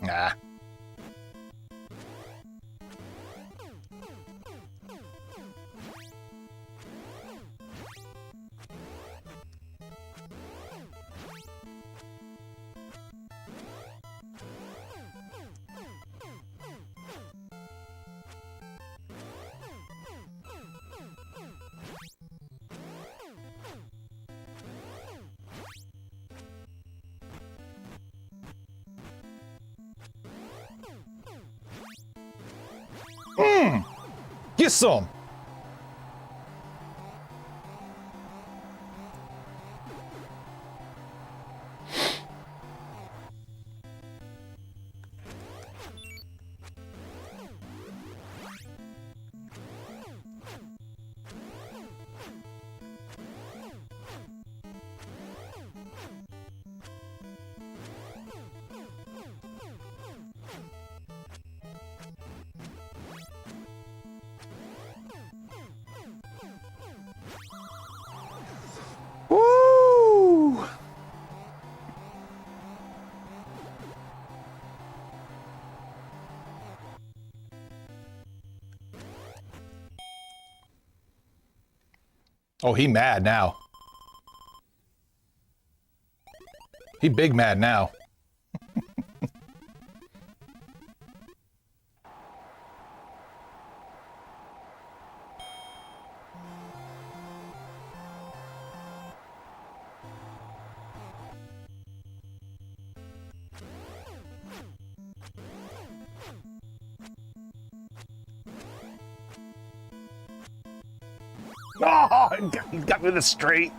A: Ah. Get some. Woo! Oh, he mad now. He big mad now. Oh, he got me the straight.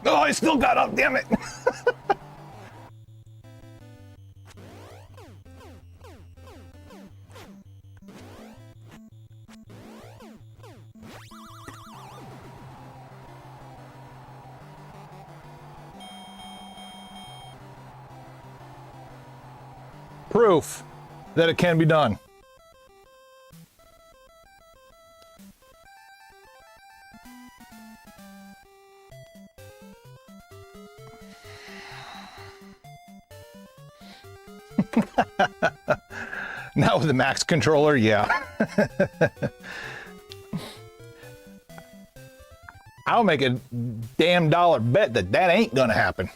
A: Oh, I still got up, damn it. Proof that it can be done. Now with the max controller, yeah. I'll make a damn dollar bet that that ain't gonna happen.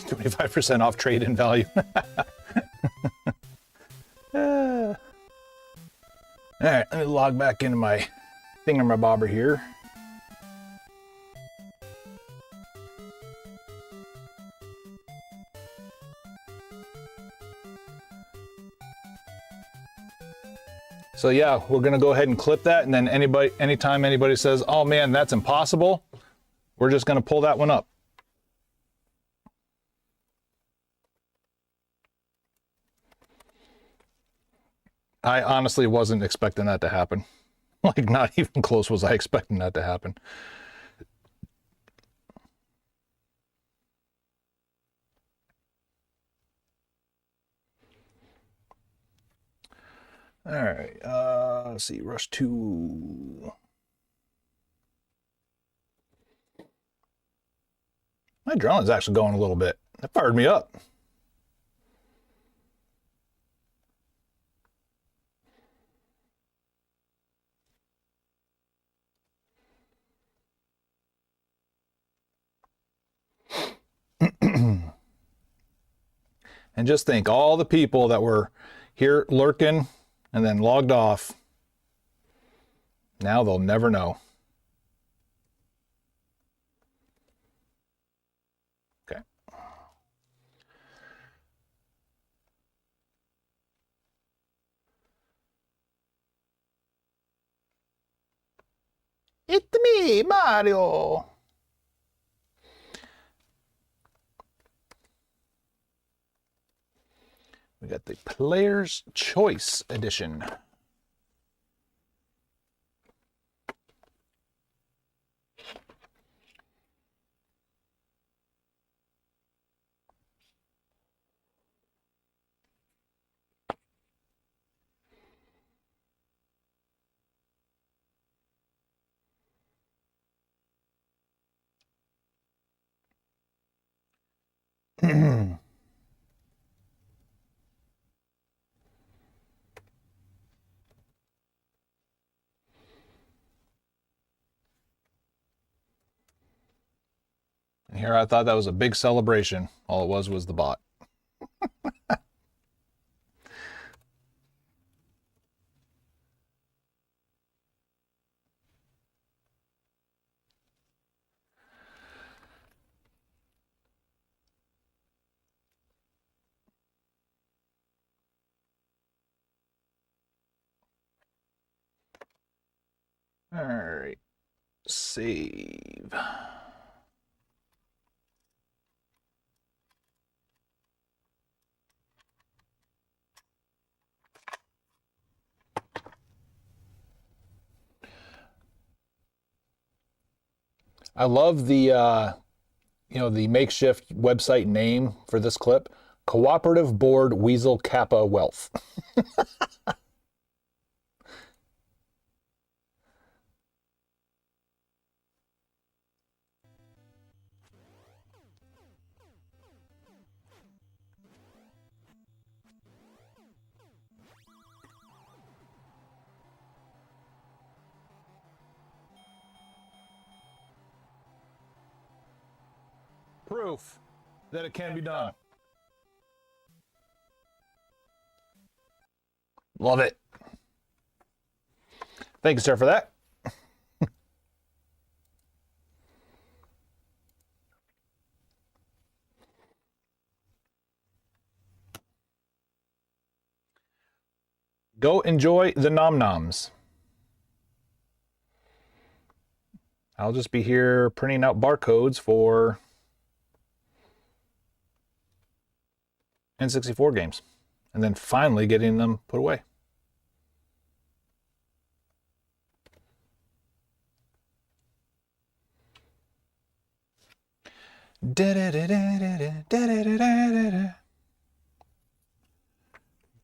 A: 25% off trade-in value. All right, let me log back into my thingamabobber here. So yeah, we're gonna go ahead and clip that, and then anytime anybody says, "Oh man, that's impossible," we're just gonna pull that one up. I honestly wasn't expecting that to happen. Like, not even close was I expecting that to happen. All right, let's see, Rush 2. My adrenaline's actually going a little bit. That fired me up. And just think, all the people that were here lurking and then logged off, now they'll never know. Okay. It's me, Mario. We got the Player's Choice Edition. And here I thought that was a big celebration. All it was the bot. All right, save. I love the the makeshift website name for this clip, Cooperative Board Weasel Kappa Wealth. Proof that it can be done. Love it. Thank you, sir, for that. Go enjoy the nom noms. I'll just be here printing out barcodes for N64 games and then finally getting them put away.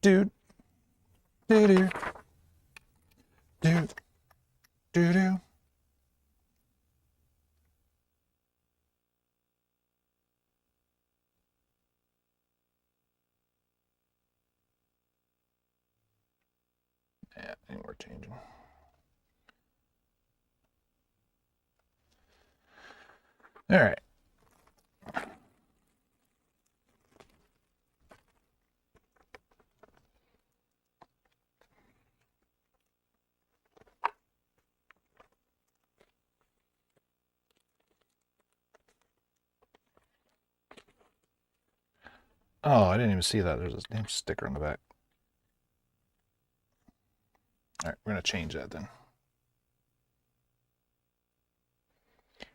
A: Dude. Do do do do. Yeah, any more changing. All right. Oh, I didn't even see that. There's a damn sticker on the back. All right, we're going to change that then.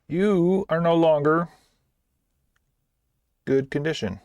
A: You are no longer good condition.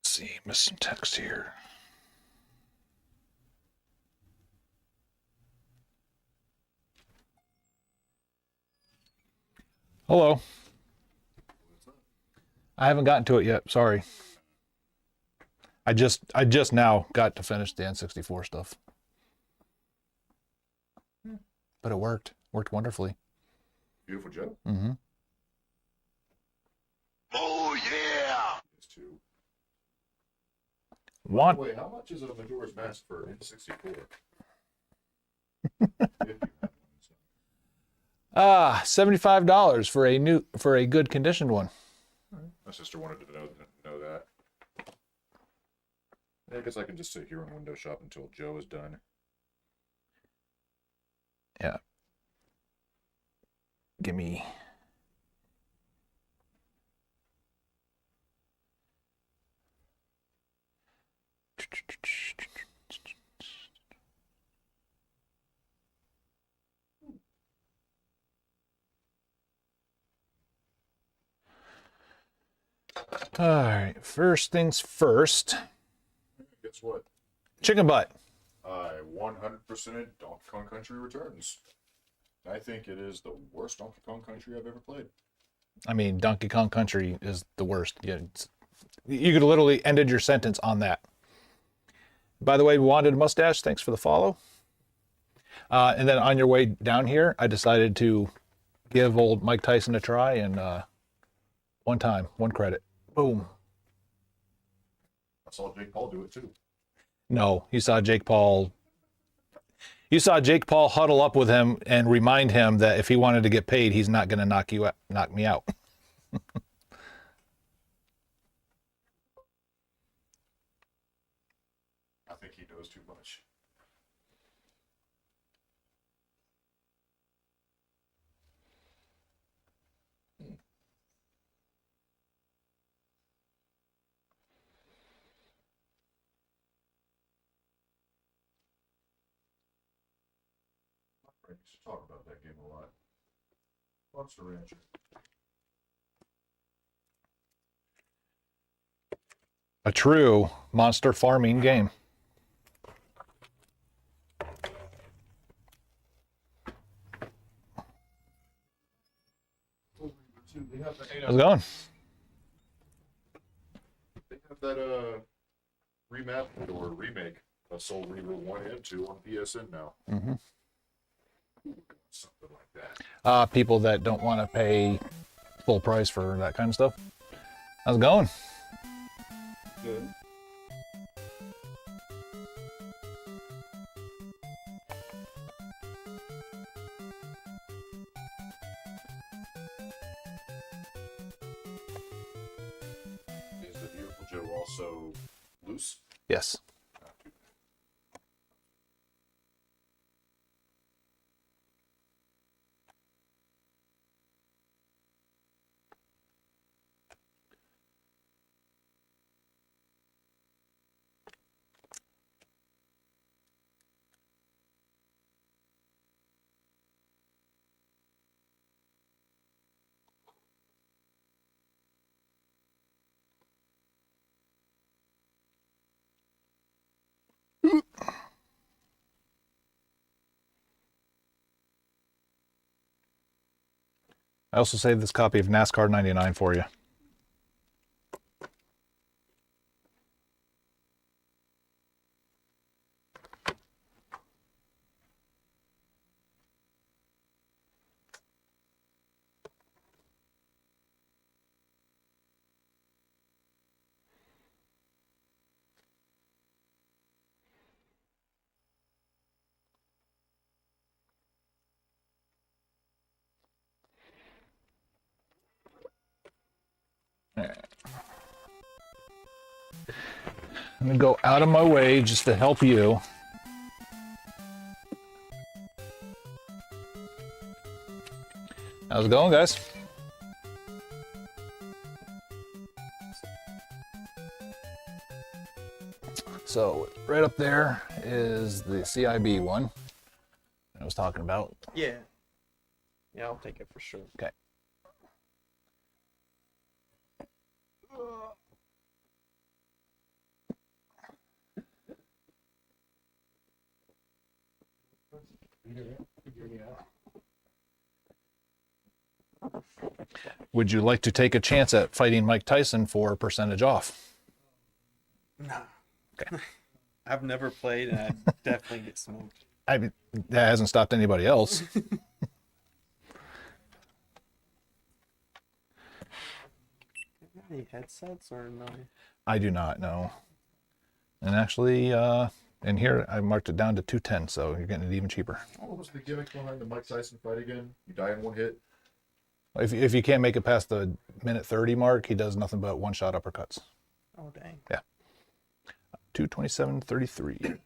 A: Let's see, missing text here. Hello. I haven't gotten to it yet. Sorry. I just now got to finish the N64 stuff. But it worked. Worked wonderfully.
N: Beautiful Joe.
A: Mm-hmm.
J: Oh yeah!
N: Yes, too.
A: Want?
N: Wait, how much is a Majora's Mask for N64?
A: $75 for a good conditioned one.
N: My sister wanted to know that. I guess I can just sit here and window shop until Joe is done.
A: Yeah. Give me. All right. First things first.
N: Guess what?
A: Chicken butt.
N: 100% Donkey Kong Country returns. I think it is the worst Donkey Kong Country I've ever played.
A: I mean, Donkey Kong Country is the worst. Yeah, you could literally ended your sentence on that. By the way, Wanted Mustache, thanks for the follow. And then on your way down here, I decided to give old Mike Tyson a try, and one credit. Boom.
N: I saw Jake Paul do it too.
A: No, you saw Jake Paul huddle up with him and remind him that if he wanted to get paid, he's not going to knock me out.
N: I think he knows too much. I used to talk about that game a lot. Monster Rancher.
A: A true monster farming game. How's it going?
N: They have that remastered or remake Soul Reaver 1 and 2 on PSN now.
A: Mm-hmm.
N: Something like that.
A: People that don't want to pay full price for that kind of stuff. How's it going?
L: Good.
N: Is the Beautiful Joe also loose?
A: Yes. I also saved this copy of NASCAR 99 for you. I'm gonna go out of my way just to help you. How's it going, guys? So right up there is the CIB one I was talking about.
D: Yeah. Yeah, I'll take it for sure.
A: Okay. Would you like to take a chance at fighting Mike Tyson for a percentage off?
D: No.
A: Okay.
D: I've never played, and I definitely get smoked.
A: I mean, that hasn't stopped anybody else.
D: Any headsets or no?
A: I do not know. And actually, in here, I marked it down to 210, so you're getting it even cheaper.
N: What was the gimmick behind the Mike Tyson fight again? You die in one hit?
A: If you can't make it past the minute 30 mark, he does nothing but one-shot uppercuts.
D: Oh, dang.
A: Yeah. 227.33.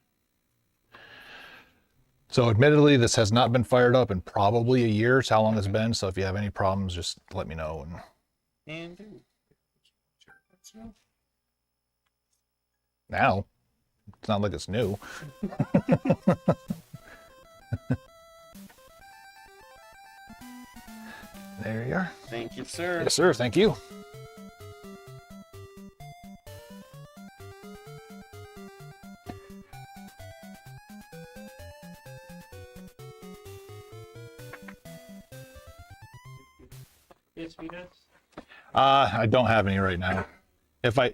A: So admittedly, this has not been fired up in probably a year. It's how long it's been. So if you have any problems, just let me know.
D: And dude.
A: Now, it's not like it's new. There you are.
D: Thank you, sir.
A: Yes, sir. Thank you. I don't have any right now. If I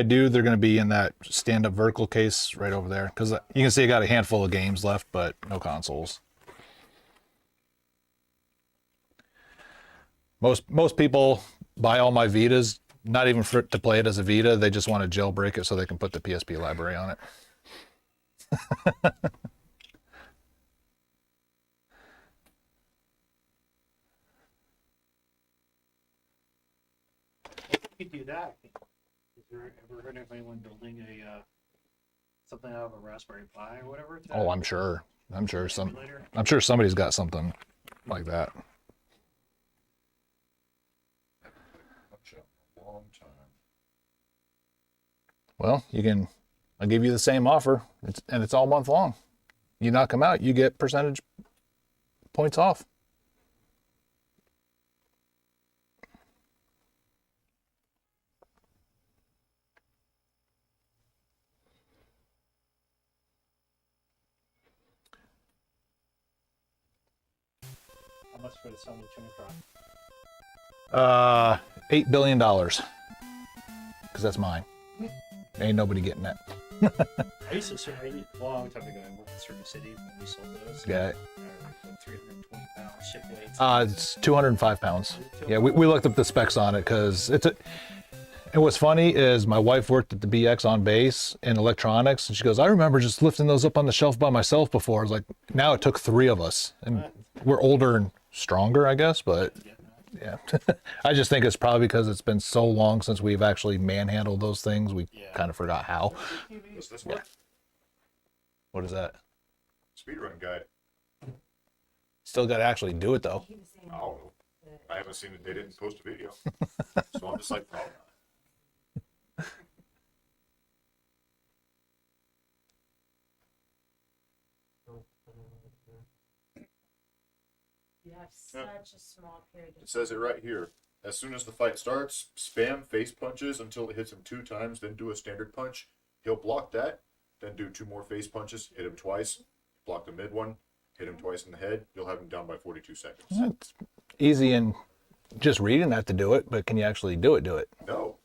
A: do, they're going to be in that stand-up vertical case right over there, because you can see I got a handful of games left, but no consoles. Most people buy all my Vitas, not even to play it as a Vita. They just want to jailbreak it so they can put the PSP library on it.
C: You could do that. Has there ever heard of anyone building a something out of a Raspberry Pi or whatever?
A: Oh, I'm sure somebody's got something like that.
N: Long time.
A: Well, I'll give you the same offer, it's all month long. You knock them out, you get percentage points off.
C: How much for the Sony Trinitron?
A: $8 billion. Because that's mine. Ain't nobody getting that.
D: I used to serve a long time ago. I worked in Circuit City when we sold those.
A: Yeah.
D: Like 320 pound ship weights.
A: It's 205 pounds. Yeah, we looked up the specs on it because it's a. And what's funny is my wife worked at the BX on base in electronics, and she goes, "I remember just lifting those up on the shelf by myself before." I was like, now it took 3 of us, and we're older and stronger, I guess. But yeah, I just think it's probably because it's been so long since we've actually manhandled those things, we kind of forgot how.
N: Does this work?
A: What is that?
N: Speedrun guide.
A: Still got to actually do it though.
N: I don't know. I haven't seen it. They didn't post a video. So I'm just like, oh.
M: You have such a small period
N: It says it right here. As soon as the fight starts, spam face punches until it hits him 2 times, then do a standard punch. He'll block that, then do 2 more face punches, hit him twice, block the mid one, hit him twice in the head. You'll have him down by 42 seconds.
A: It's easy and just reading that to do it, but can you actually do it?
N: No.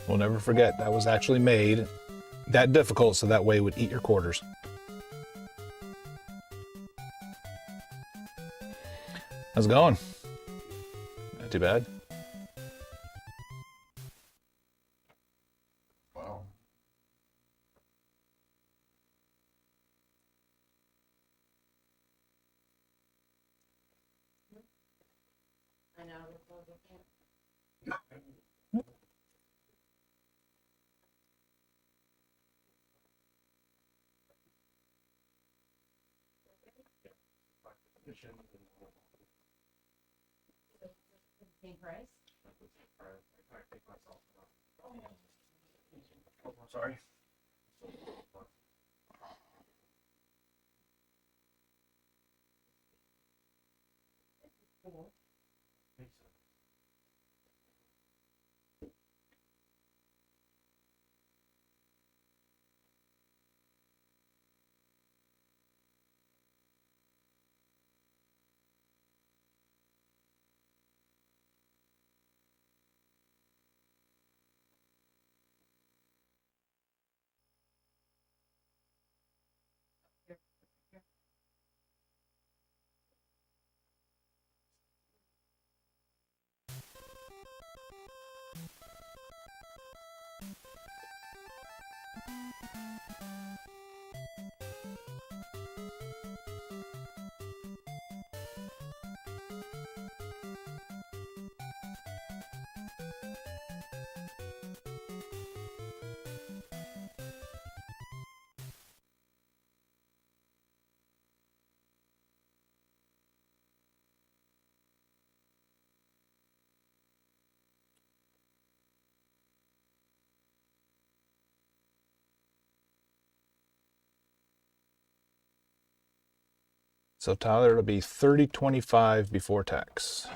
A: We'll never forget that was actually made that difficult so that way it would eat your quarters. How's it going? Not too bad.
N: Wow.
M: I know. I can't. Pink rice?
D: Oh, sorry.
A: So Tyler, it'll be 30.25 before tax.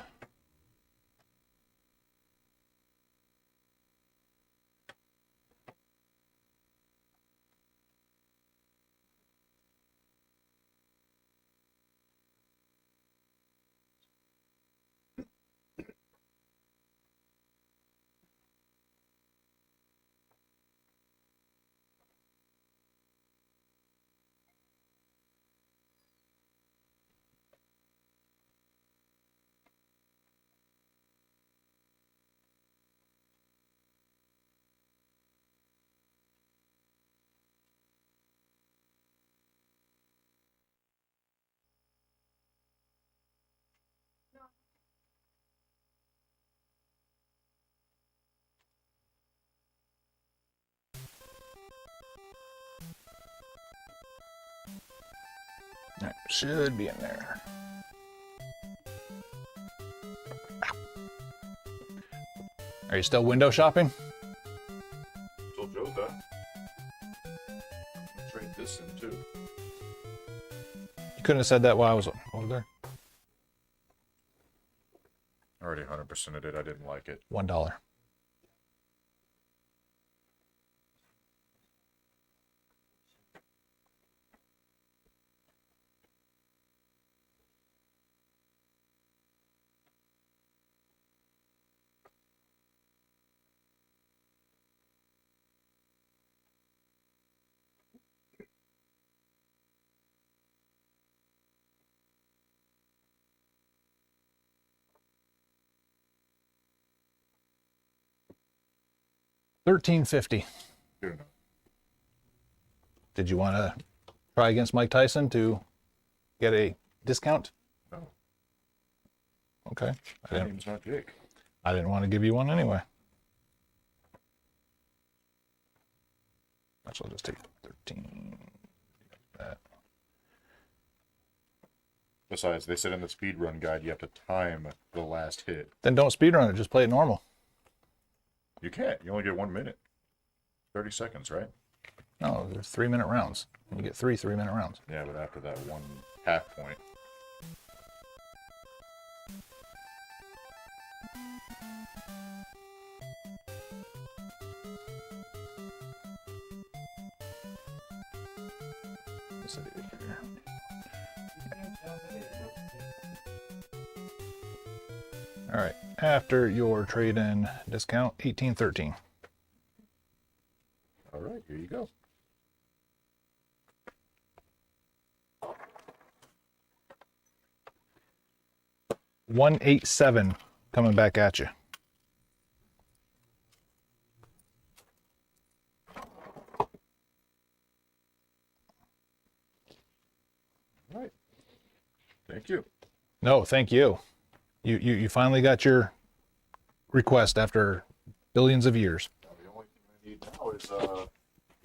A: All right, should be in there. Are you still window shopping?
N: Told Joe that. Trade this in too.
A: You couldn't have said that while I was over there.
N: Already 100% 10%ed it. I didn't like it.
A: $1. $13.50.
N: Good enough.
A: Did you want to try against Mike Tyson to get a discount?
N: No.
A: Okay.
N: My name's not Jake.
A: I didn't want to give you one anyway. Actually, I'll just take 13. That.
N: Besides, they said in the speedrun guide you have to time the last hit.
A: Then don't speedrun it. Just play it normal.
N: You can't. You only get 1 minute. 30 seconds, right?
A: No, there's 3-minute rounds. You get 3 3-minute rounds.
N: Yeah, but after that 1/2 point.
A: Let's see here. All right. After your trade-in discount, 18.13.
N: All right, here you go.
A: $187 coming back at you.
N: All right. Thank you.
A: No, thank you. You finally got your request after billions of years.
N: Now, the only thing I need now is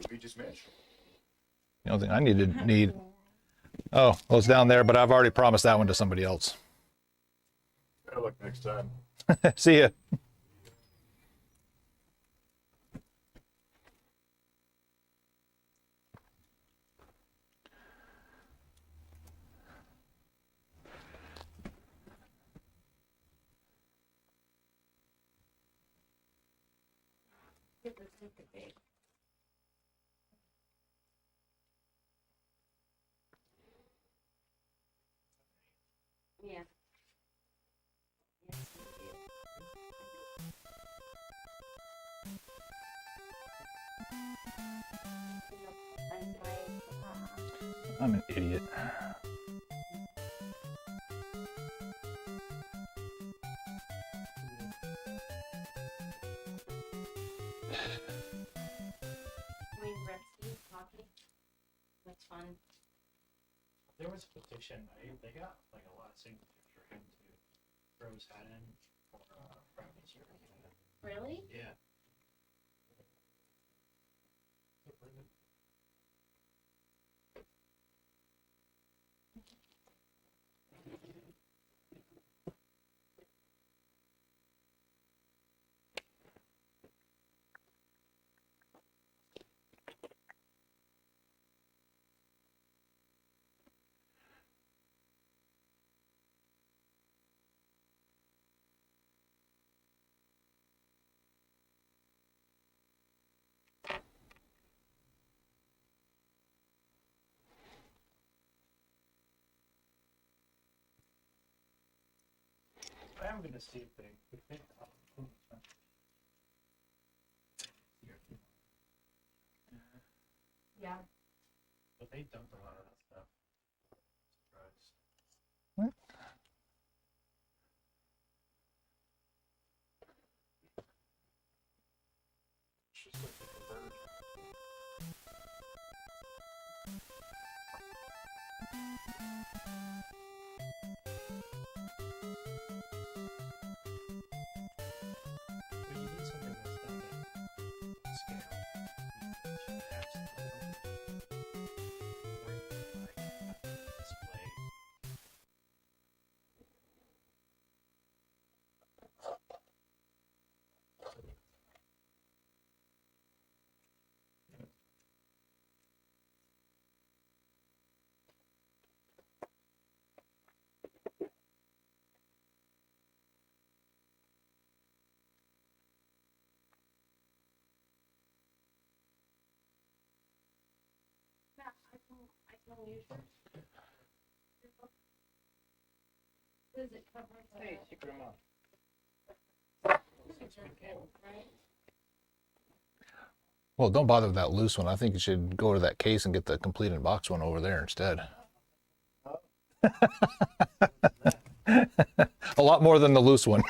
N: Luigi's Mansion.
A: The only thing I need. Oh, well, it's down there, but I've already promised that one to somebody else.
N: Better luck next time.
A: See ya.
M: Yeah. Yes,
A: I'm an idiot.
M: Playing Gretzky hockey. That's fun.
D: There was a petition, right? They got like a lot of signatures for him to throw his hat in for Prime Minister.
M: Really?
D: Yeah. I am gonna see if they
M: Yeah.
D: but they dumped a lot of that stuff. Surprised.
A: What?
D: It's just like the conversion. But you need something that's done at scale. You should have something where you can like display.
M: Does it cover the?
C: Hey, secret amount.
A: Well, don't bother with that loose one. I think you should go to that case and get the complete in box one over there instead. A lot more than the loose one.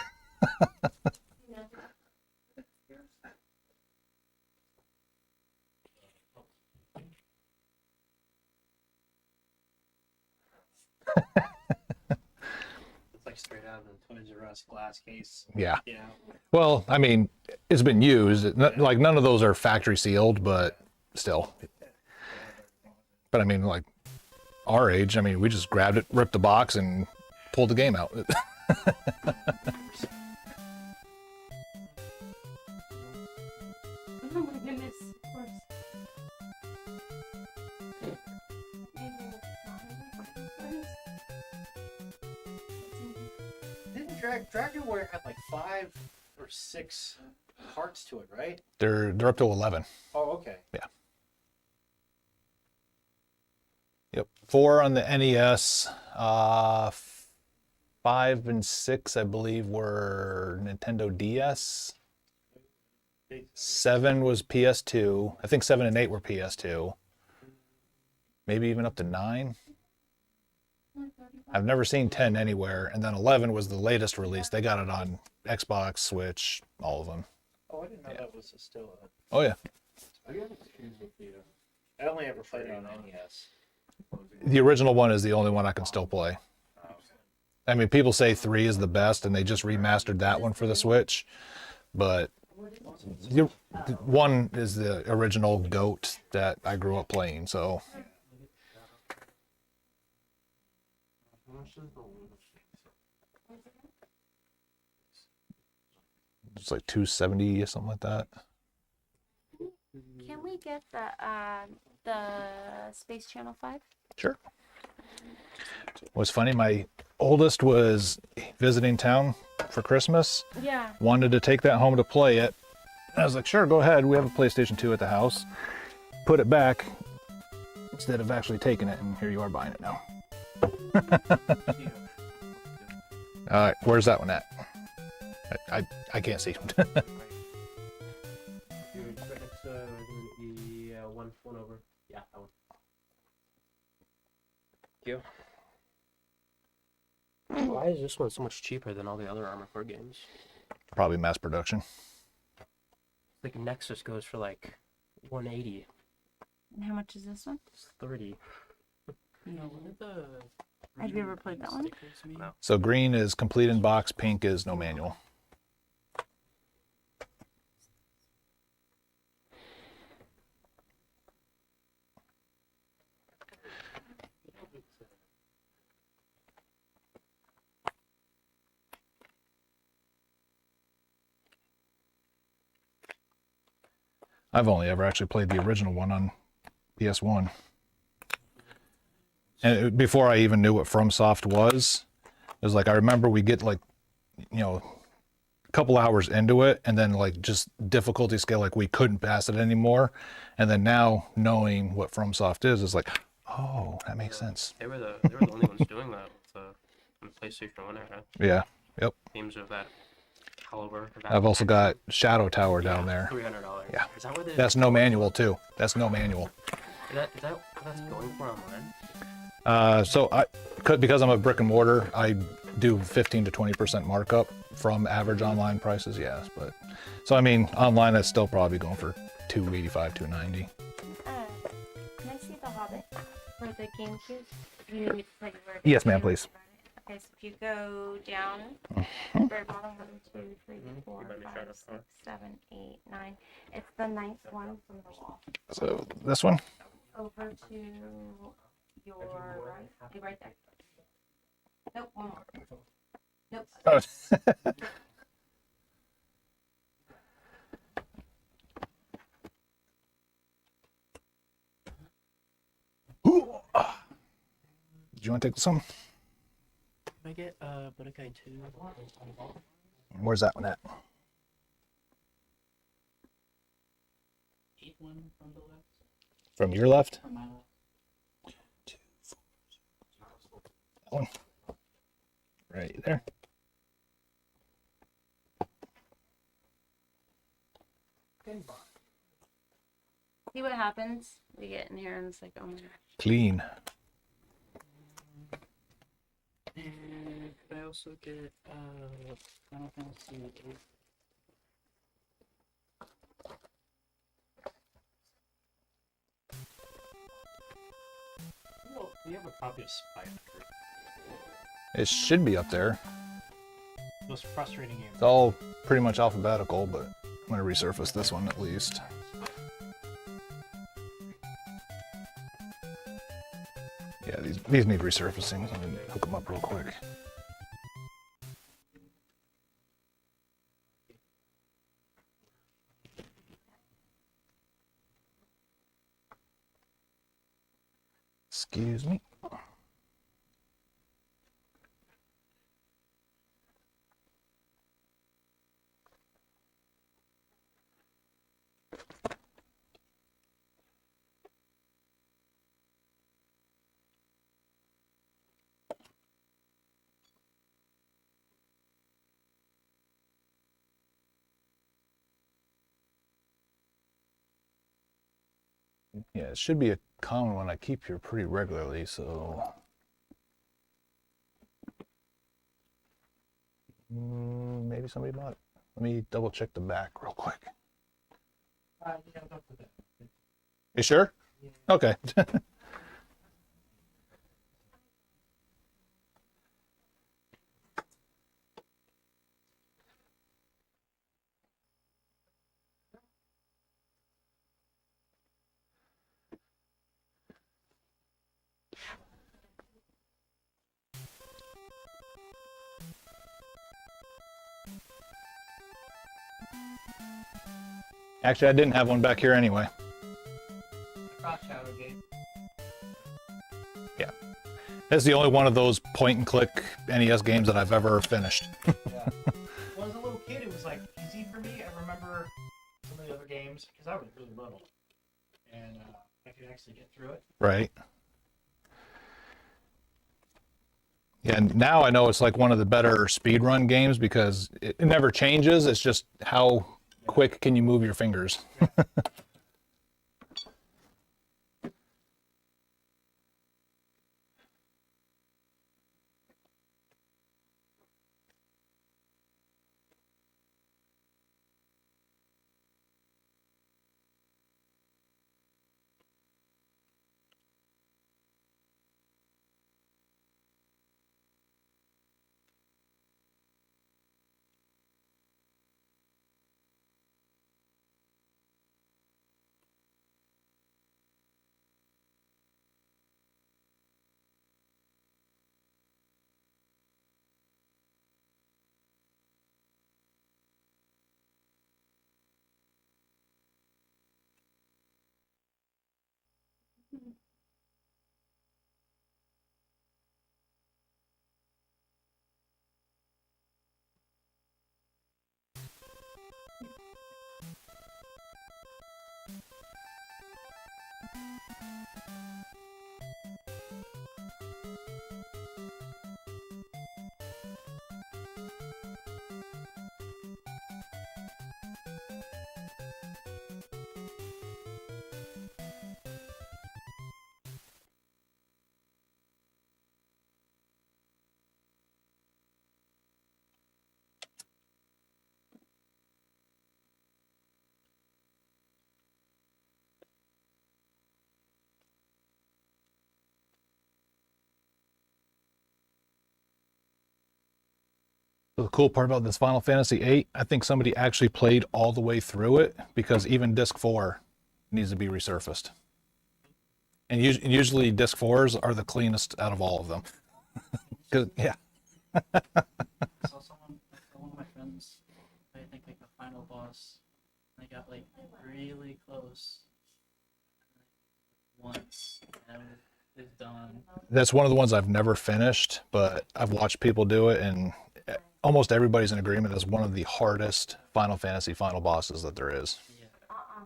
D: It's like straight out of the Toys R Us glass case.
A: Yeah.
D: You know.
A: Well, I mean, it's been used. Like none of those are factory sealed, but still. But I mean, like our age, I mean, we just grabbed it, ripped the box, and pulled the game out.
M: Oh my goodness, of course.
D: Didn't Dragon Warrior have like 5 or 6 parts to it, right?
A: They're up to 11.
D: Oh, okay.
A: Yeah. Yep. 4 on the NES. 5 and 6, I believe, were Nintendo DS. 7 was PS2. I think 7 and 8 were PS2. Maybe even up to 9. I've never seen 10 anywhere. And then 11 was the latest release. They got it on Xbox, Switch, all of them.
D: Oh, I didn't know that was still a.
A: Oh, yeah.
D: I only ever played it on NES.
A: The original one is the only one I can still play. I mean, people say 3 is the best, and they just remastered that one for the Switch. But the 1 is the original GOAT that I grew up playing, so. It's like 270 or something like that.
F: Can we get the Space Channel 5?
A: Sure. What's funny, my oldest was visiting town for Christmas.
F: Yeah.
A: Wanted to take that home to play it. I was like, sure, go ahead. We have a PlayStation 2 at the house. Put it back instead of actually taking it, and here you are buying it now. All right, where's that one at? I can't see.
D: Dude, it's the one over. Yeah, that one. Thank you. Why is this one so much cheaper than all the other Armored Core games?
A: Probably mass production.
D: Like Nexus goes for like 180.
F: And how much is this one?
D: It's 30.
F: Have you ever played that one?
D: No.
A: So green is complete in box, pink is no manual. I've only ever actually played the original one on PS1. And before I even knew what FromSoft was, it was like, I remember we get like, you know, a couple hours into it, and then like just difficulty scale, like we couldn't pass it anymore. And then now knowing what FromSoft is like, oh, that makes sense.
D: They were the only ones doing that with the PlayStation 1 era.
A: Yeah. Yep.
D: Games of that caliber.
A: I've also got Shadow Tower down there.
D: $300.
A: Yeah.
D: Is that where
A: That's no manual too. That's no manual.
D: Is that what that's going for online?
A: So because I'm a brick and mortar, I do 15 to 20% markup from average online prices. Yes, but so I mean online that's still probably going for $285, $290.
F: Can I see the Hobbit?
M: For the GameCube. You need me to tell you where to
A: Yes, ma'am,
M: go?
A: please.
M: Okay, so if you go down, very bottom, 1, 2, 3, 4, 5, 6, 7, 8, 9. It's the 9th one from the wall.
A: So this one.
M: Over to your right. Be right there. Nope, one more. Nope.
A: Oh. Do you want to take some?
D: Can I get Budokai 2?
A: Where's that one at?
D: 8th one from the left.
A: From your left?
D: From my left.
A: One. Right there.
F: See what happens? We get in here and it's like, oh my gosh.
A: Clean.
I: And could I also get Final Fantasy 8?
D: Well, we have a copy of Spy Hunter.
A: It should be up there.
D: Most frustrating game.
A: It's all pretty much alphabetical, but I'm going to resurface this one at least. Yeah, these need resurfacing. Let me hook them up real quick. Excuse me. Yeah, it should be a common one I keep here pretty regularly, so. Maybe somebody bought it. Let me double check the back real quick.
D: Yeah, don't put that.
A: You sure? Okay. Actually, I didn't have one back here anyway.
D: Cross Shadow Gate.
A: Yeah. That's the only one of those point and click NES games that I've ever finished.
D: Yeah. When I was a little kid, it was like easy for me. I remember some of the other games because I was really little, and I could actually get through it.
A: Right. Yeah, and now I know it's like one of the better speedrun games because it never changes. It's just how quick can you move your fingers. The cool part about this Final Fantasy VIII, I think somebody actually played all the way through it because even disc 4 needs to be resurfaced. And usually disc 4s are the cleanest out of all of them. 'Cause, yeah.
I: I saw someone, one of my friends, I think like the final boss, they got like really close once, and it's done.
A: That's one of the ones I've never finished, but I've watched people do it, and almost everybody's in agreement it's one of the hardest Final Fantasy final bosses that there is.
I: Yeah. I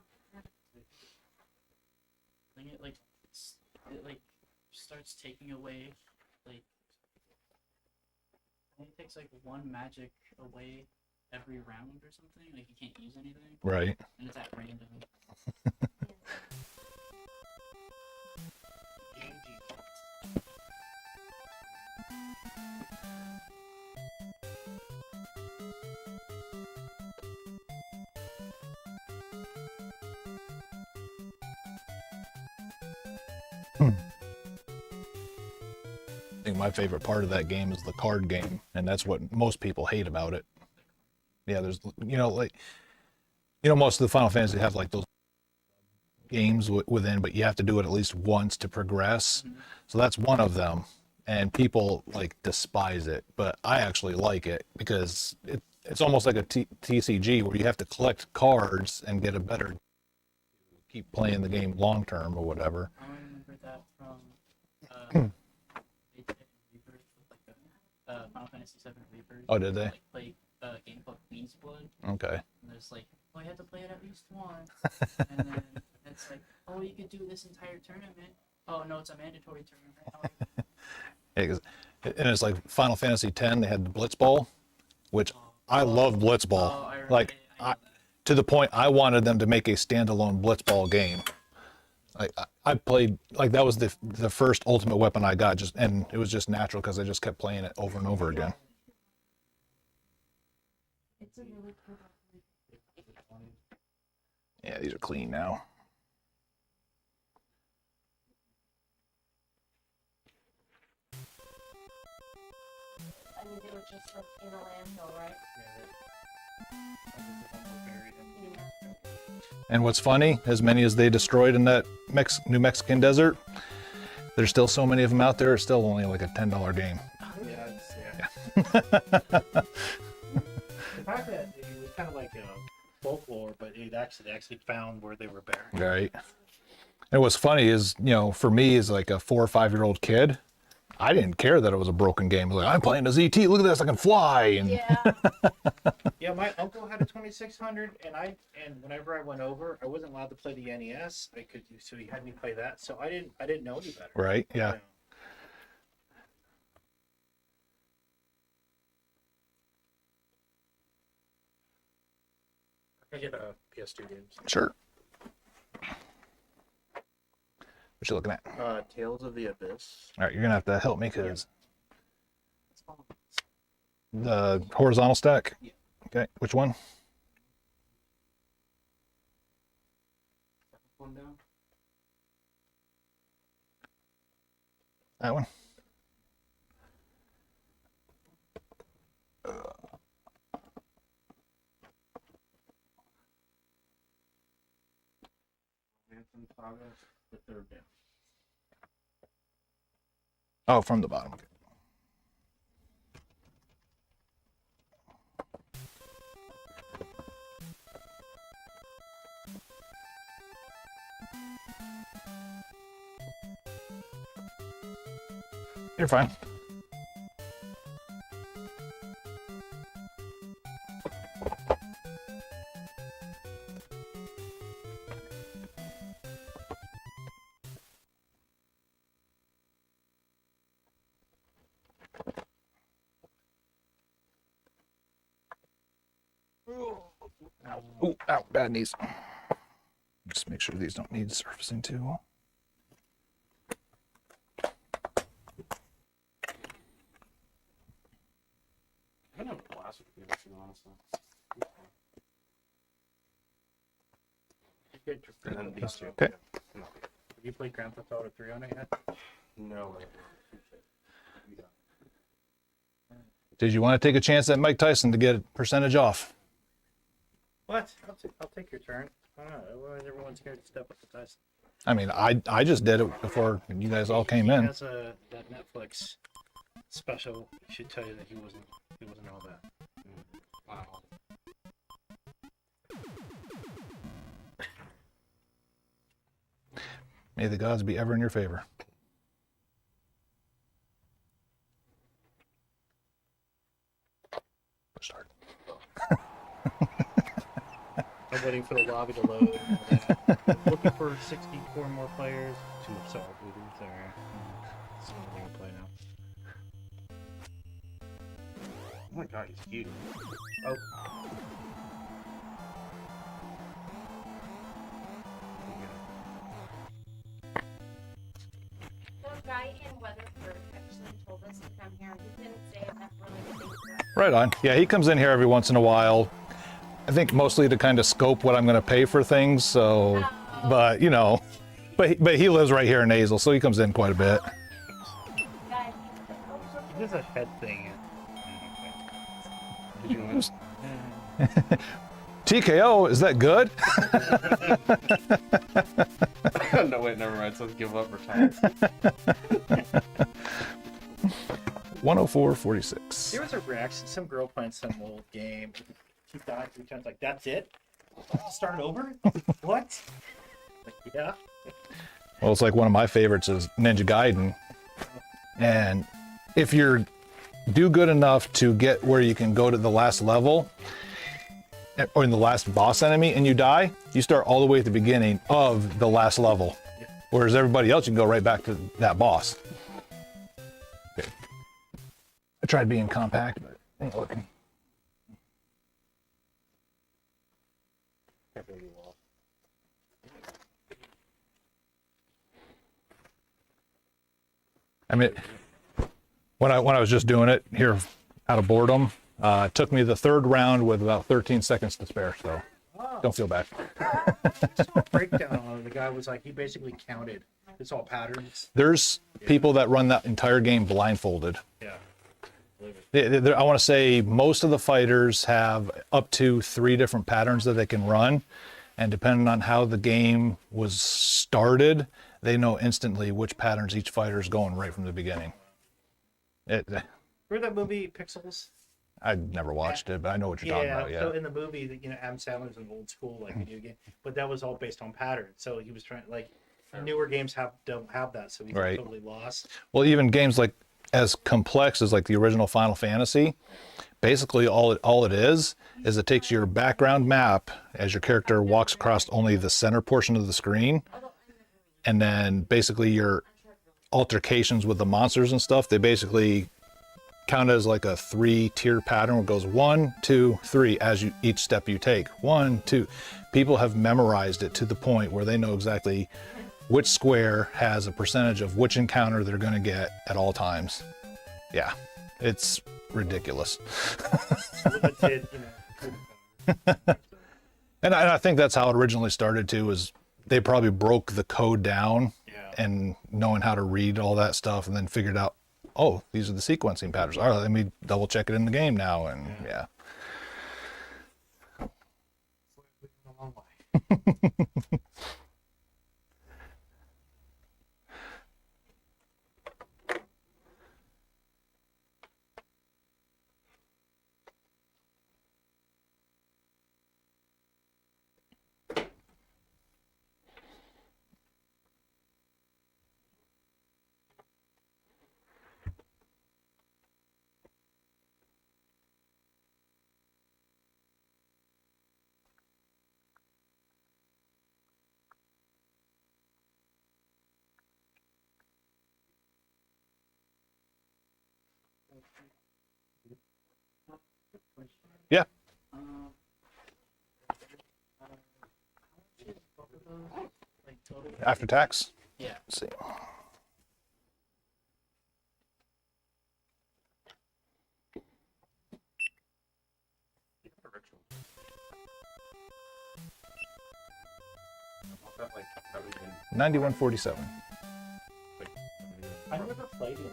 I: think it like starts taking away like
D: It takes like one magic away every round or something. Like you can't use anything.
A: Right.
D: And it's at random.
A: I think my favorite part of that game is the card game, and that's what most people hate about it. Yeah, there's, like, most of the Final Fantasy have like those games within, but you have to do it at least once to progress. So that's one of them, and people like despise it, but I actually like it because it's almost like a TCG where you have to collect cards and get a better, keep playing the game long term or whatever.
D: I remember that from they did Reapers with like the Final Fantasy VII Reapers.
A: Oh, did they?
D: Like play a game called Queen's Blood.
A: Okay.
D: And there's like, oh, you have to play it at least once. And then it's like, oh, you could do this entire tournament. Oh no, it's a mandatory tournament.
A: Yeah, and it's like Final Fantasy X. They had the Blitzball, which I love Blitzball. Like to the point I wanted them to make a standalone Blitzball game. I played like that was the first Ultimate Weapon I got, and it was just natural because I just kept playing it over and over again.
F: It's a really cool.
A: Yeah, these are clean now.
M: I mean, they were just like in a landfill, right?
A: And what's funny, as many as they destroyed in that New Mexican desert, there's still so many of them out there. It's still only like a $10 game.
D: The fact that it was kind of like folklore, but it actually found where they were buried.
A: Right. And what's funny is, for me as like a 4 or 5-year-old kid, I didn't care that it was a broken game. I was like, I'm playing a ZT. Look at this, I can fly. And
D: Yeah. Yeah, my uncle had a 2600, and whenever I went over, I wasn't allowed to play the NES. So he had me play that. So I didn't know any better.
A: Right. Yeah.
D: I get a PS2 games.
A: Sure. What you looking at?
D: Tales of the Abyss.
A: All right, you're gonna have to help me because the horizontal stack.
D: Yeah.
A: Okay, which one?
D: One down.
A: That one.
D: Phantom Saga, the third down.
A: Oh, from the bottom. Okay. You're fine. Ooh, ow, bad knees. Just make sure these don't need surfacing too.
B: I don't have a blast with the PS2, honestly.
D: And then these two.
A: Okay.
D: Have you played Grand Theft Auto 3 on it yet?
B: No.
A: Did you want to take a chance at Mike Tyson to get a percentage off?
D: What? I'll take your turn. I don't know. Why is everyone scared to step up to Tyson?
A: I mean, I just did it before you guys all came
D: He
A: in.
D: has that Netflix special. Should tell you that he wasn't all that.
B: Wow.
A: May the gods be ever in your favor. Start.
D: I'm waiting for the lobby to load. And all that. Looking for 64 more players. 2 solid leaders there. So I'm gonna play now. Oh my god, he's cute. Oh.
M: The guy in Weatherford actually told us to come here. He didn't say enough really good things about it.
A: Right on. Yeah, he comes in here every once in a while. I think mostly to kind of scope what I'm going to pay for things. So, but you know, but he lives right here in Hazel, so he comes in quite a bit.
M: Guys,
D: He does a head thing.
A: TKO, is that good?
B: No, wait, never mind. So let's give up, retire.
A: 104.46.
D: There was a reaction. Some girl playing some old game. She died 3 times. Like, that's it? Start over? What? Like, yeah.
A: Well, it's like one of my favorites is Ninja Gaiden. And if you're do good enough to get where you can go to the last level, or in the last boss enemy, and you die, you start all the way at the beginning of the last level. Whereas everybody else, you can go right back to that boss. Okay. I tried being compact, but it ain't working. I mean, when I was just doing it here out of boredom, it took me the 3rd round with about 13 seconds to spare, so don't feel bad.
D: I saw a breakdown on it. The guy was like, he basically counted. It's all patterns.
A: There's people that run that entire game blindfolded.
D: Yeah.
A: I want to say most of the fighters have up to 3 different patterns that they can run. And depending on how the game was started, they know instantly which patterns each fighter is going right from the beginning.
D: Remember that movie, Pixels?
A: I never watched it, but I know what you're talking about. Yeah.
D: So in the movie, you know, Adam Sandler's an old school like video game, but that was all based on patterns. So he was trying like newer games don't have that, so he's
A: Right.
D: totally lost.
A: Well, even games like as complex as like the original Final Fantasy, basically all it is it takes your background map as your character walks across only the center portion of the screen, and then basically your altercations with the monsters and stuff, they basically count as like a 3-tier pattern where it goes 1, 2, 3 as each step you take. 1, 2. People have memorized it to the point where they know exactly which square has a percentage of which encounter they're going to get at all times. Yeah, it's ridiculous. And I think that's how it originally started too, is they probably broke the code down and knowing how to read all that stuff, and then figured out, oh, these are the sequencing patterns. All right, let me double check it in the game now. And yeah. Yeah. After tax?
D: Yeah.
A: Let's see. $91.47.
D: I never played it.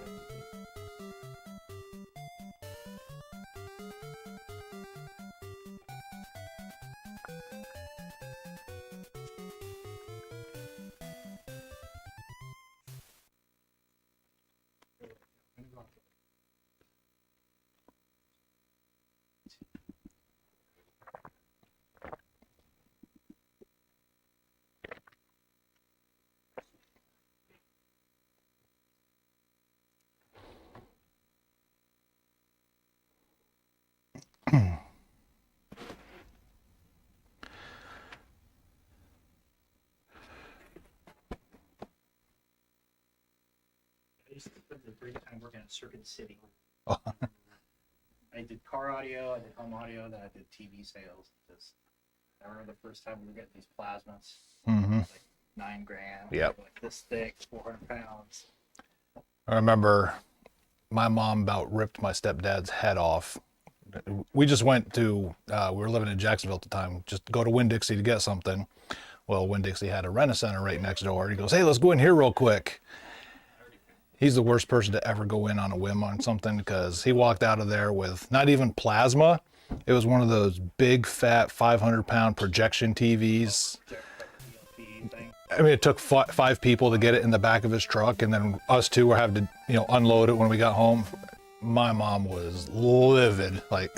D: I used to spend the free time working at Circuit City. I did car audio, I did home audio, then I did TV sales. Just, I remember the first time we were getting these plasmas,
A: Mm-hmm.
D: like $9,000.
A: Yep.
D: Like this thick, 400 pounds.
A: I remember my mom about ripped my stepdad's head off. We just went to, we were living in Jacksonville at the time, just go to Winn-Dixie to get something. Well, Winn-Dixie had a rent-a-center right next door. He goes, hey, let's go in here real quick. He's the worst person to ever go in on a whim on something because he walked out of there with not even plasma. It was one of those big, fat, 500-pound projection TVs. I mean, it took five people to get it in the back of his truck, and then us two were having to, unload it when we got home. My mom was livid. Like,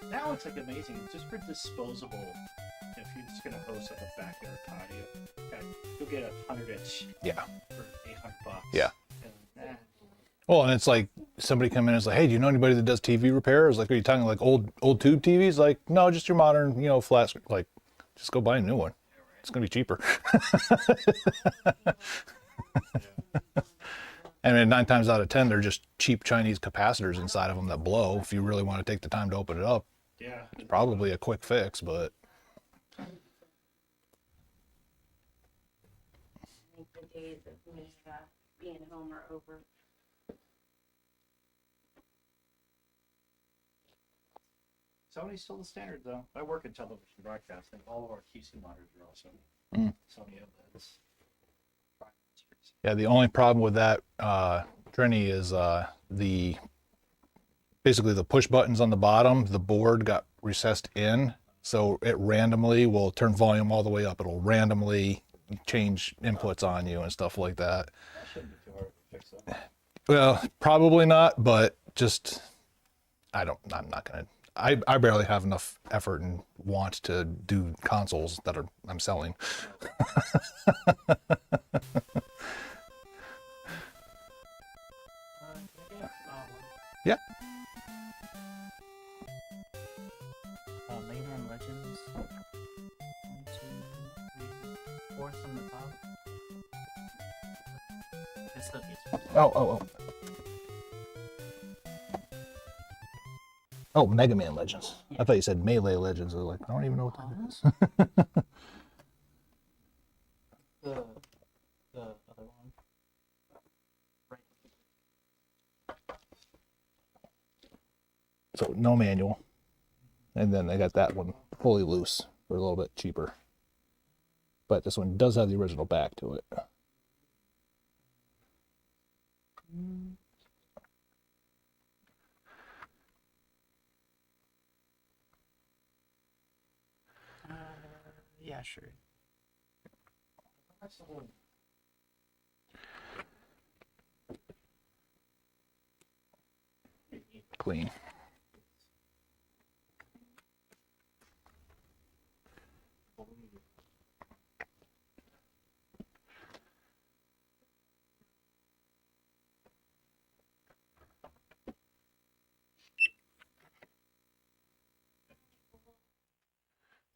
D: Now it's like amazing, just for disposable. If you're just gonna host like a backyard patio, okay, you'll get a 100-inch.
A: Yeah.
D: For $800.
A: Yeah.
D: And,
A: well, and it's like somebody come in and is like, hey, do you know anybody that does TV repairs? Like, are you talking like old tube TVs? Like, no, just your modern, flat. Like, just go buy a new one. It's gonna be cheaper. I mean, 9 times out of 10, they're just cheap Chinese capacitors inside of them that blow. If you really want to take the time to open it up,
D: yeah,
A: it's probably a quick fix, but.
M: I think the days of me being home are over.
D: Sony's still the standard though. I work in television broadcasting. All of our QC monitors are also Sony OLEDs.
A: Yeah, the only problem with that, Trini, is basically the push buttons on the bottom, the board got recessed in, so it randomly will turn volume all the way up. It'll randomly change inputs on you and stuff like that.
D: That shouldn't be too hard to fix that.
A: Well, probably not, but just, I'm not going to. I barely have enough effort and want to do consoles that I'm selling. Yeah.
C: Mega Man Legends. 1, 2, 3, 4 from the top. It's the
A: Oh. Oh, Mega Man Legends. I thought you said Melee Legends. I was like, I don't even know what that is.
C: the other one. Right.
A: So no manual. And then they got that one fully loose for a little bit cheaper. But this one does have the original back to it.
C: Yeah, sure.
A: Clean.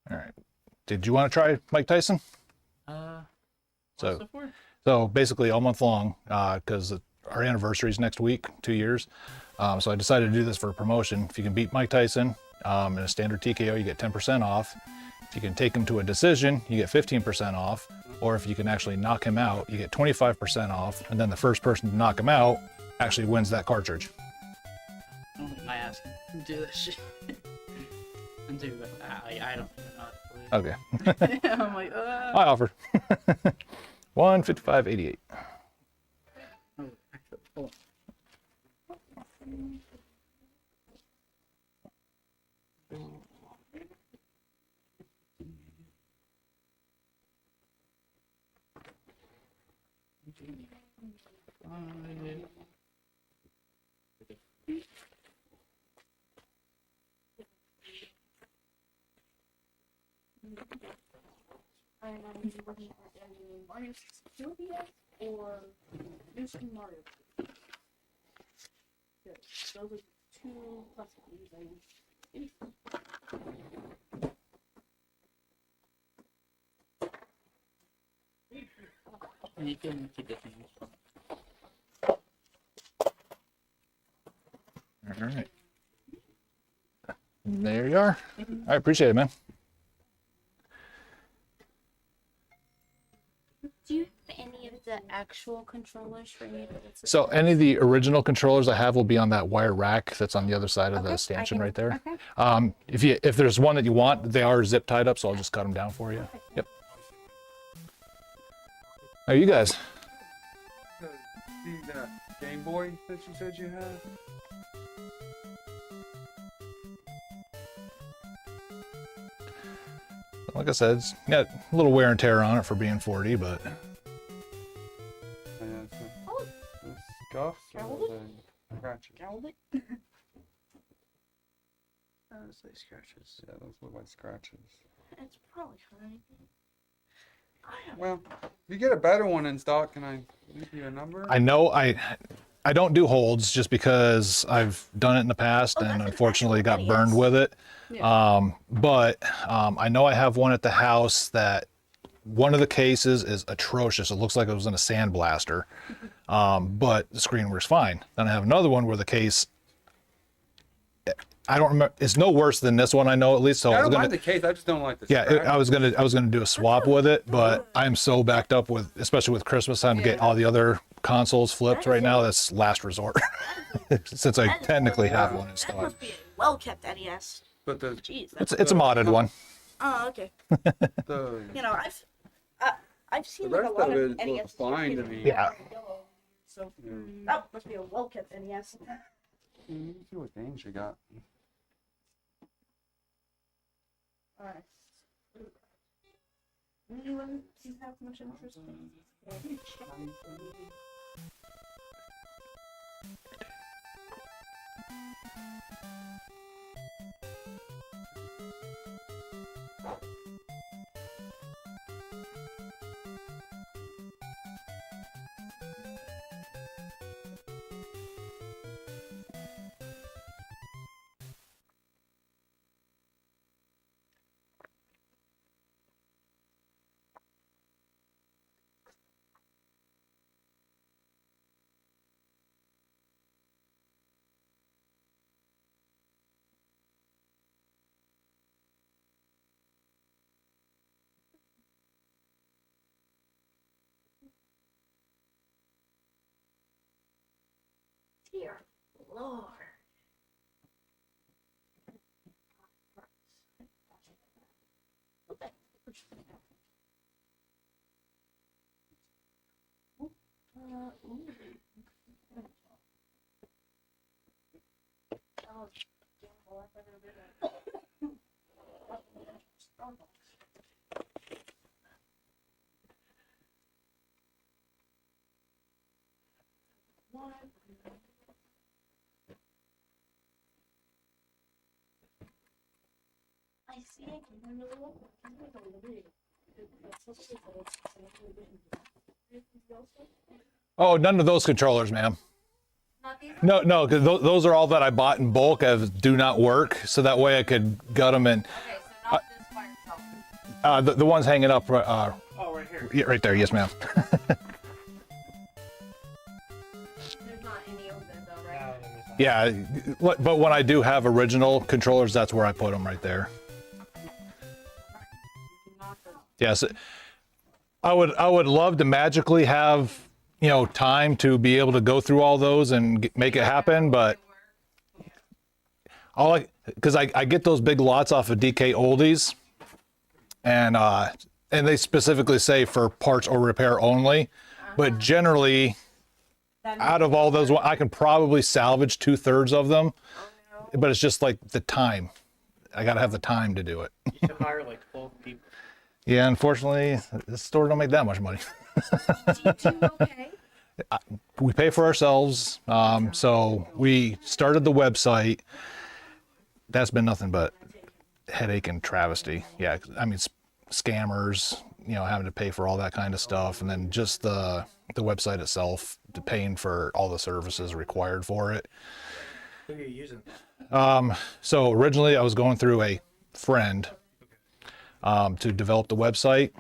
A: All right. Did you want to try Mike Tyson? So basically all month long, because our anniversary is next week, 2 years. So I decided to do this for a promotion. If you can beat Mike Tyson in a standard TKO, you get 10% off. If you can take him to a decision, you get 15% off. Or if you can actually knock him out, you get 25% off. And then the first person to knock him out actually wins that cartridge.
C: I don't think my ass can do this shit. I don't even know how to play.
A: Okay.
C: I'm like,
A: I offer. 155.88.
C: Oh, actually, hold on.
M: I'm looking at Mario 64 or New Super Mario. Good. Those are 2 possibilities I use.
C: And you can keep it thing.
A: you are. I appreciate it, man.
F: Do you have any of the actual controllers for me?
A: So any of the original controllers I have will be on that wire rack that's on the other side of the
F: Okay,
A: stanchion
F: I
A: right there.
F: can-
A: If there's one that you want, they are zip tied up, so I'll just cut them down for you. Yep. How are you guys?
O: See that Game Boy that you said you had?
A: Like I said, it's got a little wear and tear on it for being 40, but
O: Yeah, it's the scuffs or the scratches?
I: Those like scratches.
O: Yeah, those look like scratches.
F: It's probably fine.
O: Well, if you get a better one in stock, can I leave you a number?
A: I know I don't do holds just because I've done it in the past and unfortunately got burned with it. But I know I have one at the house that one of the cases is atrocious. It looks like it was in a sandblaster, but the screen works fine. Then I have another one where the case, I don't remember, it's no worse than this one, I know at least. So
O: I don't mind the case. I just don't like the scratch.
A: I was gonna do a swap with it, but I'm so backed up with, especially with Christmas time, to get all the other consoles flipped right now. That's last resort. Since I technically have one in
F: That
A: stock.
F: must be a well-kept NES.
O: But the
F: Jeez,
A: It's a modded one.
F: Oh, okay.
O: the
F: You know, I've seen
O: The
F: like a
O: rest
F: lot
O: of
F: of
O: it
F: NES.
O: looks fine to me.
A: Yeah.
F: So that must be a well-kept NES.
O: let me see what games you got.
F: Alright. Anyone seem to have much interest in? Dear Lord. I see it.
A: Oh, none of those controllers, ma'am. No, because those are all that I bought in bulk as do not work, so that way I could gut them and.
F: Okay, so not this by itself.
A: The ones hanging up,
D: Oh, right here.
A: yeah, right there. Yes, ma'am.
F: There's not any open though, right?
A: Yeah, but when I do have original controllers, that's where I put them right there. Yes, I would love to magically have, time to be able to go through all those and make it happen, but because I get those big lots off of DK Oldies, and they specifically say for parts or repair only, but generally out of all those, I can probably salvage 2/3 of them, but it's just like the time. I gotta have the time to do it.
D: You should hire like 12 people.
A: Yeah, unfortunately, this store don't make that much money.
F: Do you do okay?
A: We pay for ourselves, so we started the website. That's been nothing but headache and travesty. Yeah, I mean, scammers, having to pay for all that kind of stuff, and then just the website itself, paying for all the services required for it.
D: Who are you using?
A: So originally I was going through a friend to develop the website.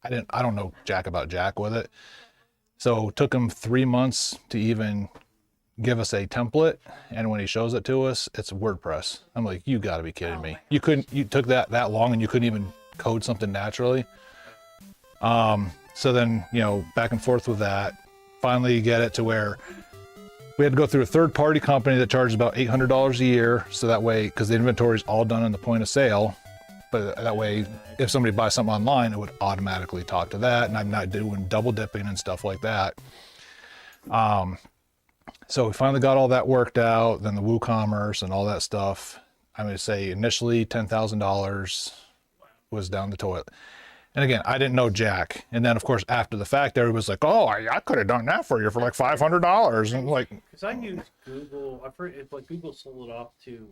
A: I don't know jack about jack with it. So it took him 3 months to even give us a template, and when he shows it to us, it's WordPress. I'm like, you got to be kidding me! You took that long, and you couldn't even code something naturally. So then, back and forth with that. Finally, you get it to where we had to go through a third-party company that charges about $800 a year. So that way, because the inventory is all done in the point of sale, but that way, if somebody buys something online, it would automatically talk to that, and I'm not doing double dipping and stuff like that. So we finally got all that worked out. Then the WooCommerce and all that stuff. I'm going to say initially $10,000 was down the toilet. And again, I didn't know jack. And then, of course, after the fact, everybody was like, "Oh, I could have done that for you for like $500." And like,
D: because I use Google. I've heard if like Google sold it off to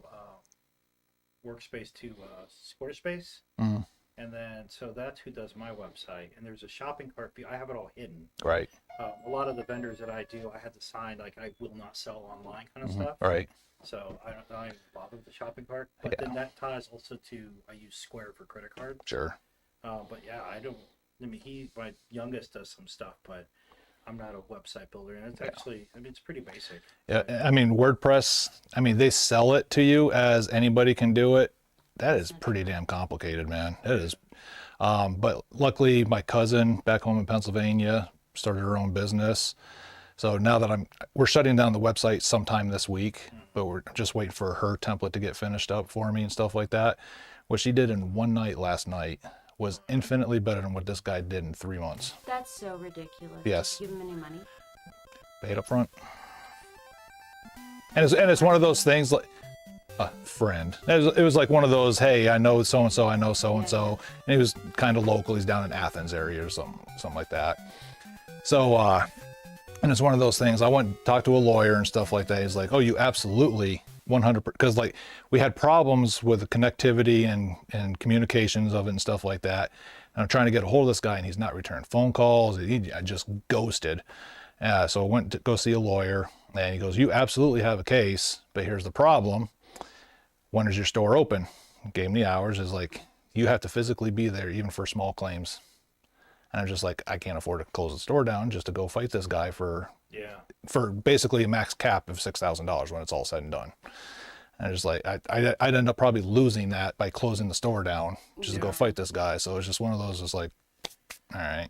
D: Workspace to Squarespace, and then so that's who does my website. And there's a shopping cart. I have it all hidden.
A: right,
D: A lot of the vendors that I do, I had to sign like I will not sell online kind of stuff.
A: right,
D: So I don't even bother with the shopping cart. But then that ties also to I use Square for credit card.
A: sure.
D: But yeah, I mean, my youngest does some stuff, but I'm not a website builder, and it's actually, I mean, it's pretty basic.
A: Yeah, I mean, WordPress, I mean, they sell it to you as anybody can do it. That is pretty damn complicated, man. It is. But luckily, my cousin back home in Pennsylvania started her own business. So now that we're shutting down the website sometime this week, but we're just waiting for her template to get finished up for me and stuff like that. What she did in one night last night was infinitely better than what this guy did in 3 months.
F: That's so ridiculous.
A: Yes.
F: Give him any money.
A: Paid up front. And it's one of those things like a friend. It was like one of those, hey, I know so and so, I know so and so, and he was kind of local. He's down in Athens area or something like that. So, and it's one of those things. I went and talked to a lawyer and stuff like that. He's like, oh, you absolutely 100%, because like we had problems with the connectivity and communications of it and stuff like that. And I'm trying to get a hold of this guy, and he's not returning phone calls. I just ghosted. So I went to go see a lawyer, and he goes, you absolutely have a case, but here's the problem. When is your store open? Gave me the hours. Is like, you have to physically be there even for small claims. And I'm just like, I can't afford to close the store down just to go fight this guy for basically a max cap of $6,000 when it's all said and done. And just like, I'd end up probably losing that by closing the store down just to go fight this guy. So it's just one of those, just like, all right,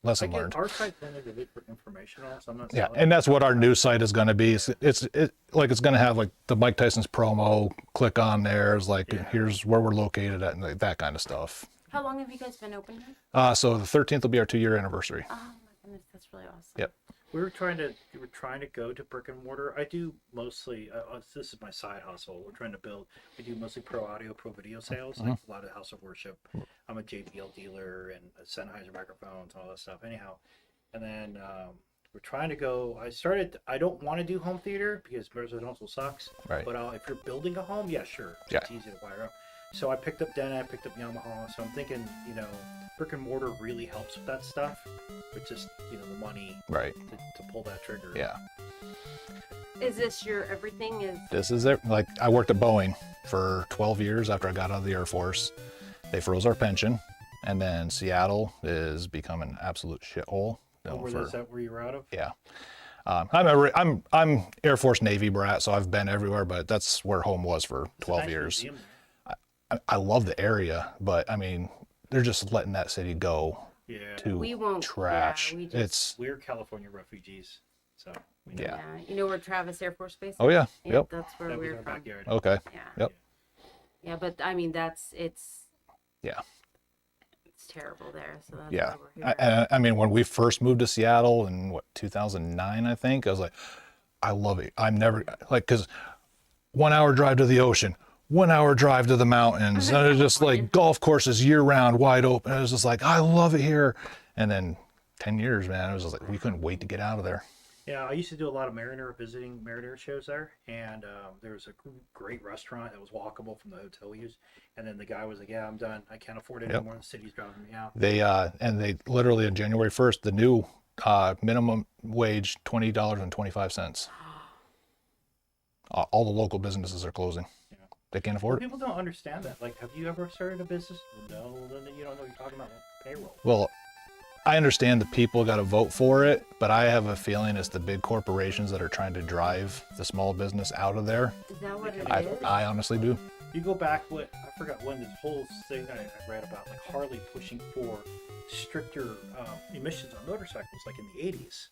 A: lesson learned.
D: Our site's only really for informational, so I'm not.
A: Yeah, and that's what our new site is going to be. It's going to have like the Mike Tyson's promo. Click on there. It's like, here's where we're located at, and like that kind of stuff.
F: How long have you guys been open now?
A: So the 13th will be our 2-year anniversary.
F: Oh my goodness, that's really awesome.
A: Yep.
D: We were trying to go to brick and mortar. I do mostly. This is my side hustle. We're trying to build. We do mostly pro audio, pro video sales. Like a lot of House of Worship. I'm a JBL dealer and Sennheiser microphones, all that stuff. Anyhow, and then we're trying to go. I don't want to do home theater because residential sucks.
A: Right.
D: But if you're building a home, yeah, sure.
A: Yeah.
D: It's easy to wire up. So I picked up Dena, I picked up Yamaha. So I'm thinking, brick and mortar really helps with that stuff. But just, the money to pull that trigger.
A: Yeah.
F: Is this your everything?
A: This is it. Like, I worked at Boeing for 12 years after I got out of the Air Force. They froze our pension. And then Seattle is becoming an absolute shithole.
D: Is that where you were out of?
A: Yeah. I'm Air Force Navy brat, so I've been everywhere, but that's where home was for 12 years.
D: Museum.
A: I love the area, but I mean, they're just letting that city go to trash.
D: We're California refugees, so we know.
F: Yeah. You know where Travis Air Force Base is?
A: Oh yeah, yep.
F: That's where we're from.
D: Backyard.
A: Okay.
F: Yeah.
A: Yep.
F: Yeah, but I mean, it's terrible there. So that's
A: yeah.
F: why we're here.
A: I mean, when we first moved to Seattle in 2009, I think, I was like, I love it. I'm never like, because 1 hour drive to the ocean, 1 hour drive to the mountains, and it's just like golf courses year round, wide open. It was just like, I love it here. And then 10 years, man, it was just like, we couldn't wait to get out of there.
D: Yeah, I used to do a lot of visiting Mariner shows there, and there was a great restaurant that was walkable from the hotel we used. And then the guy was like, "Yeah, I'm done. I can't afford it anymore. The city's driving me out."
A: They literally on January 1st, the new minimum wage $20.25. All the local businesses are closing.
D: Yeah.
A: They can't afford it.
D: People don't understand that. Like, have you ever started a business? No, then you don't know what you're talking about payroll.
A: Well, I understand the people got to vote for it, but I have a feeling it's the big corporations that are trying to drive the small business out of there.
F: Is that what it
A: I,
F: is?
A: I honestly do.
D: You go back, I forgot when this whole thing I read about, like Harley pushing for stricter emissions on motorcycles, like in the 80s.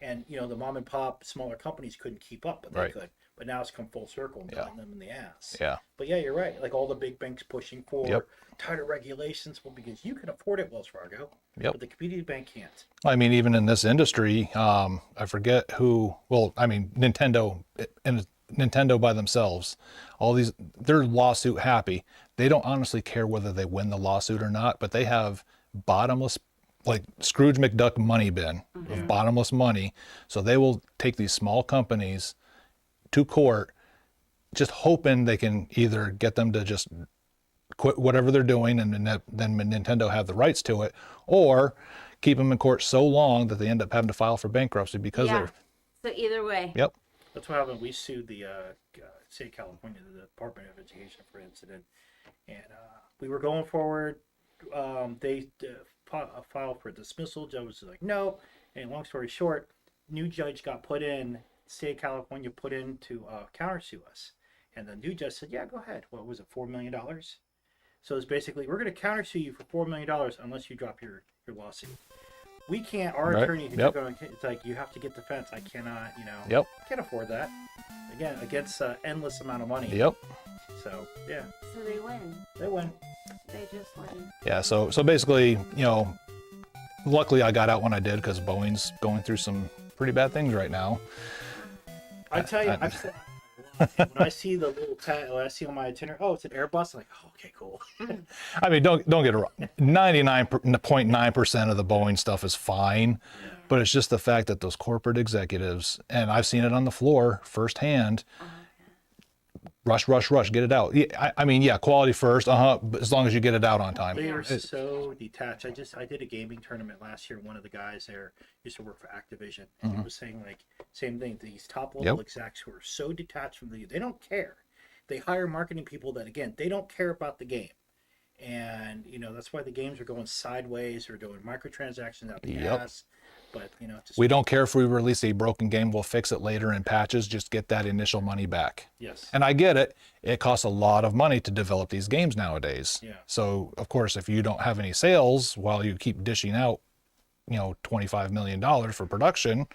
D: And, you know, the mom and pop smaller companies couldn't keep up, but they
A: Right.
D: could. But now it's come full circle and biting them in the ass.
A: Yeah.
D: But yeah, you're right. Like all the big banks pushing for
A: Yep.
D: tighter regulations, well, because you can afford it, Wells Fargo.
A: Yep.
D: But the community bank can't.
A: I mean, even in this industry, I forget who. Well, I mean, Nintendo and Nintendo by themselves, all these, they're lawsuit happy. They don't honestly care whether they win the lawsuit or not, but they have bottomless, like Scrooge McDuck money bin of bottomless money. So they will take these small companies to court, just hoping they can either get them to just quit whatever they're doing and then Nintendo have the rights to it, or keep them in court so long that they end up having to file for bankruptcy because
F: Yeah.
A: they're.
F: So either way.
A: Yep.
D: That's what happened. We sued the state of California, the Department of Education, for incident, and we were going forward. They filed for dismissal. Judge was like, no. And long story short, new judge got put in. State of California put in to countersue us, and the new judge said, yeah, go ahead. What was it, $4 million? So it's basically, we're going to countersue you for $4 million unless you drop your lawsuit. We can't, our
A: Right.
D: attorney,
A: Yep.
D: it's like, you have to get defense. I cannot,
A: Yep.
D: can't afford that. Again, against endless amount of money.
A: Yep.
D: So, yeah,
F: So they win.
D: they win.
F: They just win.
A: Yeah. So basically, luckily I got out when I did because Boeing's going through some pretty bad things right now.
D: I tell you, I've said when I see the little when I see on my itinerary, oh, it's an Airbus. I'm like, oh, okay, cool.
A: I mean, don't get it wrong. 99.9% of the Boeing stuff is fine, but it's just the fact that those corporate executives, and I've seen it on the floor firsthand. Rush, get it out. Yeah, I mean, yeah, quality first, but as long as you get it out on time.
D: They are so detached. I did a gaming tournament last year. One of the guys there used to work for Activision, and he was saying like same thing. These top level execs who are so detached from they don't care. They hire marketing people that again they don't care about the game, and that's why the games are going sideways. They're doing microtransactions out the ass. But
A: we don't care if we release a broken game. We'll fix it later in patches. Just get that initial money back.
D: Yes.
A: And I get it. It costs a lot of money to develop these games nowadays.
D: Yeah.
A: So of course, if you don't have any sales while you keep dishing out, $25 million for production,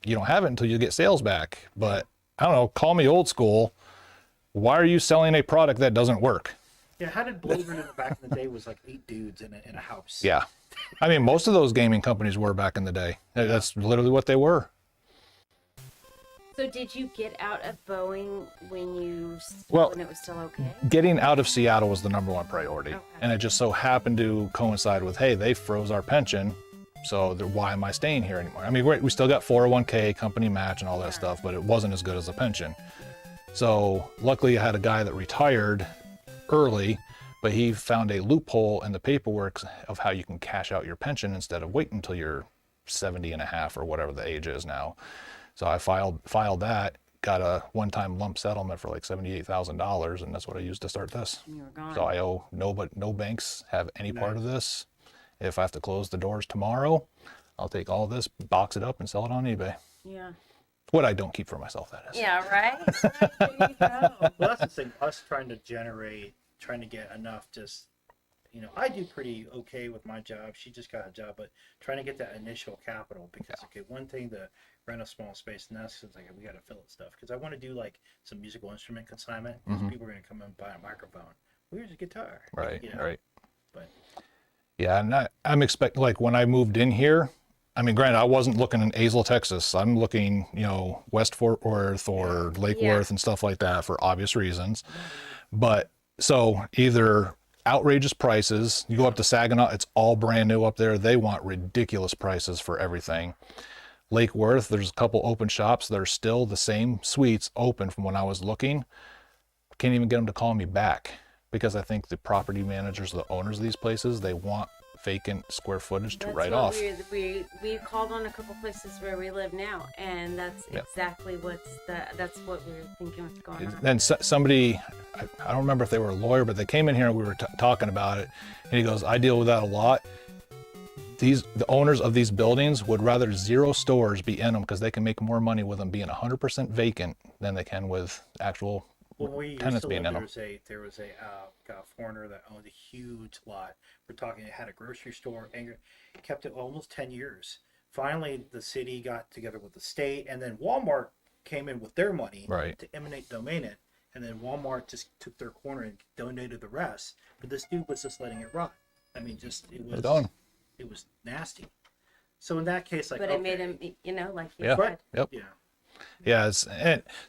A: you don't have it until you get sales back. But I don't know. Call me old school. Why are you selling a product that doesn't work?
D: Yeah, how did Blizzard in the back in the day was like 8 dudes in a house?
A: Yeah. I mean, most of those gaming companies were back in the day. That's literally what they were.
F: So did you get out of Boeing when when it was still okay?
A: Getting out of Seattle was the number one priority. Okay. And it just so happened to coincide with, hey, they froze our pension. So why am I staying here anymore? I mean, we still got 401k, company match and all that stuff, but it wasn't as good as a pension. So luckily I had a guy that retired early, but he found a loophole in the paperwork of how you can cash out your pension instead of waiting until you're 70 and a half or whatever the age is now. So I filed that, got a one-time lump settlement for like $78,000, and that's what I used to start this.
F: You were gone.
A: So I owe no banks have any part of this. If I have to close the doors tomorrow, I'll take all this, box it up, and sell it on eBay.
F: Yeah.
A: What I don't keep for myself, that is.
F: Yeah, right? There you go.
D: Well, that's the thing. Us trying to get enough I do pretty okay with my job. She just got a job, but trying to get that initial capital because, okay, one thing to rent a small space, and that's like we got to fill it stuff because I want to do like some musical instrument consignment because people are going to come and buy a microphone. Where's a guitar?
A: Right, right.
D: But
A: yeah, and I'm expecting, like when I moved in here, I mean, granted, I wasn't looking in Azle, Texas. I'm looking, West Fort Worth or Lake Worth and stuff like that for obvious reasons. But so either outrageous prices, you go up to Saginaw, it's all brand new up there. They want ridiculous prices for everything. Lake Worth, there's a couple open shops that are still the same suites open from when I was looking. Can't even get them to call me back because I think the property managers, the owners of these places, they want vacant square footage to write off.
F: We called on a couple places where we live now, and that's exactly that's what we were thinking was going on.
A: Then somebody, I don't remember if they were a lawyer, but they came in here and we were talking about it, and he goes, I deal with that a lot. the owners of these buildings would rather 0 stores be in them because they can make more money with them being 100% vacant than they can with actual
D: When we used
A: tenants
D: to
A: being
D: live,
A: in
D: there
A: them.
D: was a foreigner that owned a huge lot. We're talking, it had a grocery store and kept it almost 10 years. Finally, the city got together with the state, and then Walmart came in with their money
A: Right.
D: to eminent domain it, and then Walmart just took their corner and donated the rest. But this dude was just letting it rot. I mean,
A: Done.
D: it was nasty. So in that case, like,
F: But
D: okay,
F: it made him, you know, like you
A: Yeah.
F: said.
A: Yep.
D: yeah.
A: Yeah,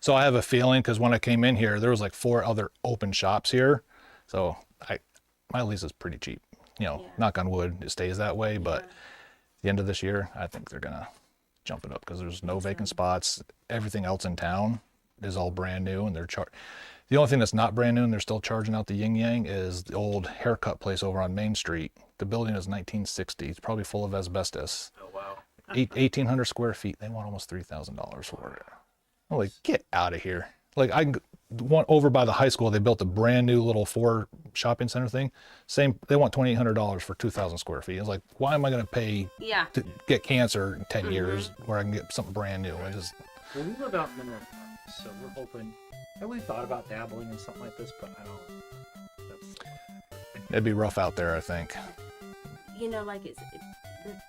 A: so I have a feeling because when I came in here, there was like 4 other open shops here, so my lease is pretty cheap. You know,
F: Yeah.
A: knock on wood, it stays that way. But the end of this year, I think they're gonna jump it up because there's no vacant spots. Everything else in town is all brand new, and the only thing that's not brand new and they're still charging out the yin yang is the old haircut place over on Main Street. The building is 1960. It's probably full of asbestos.
D: Oh wow.
A: 1,800 square feet. They want almost $3,000 for it. I'm like, get out of here. Like one over by the high school, they built a brand new little 4 shopping center thing. Same, they want $2,800 for 2,000 square feet. It's like, why am I going to pay
F: Yeah.
A: to get cancer in 10 years where I can get something brand new? I just,
D: Well, we live out in the North Park, so we're hoping. I really thought about dabbling in something like this, but I don't.
A: it'd be rough out there, I think.
F: You know, like the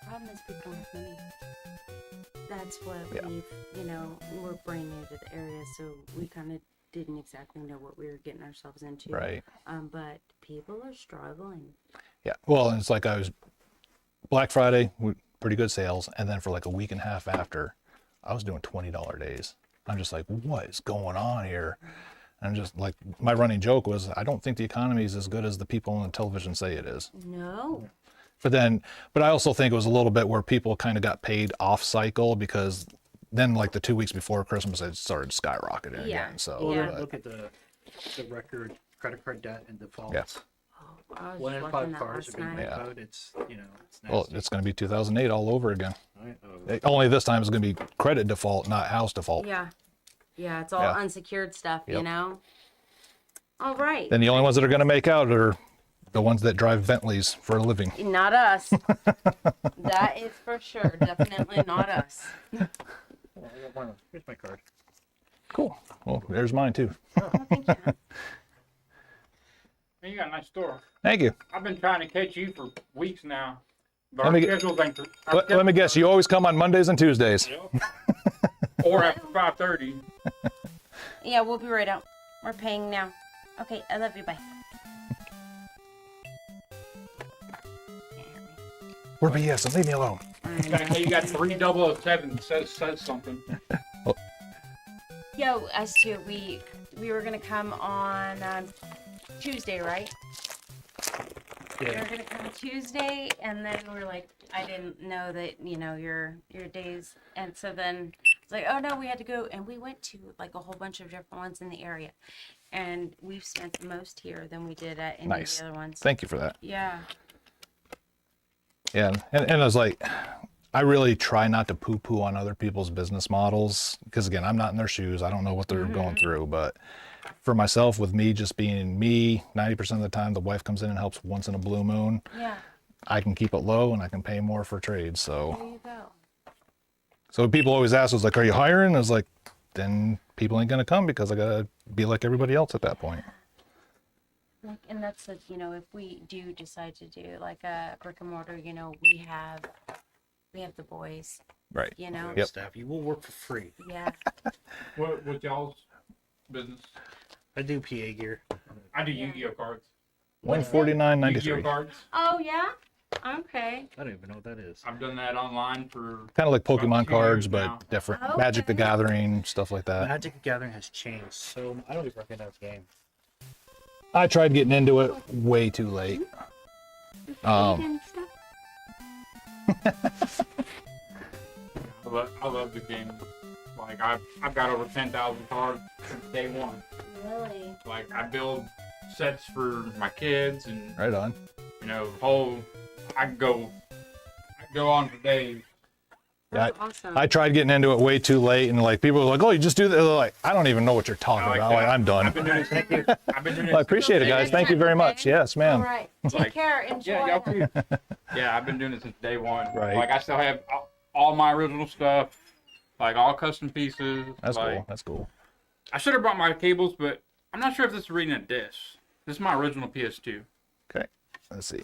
F: problem is people have money. That's what
A: Yeah.
F: we're brand new to the area, so we kind of didn't exactly know what we were getting ourselves into.
A: Right.
F: But people are struggling.
A: Yeah. Well, and it's like Black Friday, pretty good sales. And then for like a week and a half after, I was doing $20 days. I'm just like, what is going on here? And just like, my running joke was, I don't think the economy is as good as the people on the television say it is.
F: No.
A: But I also think it was a little bit where people kind of got paid off cycle because then like the 2 weeks before Christmas, it started skyrocketing
F: Yeah.
A: again. So,
D: Well,
F: Yeah.
A: but-
D: look at the record credit card debt and defaults.
A: Yeah.
F: I was
D: 1 in
F: watching
D: 5
F: that
D: cars
F: last
D: are being
F: night.
A: Yeah.
D: repoed. It's it's nasty.
A: well, it's going to be 2008 all over again.
D: Right?
A: Only this time it's going to be credit default, not house default.
F: Yeah. Yeah, it's all
A: Yeah.
F: unsecured stuff, you
A: Yep.
F: know? All right.
A: Then the only ones that are going to make out are the ones that drive Bentleys for a living.
F: Not us. That is for sure. Definitely not us.
D: Well, I got one. Here's my card.
A: Cool. Well, there's mine too.
F: Oh, thank you.
O: Man, you got a nice store.
A: Thank you.
O: I've been trying to catch you for weeks now. But
A: Let
O: our
A: me get-
O: schedules ain't. our
A: Let me guess, you always come on Mondays and Tuesdays.
O: schedules- Or after 5:30.
F: Yeah, we'll be right out. We're paying now. Okay, I love you. Bye.
A: We're BS, leave me alone.
O: Hey, you got 3007 says something.
F: Yo, us two, we were gonna come on Tuesday, right? We were gonna come Tuesday, and then we were like, I didn't know that your days, and so then it's like, oh no, we had to go, and we went to like a whole bunch of different ones in the area, and we've spent the most here than we did at any
A: Nice.
F: of the other ones.
A: Thank you for that.
F: Yeah.
A: Yeah, and I was like, I really try not to poo-poo on other people's business models because again, I'm not in their shoes. I don't know what they're going through, but for myself, with me just being me, 90% of the time, the wife comes in and helps once in a blue moon.
F: Yeah.
A: I can keep it low and I can pay more for trades. So,
F: There you go.
A: so people always ask us like, "Are you hiring?" I was like, then people ain't gonna come because I gotta be like everybody else at that point.
F: Like, and that's the, if we do decide to do like a brick and mortar, we have the boys,
A: Right.
D: Yep. Staff, you will work for free.
F: Yeah.
O: What y'all's business?
D: I do PA gear.
O: I do Yu-Gi-Oh cards.
A: $149.93.
O: Yu-Gi-Oh cards.
F: Oh yeah. Okay.
D: I don't even know what that is.
O: I've done that online for.
A: Kind of like
O: about
A: Pokemon
O: 2
A: cards,
O: years
A: but
O: now.
A: different.
F: Okay.
A: Magic the Gathering, stuff like that.
D: Magic the Gathering has changed, so I don't even recognize the game.
A: I tried getting into it way too late.
F: And stuff.
O: I love the game. Like I've got over 10,000 cards since day one.
F: Really?
O: Like I build sets for my kids and
A: Right on.
O: I could go on for days.
A: Yeah,
F: That's awesome.
A: I tried getting into it way too late, and like people were like, "Oh, you just do that." They're like, I don't even know what you're talking about. Like, I'm done.
O: I've been doing this. Thank you. I've been doing this.
A: Well, I appreciate it, guys. Thank you very much. Yes,
F: All
A: ma'am.
F: right. Take
O: Like,
F: care. Enjoy.
O: Yeah, y'all too. Yeah, I've been doing it since day one.
A: Right.
O: Like I still have all my original stuff, like all custom pieces.
A: That's
O: like,
A: cool. That's cool.
O: I should have brought my cables, but I'm not sure if this is reading a disc. This is my original PS2.
A: Okay. Let's see.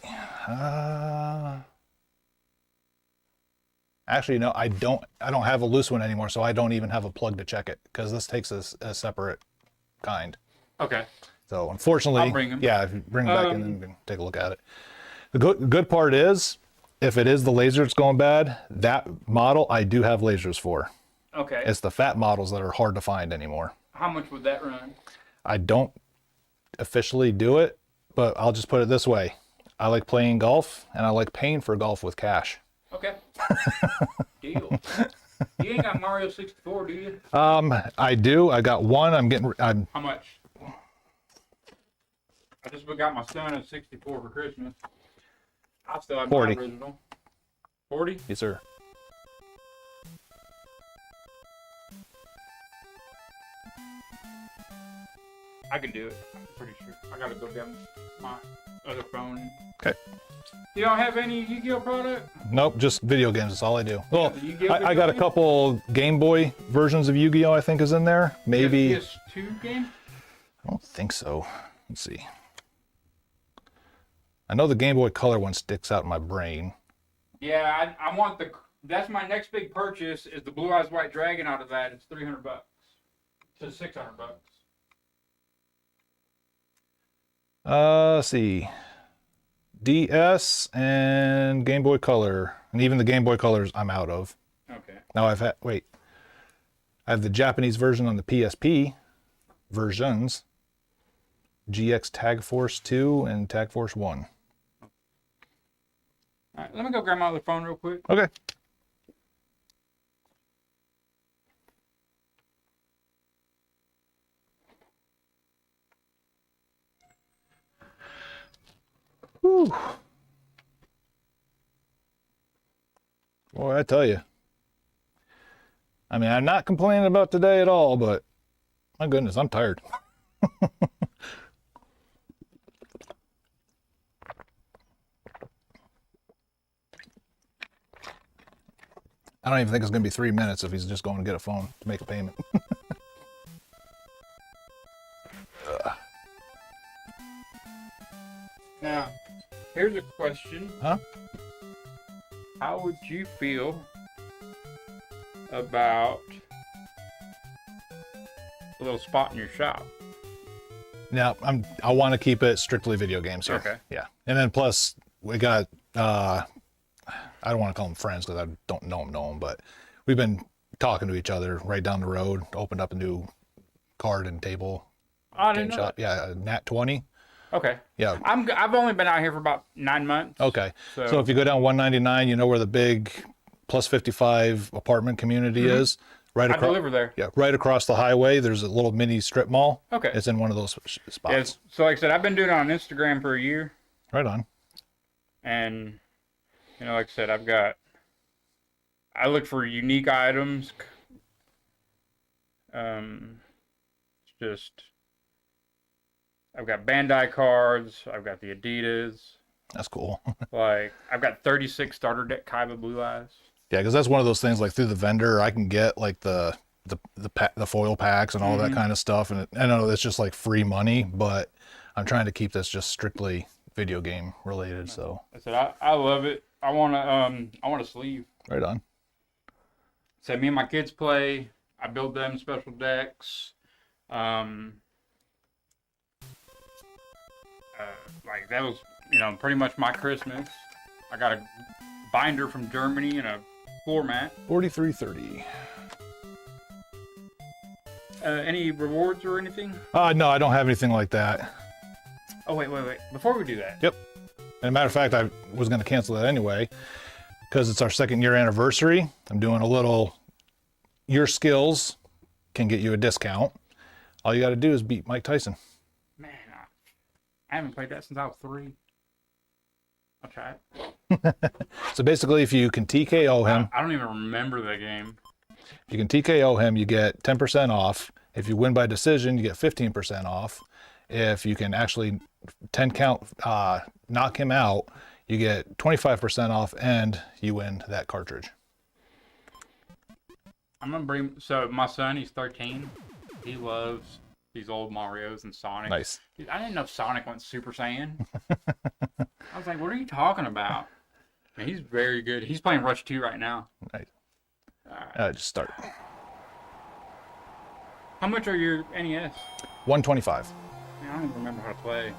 A: Actually, no, I don't have a loose one anymore, so I don't even have a plug to check it because this takes a separate kind.
O: Okay.
A: So unfortunately,
O: I'll bring 'em.
A: yeah, if you bring them back in, then we can take a look at it. The good part is, if it is the laser that's going bad, that model I do have lasers for.
O: Okay.
A: It's the fat models that are hard to find anymore.
O: How much would that run?
A: I don't officially do it, but I'll just put it this way. I like playing golf, and I like paying for golf with cash.
O: Okay. Deal. You ain't got Mario 64, do you?
A: I do. I got one.
O: How much? I just got my son a 64 for Christmas. I still have
A: 40.
O: my original. 40?
A: Yes, sir.
O: I can do it. I'm pretty sure. I gotta go get my other phone.
A: Okay.
O: You don't have any Yu-Gi-Oh product?
A: Nope, just video games. That's all I do. Well,
O: the Yu-Gi-Oh
A: I
O: video
A: got a
O: game?
A: couple Game Boy versions of Yu-Gi-Oh! I think is in there. Maybe.
O: PS2 game?
A: I don't think so. Let's see. I know the Game Boy Color one sticks out in my brain.
O: Yeah, I want the. That's my next big purchase. Is the Blue Eyes White Dragon out of that? It's $300 to $600.
A: Let's see. DS and Game Boy Color, and even the Game Boy Colors I'm out of.
O: Okay.
A: Now I have the Japanese version on the PSP versions. GX Tag Force 2 and Tag Force 1.
O: All right, let me go grab my other phone real quick.
A: Okay. Whew. Boy, I tell you. I mean, I'm not complaining about today at all, but my goodness, I'm tired. I don't even think it's going to be 3 minutes if he's just going to get a phone to make a payment.
O: Now, here's a question.
A: Huh?
O: How would you feel about a little spot in your shop?
A: Now, I want to keep it strictly video games here.
O: Okay.
A: Yeah. And then plus, we got, I don't want to call them friends because I don't know them, but we've been talking to each other right down the road, opened up a new card and table
O: I
A: game
O: didn't know
A: shop. Yeah, Nat 20.
O: Okay.
A: Yeah.
O: I've only been out here for about 9 months.
A: Okay.
O: So,
A: So if you go down 199, you know where the big plus 55 apartment community is? Right
O: I
A: across.
O: deliver there.
A: Yeah, right across the highway. There's a little mini strip mall.
O: Okay.
A: It's in one of those spots.
O: Yes. So like I said, I've been doing it on Instagram for a year,
A: Right on.
O: and like I said, I look for unique items. It's just I've got Bandai cards. I've got the Adidas.
A: That's cool.
O: Like I've got 36 starter deck Kaiba Blue Eyes.
A: Yeah, because that's one of those things. Like through the vendor, I can get like the foil packs and all that kind of stuff. And I know it's just like free money, but I'm trying to keep this just strictly video game related. So
O: I said I love it. I want a sleeve.
A: right on.
O: So me and my kids play. I build them special decks. Like that was pretty much my Christmas. I got a binder from Germany and a floor mat.
A: 4330.
O: Any rewards or anything?
A: No, I don't have anything like that.
O: Oh wait. Before we do that.
A: Yep. And a matter of fact, I was going to cancel that anyway because it's our 2nd year anniversary. I'm doing a little. Your skills can get you a discount. All you got to do is beat Mike Tyson.
O: Man, I haven't played that since I was 3. I'll try it.
A: So basically, if you can TKO him,
O: I don't even remember the game.
A: if you can TKO him, you get 10% off. If you win by decision, you get 15% off. If you can actually 10 count knock him out, you get 25% off, and you win that cartridge.
O: I'm gonna bring. So my son, he's 13. He loves these old Mario's and Sonic.
A: Nice.
O: Dude, I didn't know Sonic went Super Saiyan. I was like, what are you talking about? Man, he's very good. He's playing Rush 2 right now.
A: Nice.
O: Alright.
A: Just start.
O: How much are your NES?
A: 125.
O: Man, I don't even remember how to play.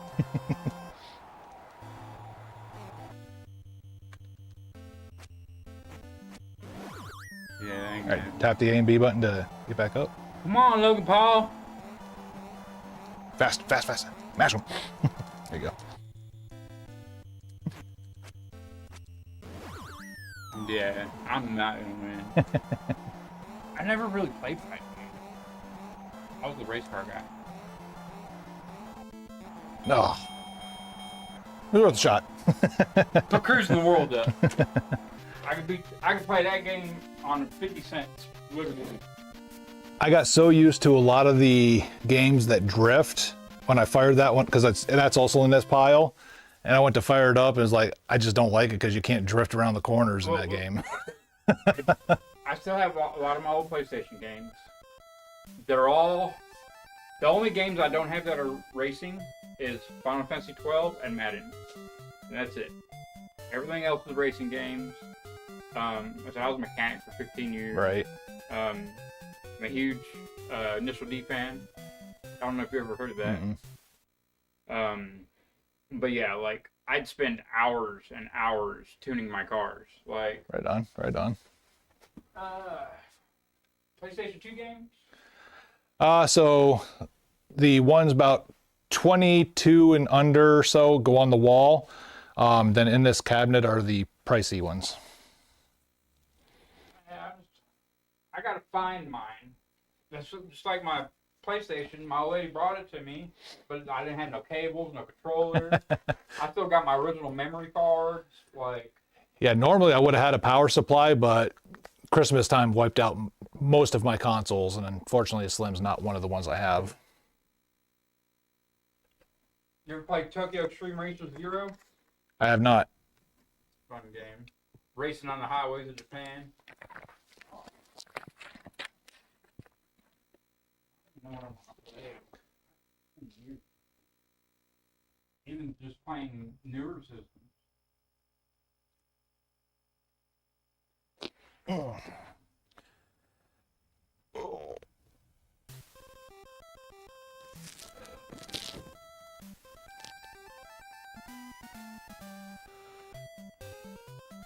O: Yeah.
A: All right, tap the A and B button to get back up.
O: Come on, Logan Paul.
A: Fast, fast, fast. Mash him. There you go.
O: Yeah, I'm not gonna win. I never really played fight games. I was the race car guy.
A: No. It was worth a shot.
O: Put cruising the world up. I could play that game on 50 cents, literally.
A: I got so used to a lot of the games that drift when I fired that one, because that's also in this pile. And I went to fire it up, and it's like, I just don't like it because you can't drift around the corners in that game.
O: I still have a lot of my old PlayStation games. They're all... The only games I don't have that are racing is Final Fantasy 12 and Madden. And that's it. Everything else is racing games. I was a mechanic for 15 years.
A: Right.
O: I'm a huge Initial D fan. I don't know if you ever heard of that. But yeah, like, I'd spend hours and hours tuning my cars. Like,
A: Right on, right on.
O: PlayStation 2 games?
A: So the ones about 22 and under or so go on the wall. Then in this cabinet are the pricey ones.
O: Yeah, I gotta find mine. That's just like my PlayStation. My old lady brought it to me, but I didn't have no cables, no controller. I still got my original memory cards. Like,
A: Yeah, normally I would have had a power supply, but Christmas time wiped out most of my consoles, and unfortunately, a Slim's not one of the ones I have.
O: you ever played Tokyo Extreme Racer Zero?
A: I have not.
O: Fun game. Racing on the highways of Japan. You know what I'm playing. Even just playing newer systems. Is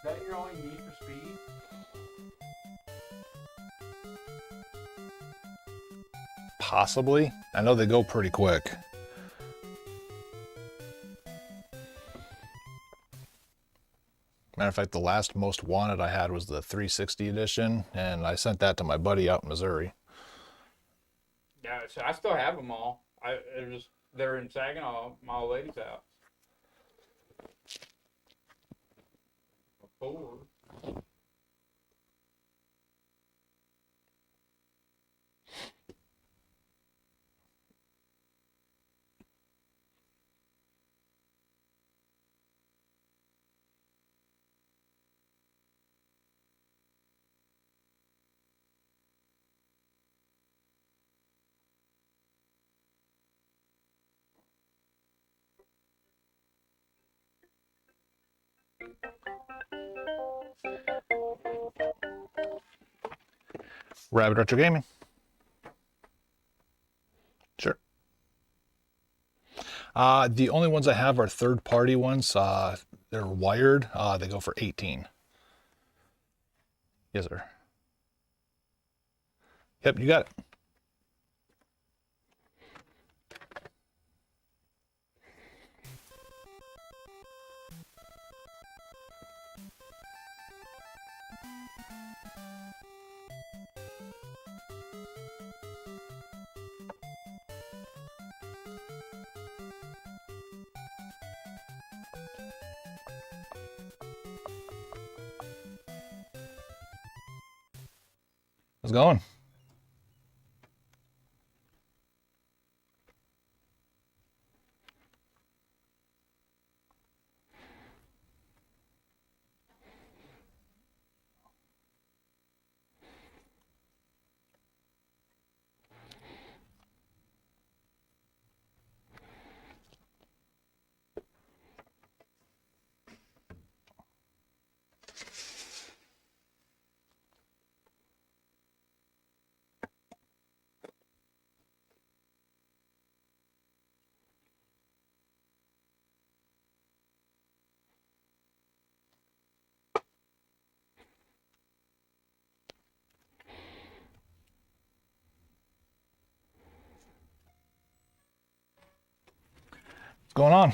O: that your only need for speed?
A: Possibly. I know they go pretty quick. Matter of fact, the last most wanted I had was the 360 edition, and I sent that to my buddy out in Missouri.
O: Yeah, so I still have them all. They're in Saginaw, my old lady's house. 4.
A: Rabbit Retro Gaming. Sure. The only ones I have are third-party ones. They're wired. They go for 18. Yes, sir. Yep, you got it. How's it going? What's going on?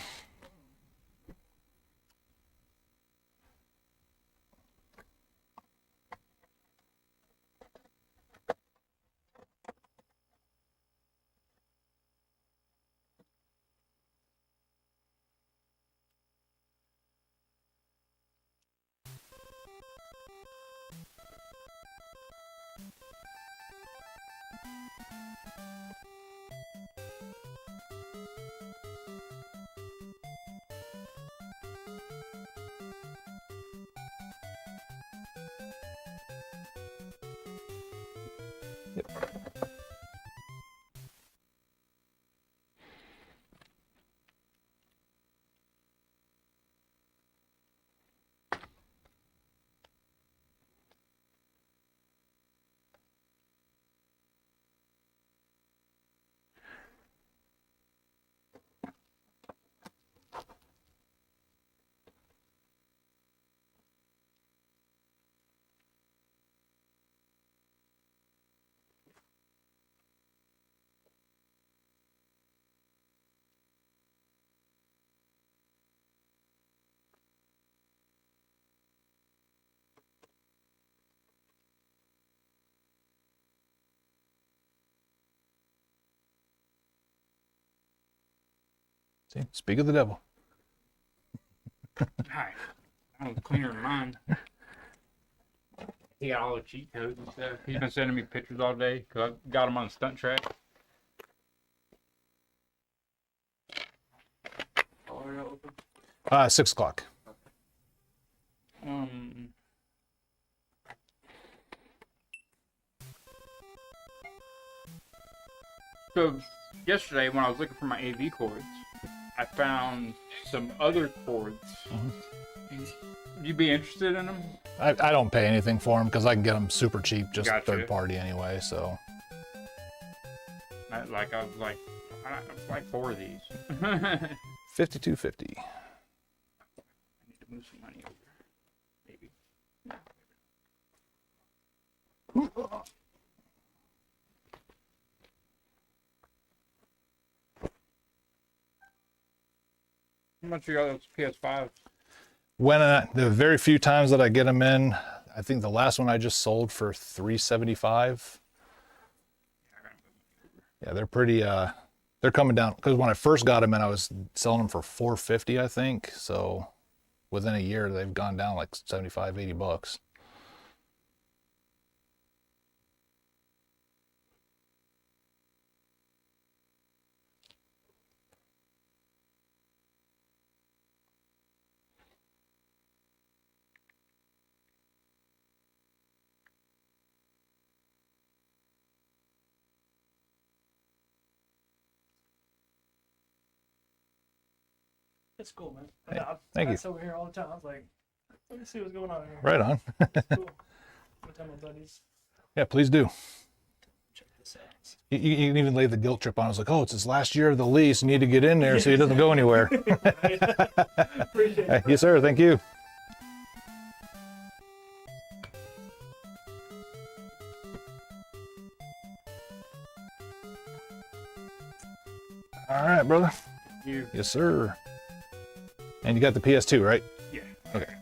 A: See, speak of the devil.
O: Hi. That was cleaner than mine. He got all the cheat codes and stuff. He's been sending me pictures all day because I got him on a stunt track. Oh, are you open?
A: 6 o'clock.
O: So yesterday when I was looking for my AV cords, I found some other cords. You'd be interested in them?
A: I don't pay anything for them because I can get them super cheap, just
O: Gotcha.
A: third party anyway. So
O: I was like 4 of these.
A: $52.50.
O: I need to move some money over. Maybe. How much are those PS5s?
A: When the very few times that I get them in, I think the last one I just sold for $375. Yeah, they're pretty. They're coming down because when I first got them in, I was selling them for $450, I think. So within a year, they've gone down like 75, 80 bucks.
P: It's cool, man.
A: Hey,
P: I
A: thank you.
P: pass over here all the time. I was like, let me see what's going on here.
A: Right on.
P: Cool. I'm gonna tell my buddies.
A: Yeah, please do.
P: Check this out.
A: You can even lay the guilt trip on. I was like, oh, it's his last year of the lease. You need to get in there so he doesn't go anywhere.
P: Appreciate it.
A: Yes, sir. Thank you. All right, brother.
O: You.
A: Yes, sir. And you got the PS2, right?
O: Yeah.
A: Okay.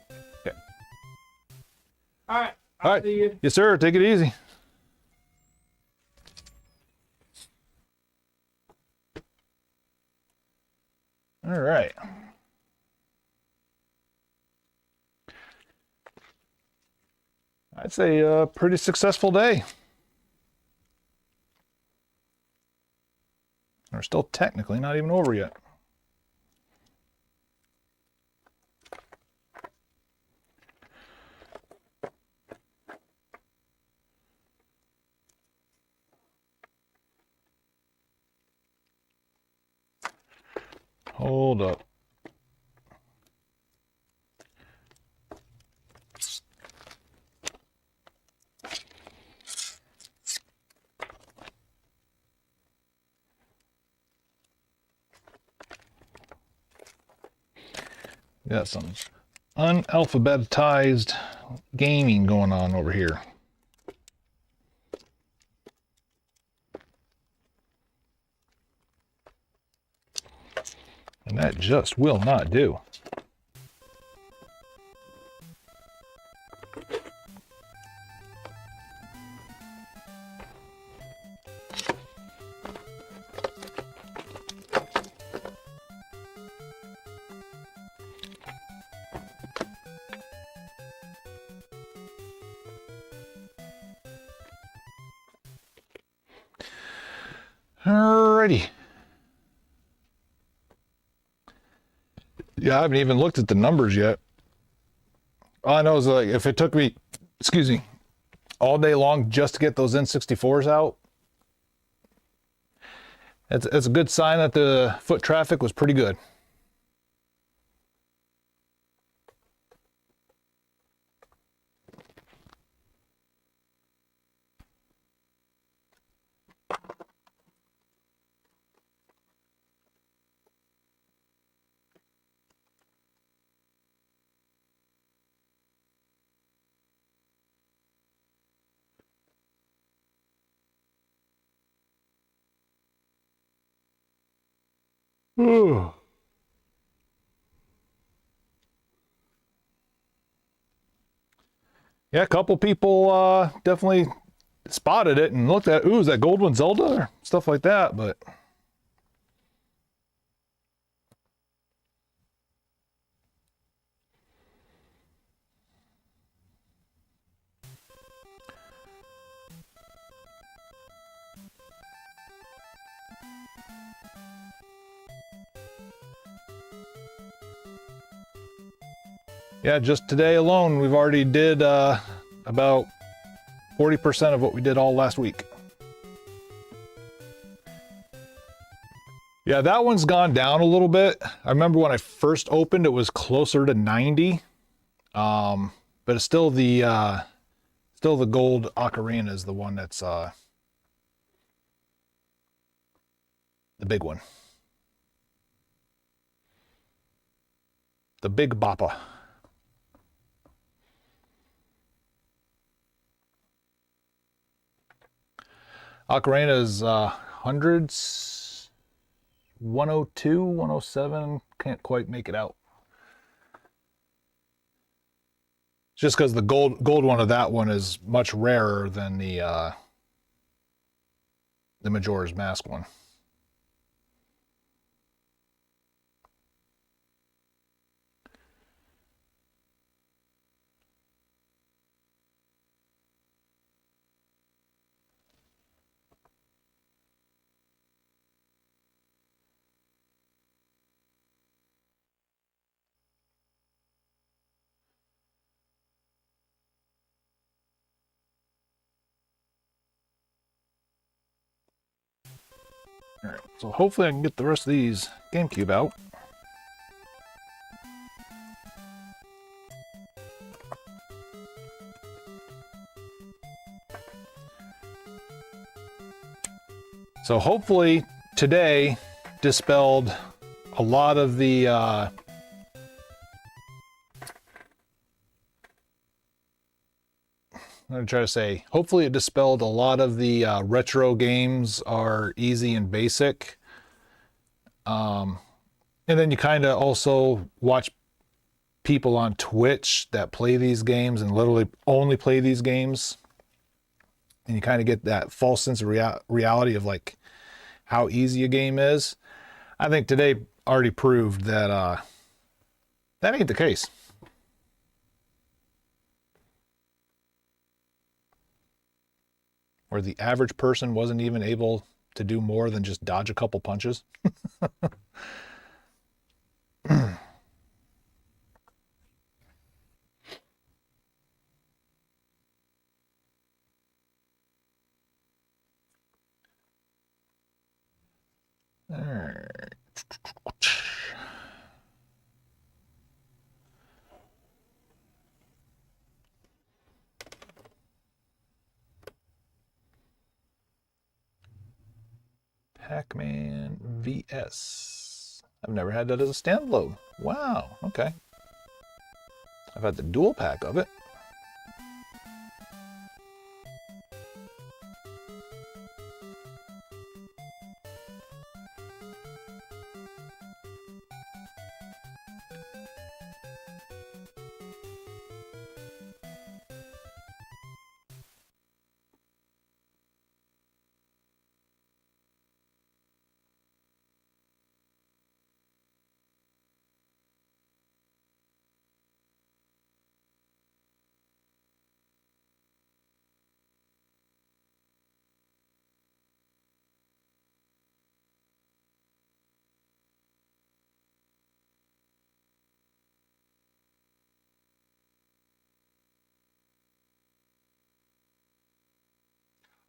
A: Okay.
O: All right.
A: All right.
O: See you.
A: Yes, sir. Take it easy. All right. I'd say a pretty successful day. still technically not even over yet. Hold up. Got some unalphabetized gaming going on over here. And that just will not do. Alrighty. Yeah, I haven't even looked at the numbers yet. All I know is like if it took me, excuse me, all day long just to get those N64s out, it's a good sign that the foot traffic was pretty good. Ooh. Yeah, a couple people definitely spotted it and looked at, ooh, is that Gold One Zelda? Or stuff like that, but yeah, just today alone, we've already did about 40% of what we did all last week. Yeah, that one's gone down a little bit. I remember when I first opened, it was closer to 90. But it's still the gold ocarina is the one that's the big one. The big boppa. Ocarina is hundreds, 102, 107, can't quite make it out. Just because the gold one of that one is much rarer than the Majora's Mask one. All right, so hopefully I can get the rest of these GameCube out. So hopefully today dispelled a lot of the I'm going to try to say, hopefully it dispelled a lot of the retro games are easy and basic. And then you kind of also watch people on Twitch that play these games and literally only play these games. And you kind of get that false sense of reality of like how easy a game is. I think today already proved that that ain't the case. Where the average person wasn't even able to do more than just dodge a couple punches. All right. Pac-Man VS. I've never had that as a standalone. Wow, okay. I've had the dual pack of it.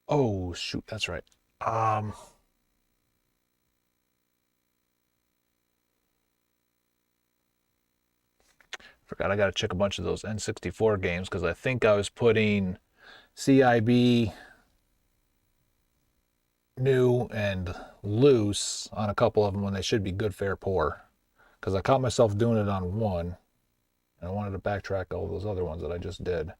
A: Oh, shoot, that's right. Forgot I got to check a bunch of those N64 games because I think I was putting CIB new and loose on a couple of them when they should be good, fair, poor. Because I caught myself doing it on one, and I wanted to backtrack all those other ones that I just did.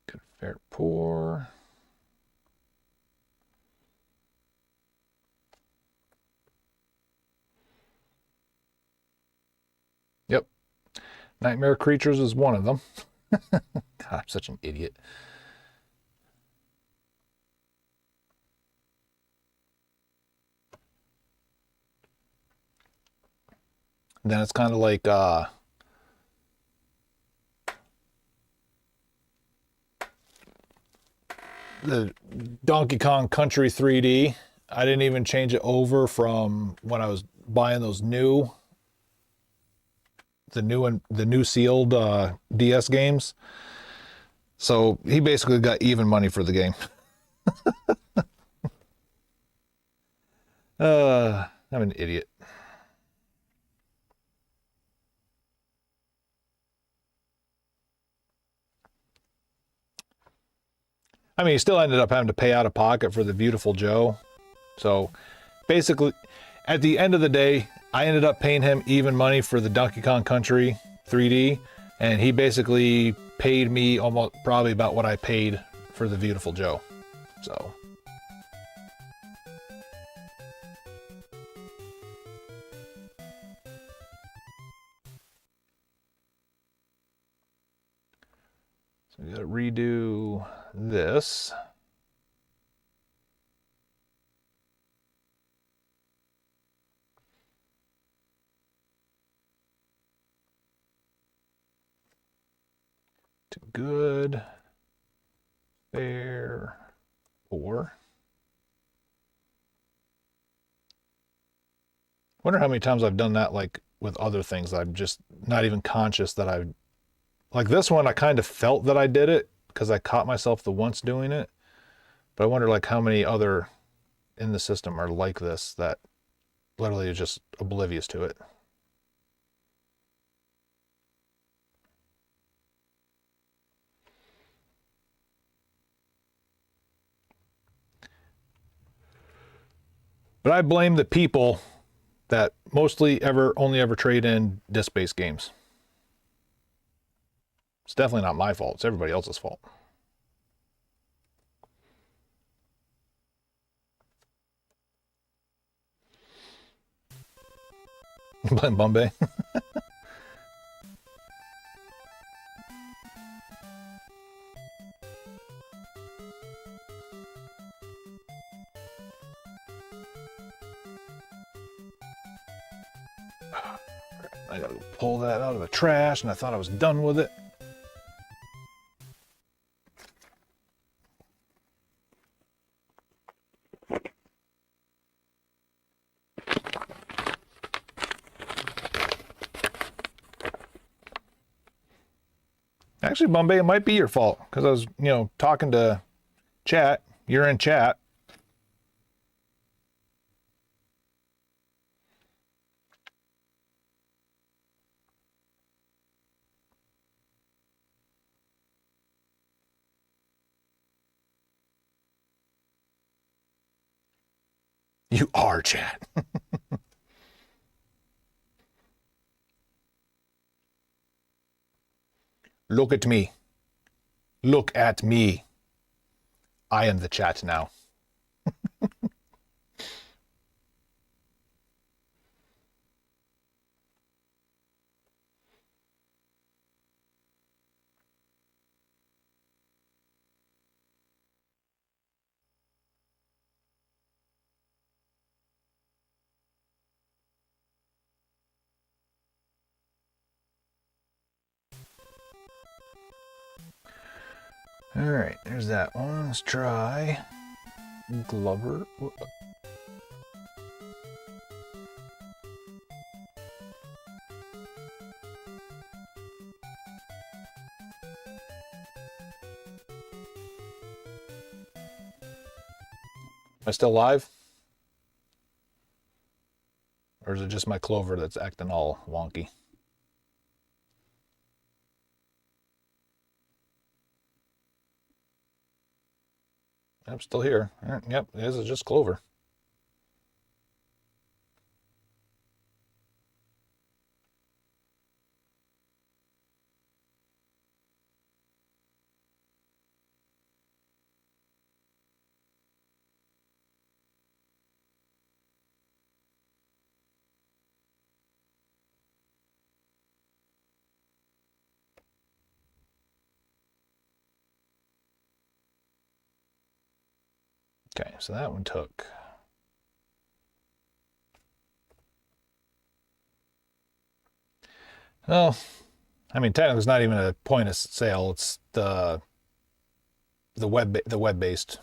A: Good, fair, poor. Yep. Nightmare Creatures is one of them. God, I'm such an idiot. Then it's kind of like the Donkey Kong Country 3D. I didn't even change it over from when I was buying those new, the new sealed DS games. So he basically got even money for the game. I'm an idiot. I mean, he still ended up having to pay out of pocket for the Beautiful Joe. So basically, at the end of the day, I ended up paying him even money for the Donkey Kong Country 3D, and he basically paid me almost probably about what I paid for the Beautiful Joe. So we got to redo this. To good, fair, poor. Wonder how many times I've done that, like with other things. I'm just not even conscious that I, like this one, I kind of felt that I did it because I caught myself the once doing it. But I wonder like how many other in the system are like this that literally is just oblivious to it. But I blame the people that only ever trade in disc-based games. It's definitely not my fault. It's everybody else's fault. Blame Bombay. I gotta pull that out of the trash, and I thought I was done with it. Actually, Bombay, it might be your fault because I was, talking to chat. You're in chat. You are chat. Look at me. Look at me. I am the chat now. All right, there's that one. Let's try Glover. Am I still live? Or is it just my Clover that's acting all wonky? I'm still here. Yep, this is just Clover. Okay, so that one took. Well, I mean, technically, it's not even a point of sale. It's the web-based.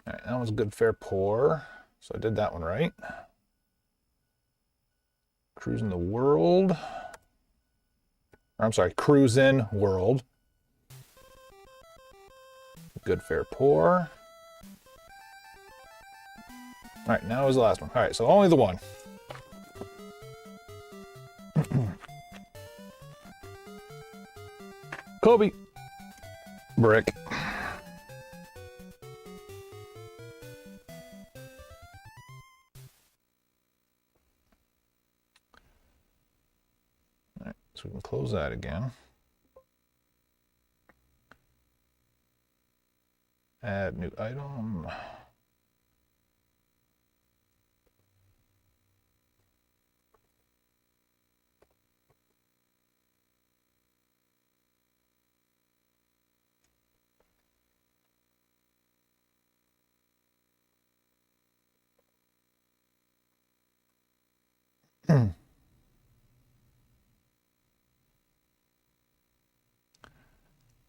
A: All right, that one's a good fair pour. So I did that one right. Cruising the world. Or, I'm sorry, cruising world. Good fair pour. All right, now is the last one. All right, so only the one. Kobe. Brick. All right, so we can close that again. Add new item.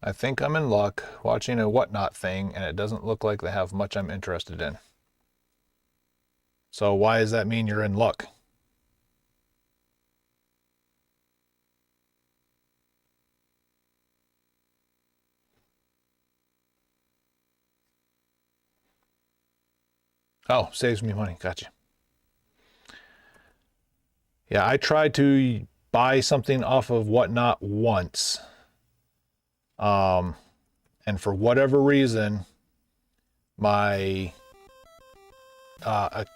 A: I think I'm in luck watching a whatnot thing, and it doesn't look like they have much I'm interested in. So why does that mean you're in luck? Oh, saves me money. Gotcha. Yeah, I tried to buy something off of whatnot once. And for whatever reason, my a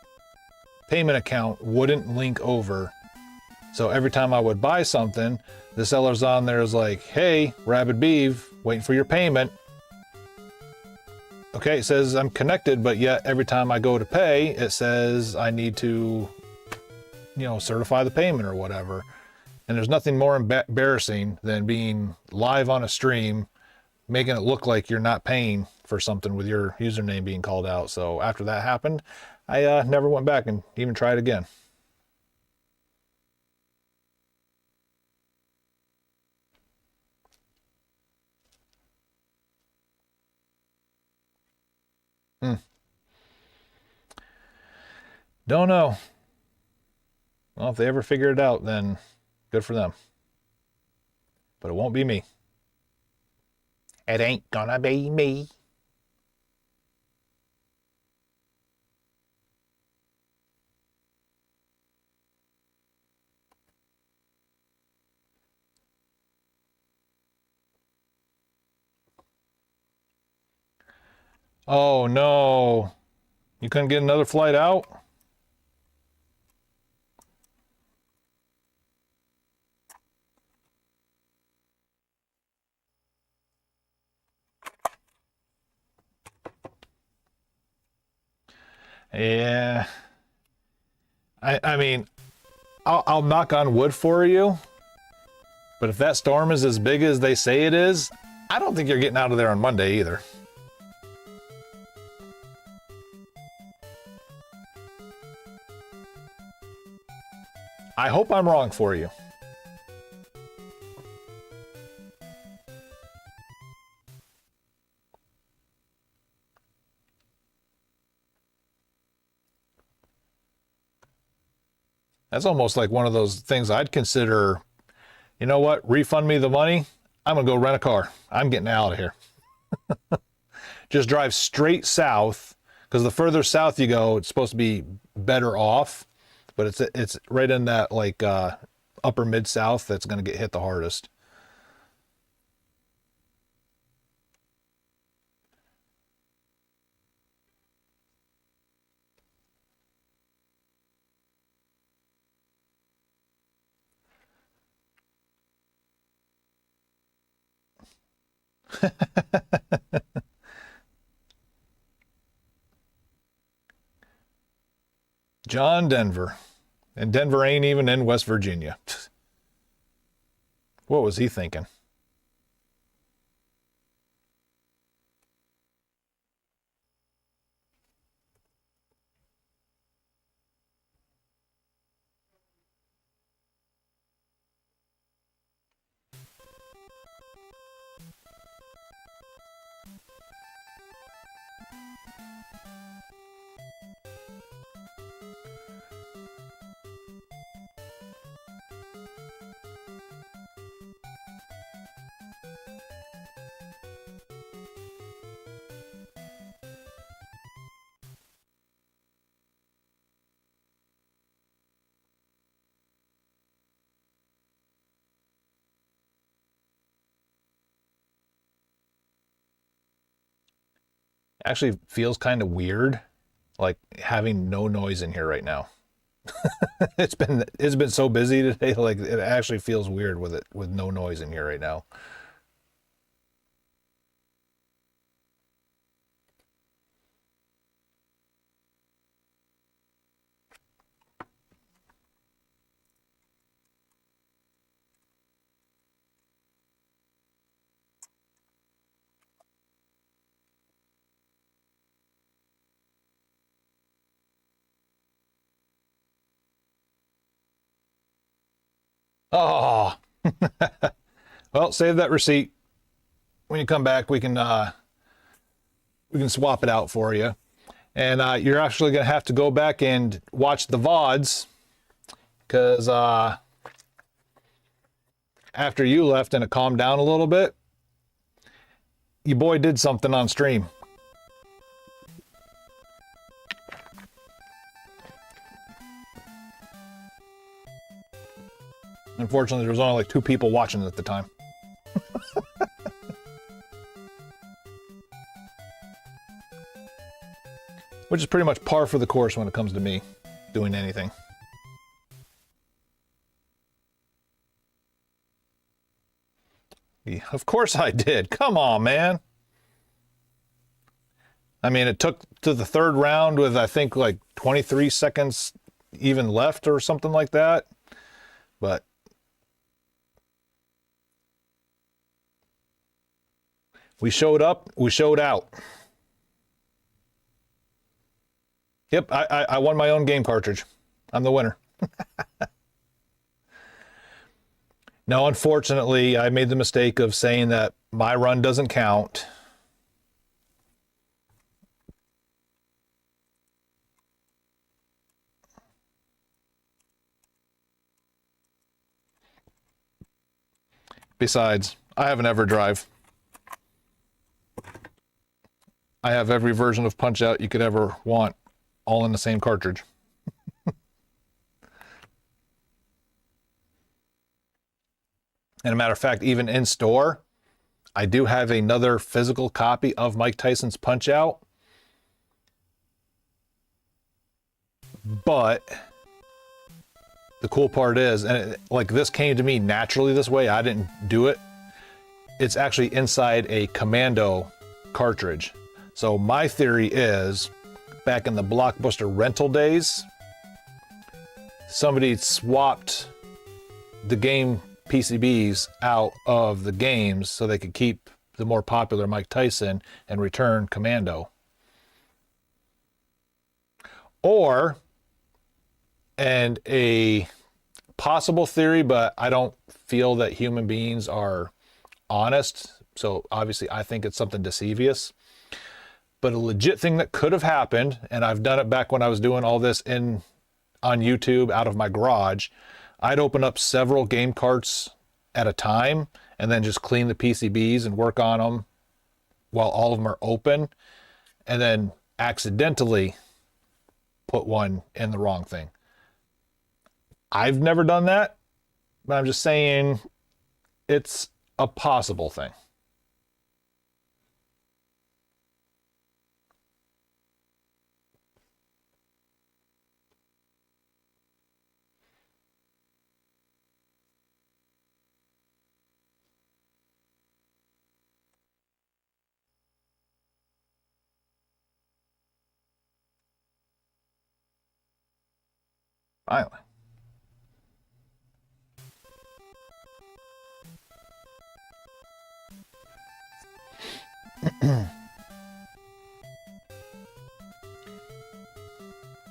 A: payment account wouldn't link over. So every time I would buy something, the seller's on there is like, hey, Rabid Beef, waiting for your payment. Okay, it says I'm connected, but yet every time I go to pay, it says I need to, you know, certify the payment or whatever. And there's nothing more embarrassing than being live on a stream, making it look like you're not paying for something with your username being called out. So after that happened, I never went back and even tried again. Don't know. Well, if they ever figure it out, then good for them. But it won't be me. It ain't gonna be me. Oh no. You couldn't get another flight out? Yeah. I mean, I'll knock on wood for you, but if that storm is as big as they say it is, I don't think you're getting out of there on Monday either. I hope I'm wrong for you. That's almost like one of those things I'd consider, you know what, refund me the money. I'm going to go rent a car. I'm getting out of here. Just drive straight south, because the further south you go, it's supposed to be better off, but it's right in that like upper mid-south that's going to get hit the hardest. John Denver. And Denver ain't even in West Virginia. What was he thinking? Actually feels kind of weird, like having no noise in here right now. It's been so busy today, like it actually feels weird with no noise in here right now. Oh, well, save that receipt. When you come back, we can swap it out for you. And you're actually going to have to go back and watch the VODs, because after you left and it calmed down a little bit, your boy did something on stream. Unfortunately, there was only like 2 people watching at the time. which is pretty much par for the course when it comes to me doing anything. Yeah, of course I did. Come on, man. I mean, it took to the third round with, I think, like 23 seconds even left or something like that. But we showed up, we showed out. Yep, I won my own game cartridge. I'm the winner. No, unfortunately, I made the mistake of saying that my run doesn't count. Besides, I have an EverDrive. I have every version of Punch-Out you could ever want, all in the same cartridge. And a matter of fact, even in store, I do have another physical copy of Mike Tyson's Punch-Out. But the cool part is, and like this came to me naturally this way, I didn't do it. It's actually inside a Commando cartridge. So my theory is, back in the Blockbuster rental days, somebody swapped the game PCBs out of the games so they could keep the more popular Mike Tyson and return Commando. Or, and a possible theory, but I don't feel that human beings are honest, so obviously I think it's something deceivious. But a legit thing that could have happened, and I've done it back when I was doing all this on YouTube out of my garage, I'd open up several game carts at a time and then just clean the PCBs and work on them while all of them are open, and then accidentally put one in the wrong thing. I've never done that, but I'm just saying it's a possible thing. Finally.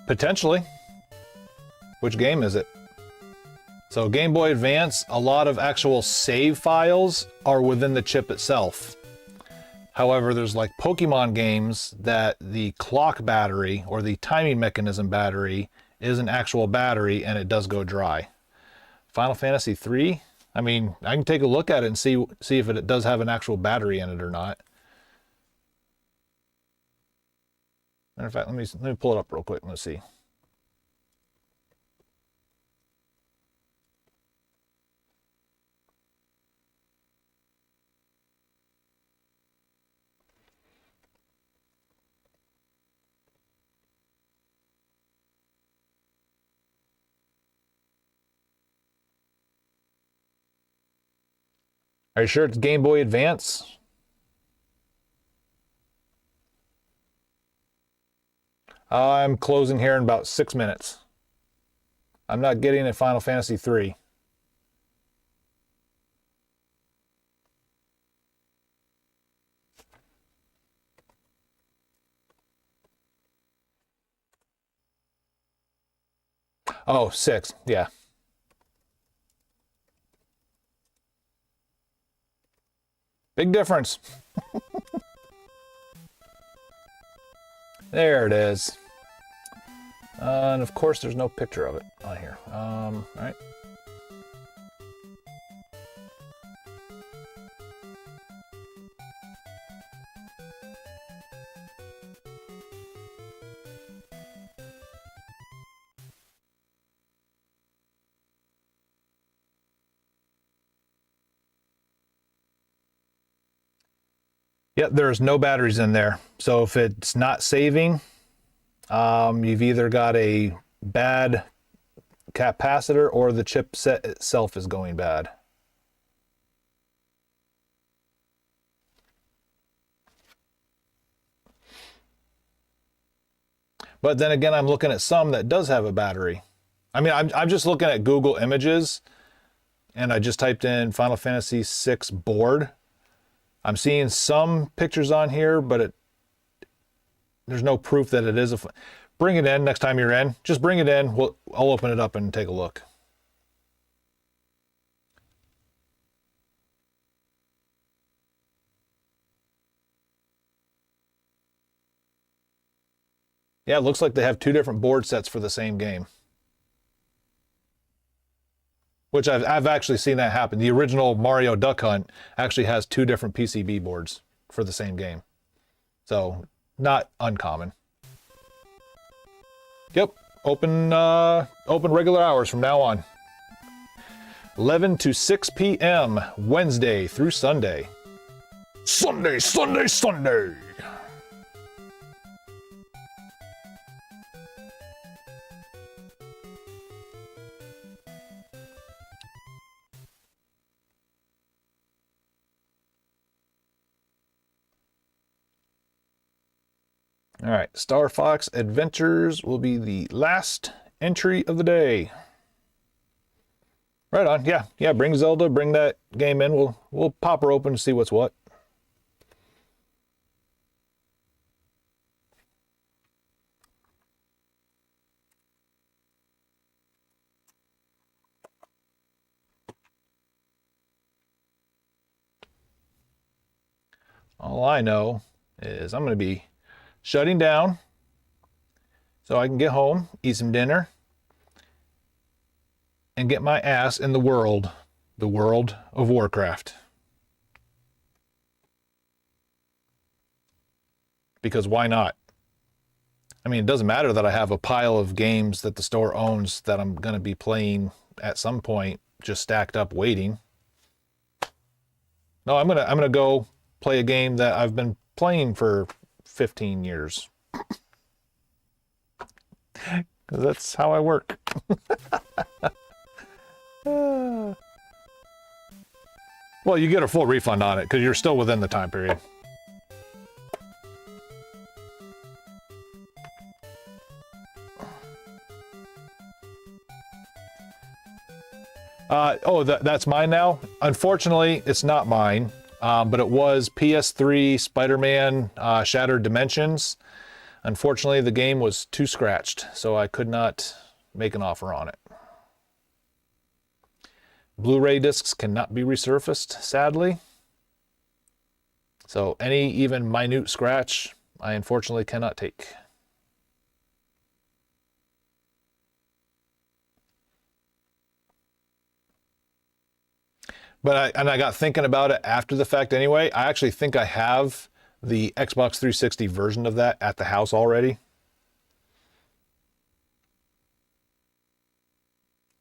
A: Potentially. Which game is it? So Game Boy Advance, a lot of actual save files are within the chip itself. However, there's like Pokemon games that the clock battery or the timing mechanism battery is an actual battery and it does go dry. Final Fantasy 3, I mean, I can take a look at it and see if it does have an actual battery in it or not. Matter of fact, let me pull it up real quick and let's see. Are you sure it's Game Boy Advance? I'm closing here in about 6 minutes. I'm not getting a Final Fantasy 3. Oh, 6, yeah. Big difference. There it is. And of course, there's no picture of it on here. All right. Yep, there's no batteries in there. So if it's not saving, You've either got a bad capacitor or the chipset itself is going bad. But then again, I'm looking at some that does have a battery. I mean, I'm just looking at Google Images, and I just typed in Final Fantasy VI board. I'm seeing some pictures on here, but there's no proof that it is bring it in next time you're in. Just bring it in. I'll open it up and take a look. Yeah, it looks like they have two different board sets for the same game. Which I've actually seen that happen. The original Mario Duck Hunt actually has two different PCB boards for the same game. So, not uncommon. Yep, open regular hours from now on. 11 to 6 p.m. Wednesday through Sunday. Sunday, Sunday, Sunday. All right, Star Fox Adventures will be the last entry of the day. Right on, yeah. Bring Zelda, bring that game in. We'll pop her open and see what's what. All I know is I'm going to be shutting down so I can get home, eat some dinner, and get my ass in the world of Warcraft. Because why not? I mean, it doesn't matter that I have a pile of games that the store owns that I'm going to be playing at some point, just stacked up waiting. No, I'm going to go play a game that I've been playing for 15 years. That's how I work. Well, you get a full refund on it because you're still within the time period. That's mine now. Unfortunately, it's not mine. But it was PS3 Spider-Man Shattered Dimensions. Unfortunately, the game was too scratched, so I could not make an offer on it. Blu-ray discs cannot be resurfaced, sadly. So any even minute scratch, I unfortunately cannot take. But I got thinking about it after the fact anyway. I actually think I have the Xbox 360 version of that at the house already.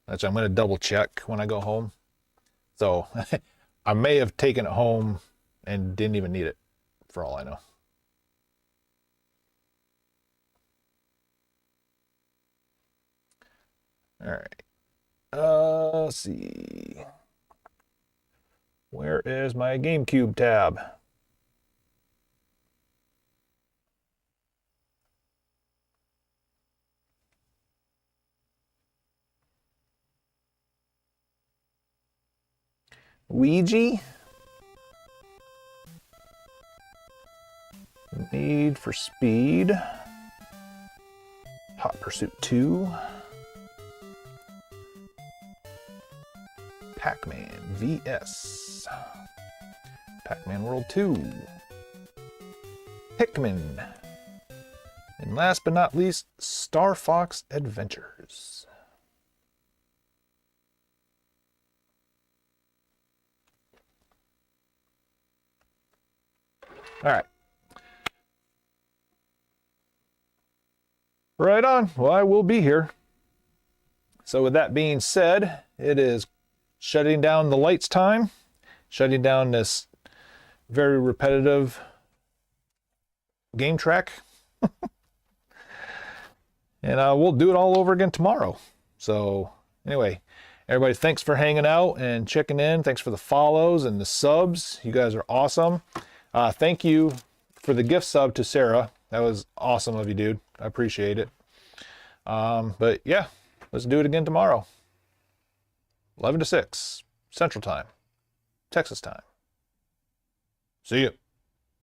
A: Which I'm going to double check when I go home. So I may have taken it home and didn't even need it, for all I know. All right. Let's see. Where is my GameCube tab? Ouija? Need for Speed. Hot Pursuit 2. Pac-Man VS. Pac-Man World 2. Pikmin. And last but not least, Star Fox Adventures. All right. Right on. Well, I will be here. So with that being said, it is shutting down the lights time. Shutting down this very repetitive game track. And we'll do it all over again tomorrow. So anyway, everybody, thanks for hanging out and checking in. Thanks for the follows and the subs. You guys are awesome. Thank you for the gift sub to Sarah. That was awesome of you, dude. I appreciate it. But yeah, let's do it again tomorrow. 11 to 6 Central Time, Texas time. See you.